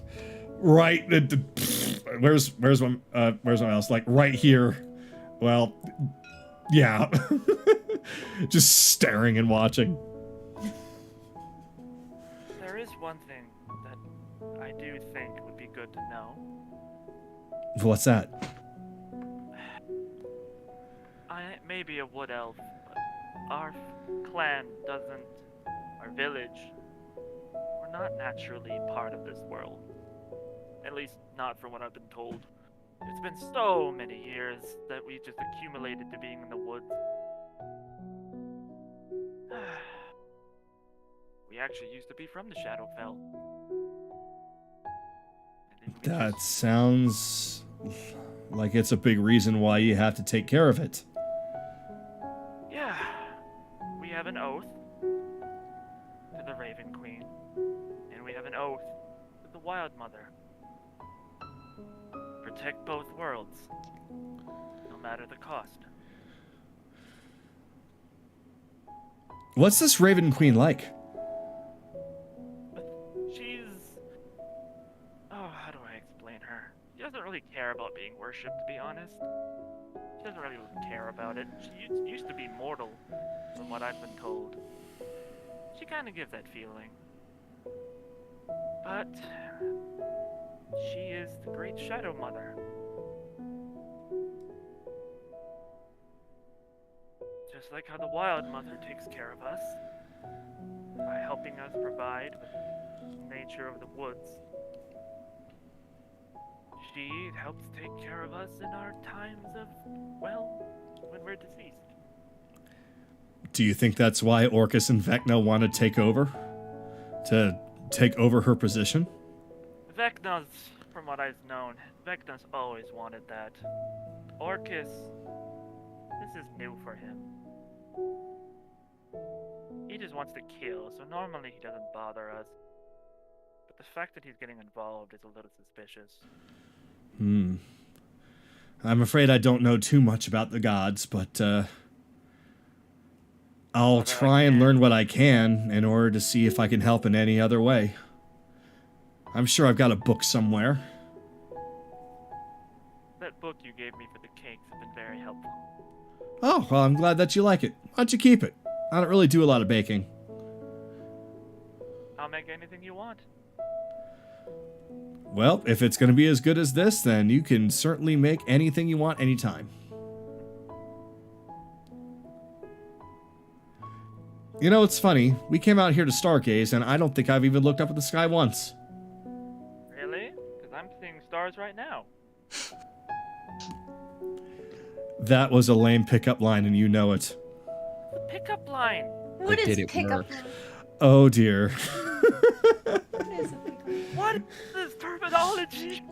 right. Where's my mouse? Like right here. Well, yeah. Just staring and watching. There is one thing that I do think would be good to know. What's that? I may be a wood elf, but our clan doesn't... Our village... We're not naturally part of this world. At least, not from what I've been told. It's been so many years that we just accumulated to being in the woods. We actually used to be from the Shadowfell. And then we That just- sounds like it's a big reason why you have to take care of it. Yeah. We have an oath to the Raven Queen. And we have an oath to the Wild Mother. Protect both worlds. No matter the cost. What's this Raven Queen like? She's... Oh, how do I explain her? She doesn't really care about being worshipped, to be honest. She doesn't really care about it. She used to be mortal, from what I've been told. She kind of gives that feeling. But... she is the Great Shadow Mother. Just like how the Wild Mother takes care of us, by helping us provide with the nature of the woods. She helps take care of us in our times of, well, when we're deceased. Do you think that's why Orcus and Vecna want to take over? To take over her position? Vecna's, from what I've known, Vecna's always wanted that. Orcus, this is new for him. He just wants to kill, so normally he doesn't bother us. But the fact that he's getting involved is a little suspicious. I'm afraid I don't know too much about the gods, but I'll try and learn what I can in order to see if I can help in any other way. I'm sure I've got a book somewhere. That book you gave me for the cakes has been very helpful. Oh, well, I'm glad that you like it. Why don't you keep it? I don't really do a lot of baking. I'll make anything you want. Well, if it's going to be as good as this, then you can certainly make anything you want anytime. You know, it's funny. We came out here to stargaze, and I don't think I've even looked up at the sky once. Really? Because I'm seeing stars right now. That was a lame pickup line, and you know it. The pickup line! What But is did it pickup? work? Oh, dear. What is a pickup? What is this terminology?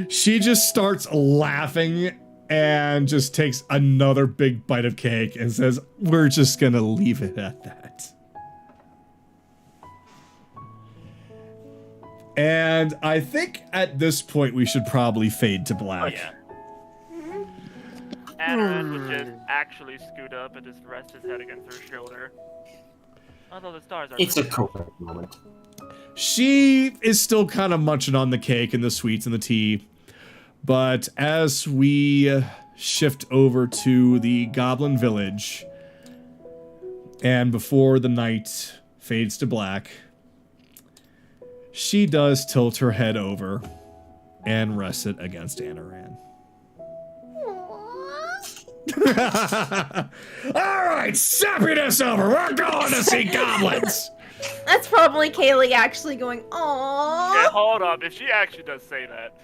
She just starts laughing and just takes another big bite of cake and says, "We're just gonna leave it at that." And I think at this point we should probably fade to black. Oh, yeah. Anaran would just actually scoot up and just rest his head against her shoulder. Although the stars are... It's a correct moment. She is still kind of munching on the cake and the sweets and the tea. But as we shift over to the Goblin Village, and before the night fades to black, she does tilt her head over and rest it against Anaran. Alright, sappiness over! We're going to see goblins! That's probably Kayli actually going, Yeah, aww. hold up. If she actually does say that...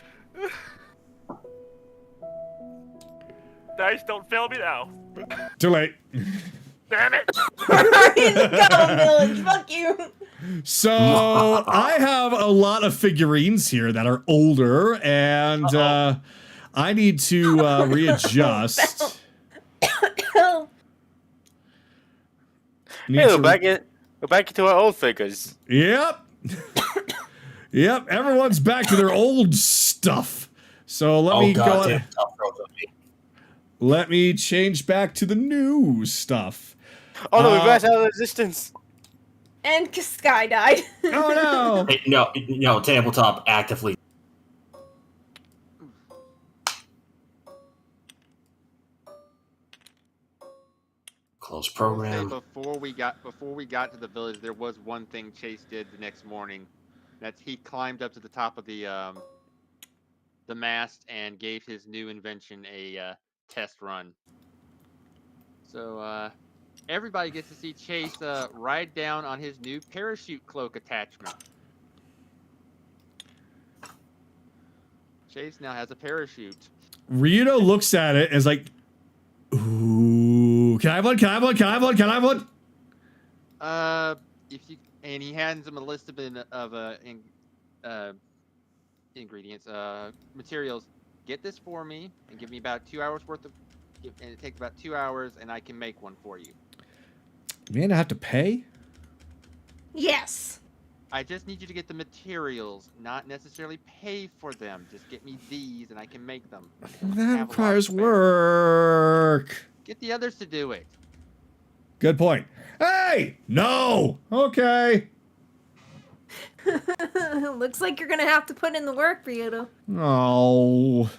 Dice, don't fail me now. Too late. Damn it! In the Goblin Village, fuck you. So, I have a lot of figurines here that are older, and I need to readjust. Need Hey, to- go back into our old figures. Yep. Yep, everyone's back to their old stuff. So let me go. goddamn, tough road with me. Let me change back to the new stuff. Oh no, we ran out of resistance. And Sky died. Oh no! Hey, no, tabletop actively. Close Say program. before we got to the village, there was one thing Chase did the next morning. That's he climbed up to the top of the mast and gave his new invention a test run. So everybody gets to see Chase ride down on his new parachute cloak attachment. Chase now has a parachute. Ryudo looks at it and is like, "Ooh, can I have one? Can I have one? Can I have one? Can I have one?" If you and he hands him a list of ingredients, materials. Get this for me, and give me about 2 hours worth of. And it takes about 2 hours, and I can make one for you. Man, I have to pay? Yes. I just need you to get the materials, not necessarily pay for them. Just get me these, and I can make them. That requires work. Get the others to do it. Good point. Hey! No! Okay. Looks like you're gonna have to put in the work, Ryudo. Oh.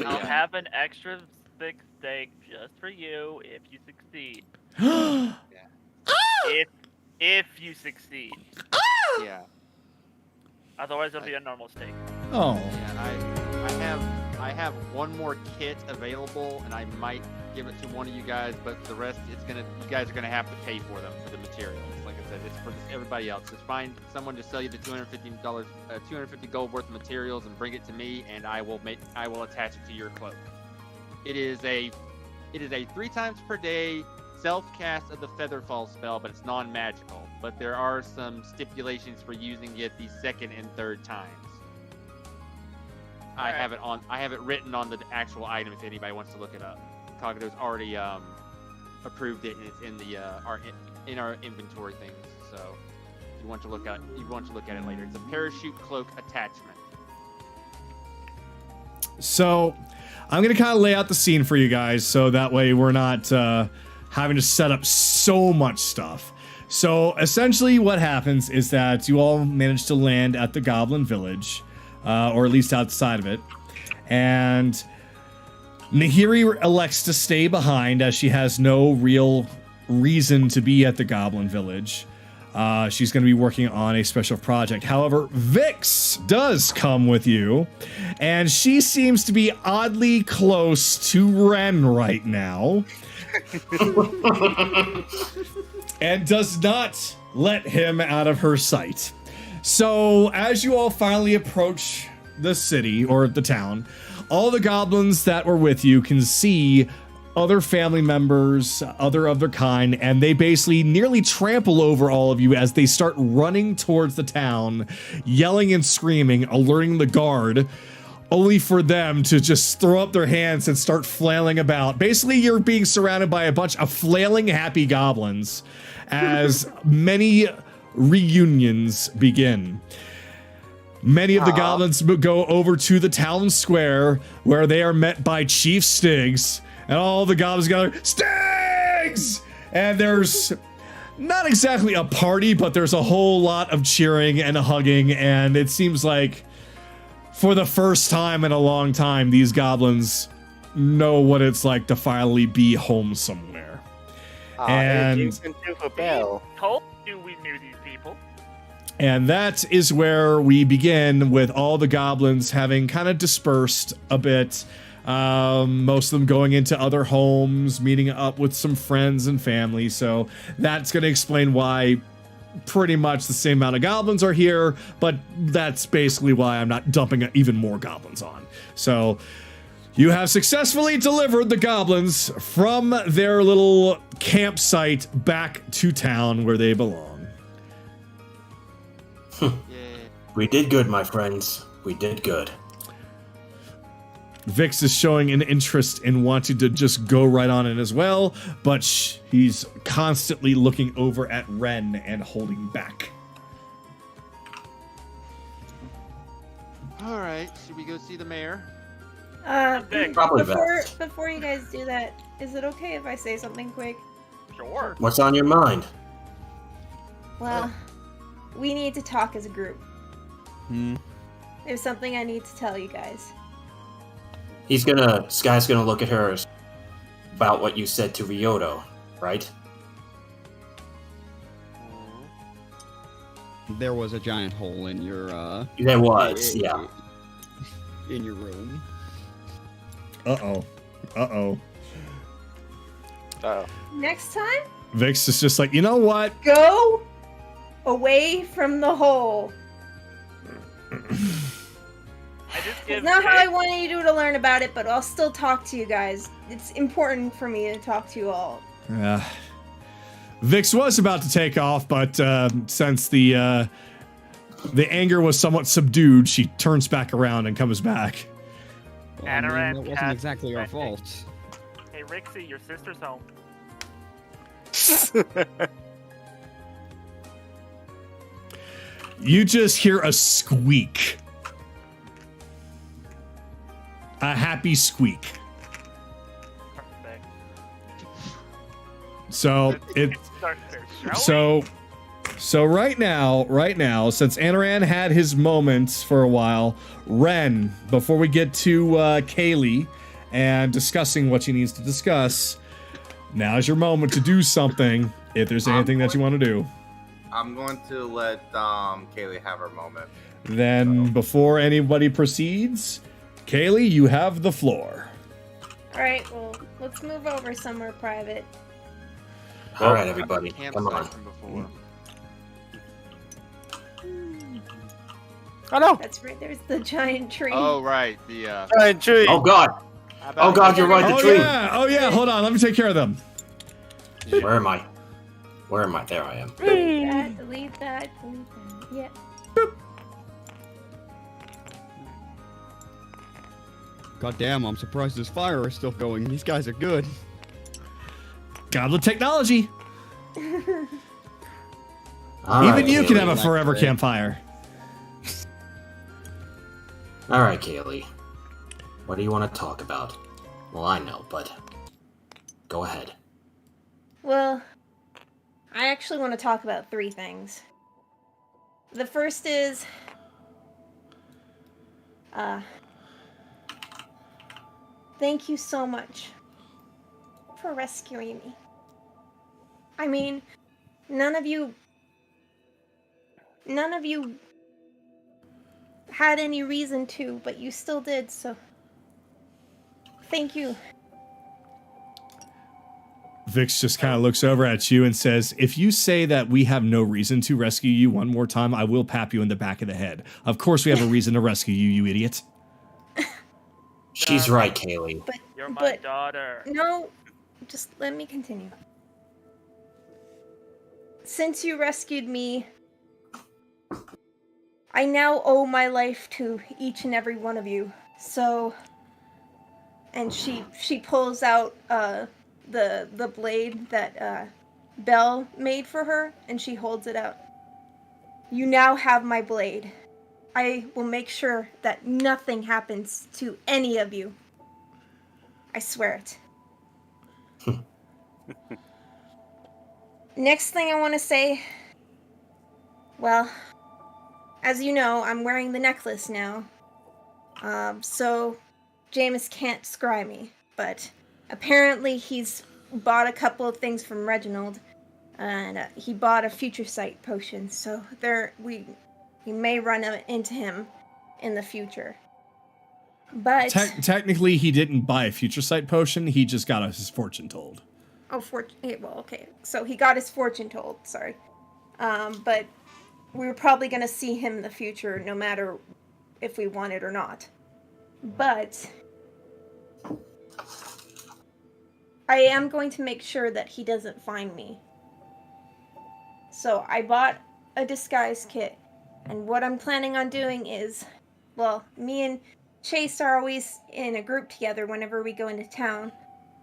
I'll have an extra thick steak just for you if you succeed. If you succeed. Yeah. Otherwise, it'll be a normal steak. Oh. Yeah, I have one more kit available, and I might give it to one of you guys, but the rest, you guys are gonna have to pay for them, for the materials. Like I said, it's for everybody else. Just find someone to sell you the $250 gold worth of materials, and bring it to me, and I will attach it to your cloak. It is a 3 times per day self-cast of the Featherfall spell, but it's non-magical. But there are some stipulations for using it the 2nd and 3rd times. I have it written on the actual item if anybody wants to look it up. Kagato's already approved it, and it's in our inventory things. So if you want to look at it later. It's a parachute cloak attachment. So I'm going to kind of lay out the scene for you guys so that way we're not having to set up so much stuff. So essentially what happens is that you all manage to land at the Goblin Village, or at least outside of it. And Nehiri elects to stay behind as she has no real reason to be at the Goblin Village. She's going to be working on a special project. However, Vix does come with you, and she seems to be oddly close to Ren right now. And does not let him out of her sight. So, as you all finally approach the city, or the town, all the goblins that were with you can see other family members, other of their kind, and they basically nearly trample over all of you as they start running towards the town, yelling and screaming, alerting the guard, only for them to just throw up their hands and start flailing about. Basically, you're being surrounded by a bunch of flailing happy goblins as many reunions begin. Many of the goblins go over to the town square, where they are met by Chief Stiggs, and all the goblins go, Stiggs! And there's not exactly a party, but there's a whole lot of cheering and hugging, and it seems like for the first time in a long time, these goblins know what it's like to finally be home somewhere. And Told you we knew these people. And that is where we begin, with all the goblins having kind of dispersed a bit. Most of them going into other homes, meeting up with some friends and family. So that's going to explain why pretty much the same amount of goblins are here, but that's basically why I'm not dumping even more goblins on. So you have successfully delivered the goblins from their little campsite back to town where they belong. We did good, my friends. We did good. Vix is showing an interest in wanting to just go right on it as well, but he's constantly looking over at Ren and holding back. All right, should we go see the mayor? Probably before you guys do that, is it okay if I say something quick? Sure. What's on your mind? Well, we need to talk as a group. There's something I need to tell you guys. Sky's gonna look at her about what you said to Ryudo, right? There was a giant hole in your, There was, yeah. in your room. Uh-oh. Uh-oh. Next time, Vix is just like, you know what? go away from the hole. It's not how I wanted you to learn about it, but I'll still talk to you guys. It's important for me to talk to you all. Vix was about to take off, but since the anger was somewhat subdued, she turns back around and comes back. Well, I mean, Anaran that wasn't has exactly our friendly. fault. Hey, Rixie, your sister's home. You just hear a squeak. A happy squeak. Perfect. So it Start there, shall we? so right now, since Anaran had his moments for a while, Ren, before we get to Kayli and discussing what she needs to discuss, now's your moment to do something if there's anything that you want to do. I'm going to let Kaylee have her moment. Then before anybody proceeds, Kayli, you have the floor. Alright, well, let's move over somewhere private. All right, everybody, Campsite come on. from before. Oh no! That's right, there's the giant tree. Oh right, the Giant tree. Oh God! how about Oh God, you're right. The Oh tree. yeah, hold on, let me take care of them. Where am I? Where am I? There I am. Delete that, delete that, delete that. Yeah. God damn, I'm surprised this fire is still going. These guys are good. Goblet technology. All Even right, you can Kaylee. have a forever campfire. All right, Kaylee. What do you want to talk about? Well, I know, but go ahead. Well, I actually want to talk about 3 things. The first is, thank you so much for rescuing me. I mean, none of you had any reason to, but you still did, so thank you. Vix just kind of looks over at you and says, if you say that we have no reason to rescue you one more time, I will pap you in the back of the head. Of course we have a reason to rescue you, you idiot. She's right, Kaylee. You're my But- daughter. No, just let me continue. Since you rescued me, I now owe my life to each and every one of you. So, and she pulls out the blade that Belle made for her, and she holds it out. You now have my blade. I will make sure that nothing happens to any of you. I swear it. Next thing I want to say, well, as you know, I'm wearing the necklace now. So Jaymas can't scry me, but apparently he's bought a couple of things from Reginald, and he bought a future sight potion, so we may run into him in the future. But Technically, he didn't buy a future sight potion. He just got his fortune told. well, okay. So he got his fortune told. Sorry, but we were probably gonna see him in the future, no matter if we want it or not. But I am going to make sure that he doesn't find me. So I bought a disguise kit, and what I'm planning on doing is, well, me and Chase are always in a group together whenever we go into town.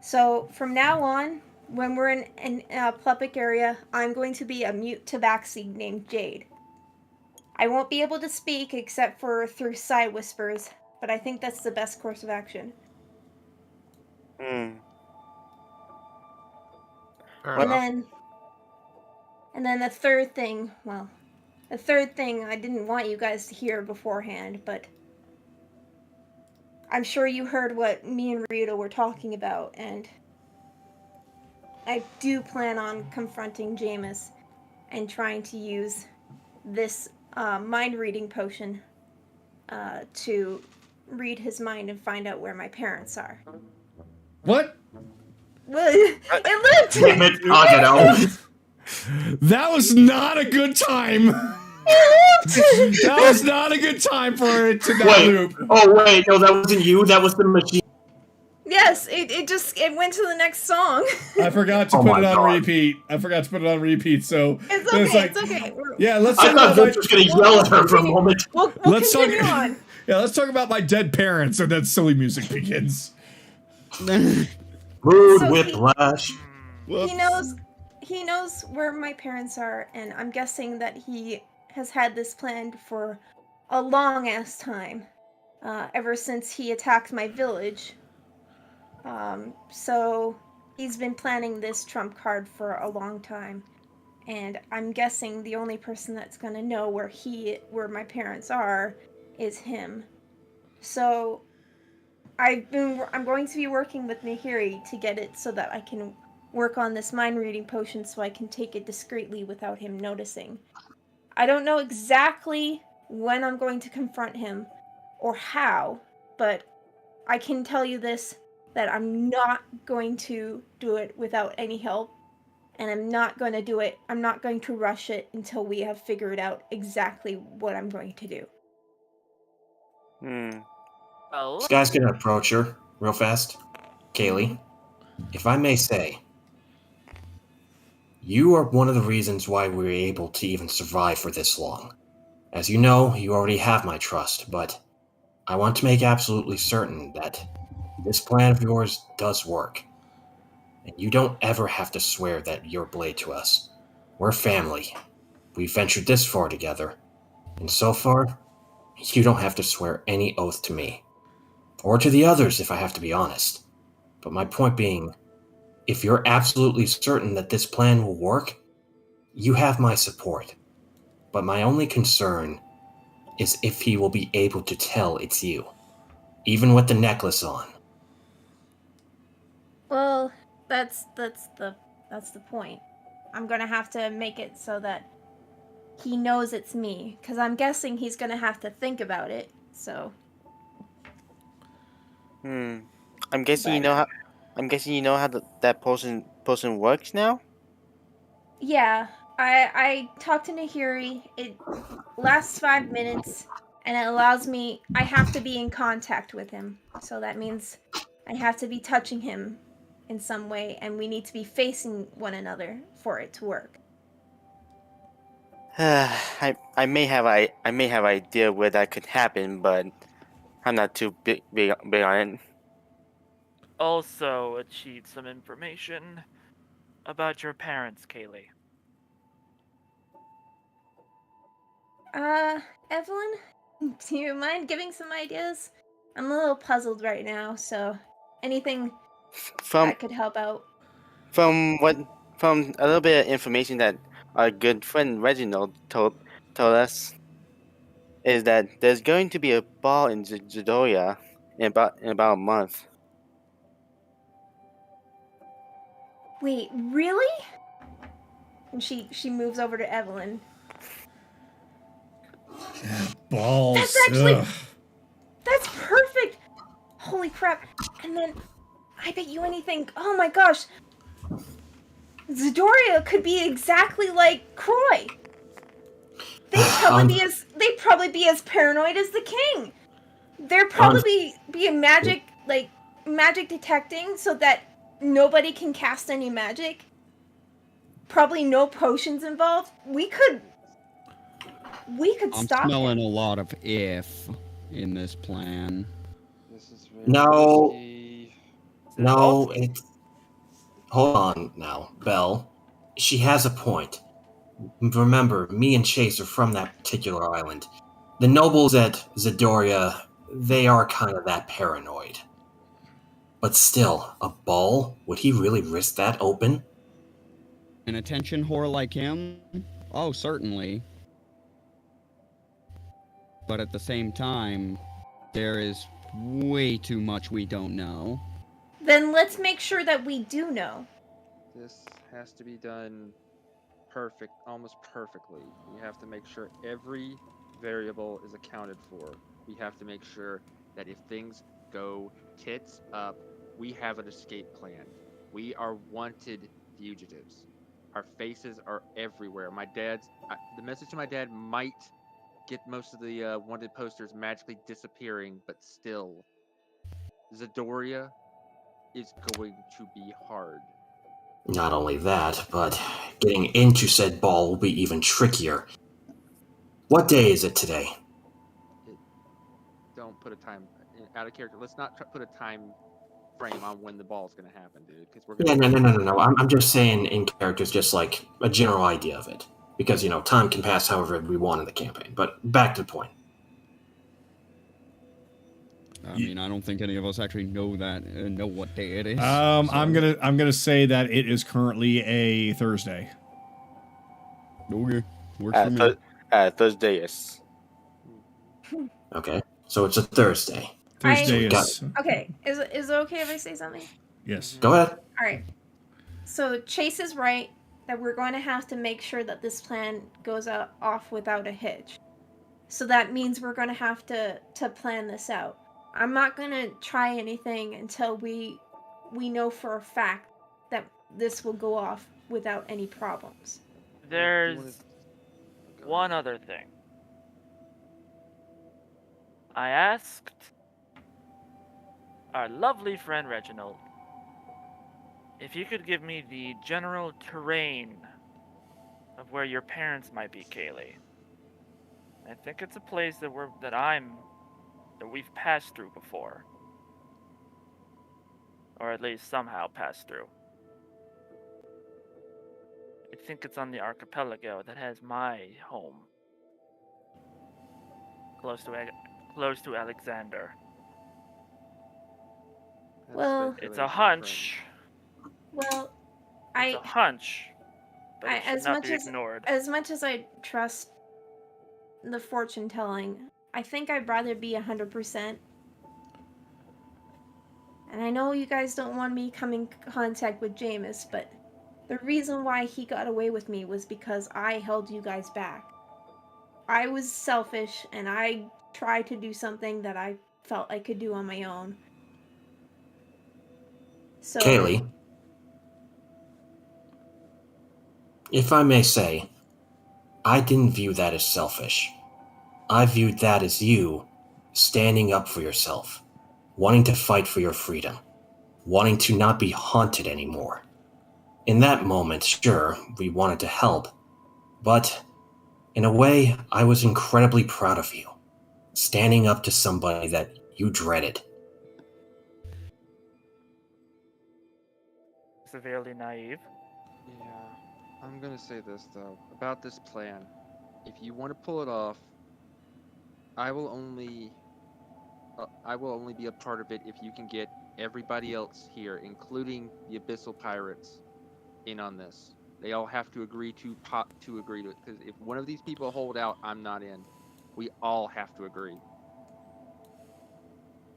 So from now on, when we're in a public area, I'm going to be a mute tabaxi named Jade. I won't be able to speak except for through side whispers, but I think that's the best course of action. Hmm. And then the third thing, I didn't want you guys to hear beforehand, but I'm sure you heard what me and Ryudo were talking about, and I do plan on confronting Jaymas and trying to use this mind-reading potion to read his mind and find out where my parents are. What? It Damn lived! it, Kagato. That was not a good time. That was not a good time for it to not Wait. loop. Oh wait, no, that wasn't you. That was the machine. Yes, it it went to the next song. I forgot to Oh put my it on God. repeat. So It's then okay. It's okay. yeah, let's I talk thought about Vince was going to yell at her for a moment. We'll let's talk. continue on. Yeah, let's talk about my dead parents, and then silly music begins. Mood So whiplash. He knows where my parents are, and I'm guessing that he has had this planned for a long ass time, ever since he attacked my village. So he's been planning this trump card for a long time, and I'm guessing the only person that's gonna know where my parents are is him. So I'm going to be working with Nehiri to get it so that I can work on this mind reading potion so I can take it discreetly without him noticing. I don't know exactly when I'm going to confront him or how, but I can tell you this, that I'm not going to do it without any help, and I'm not going to rush it until we have figured out exactly what I'm going to do. Well, This guy's going to approach her real fast. Kayli, if I may say, you are one of the reasons why we were able to even survive for this long. As you know, you already have my trust, but I want to make absolutely certain that this plan of yours does work. And you don't ever have to swear that you're Blade to us. We're family. We've ventured this far together. And so far, you don't have to swear any oath to me. Or to the others, if I have to be honest. But my point being, if you're absolutely certain that this plan will work, you have my support. But my only concern is if he will be able to tell it's you, even with the necklace on. Well, that's the point. I'm gonna have to make it so that he knows it's me, because I'm guessing he's gonna have to think about it. So. I'm guessing you know how. I'm guessing you know how that potion works now. Yeah, I talked to Nahiri. It lasts 5 minutes, and it allows me. I have to be in contact with him, so that means I have to be touching him in some way, and we need to be facing one another for it to work. I may have idea where that could happen, but I'm not too big on it. also achieved some information about your parents, Kayli. Evelyn, do you mind giving some ideas? I'm a little puzzled right now, so anything From that could help out. from a little bit of information that our good friend Reginald told us is that there's going to be a ball in Zidoria in about a month. Wait, really? And she moves over to Evelyn. Balls. That's actually Ugh. That's perfect. Holy crap! And then I bet you anything. Oh my gosh, Zidoria could be exactly like Croy. They'd probably be as paranoid as the king. They'd probably be a magic detecting so that nobody can cast any magic. Probably no potions involved. We could I'm stop smelling him. a lot of if in this plan. This is very No. risky. No, it's... Hold on now, Belle. She has a point. Remember, me and Chase are from that particular island. The nobles at Zidoria, they are kind of that paranoid. But still, a ball? Would he really risk that open? An attention whore like him? Oh, certainly. But at the same time, there is way too much we don't know. Then let's make sure that we do know. This has to be done almost perfectly. We have to make sure every variable is accounted for. We have to make sure that if things go tits up, we have an escape plan. We are wanted fugitives. Our faces are everywhere. The message to my dad might get most of the wanted posters magically disappearing, but still, Zidoria is going to be hard. Not only that, but getting into said ball will be even trickier. What day is it today? Don't put a time out of character. Let's not put a time frame on when the ball's going to happen, dude. Because we're Yeah, gonna no. I'm just saying in characters, just like a general idea of it. Because, time can pass however we want in the campaign. But back to the point. I mean, I don't think any of us actually know that, know what day it is. I'm so- gonna say that it is currently a Thursday. Okay, works for me. Thursday, yes. Okay, so it's a Thursday. Thursday got is Okay, is it okay if I say something? yes. Go ahead. All right. So Chase is right that we're going to have to make sure that this plan goes off without a hitch. So that means we're going to have to plan this out. I'm not going to try anything until we know for a fact that this will go off without any problems. There's one other thing. I asked our lovely friend Reginald if you could give me the general terrain of where your parents might be, Kayli. I think it's a place that we've passed through before. Or at least somehow passed through. I think it's on the archipelago that has my home. Close to Alexander. Well- It's a hunch. Well, It's a hunch. But it should as not much be as ignored. as much as I trust the fortune telling, I think I'd rather be 100%. And I know you guys don't want me coming in contact with Jaymas, but the reason why he got away with me was because I held you guys back. I was selfish, and I tried to do something that I felt I could do on my own. So, Kayli, if I may say, I didn't view that as selfish. I viewed that as you standing up for yourself, wanting to fight for your freedom, wanting to not be haunted anymore. In that moment, sure, we wanted to help, but in a way, I was incredibly proud of you, standing up to somebody that you dreaded. Severely naive. Yeah, I'm gonna say this though about this plan. If you want to pull it off, I will only be a part of it if you can get everybody else here, including the Abyssal Pirates, in on this. They all have to agree to agree to it. Because if one of these people hold out, I'm not in. We all have to agree.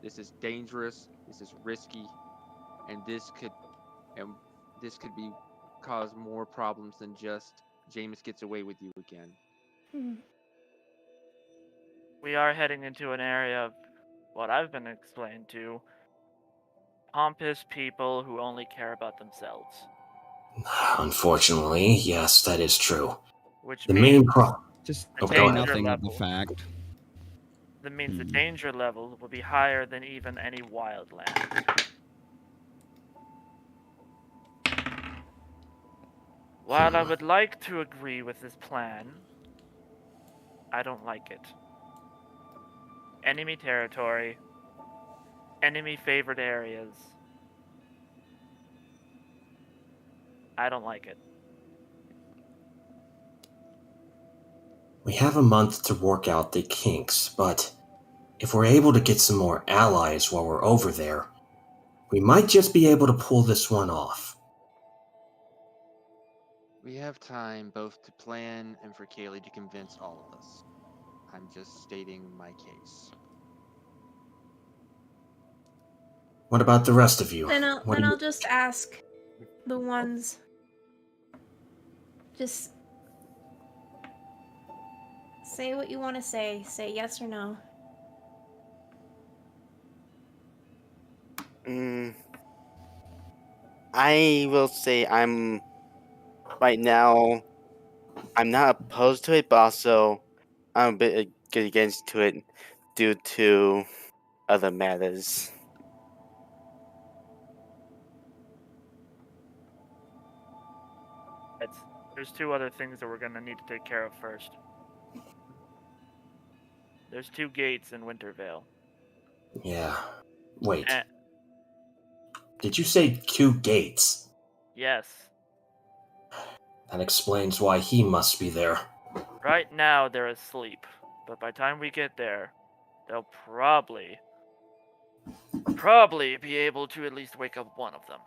This is dangerous. This is risky, and this could be cause more problems than just Jaymas gets away with you again. We are heading into an area of what I've been explained to. Pompous people who only care about themselves. Unfortunately, yes, that is true. Which The means main problem. Just the go say ahead. danger nothing of level. the fact. That means the danger level will be higher than even any wildland. While I would like to agree with this plan, I don't like it. Enemy territory, enemy favored areas. I don't like it. We have a month to work out the kinks, but if we're able to get some more allies while we're over there, we might just be able to pull this one off. We have time both to plan and for Kayli to convince all of us. I'm just stating my case. What about the rest of you? then What do you- I'll just ask the ones. Just say what you want to say. Say yes or no. I will say right now, I'm not opposed to it, but also I'm a bit against to it due to other matters. There's 2 other things that we're gonna need to take care of first. There's 2 gates in Wintervale. Yeah. Wait. Eh, Did you say 2 gates? yes. That explains why he must be there. Right now they're asleep, but by the time we get there, they'll probably be able to at least wake up one of them.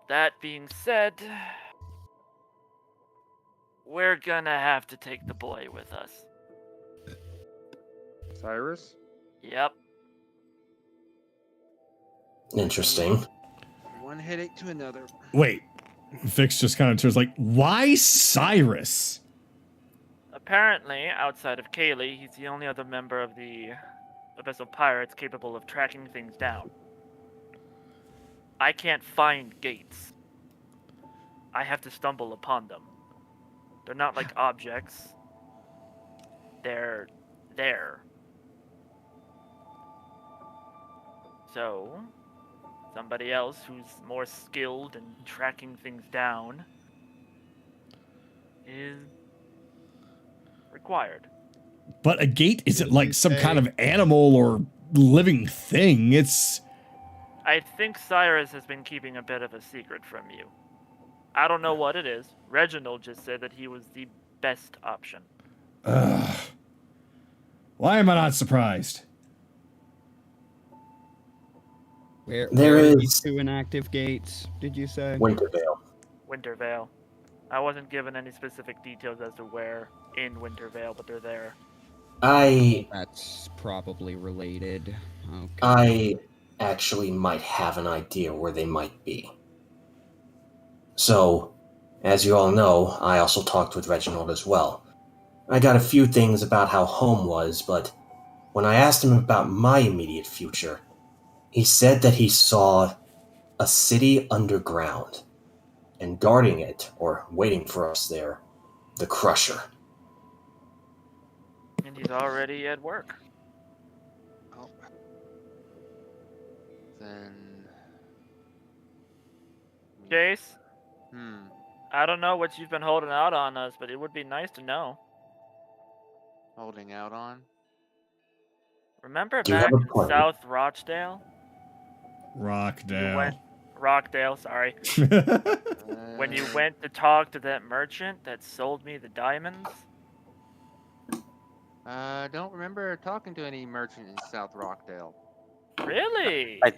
That being said, we're gonna have to take the boy with us. Cyrus? Yep. Interesting. One headache to another. Wait. Vix just kind of turns like, why Cyrus? Apparently, outside of Kayli, he's the only other member of the Abyssal Pirates capable of tracking things down. I can't find gates. I have to stumble upon them. They're not like objects. They're there. So, somebody else who's more skilled in tracking things down is required. But a gate isn't like some kind of animal or living thing. It's... I think Cyrus has been keeping a bit of a secret from you. I don't know what it is. Reginald just said that he was the best option. Why am I not surprised? Where There are is- these 2 inactive gates, did you say? Wintervale. Wintervale. I wasn't given any specific details as to where in Wintervale, but they're there. That's probably related. Okay. I actually might have an idea where they might be. So, as you all know, I also talked with Reginald as well. I got a few things about how home was, but when I asked him about my immediate future, he said that he saw a city underground, and guarding it, or waiting for us there, the Crusher. And he's already at work. Oh. Then. Jace, Hmm. I don't know what you've been holding out on us, but it would be nice to know. Holding out on? Remember Do you back have a in plan? South Rochdale? Rockdale. Rockdale, sorry. When you went to talk to that merchant that sold me the diamonds? Don't remember talking to any merchant in South Rockdale. Really? I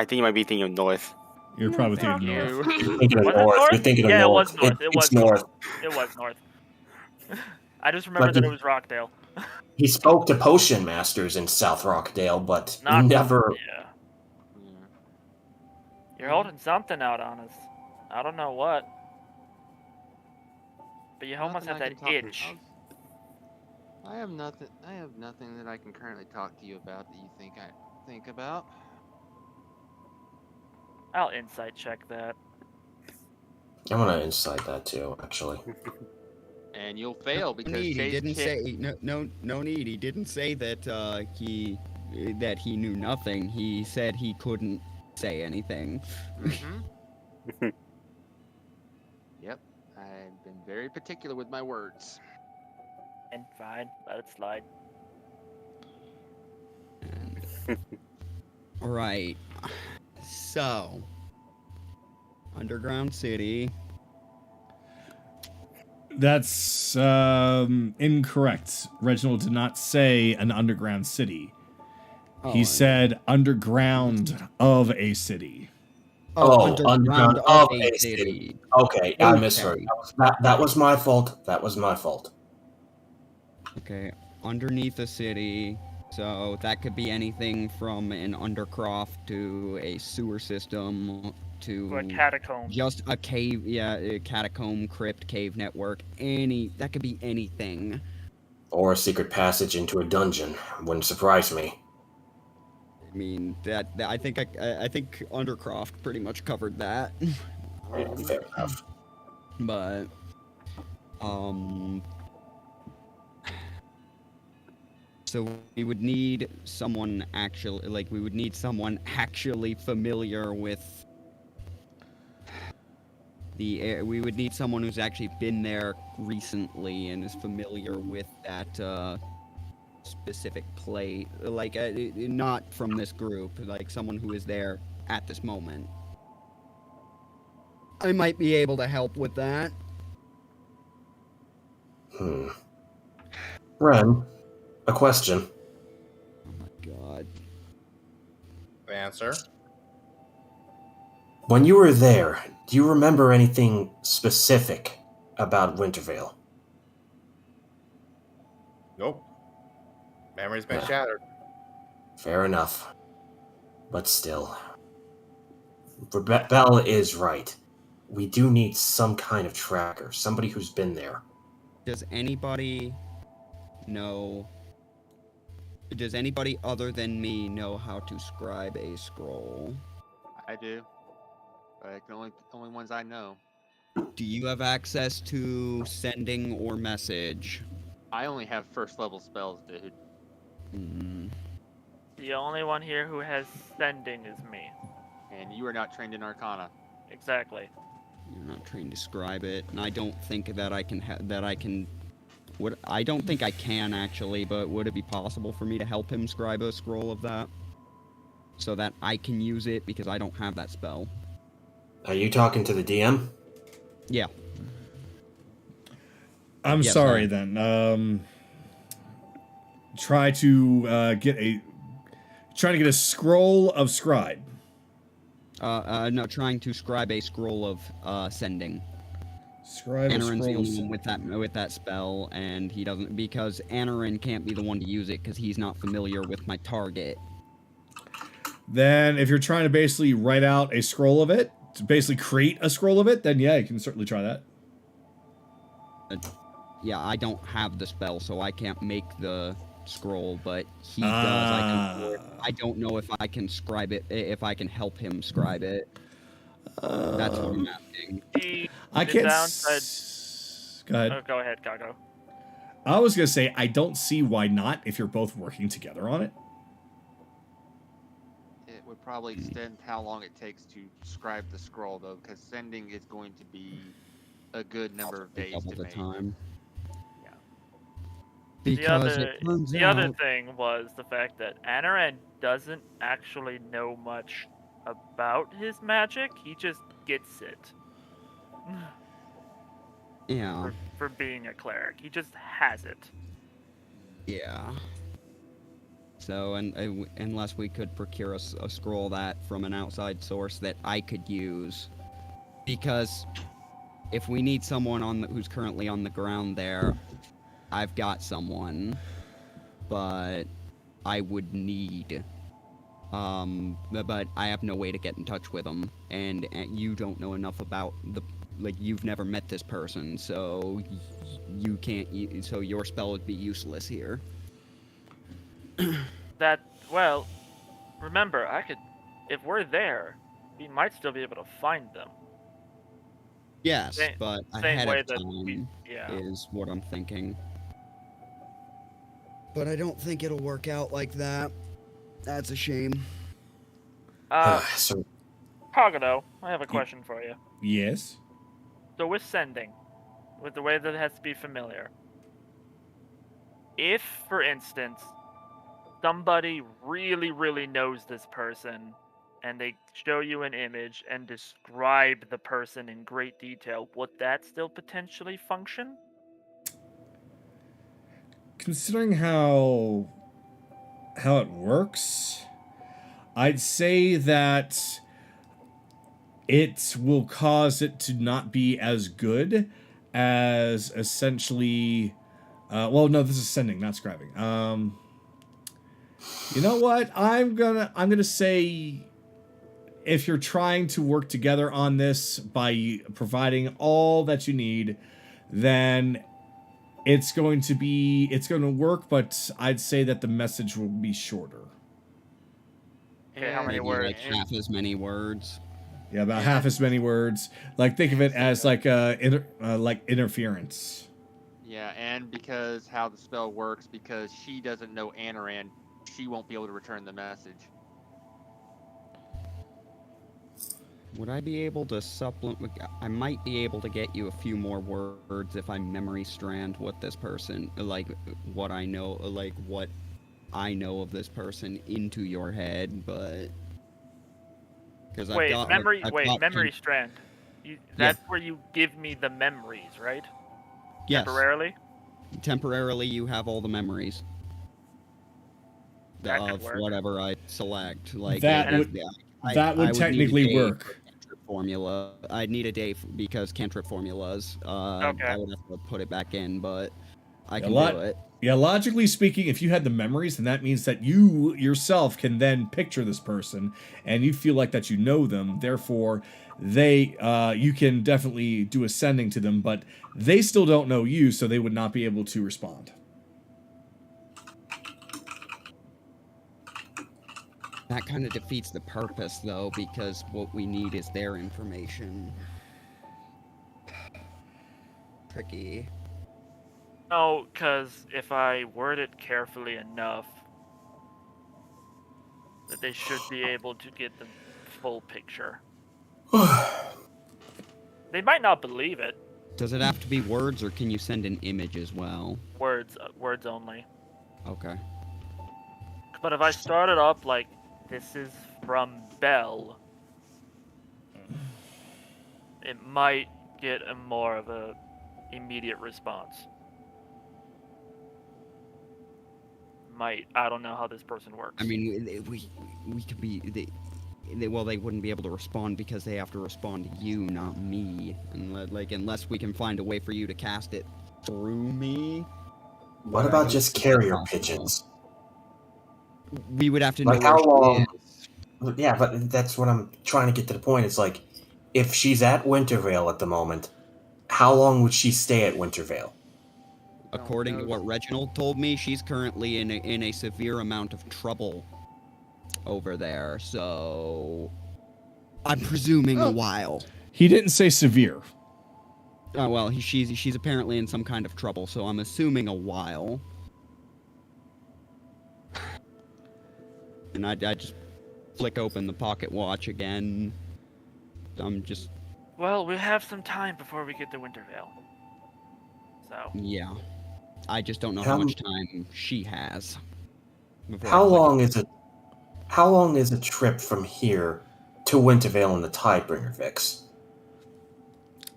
think you might be thinking of North. You're probably Thank thinking north. you. You're thinking of Was it north. north? You're thinking of Yeah, north. it was north. It It's was north. It was north. I just remember But that you- it was Rockdale. He spoke to potion masters in South Rockdale, but Not never. Yeah. Yeah. You're holding something out on us. I don't know what. But you almost have Nothing that I can talk- itch. I have nothing. I have nothing that I can currently talk to you about that you think I think about. I'll insight check that. I'm gonna incite that too, actually. And you'll fail because Need, he Chase didn't can't- say no need. He didn't say that he knew nothing. He said he couldn't say anything. Mm-hmm. Yep, I've been very particular with my words. And fine, let it slide. Right. So, Underground City. That's incorrect. Reginald did not say an underground city. He said underground of a city. Underground of a city. Okay, I misheard. That was my fault. That was my fault. Okay, underneath a city. So that could be anything from an undercroft to a sewer system to Or catacomb. just a cave, a catacomb, crypt, cave network. That could be anything. Or a secret passage into a dungeon. Wouldn't surprise me. I mean, I think Undercroft pretty much covered that. Fair enough. But so we would need someone actually familiar with We would need someone who's actually been there recently and is familiar with that specific play. Like, not from this group. Like, someone who is there at this moment. I might be able to help with that. Ren, a question. Oh my god. Answer. When you were there, do you remember anything specific about Wintervale? Nope. Memory's been shattered. Fair enough. But still. Belle is right. We do need some kind of tracker, somebody who's been there. Does anybody know... Does anybody other than me know how to scribe a scroll? I do. But the only ones I know. Do you have access to sending or message? I only have first level spells, dude. Hmm. The only one here who has sending is me. And you are not trained in Arcana. Exactly. You're not trained to scribe it, and I don't think that I can I don't think I can actually, but would it be possible for me to help him scribe a scroll of that? So that I can use it, because I don't have that spell. Are you talking to the DM? Yeah. I'm Yes, sorry I- then. Try to get a scroll of scribe. No, trying to scribe a scroll of sending. Scribe a Anarin's the scroll. only one with that spell, and he doesn't, because Anarin can't be the one to use it because he's not familiar with my target. Then, if you're trying to basically write out a scroll of it, to basically create a scroll of it, then yeah, you can certainly try that. Yeah, I don't have the spell, so I can't make the scroll, but he does. I don't know if I can scribe it, if I can help him scribe it. That's what I'm asking. I The can't. downside. Go ahead. Oh, go ahead, Kago. I was gonna say I don't see why not if you're both working together on it. It would probably extend how long it takes to scribe the scroll, though, because sending is going to be a good number of days Double to the make. time. Yeah. Because it turns The other out- thing was the fact that Anaran doesn't actually know much about his magic. He just gets it. Yeah. For being a cleric. He just has it. Yeah. So, unless we could procure a scroll that from an outside source that I could use, because if we need someone who's currently on the ground there, I've got someone, but I would need. But I have no way to get in touch with them, and you don't know enough about you've never met this person, so you can't. So your spell would be useless here. Well, remember, if we're there, we might still be able to find them. Yes, Same- but same ahead way of that time yeah. is what I'm thinking. But I don't think it'll work out like that. That's a shame. So, Kagato, I have a question for you. Yes. So with sending, with the way that it has to be familiar, if, for instance, somebody really, really knows this person, and they show you an image and describe the person in great detail, would that still potentially function? Considering how it works, I'd say that it will cause it to not be as good as essentially. Well, no, this is sending, not scribing. You know what? I'm gonna say, if you're trying to work together on this by providing all that you need, then it's going to work, but I'd say that the message will be shorter. Okay, how many Maybe words? like half as many words. Yeah, about half as many words. Like, think of it as like interference. Yeah, and because how the spell works, because she doesn't know Anaran, she won't be able to return the message. Would I be able to supplement? I might be able to get you a few more words if I memory strand what this person, like what I know, like what I know of this person into your head, but because I've Wait, got memory strand. That's where you give me the memories, right? Yes. Temporarily? Temporarily, you have all the memories That could of work. whatever I select. Like That would technically need a day work. for cantrip formula. I'd need a day because cantrip formulas. Okay. I would have to put it back in, but I Yeah, can do it. Yeah, logically speaking, if you had the memories, then that means that you yourself can then picture this person, and you feel like that you know them. Therefore, you can definitely do ascending to them, but they still don't know you, so they would not be able to respond. That kind of defeats the purpose, though, because what we need is their information. Tricky. No, because if I word it carefully enough, that they should be able to get the full picture. They might not believe it. Does it have to be words, or can you send an image as well? Words only. Okay. But if I started up like, this is from Belle, it might get a more of a immediate response. I don't know how this person works. I mean, we could be they wouldn't be able to respond because they have to respond to you, not me. And unless we can find a way for you to cast it through me. What about just carrier pigeons? We would have to know like how where long. she is. Yeah, but that's what I'm trying to get to the point. It's like, if she's at Wintervale at the moment, how long would she stay at Wintervale? According to what Reginald told me, she's currently in a severe amount of trouble over there. So I'm presuming a while. He didn't say severe. Oh well, she's apparently in some kind of trouble, so I'm assuming a while. And I just flick open the pocket watch again. I'm just... Well, we have some time before we get to Wintervale. So... Yeah. I just don't know how much time she has. How long is a trip from here to Wintervale in the Tidebringer, Vix?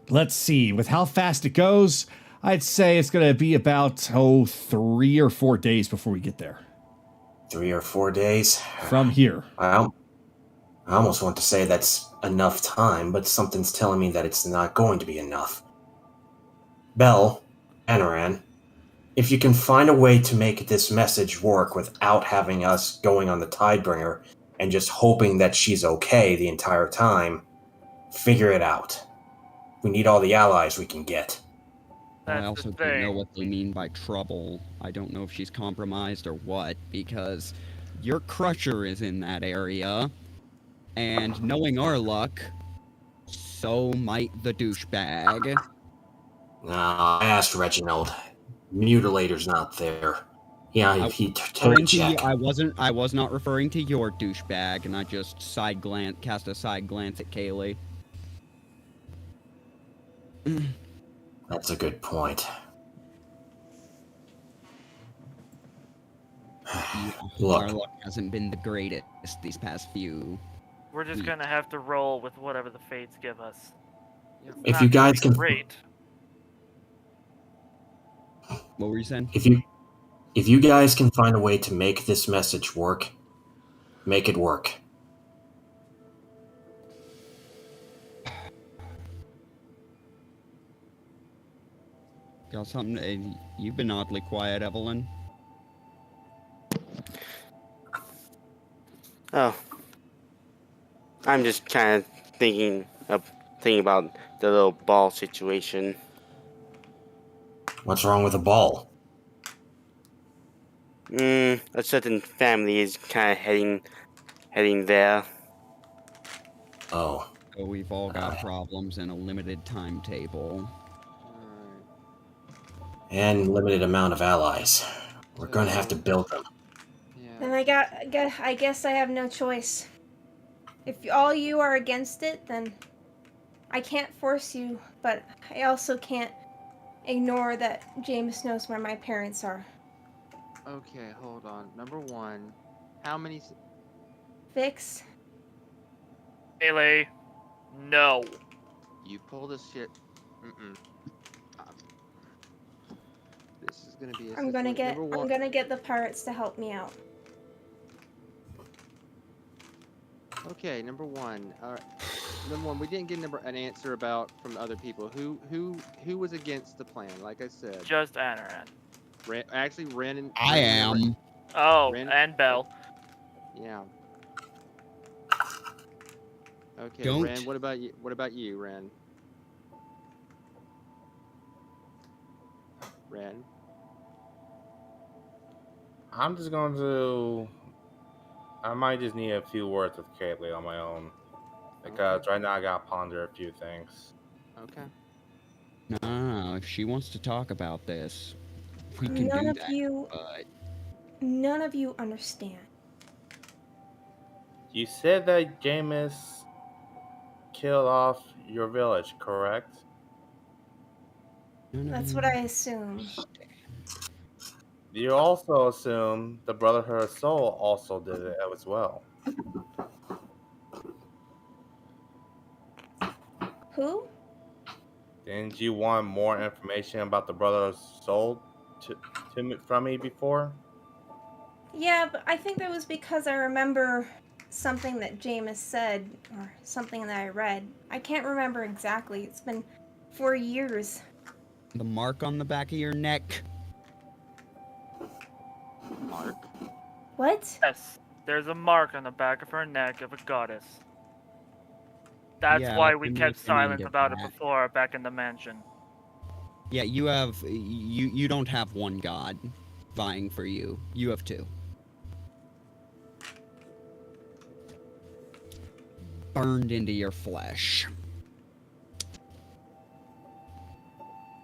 Let's see. With how fast it goes, I'd say it's going to be about, 3 or 4 days before we get there. 3 or 4 days? From here. I almost want to say that's enough time, but something's telling me that it's not going to be enough. Belle, Anoran, if you can find a way to make this message work without having us going on the Tidebringer and just hoping that she's okay the entire time, figure it out. We need all the allies we can get. I also don't know what they mean by trouble. I don't know if she's compromised or what, because your Crusher is in that area, and knowing our luck, so might the douchebag. I asked Reginald. Mutilator's not there. Yeah, he took a check. I was not referring to your douchebag, and I just cast a side glance at Kayli. That's a good point. Look, our luck hasn't been the greatest these past few. We're just gonna have to roll with whatever the fates give us. If you guys can, great. What were you saying? If you guys can find a way to make this message work, make it work. Got something? You've been oddly quiet, Evelyn. Oh. I'm just kind of thinking about the little ball situation. What's wrong with a ball? A certain family is kind of heading there. Oh. So we've all got problems and a limited timetable. And limited amount of allies. We're going to have to build them. And I guess I have no choice. If all you are against it, then I can't force you, but I also can't ignore that Jaymas knows where my parents are. Okay, hold on. Number one, how many? Fix. Kayli, no. You pull this shit. Mm-mm. Um, this is gonna be a I'm gonna situation. Number one. get the pirates to help me out. Okay, number one. Number one, we didn't get an answer about from other people. Who was against the plan? Like I said, Just Anaran. Actually, Ren and I am. Oh, Ren- and Belle. Yeah. Okay, Don't- Ren. What about you? What about you, Ren? Ren. I'm just going to. I might just need a few words with Kayli on my own. Because right now I gotta ponder a few things. Okay. No, if she wants to talk about this, we can None do of that. you But None of you understand. You said that Jaymas killed off your village, correct? none of That's you what I assume. You also assume the Brotherhood of Soul also did it as well. Who? Didn't you want more information about the Brotherhood of Soul from me before? Yeah, but I think that was because I remember something that Jaymas said, or something that I read. I can't remember exactly. It's been 4 years. the mark on the back of your neck. Mark. What? Yes, there's a mark on the back of her neck of a goddess. That's Yeah, why I've we been kept looking silent into about it that. before back in the mansion. Yeah, you don't have one god vying for you. You have two. Burned into your flesh.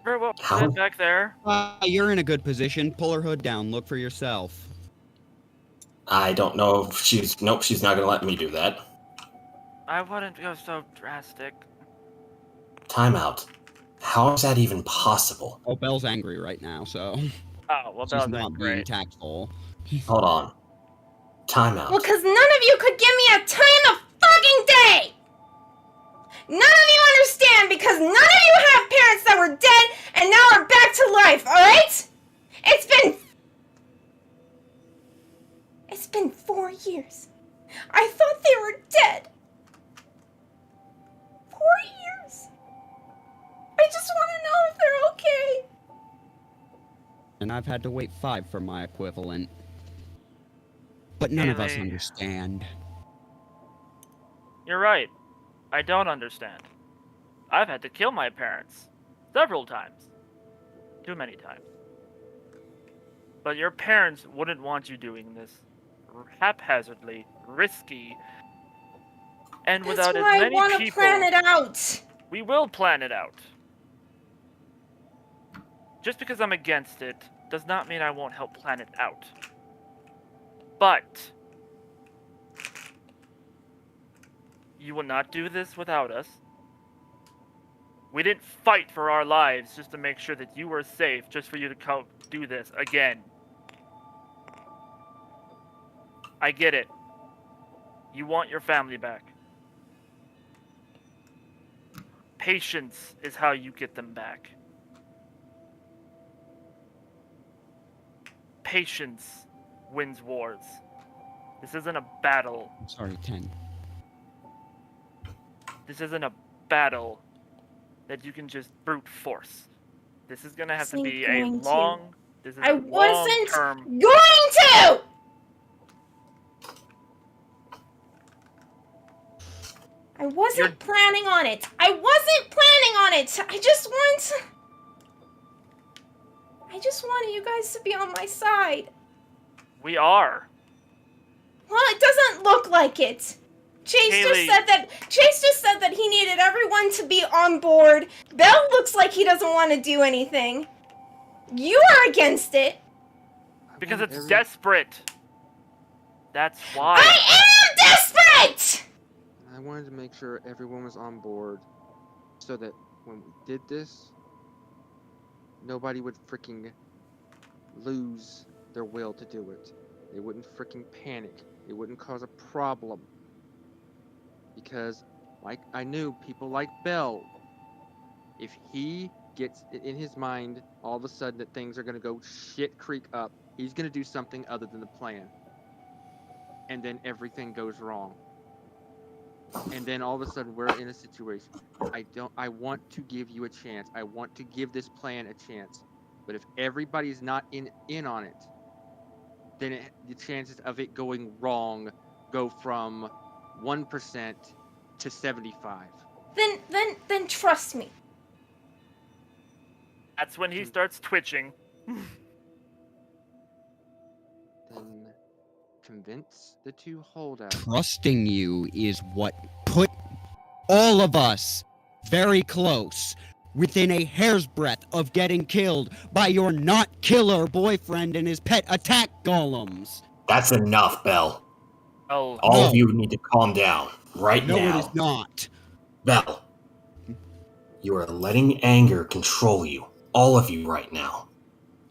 Very well, How- sit back there. You're in a good position. Pull her hood down. Look for yourself. I don't know if she's. Nope, she's not gonna let me do that. I wouldn't go so drastic. Timeout. How is that even possible? Oh, Belle's angry right now, so Oh, well, she's that not was being great. tactful. Hold on. Timeout. Well, because none of you could give me a time of fucking day! None of you understand because none of you have parents that were dead and now are back to life, alright? It's been 4 years. I thought they were dead. 4 years. I just want to know if they're okay. And I've had to wait 5 for my equivalent. But none of us Kayli. understand. You're right. I don't understand. I've had to kill my parents. Several times. Too many times. But your parents wouldn't want you doing this. Haphazardly, risky, and That's without as why I many want to people. plan it out. We will plan it out. Just because I'm against it does not mean I won't help plan it out. But you will not do this without us. We didn't fight for our lives just to make sure that you were safe, just for you to come do this again. I get it. You want your family back. Patience is how you get them back. Patience wins wars. This isn't a battle. I'm sorry, 10. This isn't a battle that you can just brute force. This is gonna have to Ain't be a going to. long. This is I a wasn't long-term. going to! I wasn't planning on it. I wasn't planning on it. I just wanted you guys to be on my side. We are. Well, it doesn't look like it. Chase Kayli. just said that he needed everyone to be on board. Belle looks like he doesn't want to do anything. You are against it. Because it's desperate. That's why. I am desperate! wanted to make sure everyone was on board so that when we did this, nobody would freaking lose their will to do it. They wouldn't freaking panic. It wouldn't cause a problem. Because, like I knew, people like Bell, if he gets it in his mind all of a sudden that things are going to go shit creek up, he's going to do something other than the plan. And then everything goes wrong. And then all of a sudden we're in a situation. I want to give you a chance. I want to give this plan a chance. But if everybody's not in on it, then the chances of it going wrong go from 1% to 75. Then trust me. That's when he starts twitching. Then convince the two holdouts. Trusting you is what put all of us very close, within a hair's breadth of getting killed by your not-killer boyfriend and his pet attack golems. That's enough, Bell. Oh, All of you need to calm down right now. No, it is not. Bell, you are letting anger control you. All of you right now.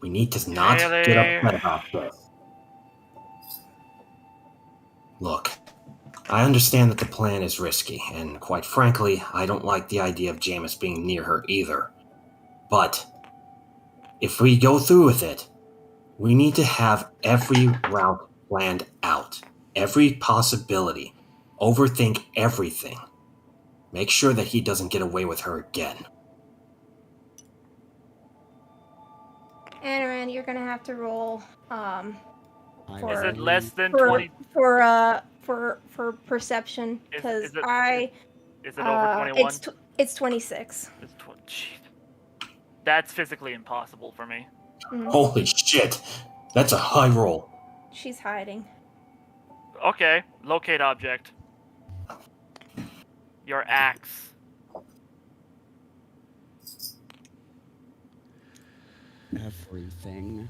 We need to not get upset about this. Look, I understand that the plan is risky, and quite frankly, I don't like the idea of Jaymas being near her either. But, if we go through with it, we need to have every route planned out. Every possibility. Overthink everything. Make sure that he doesn't get away with her again. Anaran, you're gonna have to roll is it less than for 20? for perception, because Is it over 21? It's 26. It's jeez. That's physically impossible for me. Holy shit. That's a high roll. She's hiding. Okay, locate object. Your axe. Everything.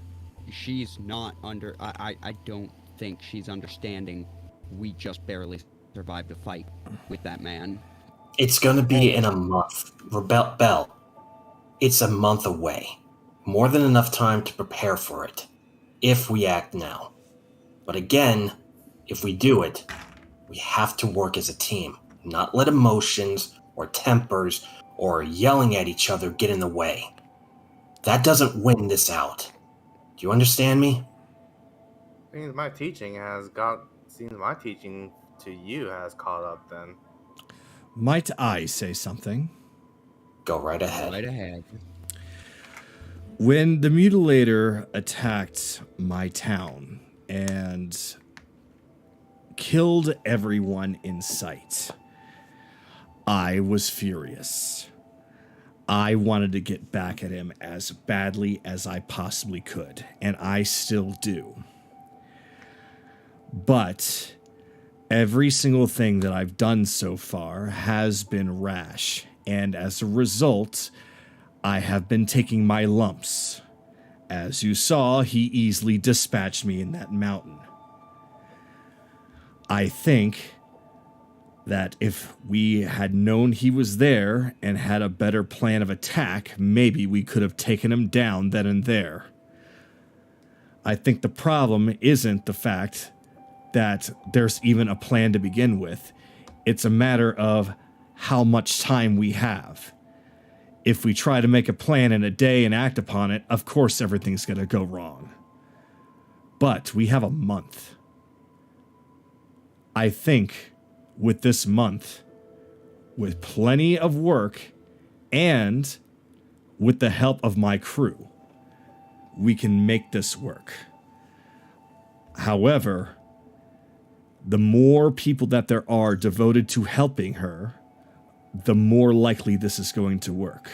She's not under. I don't think she's understanding. We just barely survived a fight with that man. It's gonna be in a month. Bell, it's a month away. More than enough time to prepare for it. If we act now. But again, if we do it, we have to work as a team. Not let emotions or tempers or yelling at each other get in the way. That doesn't win this out. Do you understand me? Seems my teaching to you has caught up then. Might I say something? Go right ahead. Right ahead. When the Mutilator attacked my town and killed everyone in sight, I was furious. I wanted to get back at him as badly as I possibly could, and I still do. But every single thing that I've done so far has been rash, and as a result, I have been taking my lumps. As you saw, he easily dispatched me in that mountain. I think that if we had known he was there and had a better plan of attack, maybe we could have taken him down then and there. I think the problem isn't the fact that there's even a plan to begin with. It's a matter of how much time we have. If we try to make a plan in a day and act upon it, of course everything's going to go wrong. But we have a month. I think with this month, with plenty of work, and with the help of my crew, we can make this work. However, the more people that there are devoted to helping her, the more likely this is going to work.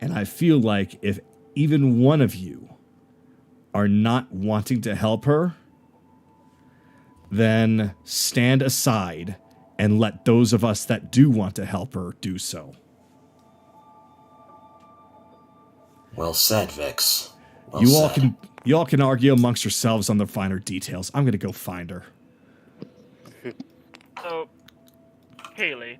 And I feel like if even one of you are not wanting to help her, then stand aside and let those of us that do want to help her do so. Well said, Vix. Well You all can argue amongst yourselves on the finer details. I'm gonna go find her. So, Kayli.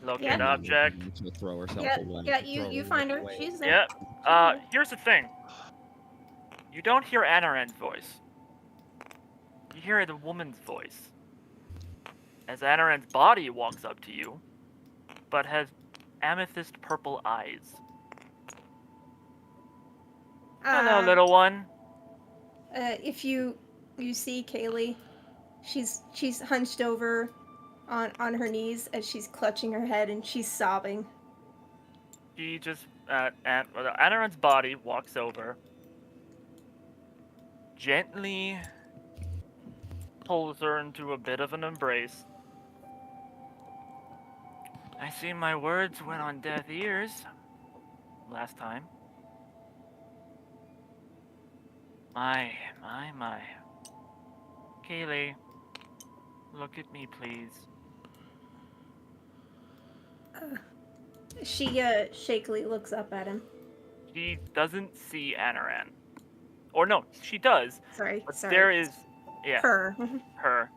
Locate Yeah. object. To throw herself Yeah, away. yeah, throw you her find her. away. She's there. Yep. She's there. Here's the thing. You don't hear Anaran's voice. You hear the woman's voice. As Anaran's body walks up to you, but has amethyst purple eyes. Hello, little one. If you see Kaylee, she's hunched over on her knees as she's clutching her head and she's sobbing. She just Anaran's body walks over, gently pulls her into a bit of an embrace. I see my words went on deaf ears last time. My. Kaylee, look at me, please. She shakily looks up at him. She doesn't see Anaran. Or no, she does. Sorry. But there is, yeah, her. her.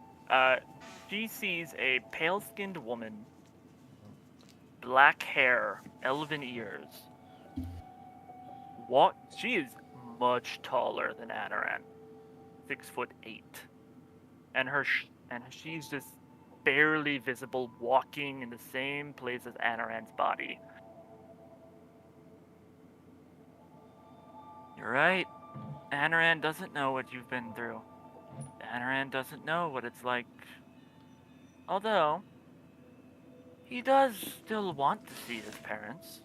She sees a pale-skinned woman, black hair, elven ears. She is much taller than Anaran, 6'8", and she's just barely visible, walking in the same place as Anaran's body. You're right. Anaran doesn't know what you've been through. Anaran doesn't know what it's like. Although, he does still want to see his parents.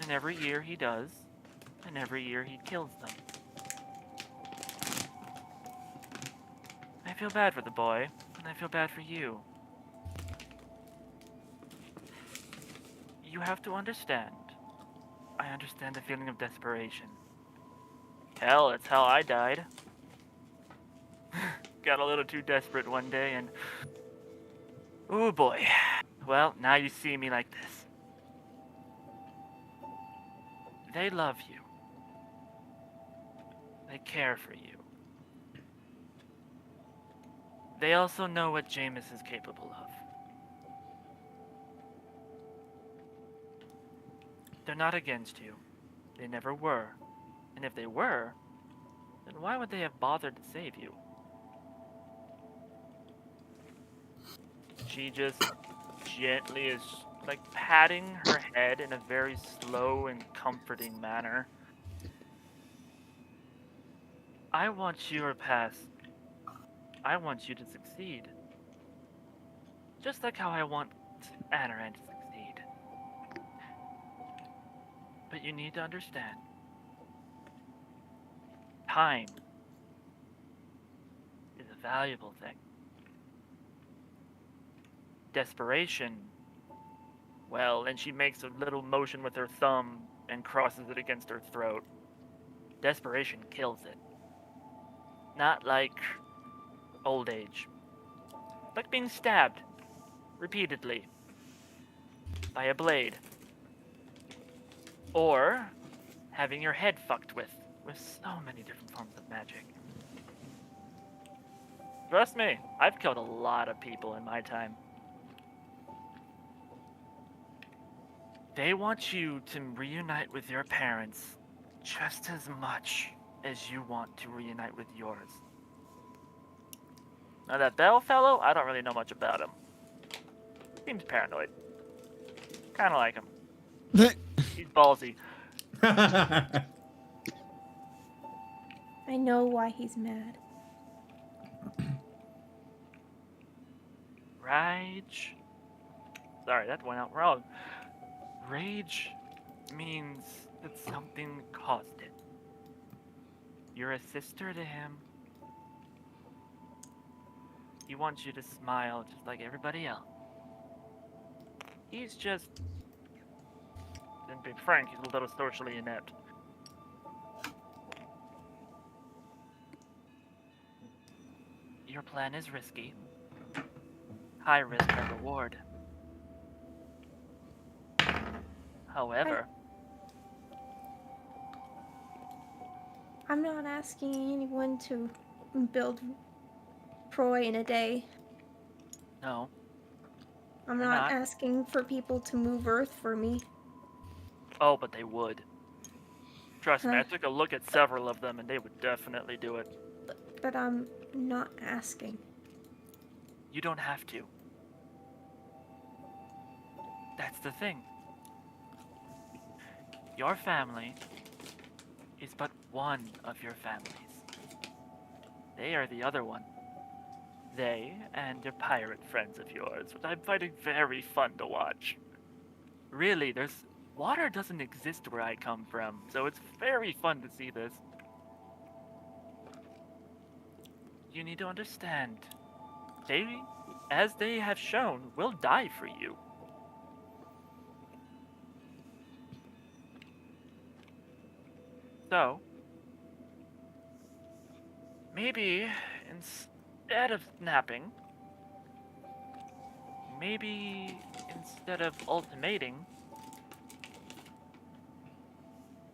And every year he does. And every year he kills them. I feel bad for the boy, and I feel bad for you. You have to understand. I understand the feeling of desperation. Hell, it's how I died. Got a little too desperate one day and... oh boy. Well, now you see me like this. They love you. They care for you. They also know what Jaymas is capable of. They're not against you. They never were. And if they were, then why would they have bothered to save you? She just gently is like patting her head in a very slow and comforting manner. I want your past. I want you to succeed. Just like how I want Anaran to succeed. But you need to understand. Time is a valuable thing. Desperation, well, and she makes a little motion with her thumb and crosses it against her throat. Desperation kills it. Not like old age. Like being stabbed repeatedly by a blade. Or having your head fucked with so many different forms of magic. Trust me, I've killed a lot of people in my time. They want you to reunite with your parents just as much as you want to reunite with yours. Now that Bell fellow, I don't really know much about him. Seems paranoid. Kinda like him. He's ballsy. I know why he's mad. Rage. Sorry, that went out wrong. Rage means that something caused it. You're a sister to him. He wants you to smile just like everybody else. He's just... to be frank, he's a little socially inept. Your plan is risky. High risk, high reward. However... I'm not asking anyone to build Troy in a day. No. I'm They're not not. asking for people to move Earth for me. Oh, but they would. Trust me, I Huh. took a look at several of them, and they would definitely do it. But I'm not asking. You don't have to. That's the thing. Your family is but one of your families. They are the other one. They and your pirate friends of yours, which I'm finding very fun to watch. Really, water doesn't exist where I come from, so it's very fun to see this. You need to understand. They, as they have shown, will die for you. So, maybe instead of snapping, maybe instead of ultimating,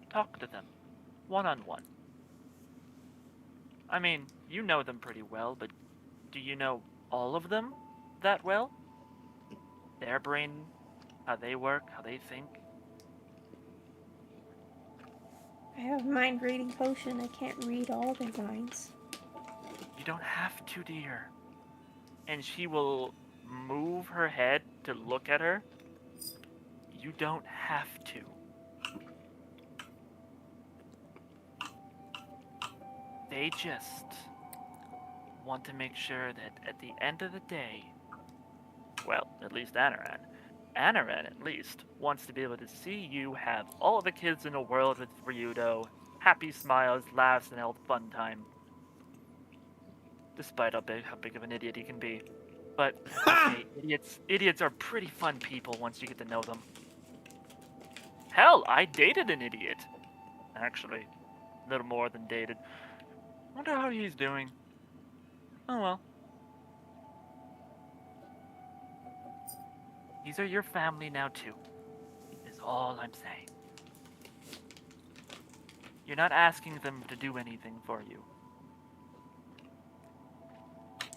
talk to them, one-on-one. I mean, you know them pretty well, but do you know all of them that well? Their brain, how they work, how they think? I have a mind reading potion. I can't read all their minds. You don't have to, dear. And she will move her head to look at her. You don't have to. They just want to make sure that at the end of the day, well, at least Anaran at least wants to be able to see you have all the kids in the world with Ryudo, happy smiles, laughs, and all fun time. Despite how big of an idiot he can be. But okay, idiots are pretty fun people once you get to know them. Hell, I dated an idiot. Actually, a little more than dated. Wonder how he's doing. Oh well. These are your family now too, is all I'm saying. You're not asking them to do anything for you.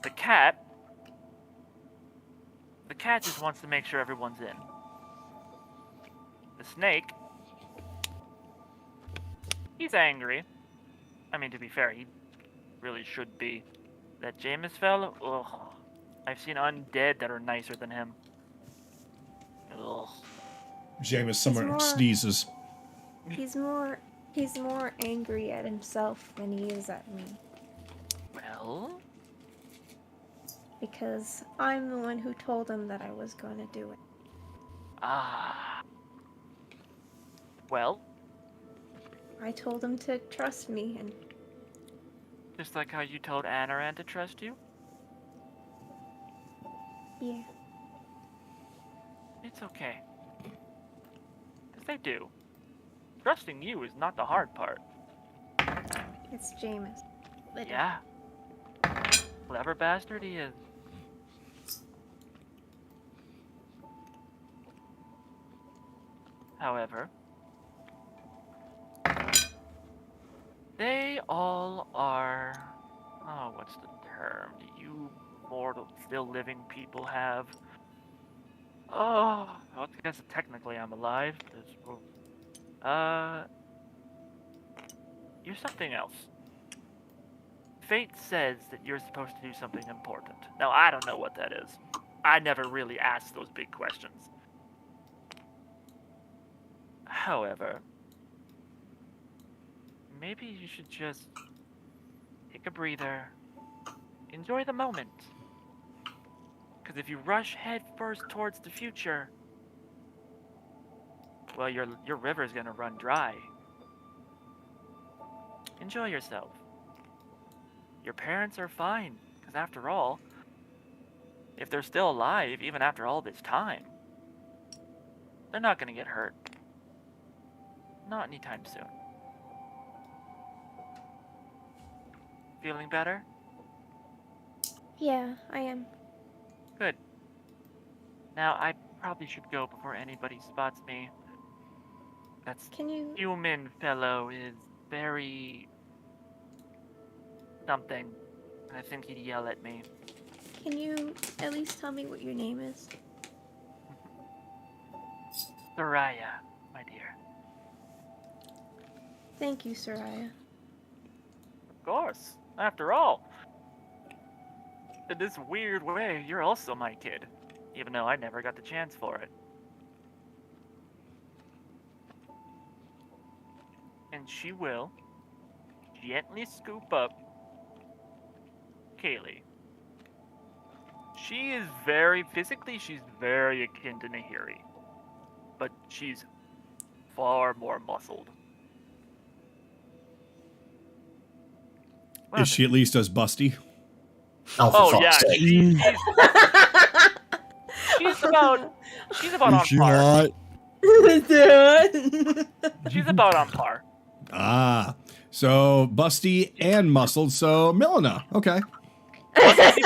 The cat just wants to make sure everyone's in. The snake, he's angry. I mean, to be fair, he really should be. That Jaymas fellow, ugh. I've seen undead that are nicer than him. Ugh. Jaymas somewhere more- sneezes. He's more angry at himself than he is at me. Well, Because I'm the one who told him that I was going to do it. well, I told him to trust me, and just like how you told Anaran to trust you, yeah. it's okay. Because they do. Trusting you is not the hard part. It's Jaymas. Literally. Yeah. Clever bastard he is. However, they all are, oh, what's the term you mortal, still living people have? Oh, well, I guess technically I'm alive, but you're something else. Fate says that you're supposed to do something important. Now, I don't know what that is. I never really asked those big questions. However, maybe you should just take a breather, enjoy the moment. Because if you rush head first towards the future, well, your river's gonna run dry. Enjoy yourself. Your parents are fine, because after all, if they're still alive, even after all this time, they're not gonna get hurt. Not anytime soon. Feeling better? Yeah, I am. Good. Now, I probably should go before anybody spots me. That's Can you human fellow is very something. And I think he'd yell at me. at least tell me what your name is? Soraya, my dear. Thank you, Soraya. Of course. After all, in this weird way, you're also my kid, even though I never got the chance for it. And she will gently scoop up Kayli. She is she's very akin to Nehiri, but she's far more muscled. What Is she at least as busty? Oh, for Oh fuck's yeah, sake. she's about on Is she par. hot? She's about on par. Ah, so busty and muscled. So Milena, okay. Busty,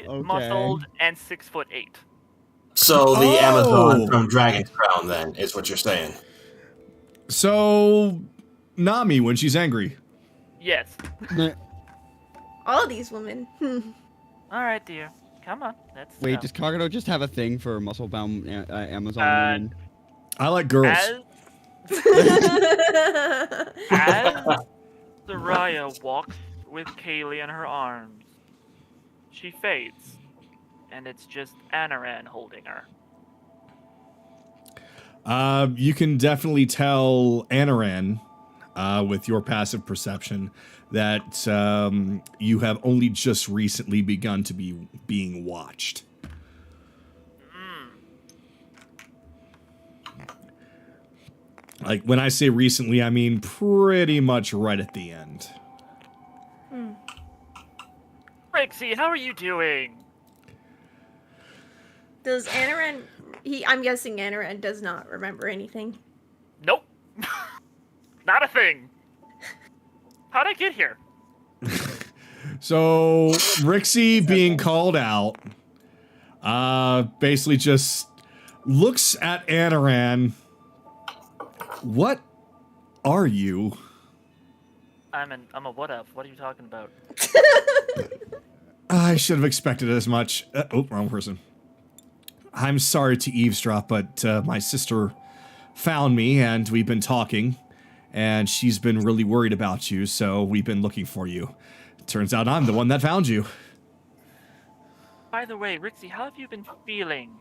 Okay. muscled, and 6'8". So the Oh. Amazon from Dragon's Crown, then, is what you're saying. So Nami when she's angry. Yes. All these women. All right, dear. Come on. Let's Wait, go. does Kagato just have a thing for muscle-bound Amazon women? I like girls. As Soraya walks with Kayli in her arms, she fades, and it's just Anaran holding her. You can definitely tell Anaran, with your passive perception, that you have only just recently begun to be being watched. Like, when I say recently, I mean pretty much right at the end. Rixie, how are you doing? Does Anaran... I'm guessing Anaran does not remember anything. Nope. Not a thing. How'd I get here? So, Rixie being called out, basically just looks at Anaran. What are you? I'm a what up? What are you talking about? I should have expected as much. Wrong person. I'm sorry to eavesdrop, but my sister found me and we've been talking, and she's been really worried about you, so we've been looking for you. Turns out I'm the one that found you. By the way, Rixie, how have you been feeling?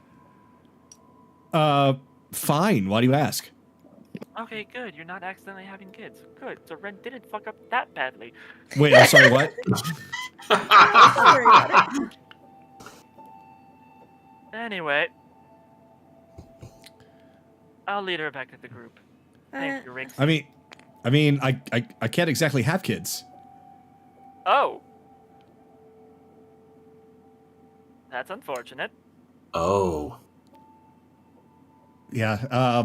Fine. Why do you ask? Okay, good. You're not accidentally having kids. Good. So Ren didn't fuck up that badly. Wait, I'm sorry, what? Don't worry about it. Anyway, I'll lead her back to the group. Thank you, Rixie. I mean, I can't exactly have kids. Oh. That's unfortunate. Oh. Yeah,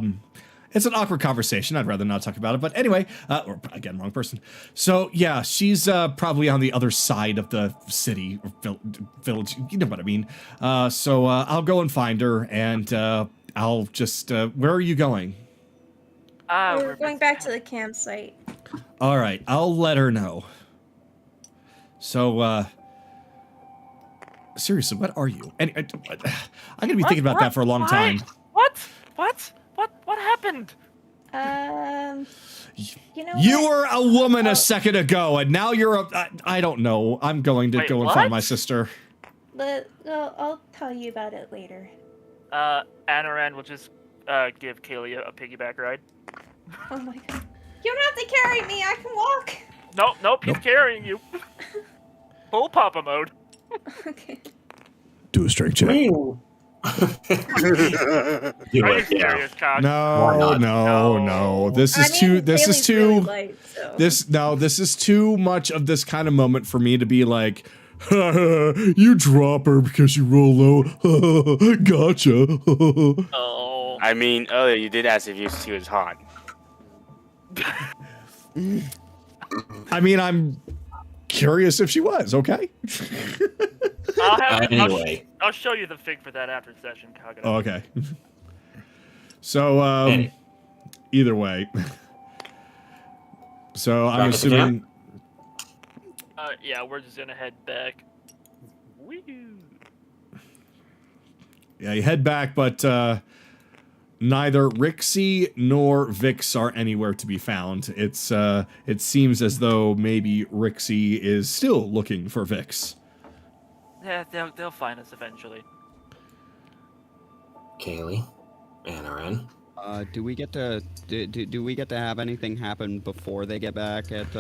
it's an awkward conversation. I'd rather not talk about it. But anyway, or again, wrong person. So yeah, she's probably on the other side of the city or village. You know what I mean. So I'll go and find her, and I'll just. Where are you going? We're going back to the campsite. All right, I'll let her know. So seriously, what are you? I'm gonna be thinking about that for a long time. What happened? You know You what? were a woman a second ago, and now you're a. I don't know. I'm going to Wait, go and find what? my sister. I'll tell you about it later. Anaran will just give Kayli a piggyback ride. Oh my god. You don't have to carry me, I can walk. Nope, he's carrying you. Full Papa mode. Okay. Do a strength check. Do Are you it, yeah. serious, Cox? Why No, not? no. This is I mean, too. This is Kaylee's too. really light, so. This is too much of this kind of moment for me to be like, you drop her because you roll low. Gotcha. Oh. I mean, earlier you did ask if she was hot. I mean, I'm curious if she was. Okay. Anyway. I'll show you the fig for that after session, Kagato. Oh, okay. So, either way. So I'm Back at the assuming. Yeah, we're just gonna head back. Woo. Yeah, you head back, but neither Rixie nor Vix are anywhere to be found. It seems as though maybe Rixie is still looking for Vix. Yeah, they'll find us eventually. Kayli, Anaran. Do we get to do we get to have anything happen before they get back at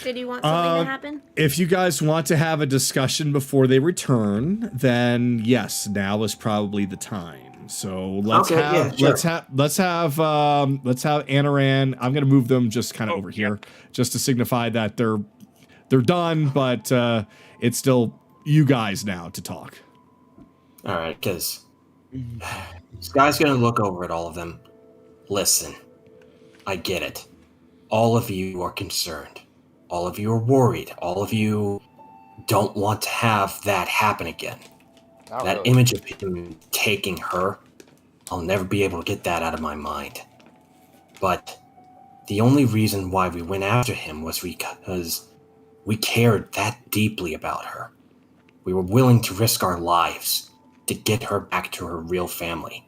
Did you want something to happen? If you guys want to have a discussion before they return, then yes, now is probably the time. So let's have Anaran. I'm gonna move them just kind of over here, just to signify that they're done, but it's still you guys now to talk. All right, because this guy's gonna look over at all of them. Listen, I get it. All of you are concerned. All of you are worried. All of you don't want to have that happen again. That image of him taking her, I'll never be able to get that out of my mind. But the only reason why we went after him was because we cared that deeply about her. We were willing to risk our lives to get her back to her real family,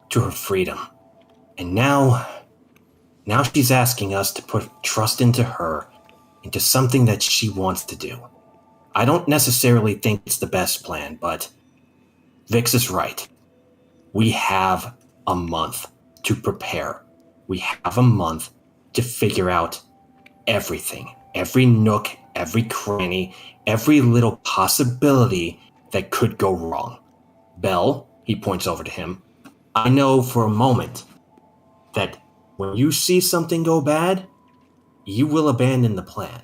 to her freedom. And now she's asking us to put trust into her, into something that she wants to do. I don't necessarily think it's the best plan, but Vix is right. We have a month to prepare. We have a month to figure out everything, every nook, every cranny, every little possibility that could go wrong. Bell, he points over to him, I know for a moment that when you see something go bad, you will abandon the plan.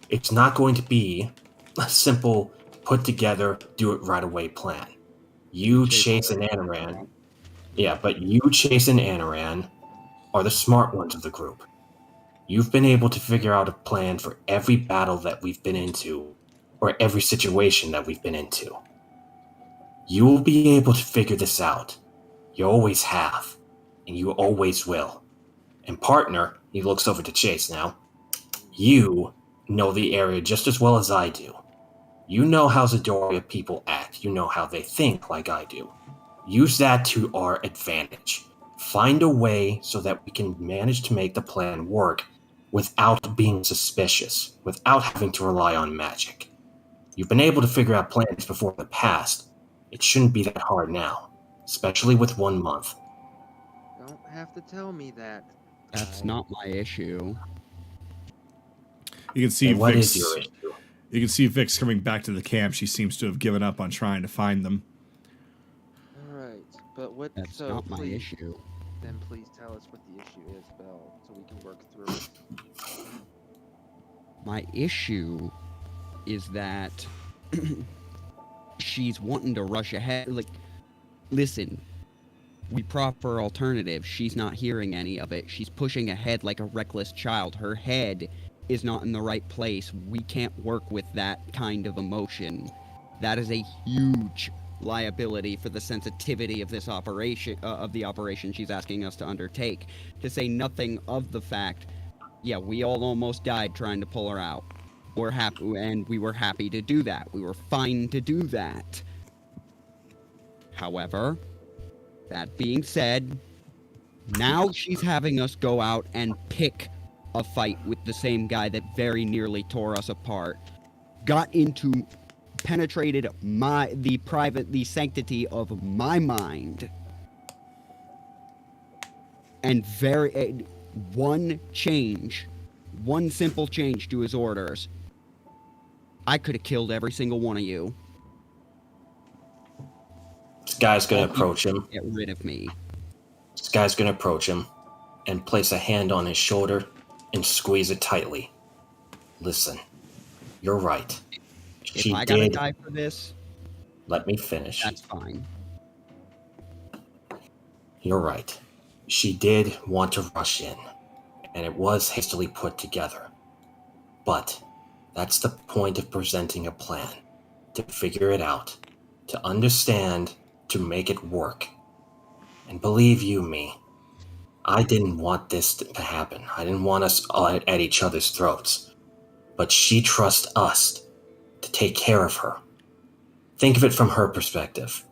It's not going to be a simple, put together, do it right away plan. You, Chase, and Anaran. Yeah, but you, Chase, and Anaran are the smart ones of the group. You've been able to figure out a plan for every battle that we've been into, or every situation that we've been into. You will be able to figure this out. You always have, and you always will. And partner, he looks over to Chase now, you know the area just as well as I do. You know how Zadoria people act. You know how they think like I do. Use that to our advantage. Find a way so that we can manage to make the plan work without being suspicious, without having to rely on magic. You've been able to figure out plans before in the past. It shouldn't be that hard now, especially with 1 month. Don't have to tell me that. That's not my issue. You can see What Vix. is your issue? You can see Vix coming back to the camp. She seems to have given up on trying to find them. Alright, but what... That's so not my please, issue. Then please tell us what the issue is, Belle, so we can work through it. My issue is that she's wanting to rush ahead. Like, listen, we proper alternative. She's not hearing any of it. She's pushing ahead like a reckless child. Her head is not in the right place. We can't work with that kind of emotion. That is a huge liability for the sensitivity of this operation, of the operation she's asking us to undertake. To say nothing of the fact, yeah, we all almost died trying to pull her out. We're happy, and we were happy to do that. We were fine to do that. However, that being said, now she's having us go out and pick a fight with the same guy that very nearly tore us apart. Penetrated the sanctity of my mind. And one simple change to his orders. I could have killed every single one of you. This guy's gonna approach him. Get rid of me. This guy's gonna approach him and place a hand on his shoulder and squeeze it tightly. Listen, you're right. If I gotta die for this, let me finish. That's fine. You're right. She did want to rush in, and it was hastily put together. But that's the point of presenting a plan. To figure it out. To understand, to make it work. And believe you me, I didn't want this to happen. I didn't want us all at each other's throats. But she trusts us to take care of her. Think of it from her perspective.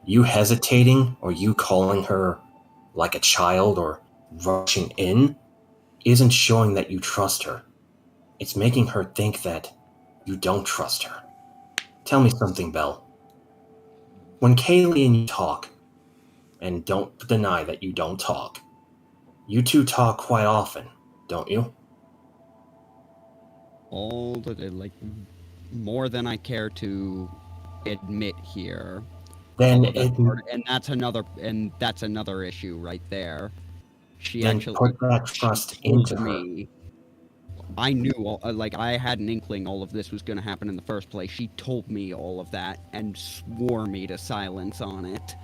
You hesitating or you calling her like a child or rushing in isn't showing that you trust her. It's making her think that you don't trust her. Tell me something, Belle. When Kayli and you talk, and don't deny that you don't talk, you two talk quite often, don't you? All the like more than I care to admit here. Then And that's another issue right there. She then actually put that trust told into her. me. I knew, I had an inkling all of this was going to happen in the first place. She told me all of that and swore me to silence on it.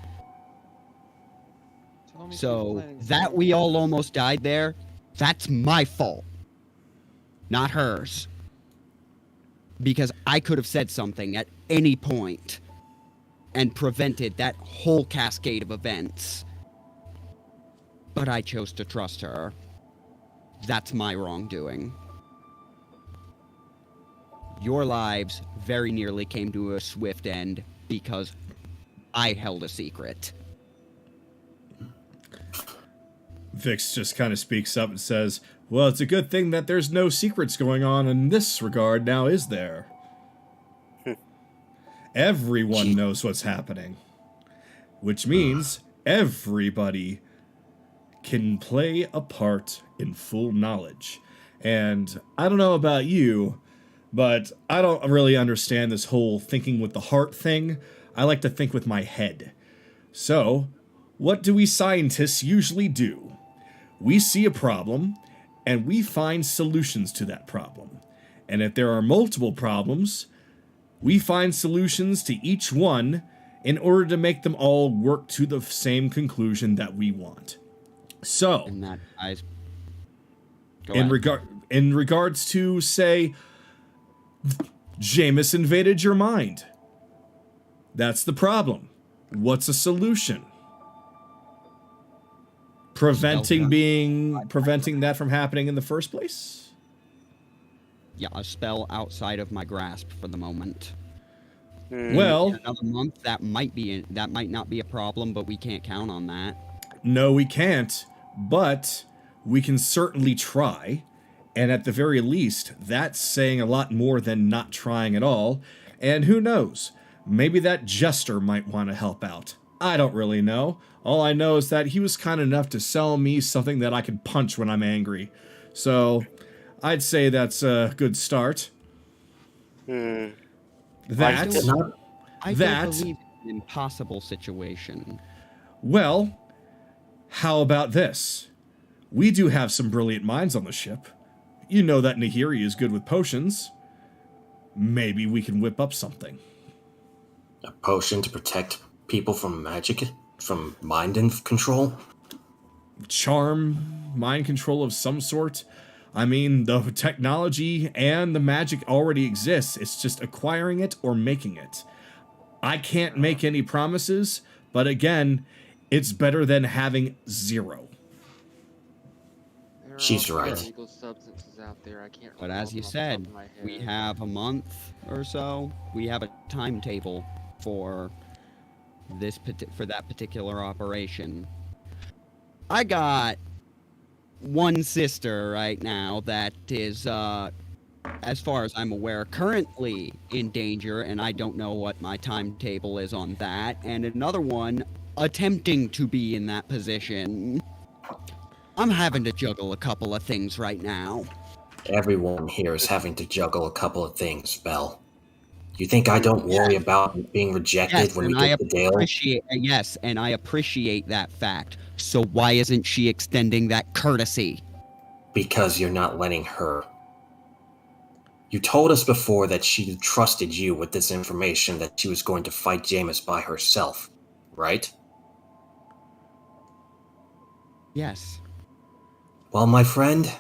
Tell me she's So planning that something. we all almost died there, that's my fault, not hers. Because I could have said something at any point and prevented that whole cascade of events. But I chose to trust her. That's my wrongdoing. Your lives very nearly came to a swift end because I held a secret. Vix just kind of speaks up and says, well, it's a good thing that there's no secrets going on in this regard now, is there? Everyone knows what's happening. Which means everybody can play a part in full knowledge. And I don't know about you, but I don't really understand this whole thinking with the heart thing. I like to think with my head. So, what do we scientists usually do? We see a problem, and we find solutions to that problem. And if there are multiple problems, we find solutions to each one in order to make them all work to the same conclusion that we want. So, And that in regards to, say, Jaymas invaded your mind. That's the problem. What's a solution? Preventing that from happening in the first place? Yeah, a spell outside of my grasp for the moment. Well, In another month, that might not be a problem, but we can't count on that. no, we can't, but we can certainly try. And at the very least, that's saying a lot more than not trying at all. And who knows? Maybe that jester might want to help out. I don't really know. All I know is that he was kind enough to sell me something that I can punch when I'm angry. So, I'd say that's a good start. Hmm. That, I don't that, believe it's an impossible situation. well, how about this? We do have some brilliant minds on the ship. You know that Nehiri is good with potions. Maybe we can whip up something. A potion to protect people from magic, from mind control? Charm, mind control of some sort. I mean, the technology and the magic already exists. It's just acquiring it or making it. I can't make any promises, but again, it's better than having zero. There are She's also right. illegal substances out there. I can't But recall as you them off the top said, of my head. we have a month or so. We have a timetable for that particular operation. I got one sister right now that is, as far as I'm aware, currently in danger, and I don't know what my timetable is on that, and another one attempting to be in that position. I'm having to juggle a couple of things right now. Everyone here is having to juggle a couple of things, Belle. You think I don't worry about being rejected Yes, when we and I get to Dale? appreciate that fact. So why isn't she extending that courtesy? Because you're not letting her. You told us before that she trusted you with this information, that she was going to fight Jaymas by herself, right? Yes. Well, my friend,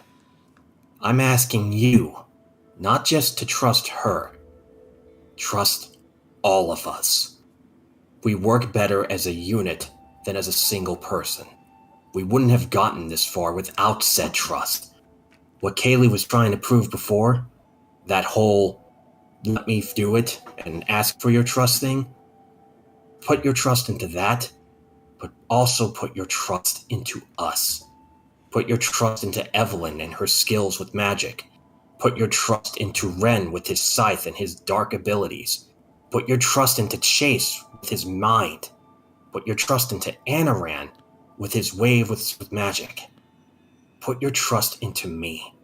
I'm asking you not just to trust her. Trust all of us. We work better as a unit than as a single person. We wouldn't have gotten this far without said trust. What Kayli was trying to prove before, that whole let me do it and ask for your trust thing, Put your trust into that, but also put your trust into us. Put your trust into Evelyn and her skills with magic. Put your trust into Ren with his scythe and his dark abilities. Put your trust into Chase with his mind. Put your trust into Anaran with his wave with magic. Put your trust into me.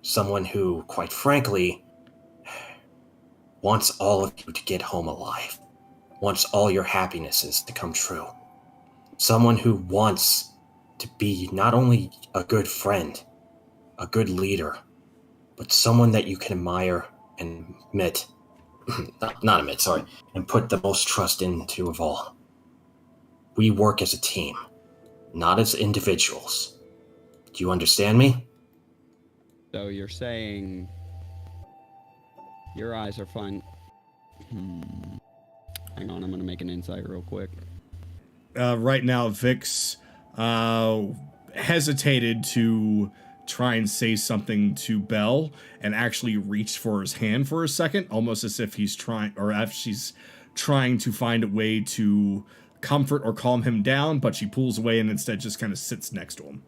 Someone who, quite frankly, wants all of you to get home alive. Wants all your happinesses to come true. Someone who wants to be not only a good friend, a good leader, but someone that you can admire and admit, and put the most trust into of all. We work as a team, not as individuals. Do you understand me? So you're saying your eyes are fine. Hang on, I'm gonna make an insight real quick. Right now, Vix hesitated to try and say something to Belle and actually reached for his hand for a second, almost as if he's trying, or if she's trying to find a way to comfort or calm him down, but she pulls away and instead just kind of sits next to him.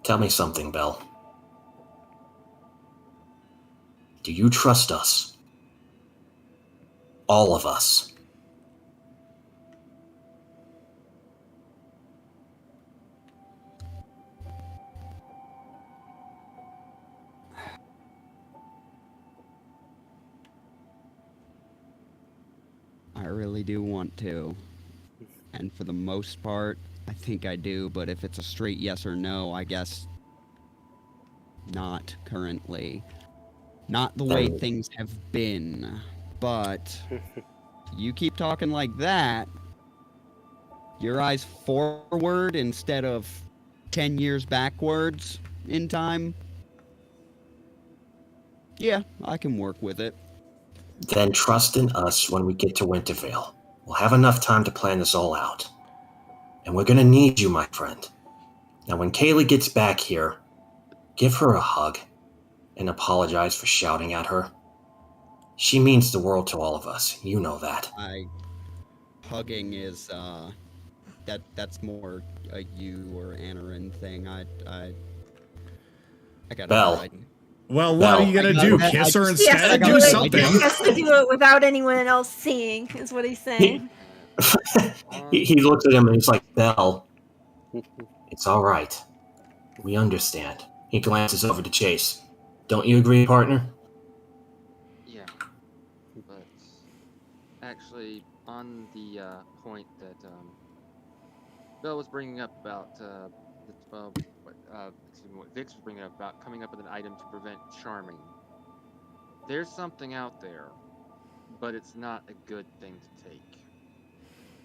Tell me something, Belle. Do you trust us? All of us. I really do want to. And for the most part, I think I do, but if it's a straight yes or no, I guess not currently. Not the way things have been. But you keep talking like that, your eyes forward instead of 10 years backwards in time. Yeah, I can work with it. Then trust in us when we get to Wintervale. We'll have enough time to plan this all out. And we're gonna need you, my friend. Now, when Kayli gets back here, give her a hug and apologize for shouting at her. She means the world to all of us. You know that. Hugging is, that's more a you or Anarin thing. I got Belle. Well, what are you gonna do? Kiss her instead? Do something. He has to do it without anyone else seeing, is what he's saying. He looks at him and he's like, Belle, it's all right. We understand. He glances over to Chase. Don't you agree, partner? Yeah. But actually, on the point that Bill was bringing up about what Vix was bringing up about coming up with an item to prevent charming. There's something out there, but it's not a good thing to take.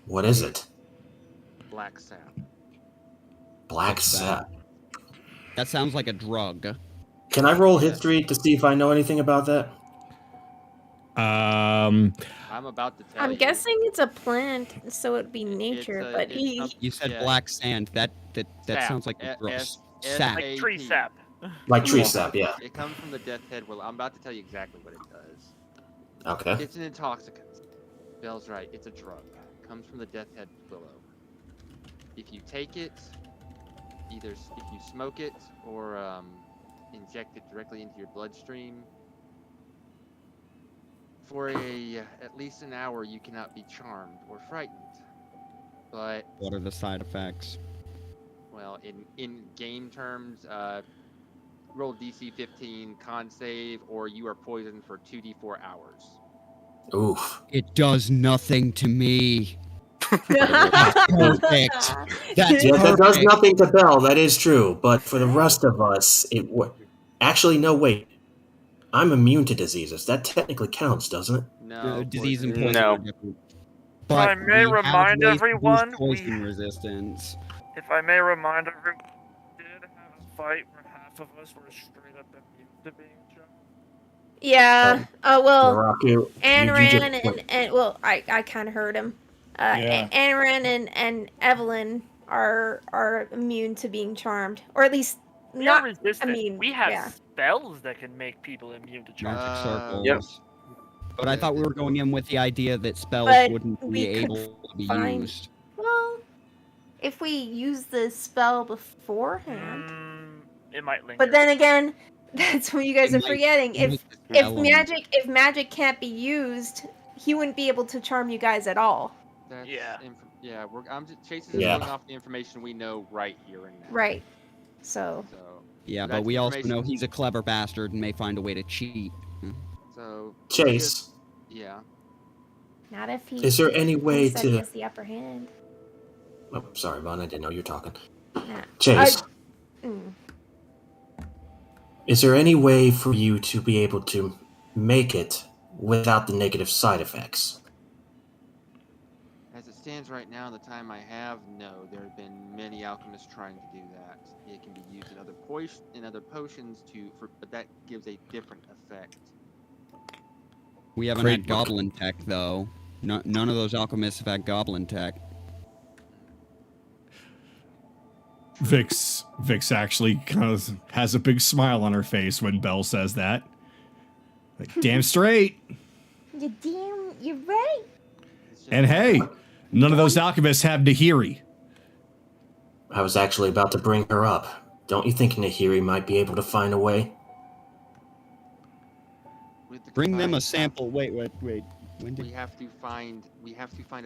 What is it? Black sap. Black sap. That sounds like a drug. Can I roll history to see if I know anything about that? I'm about to tell you. I'm guessing it's a plant, so it'd be nature, but You said black sand. That sounds like a drug. Sap. Like tree sap. Like tree sap, yeah. It comes from the death head willow. I'm about to tell you exactly what it does. Okay. It's an intoxicant. Bell's right. It's a drug. It comes from the death head willow. If you take it, either if you smoke it or inject it directly into your bloodstream, for at least an hour you cannot be charmed or frightened. But what are the side effects? Well, in game terms, roll DC 15 con save, or you are poisoned for 2d4 hours. Oof. It does nothing to me. Perfect. That's that does nothing to Belle. That is true. But for the rest of us, it would. Actually, no, wait. I'm immune to diseases. That technically counts, doesn't it? No. Disease and poison No. are different. But I may we have remind ways to boost everyone, poison resistance. If I may remind everyone, we did have a fight where half of us were straight up immune to being jumped. Yeah. Well, Naraku, Anaran and well, I kind of heard him. Anaran and Evelyn are immune to being charmed, or at least We not are resistant. immune. We have yeah. spells that can make people immune to charm. Magic circles. Yep. But I thought we were going in with the idea that spells But wouldn't we be could able to be find- used. Well, if we use the spell beforehand. It might linger. But then again, that's what you guys It are might- forgetting. it If might- if magic can't be used, he wouldn't be able to charm you guys at all. That's Yeah. I'm just Chase is Yeah. going off the information we know right here and now. Right. So So Yeah, that's but we also information- know he's a clever bastard and may find a way to cheat. So Chase, yeah. not if he. is there any way said he to? has the upper hand. Oh, sorry, Vaughn. I didn't know you were talking. Nah. Chase, Mm. is there any way for you to be able to make it without the negative side effects? As it stands right now, the time I have, no. There have been many alchemists trying to do that. It can be used in other potions but that gives a different effect. We haven't Great had book. goblin tech, though. None of those alchemists have had goblin tech. Vix actually kind of has a big smile on her face when Belle says that. Like, damn straight. You're right. It's just- And hey, none of those alchemists have Nehiri. I was actually about to bring her up. Don't you think Nehiri might be able to find a way? with the Bring them a combined- sample. Wait. When We did? have to find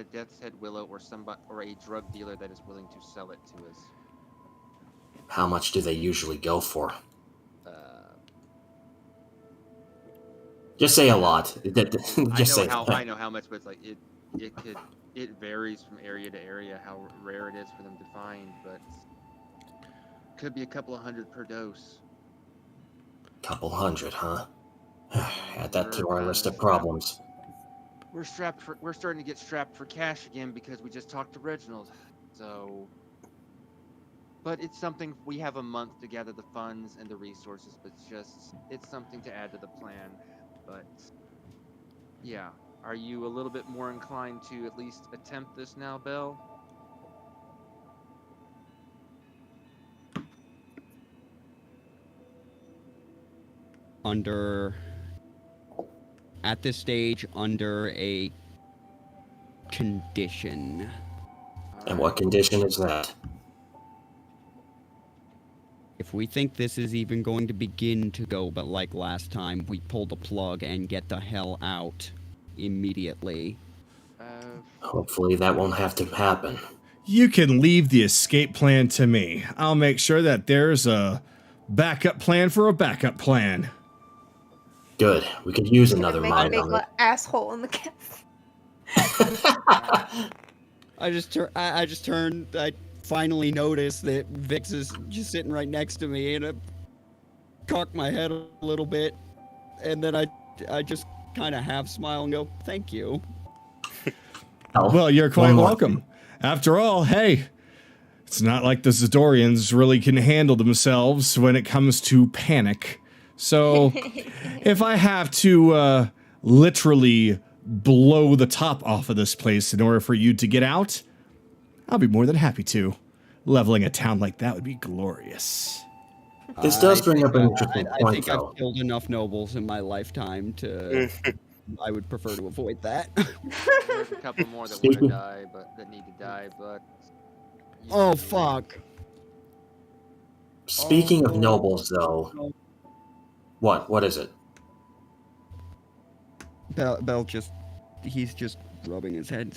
a Death's Head Willow or a drug dealer that is willing to sell it to us. How much do they usually go for? Just say a lot. Just say. I know how much, but it's like it varies from area to area how rare it is for them to find, but could be a couple of hundred per dose. Couple hundred, huh? Add that to our list of problems. We're starting to get strapped for cash again because we just talked to Reginald. So, but it's something we have a month to gather the funds and the resources, but it's something to add to the plan. But yeah, are you a little bit more inclined to at least attempt this now, Belle? At this stage, under a condition. And what condition is that? If we think this is even going to begin to go, but like last time, we pull the plug and get the hell out immediately. Hopefully that won't have to happen. You can leave the escape plan to me. I'll make sure that there's a backup plan for a backup plan. Good. We could use another Make a mind big on it. asshole in the cast. I just turned. I finally noticed that Vix is just sitting right next to me, and I cock my head a little bit, and then I just kind of half smile and go, "Thank you." Well, you're quite One more welcome. After all, hey, it's not like the Zidorians really can handle themselves when it comes to panic. So, if I have to literally blow the top off of this place in order for you to get out, I'll be more than happy to. Leveling a town like that would be glorious. This does bring up an interesting I point, think though. I've killed enough nobles in my lifetime to. I would prefer to avoid that. There's a couple more that want to die, that need to die, but. Oh fuck! Speaking of nobles, though, what is it? Bell he's just rubbing his head.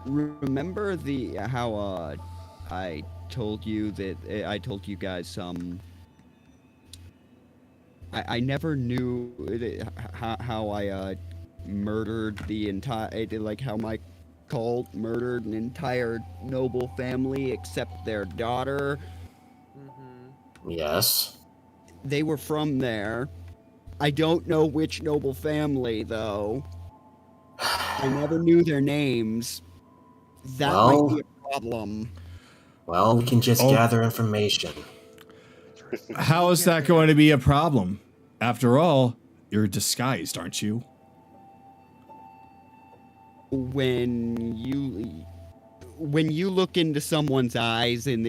Remember how I told you that I told you guys I never knew how I murdered the entire how my cult murdered an entire noble family except their daughter. Yes. They were from there. I don't know which noble family though. I never knew their names. That Well- might be a problem. Well, we can just Oh. gather information. How is that going to be a problem? After all, you're disguised, aren't you? When you look into someone's eyes at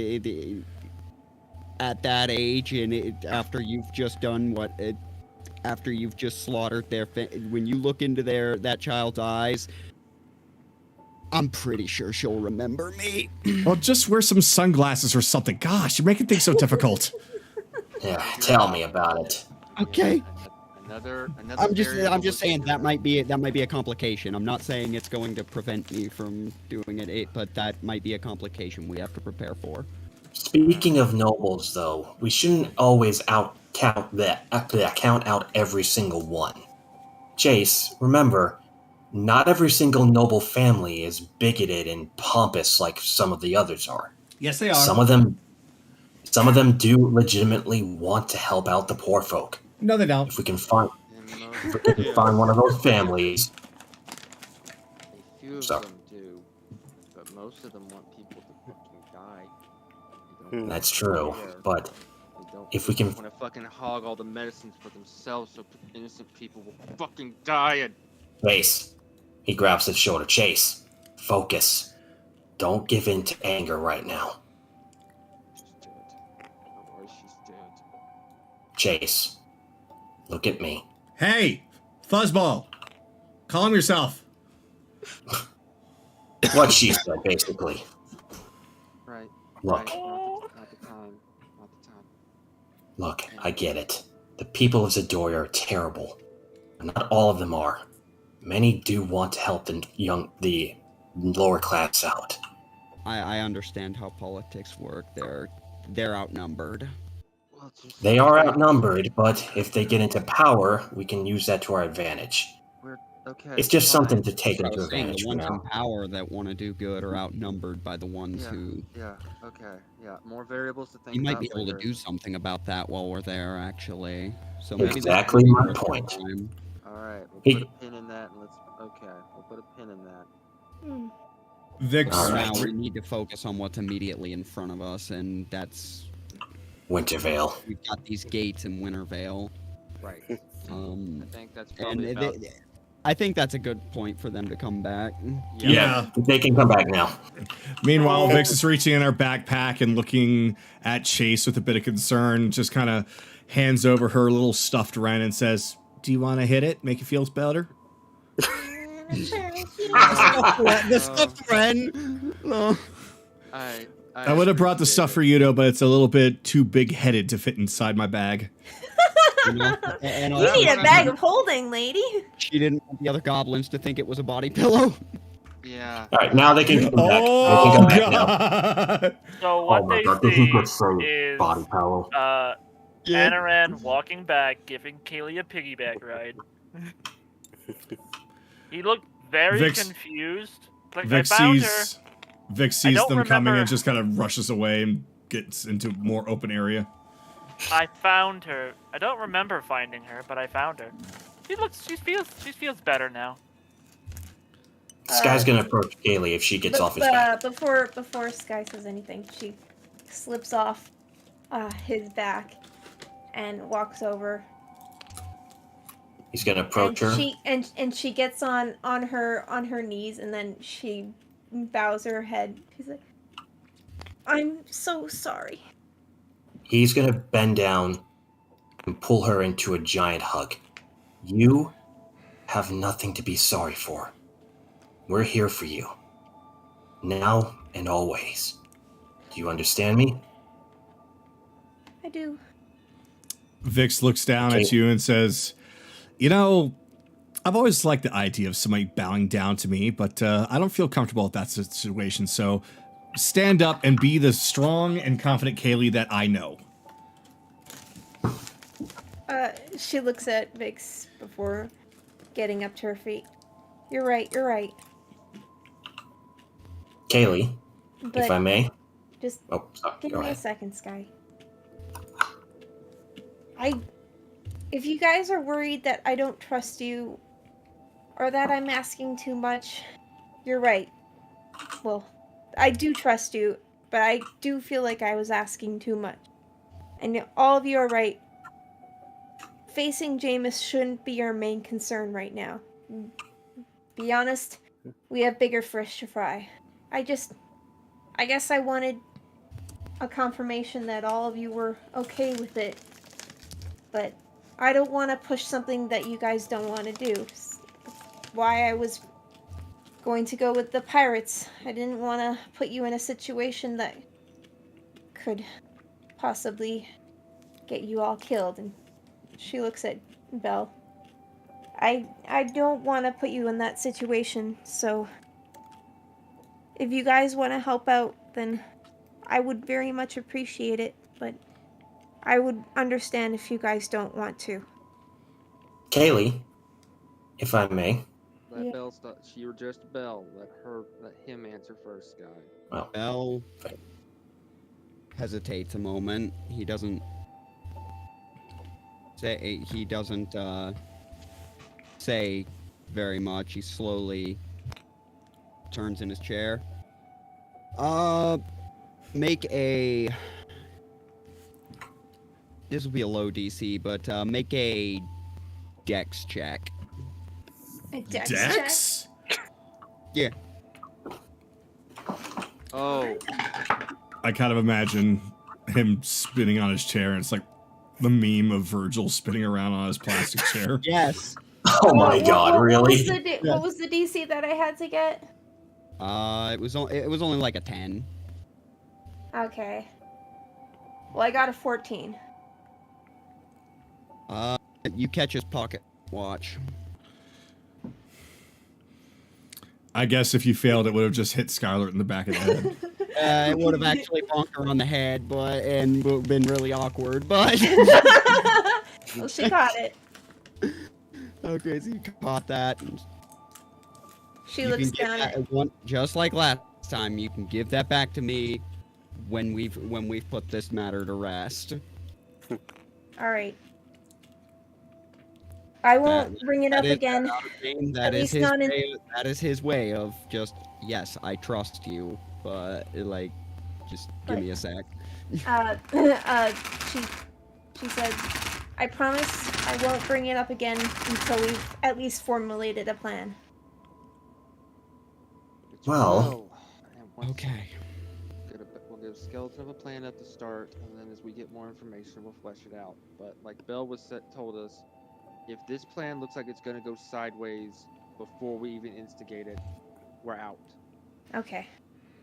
that age and after you've just done after you've just slaughtered when you look into that child's eyes, I'm pretty sure she'll remember me. Well, just wear some sunglasses or something. Gosh, you're making things so difficult. Yeah, tell me about it. Okay. Another I'm variable just to saying figure that out. might be a complication. I'm not saying it's going to prevent me from doing it, but that might be a complication we have to prepare for. Speaking of nobles, though, we shouldn't always count out every single one. Chase, remember, not every single noble family is bigoted and pompous like some of the others are. Yes, they are. Some of them do legitimately want to help out the poor folk. No, they don't. If we can find Yeah, one of those families, a few of So- them do, but most of them want people to fucking die. They don't that's want true. care. But They don't if we can- want to fucking hog all the medicines for themselves, so innocent people will fucking die. And Chase, he grabs his shoulder. Chase, focus. Don't give in to anger right now. she's dead. Don't worry, she's dead. Chase, look at me. Hey, Fuzzball, calm yourself. What she said, basically. Right. Look. Right. Not the time. Not the time. Look, I get it. The people of Zadoria are terrible. But not all of them are. Many do want to help the lower class out. I understand how politics work. They're outnumbered. Well, it's just They are outnumbered, but if they get into power, we can use that to our advantage. okay. It's just fine. something to take I into was saying advantage the for ones in now. power that want to do good are outnumbered by the ones Yeah. who. Yeah. Okay. Yeah. More variables to think You might about be able later. to do something about that while we're there, actually. So maybe this Exactly could be my worth our point. time. All right. We'll He- put a pin in that, and let's. Okay. We'll put a pin in that. Hmm. Vix, All For right. now, we need to focus on what's immediately in front of us, and that's Wintervale. we've got these gates in Wintervale. Right. I think that's And probably about. I think that's a good point for them to come back. Yeah. They can come back now. Meanwhile, Vix is reaching in her backpack and looking at Chase with a bit of concern, just kind of hands over her little stuffed wren and says, "Do you want to hit it? Make it feel better?" The stuffed wren. Oh. I would have brought the stuff for Yudo, but it's a little bit too big-headed to fit inside my bag. And You also, need a bag of holding, lady. she didn't want the other goblins to think it was a body pillow. Yeah. All right, now they can come back. They Oh, can come back now. God. So what they see is body pillow. Anaran walking back, giving Kayli a piggyback ride. He looked very Vix- confused. Like, Vix I found her. sees, Vix I sees don't them coming remember- and just kind of rushes away and gets into more open area. I found her. I don't remember finding her, but I found her. She feels better now. This guy's gonna approach Kaylee if she gets off his back. Before Sky says anything, she slips off his back and walks over. He's gonna approach her. She gets on her knees, and then she bows her head. She's like, "I'm so sorry." He's gonna bend down and pull her into a giant hug. You have nothing to be sorry for. We're here for you. Now and always. Do you understand me? I do. Vix looks down Okay. at you and says, "You know, I've always liked the idea of somebody bowing down to me, but I don't feel comfortable with that situation, so stand up and be the strong and confident Kaylee that I know." She looks at Vix before getting up to her feet. You're right. Kaylee, But if I may. just Oh, sorry. give Go me a ahead. second, Sky. If you guys are worried that I don't trust you, or that I'm asking too much, you're right. Well, I do trust you, but I do feel like I was asking too much. And all of you are right. Facing Jaymas shouldn't be our main concern right now. Be honest, we have bigger fish to fry. I guess I wanted a confirmation that all of you were okay with it. But I don't want to push something that you guys don't want to do. Why I was going to go with the pirates. I didn't want to put you in a situation that could possibly get you all killed. And she looks at Belle. I don't want to put you in that situation, so if you guys want to help out, then I would very much appreciate it, but I would understand if you guys don't want to. Kayli, if I may. Let Yeah. Belle start. She were just Belle. Let him answer first, Sky. Well, Bell hesitates a moment. He doesn't say very much. He slowly turns in his chair. Make a. This will be a low DC, but make a Dex check. A dex Dex? Yeah. Oh, I kind of imagine him spinning on his chair, and it's like the meme of Virgil spinning around on his plastic chair. Yes. oh my god, really? What was the DC that I had to get? It was only like a 10. Okay. Well, I got a 14. You catch his pocket watch. I guess if you failed, it would have just hit Skylar in the back of the head. It would have actually bonked her on the head, and would have been really awkward. But Well, she caught it. okay, so you caught that. She You looks can give down that at. just like last time. You can give that back to me when we've put this matter to rest. All right. I won't bring it up again. That At is least his not in- way. That is his way of just yes, I trust you, but like, just give me a sec. She said, I promise I won't bring it up again until we've at least formulated a plan. it's Well. And once Okay. We'll get a skeleton of a plan at the start, and then as we get more information, we'll flesh it out. But like Belle told us, if this plan looks like it's going to go sideways before we even instigate it, we're out. Okay.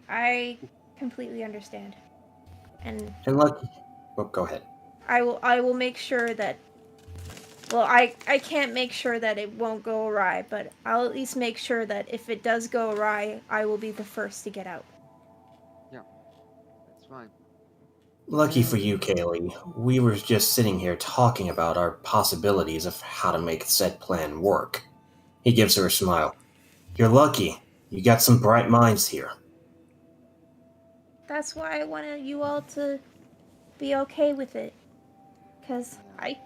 I completely understand. And Lucky. Oh, go ahead. I will make sure that, well, I can't make sure that it won't go awry, but I'll at least make sure that if it does go awry, I will be the first to get out. That's fine. Lucky for you, Kayli. We were just sitting here talking about our possibilities of how to make said plan work. He gives her a smile. You're lucky. You got some bright minds here. That's why I wanted you all to be okay with it. Because I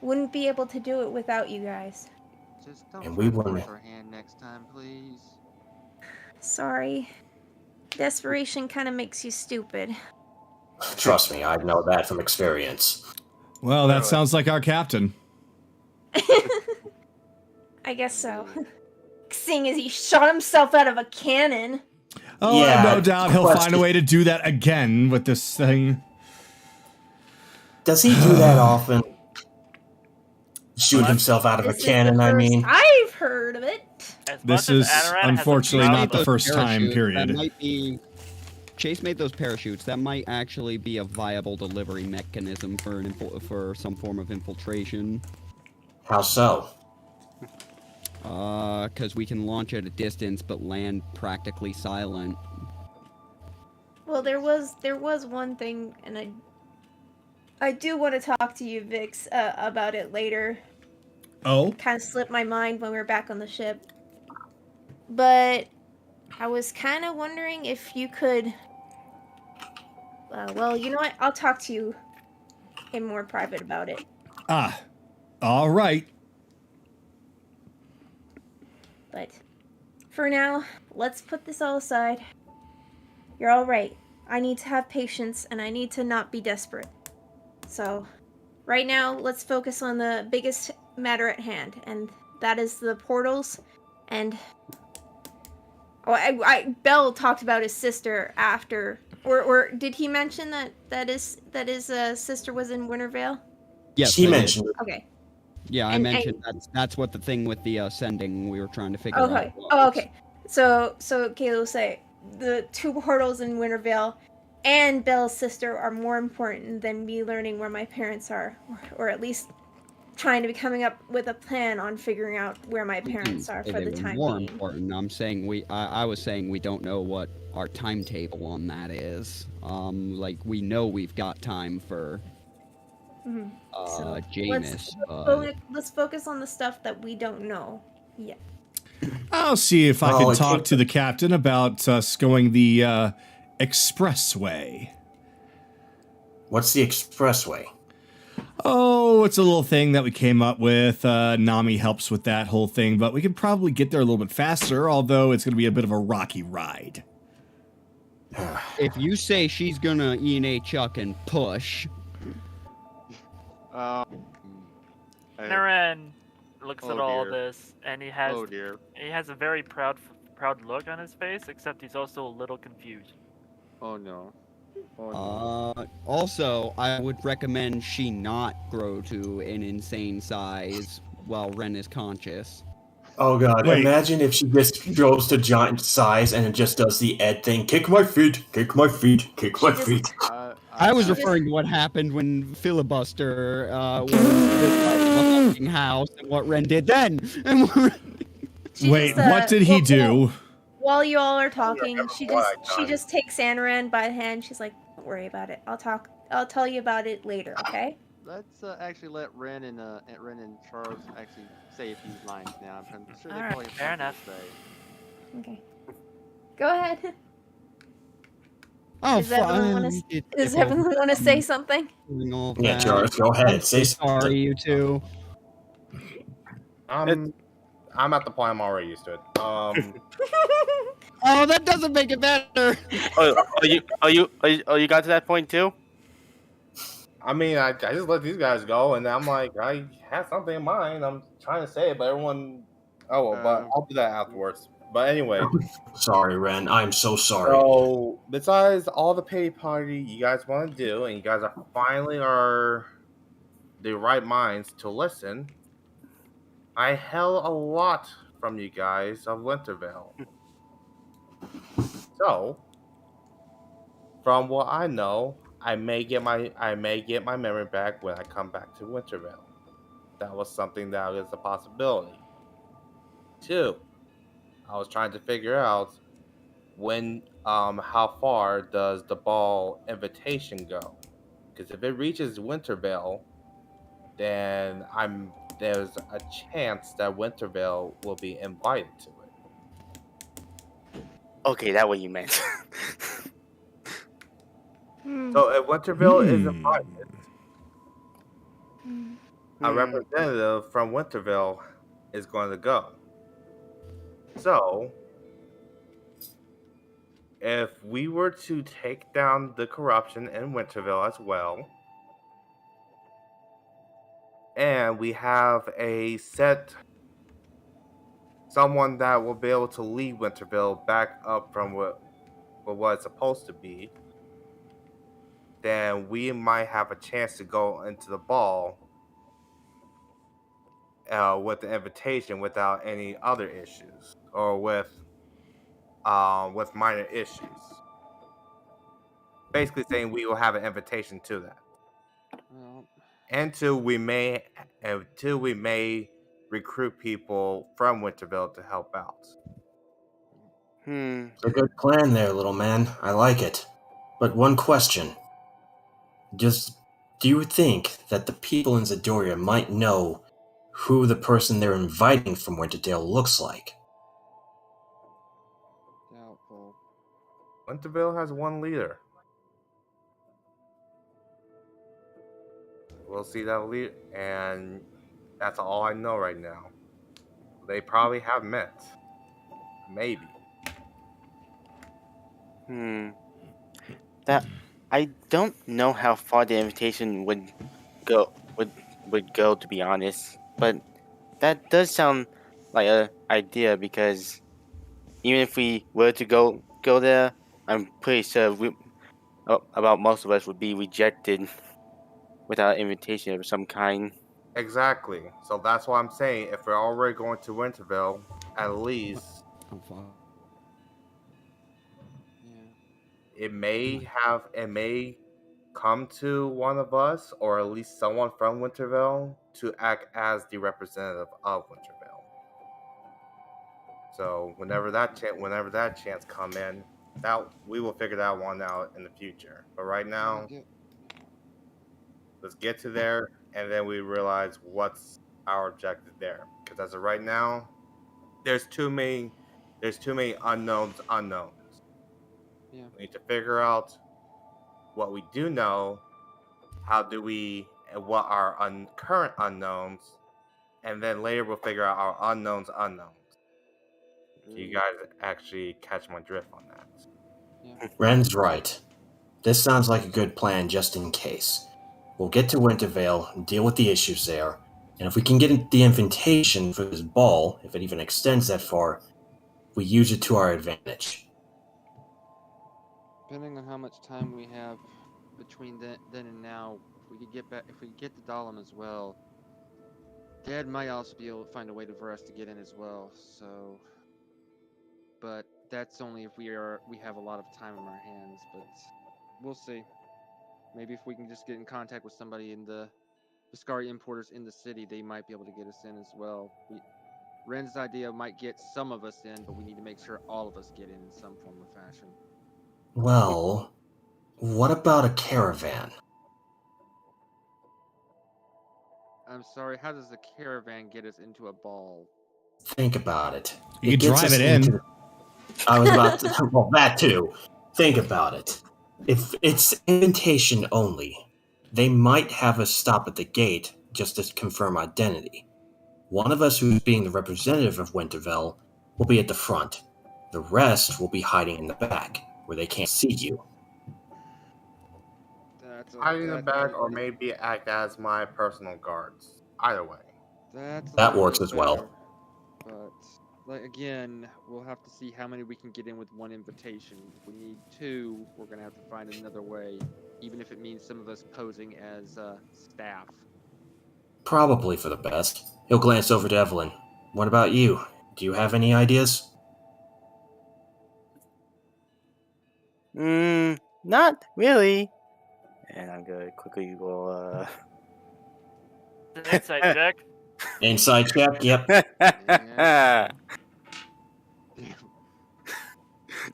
wouldn't be able to do it without you guys. Just don't And try we to wanna- force our hand next time, please. Sorry. Desperation kind of makes you stupid. Trust me, I know that from experience. Well, that sounds like our captain. I guess so. Seeing as he shot himself out of a cannon. Oh, Yeah, no doubt he'll find a question. way to do that again with this thing. Does he do that often? Shoot What? himself out of a This is cannon, the I first mean. I've heard of it. As This much as is Adaran has a unfortunately job not the of- first time, Parachutes, period. That might be. Chase made those parachutes. That might actually be a viable delivery mechanism for for some form of infiltration. How so? Because we can launch at a distance but land practically silent. Well, there was one thing, and I do want to talk to you, Vix, about it later. Oh? Kind of slipped my mind when we were back on the ship. But I was kind of wondering if you could. Well, you know what? I'll talk to you in more private about it. Ah. All right. But for now, let's put this all aside. You're all right. I need to have patience, and I need to not be desperate. So, right now, let's focus on the biggest matter at hand, and that is the portals. And Bell talked about his sister after, or did he mention that his sister was in Wintervale? Yes, She I did. mentioned it. Okay. Yeah, I And- mentioned that's what the thing with the sending we were trying to figure Okay. out. Oh, okay. So Kayla will say the two portals in Wintervale and Belle's sister are more important than me learning where my parents are, or at least trying to be coming up with a plan on figuring out where my parents are Say for they the were time more being. important. I'm saying I was saying we don't know what our timetable on that is. Like we know we've got time for Mhm. So Jaymas, let's focus on the stuff that we don't know yet. I'll see if I Well, can it talk takes- to the captain about us going the expressway. What's the expressway? Oh, it's a little thing that we came up with. Nami helps with that whole thing, but we could probably get there a little bit faster, although it's going to be a bit of a rocky ride. if you say she's gonna ENA Chuck and push, I- Naren looks Oh, at all dear. this, and he has oh dear. a very proud look on his face, except he's also a little confused. Oh no. Oh no. also I would recommend she not grow to an insane size while Ren is conscious. Oh god, Wait. imagine if she just goes to giant size and it just does the Ed thing. Kick my feet, kick my feet, kick my She just- feet. I was She just- referring to what happened when Filibuster was the fucking house and what Ren did then. And She Wait, just, what did he do? While you all are talking, remember she what just I she done. just takes Anaran by the hand. She's like, "Don't worry about it. I'll tell you about it later, okay?" Let's actually let Ren and Charles actually say a few lines now. I'm sure they Alright, probably have fair something enough. to say. Okay. Go ahead. oh, Does everyone want to? Does everyone want to say something? Yeah, Charles, go ahead. Say Sorry, something. you two. I'm at the point I'm already used to it. Oh, that doesn't make it better. You got to that point too? I mean, I just let these guys go, and I'm like, I had something in mind. I'm trying to say it, but everyone. Oh well, but I'll do that afterwards. But anyway, Sorry, Ren. I'm so sorry. so besides all the pay party you guys want to do, and you guys are finally are the right minds to listen, I held a lot from you guys of Wintervale. So, from what I know, I may get my memory back when I come back to Wintervale. That was something that is a possibility. 2, I was trying to figure out when how far does the ball invitation go? Because if it reaches Wintervale, then there's a chance that Wintervale will be invited to it. Okay, that what you meant. So if Wintervale is Hmm. invited, a representative from Wintervale is going to go. So, if we were to take down the corruption in Wintervale as well, and we have a set someone that will be able to lead Wintervale back up from what it's supposed to be, then we might have a chance to go into the ball with the invitation without any other issues, or with minor issues. Basically saying we will have an invitation to that. Well, Until we may recruit people from Winterville to help out. It's a good plan there, little man. I like it. But one question. Do you think that the people in Zadoria might know who the person they're inviting from Winterdale looks like? doubtful. Winterville has one leader. We'll see that leader, and that's all I know right now. They probably have met. Maybe. That I don't know how far the invitation would go to be honest, but that does sound like an idea because even if we were to go there, I'm pretty sure about most of us would be rejected without invitation of some kind. Exactly. So that's why I'm saying if we're already going to Winterville, at least Oh fuck. it may come to one of us or at least someone from Winterville to act as the representative of Winterville. So whenever that chance come in, that we will figure that one out in the future. But right now, let's get to there, and then we realize what's our objective there. Because as of right now, there's too many unknowns. Yeah. We need to figure out what we do know, and what are current unknowns, and then later we'll figure out our unknowns. So you guys actually catch my drift on that. Ren's right. This sounds like a good plan just in case. We'll get to Wintervale and deal with the issues there, and if we can get the invitation for this ball, if it even extends that far, we use it to our advantage. Depending on how much time we have between then and now, if we could get the Dahlem as well, Dad might also be able to find a way for us to get in as well. So, but that's only if we have a lot of time on our hands. But we'll see. Maybe if we can just get in contact with somebody in the Viscari importers in the city, they might be able to get us in as well. Ren's idea might get some of us in, but we need to make sure all of us get in some form or fashion. Well, what about a caravan? I'm sorry, how does the caravan get us into a ball? Think about it. You could gets drive us it in. I was about to. Well, that too. Think about it. If it's invitation only, they might have us stop at the gate just to confirm identity. One of us who's being the representative of Winterville will be at the front. The rest will be hiding in the back, where they can't see you. Hide in the back, or maybe act as my personal guards. Either way. That works as well. But again, we'll have to see how many we can get in with one invitation. If we need two, we're gonna have to find another way, even if it means some of us posing as staff. Probably for the best. He'll glance over to Evelyn. What about you? Do you have any ideas? Not really. And I'm gonna quickly go. Insight check. Inside check, yep.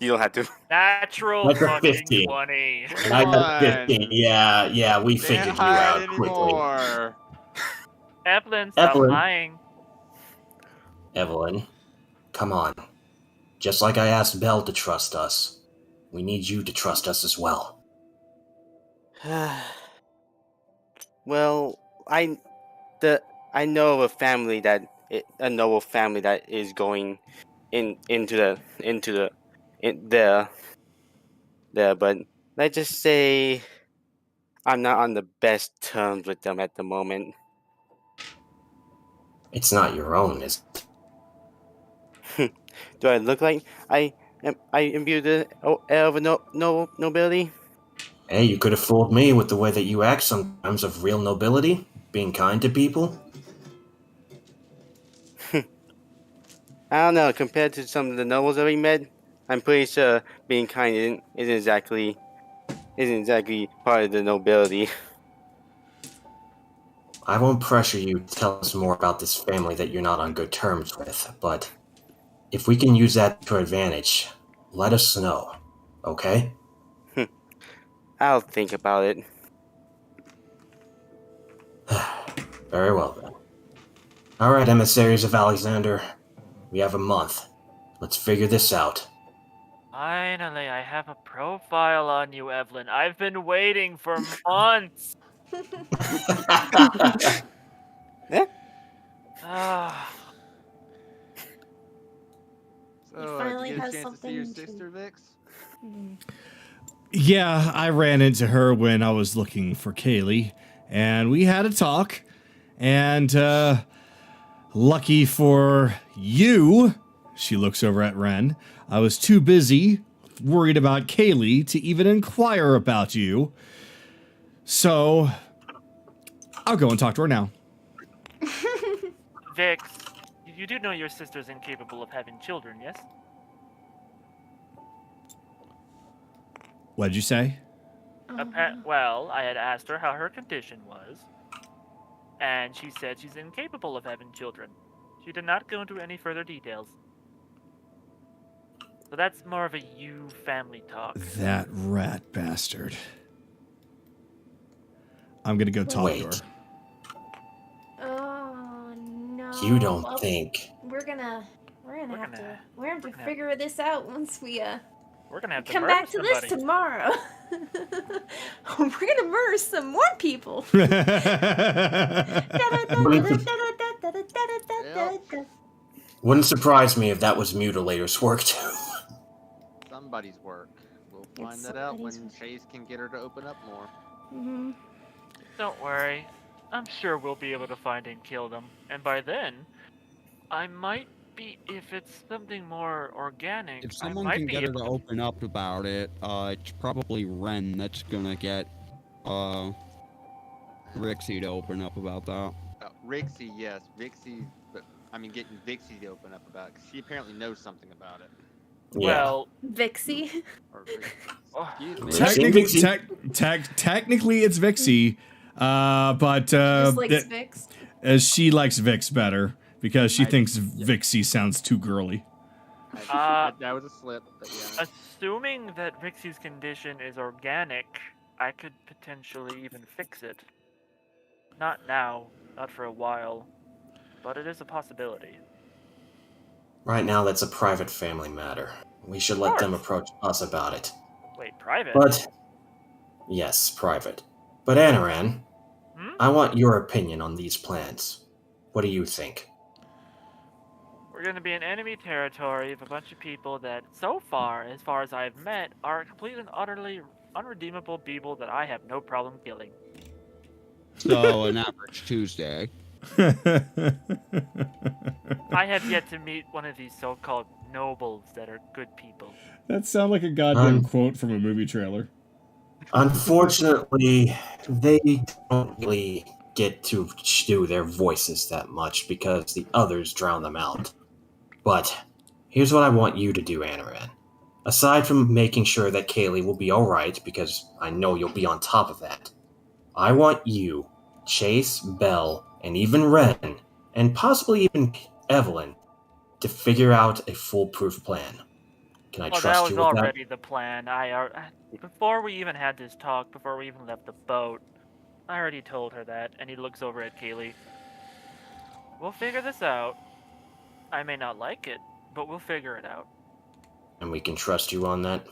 You don't have to. Natural Like a fucking 15. 20. And I got 15. Yeah, we figured you out quickly. Anymore. Evelyn, stop lying. Evelyn, come on. Just like I asked Belle to trust us, we need you to trust us as well. Well, I know of a family that is going into there, but let's just say I'm not on the best terms with them at the moment. It's not your own, is it? Do I look like I imbue the air of nobility? Hey, you could have fooled me with the way that you act sometimes of real nobility, being kind to people. I don't know. Compared to some of the nobles that we met, I'm pretty sure being kind isn't exactly part of the nobility. I won't pressure you to tell us more about this family that you're not on good terms with, but if we can use that to our advantage, let us know, okay? I'll think about it. Very well, then. Alright, emissaries of Alexander. We have a month. Let's figure this out. Finally, I have a profile on you, Evelyn. I've been waiting for months. Yeah? So, finally did you get has a chance to see your something sister, Vix? Yeah, I ran into her when I was looking for Kayli, and we had a talk. And lucky for you, she looks over at Ren, I was too busy worried about Kayli to even inquire about you. So I'll go and talk to her now. Vix, you do know your sister's incapable of having children, yes? What'd you say? Well, I had asked her how her condition was, and she said she's incapable of having children. She did not go into any further details. So that's more of a you family talk. That rat bastard. I'm gonna go talk to her. Oh no. You don't Well, think. we're gonna have to we're gonna have- figure this out once we We're gonna have to come murder back to this somebody. tomorrow. We're gonna murder some more people. Wouldn't surprise me if that was Mutilator's work too. Somebody's work. We'll find It's that out when somebody's Chase can get her to open up more. Mhm. Don't worry. I'm sure we'll be able to find and kill them. And by then, I might be, if it's something more organic, If I someone might can be get her able to to... open up about it, it's probably Ren that's gonna get Rixie to open up about that. Rixie, yes. Rixie, but I mean getting Vixie to open up about it, 'cause she apparently knows something about it. Well, Vixie. Or Rixie. Excuse me. Technically, it's Vixie, but Just likes Vix. she likes Vix better because she thinks Vixie sounds too girly. That was a slip, but yeah. assuming that Rixie's condition is organic, I could potentially even fix it. Not now, not for a while, but it is a possibility. Right now, that's a private family matter. We should let them approach us about it. Wait, private? But yes, private. But Anaran, I want your opinion on these plans. What do you think? We're going to be in enemy territory of a bunch of people that, so far as I've met, are completely and utterly unredeemable people that I have no problem killing. So an average Tuesday. I have yet to meet one of these so-called nobles that are good people. That sounds like a goddamn quote from a movie trailer. Unfortunately, they don't really get to do their voices that much because the others drown them out. But here's what I want you to do, Anaran. Aside from making sure that Kayli will be alright, because I know you'll be on top of that, I want you, Chase, Belle, and even Ren, and possibly even Evelyn, to figure out a foolproof plan. Can I trust that you was with that? already the plan. Before we even had this talk, before we even left the boat, I already told her that, and he looks over at Kayli. We'll figure this out. I may not like it, but we'll figure it out. And we can trust you on that?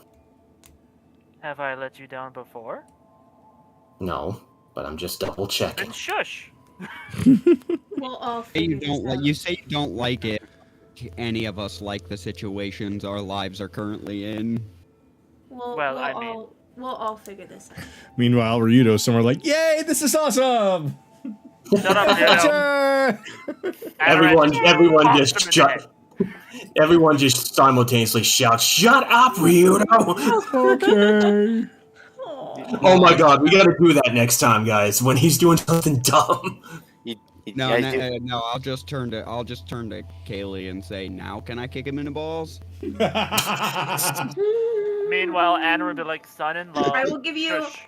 Have I let you down before? No, but I'm just double checking. Then shush! We'll all Hey, figure this out. you say you don't like it. Any of us like the situations our lives are currently in. We'll all figure this out. Meanwhile, Ryudo's somewhere like, "Yay, this is awesome!" Shut up, Ryudo. Everyone just simultaneously shouts, "Shut up, Ryudo!" Okay. Oh my god, we gotta do that next time, guys, when he's doing something dumb. No, I'll just turn to Kayli and say, "Now can I kick him in the balls?" Meanwhile, Anna would be like, "Son-in-law." I will give you shush.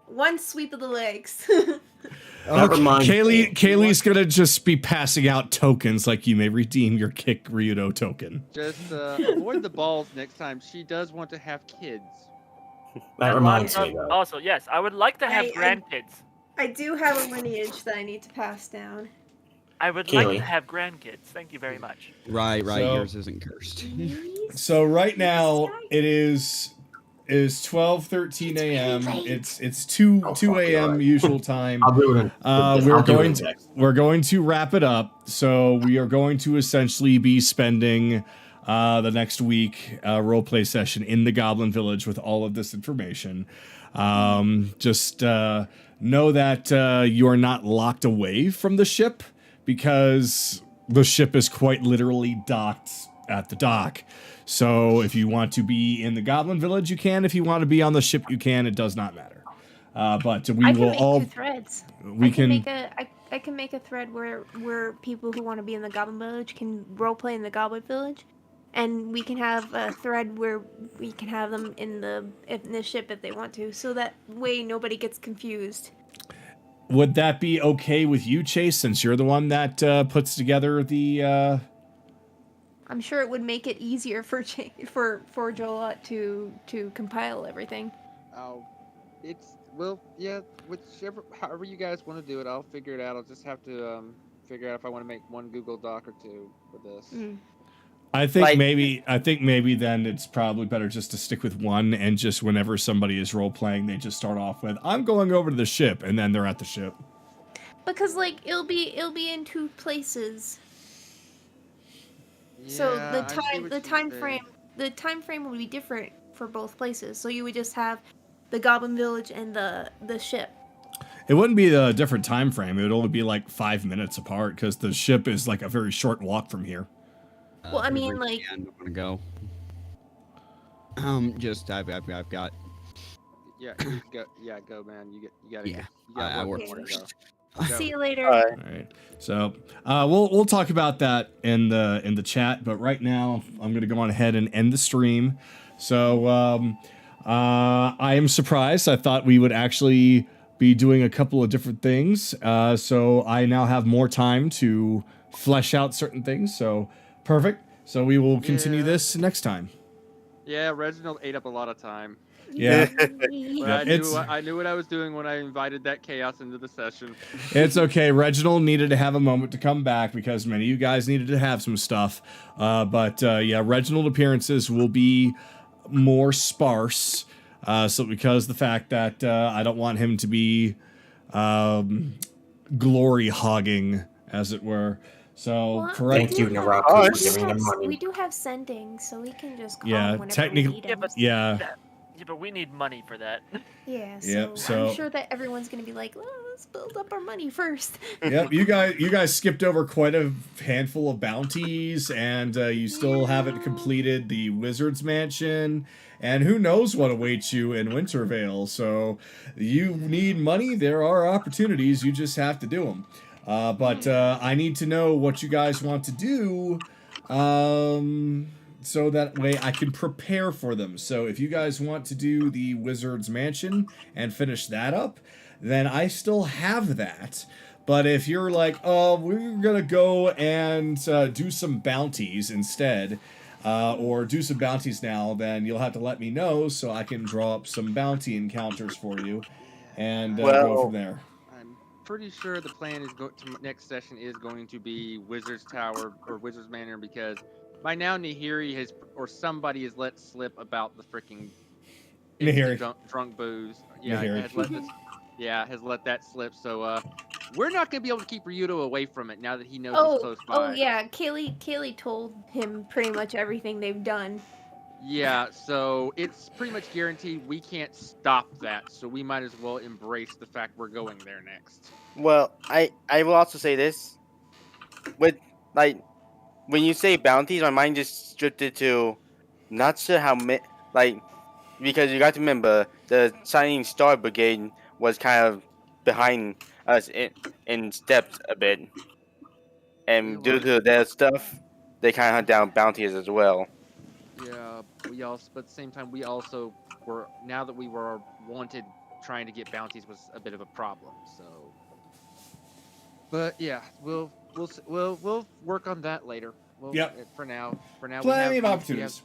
one sweep of the legs. Kaylee's gonna just be passing out tokens like you may redeem your kick Ryudo token. Just avoid the balls next time. She does want to have kids. That reminds me, though. Also, yes, I would like to have grandkids. I do have a lineage that I need to pass down. I would like to have grandkids. Thank you very much. Right. So- Yours isn't cursed. So right now it is 12:13 a.m. It's 2 a.m. usual time. I'll do it. We're going to wrap it up. So we are going to essentially be spending the next week roleplay session in the Goblin Village with all of this information. Just know that you are not locked away from the ship because the ship is quite literally docked at the dock. So if you want to be in the Goblin Village, you can. If you want to be on the ship, you can. It does not matter. But we I will can make all. 2 threads. We can. make a thread where people who want to be in the Goblin Village can roleplay in the Goblin Village, and we can have a thread where we can have them in the ship if they want to, so that way nobody gets confused. Would that be okay with you, Chase, since you're the one that puts together the? I'm sure it would make it easier for Jolot to compile everything. Oh, however you guys want to do it, I'll figure it out. I'll just have to figure out if I want to make one Google Doc or two for this. I think maybe then it's probably better just to stick with one, and just whenever somebody is role playing, they just start off with "I'm going over to the ship," and then they're at the ship. Because like it'll be in two places. So the time frame will be different for both places. So you would just have the Goblin Village and the ship. It wouldn't be a different time frame. It would only be like 5 minutes apart because the ship is like a very short walk from here. Well, I mean, like, I don't want to go. I've got. Yeah, you go. Yeah, go, man. You gotta. Yeah, You gotta I work work more to first. go. see you later. All right. So we'll talk about that in the chat, but right now I'm gonna go on ahead and end the stream. So I am surprised. I thought we would actually be doing a couple of different things. So I now have more time to flesh out certain things. So perfect. So we will continue this next time. Yeah, Reginald ate up a lot of time. Yeah. But Yeah, I knew what I was doing when I invited that chaos into the session. It's okay. Reginald needed to have a moment to come back because many of you guys needed to have some stuff. But Reginald appearances will be more sparse. So because the fact that I don't want him to be glory hogging, as it were. So Well, for Thank you, Naraka, Oh, for giving them money. we do have sending, so we can just call Yeah, them whenever technically- we need them. yeah. Yeah, but we need money for that. Yeah, Yep, so so- I'm sure that everyone's gonna be like, well, let's build up our money first. Yep, you guys skipped over quite a handful of bounties, and you still haven't completed the Wizard's Mansion, and who knows what awaits you in Wintervale. So you need money. There are opportunities. You just have to do them. But I need to know what you guys want to do, so that way I can prepare for them. So if you guys want to do the Wizard's Mansion and finish that up, then I still have that. But if you're like, oh, we're gonna go and do some bounties instead, or do some bounties now, then you'll have to let me know so I can draw up some bounty encounters for you and go from there. I'm pretty sure the plan is next session is going to be Wizard's Tower or Wizard's Manor, because by now Nehiri has, or somebody has let slip about the freaking Nehiri. drunk booze. Nehiri. Has let that slip. So we're not gonna be able to keep Ryudo away from it now that he knows he's close by. Oh yeah, Kayli told him pretty much everything they've done. Yeah, so it's pretty much guaranteed we can't stop that, so we might as well embrace the fact we're going there next. Well, I will also say this. With, like, when you say bounties, my mind just drifted to not sure how many, like, because you got to remember, the Shining Star Brigade was kind of behind us in steps a bit. And due to their stuff, they kind of hunt down bounties as well. Yeah, but at the same time, we also were, now that we were wanted, trying to get bounties was a bit of a problem. So, but yeah, we'll work on that later. Yep. For now, Plenty of opportunities.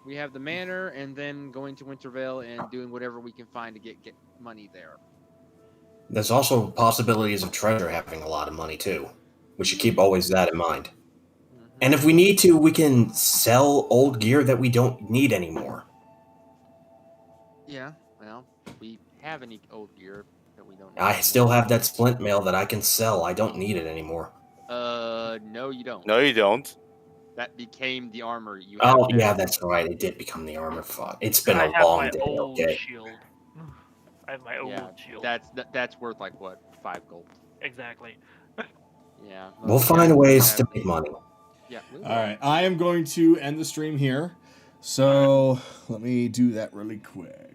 We have the manor, and then going to Wintervale and doing whatever we can find to get money there. There's also possibilities of treasure having a lot of money too. We should keep always that in mind. Mm-hmm. And if we need to, we can sell old gear that we don't need anymore. Yeah, well, we have any old gear that we don't need. I still have that splint mail that I can sell. I don't need it anymore. No, you don't. No, you don't. That became the armor you Oh, have. yeah, that's right. It did become the armor. Fuck. It's been I a have long my day. old Okay. shield. I have my old Yeah, shield. that's worth like what, 5 gold. Exactly. Yeah. We'll find ways to make money. Yeah. we will. All right, I am going to end the stream here. So let me do that really quick.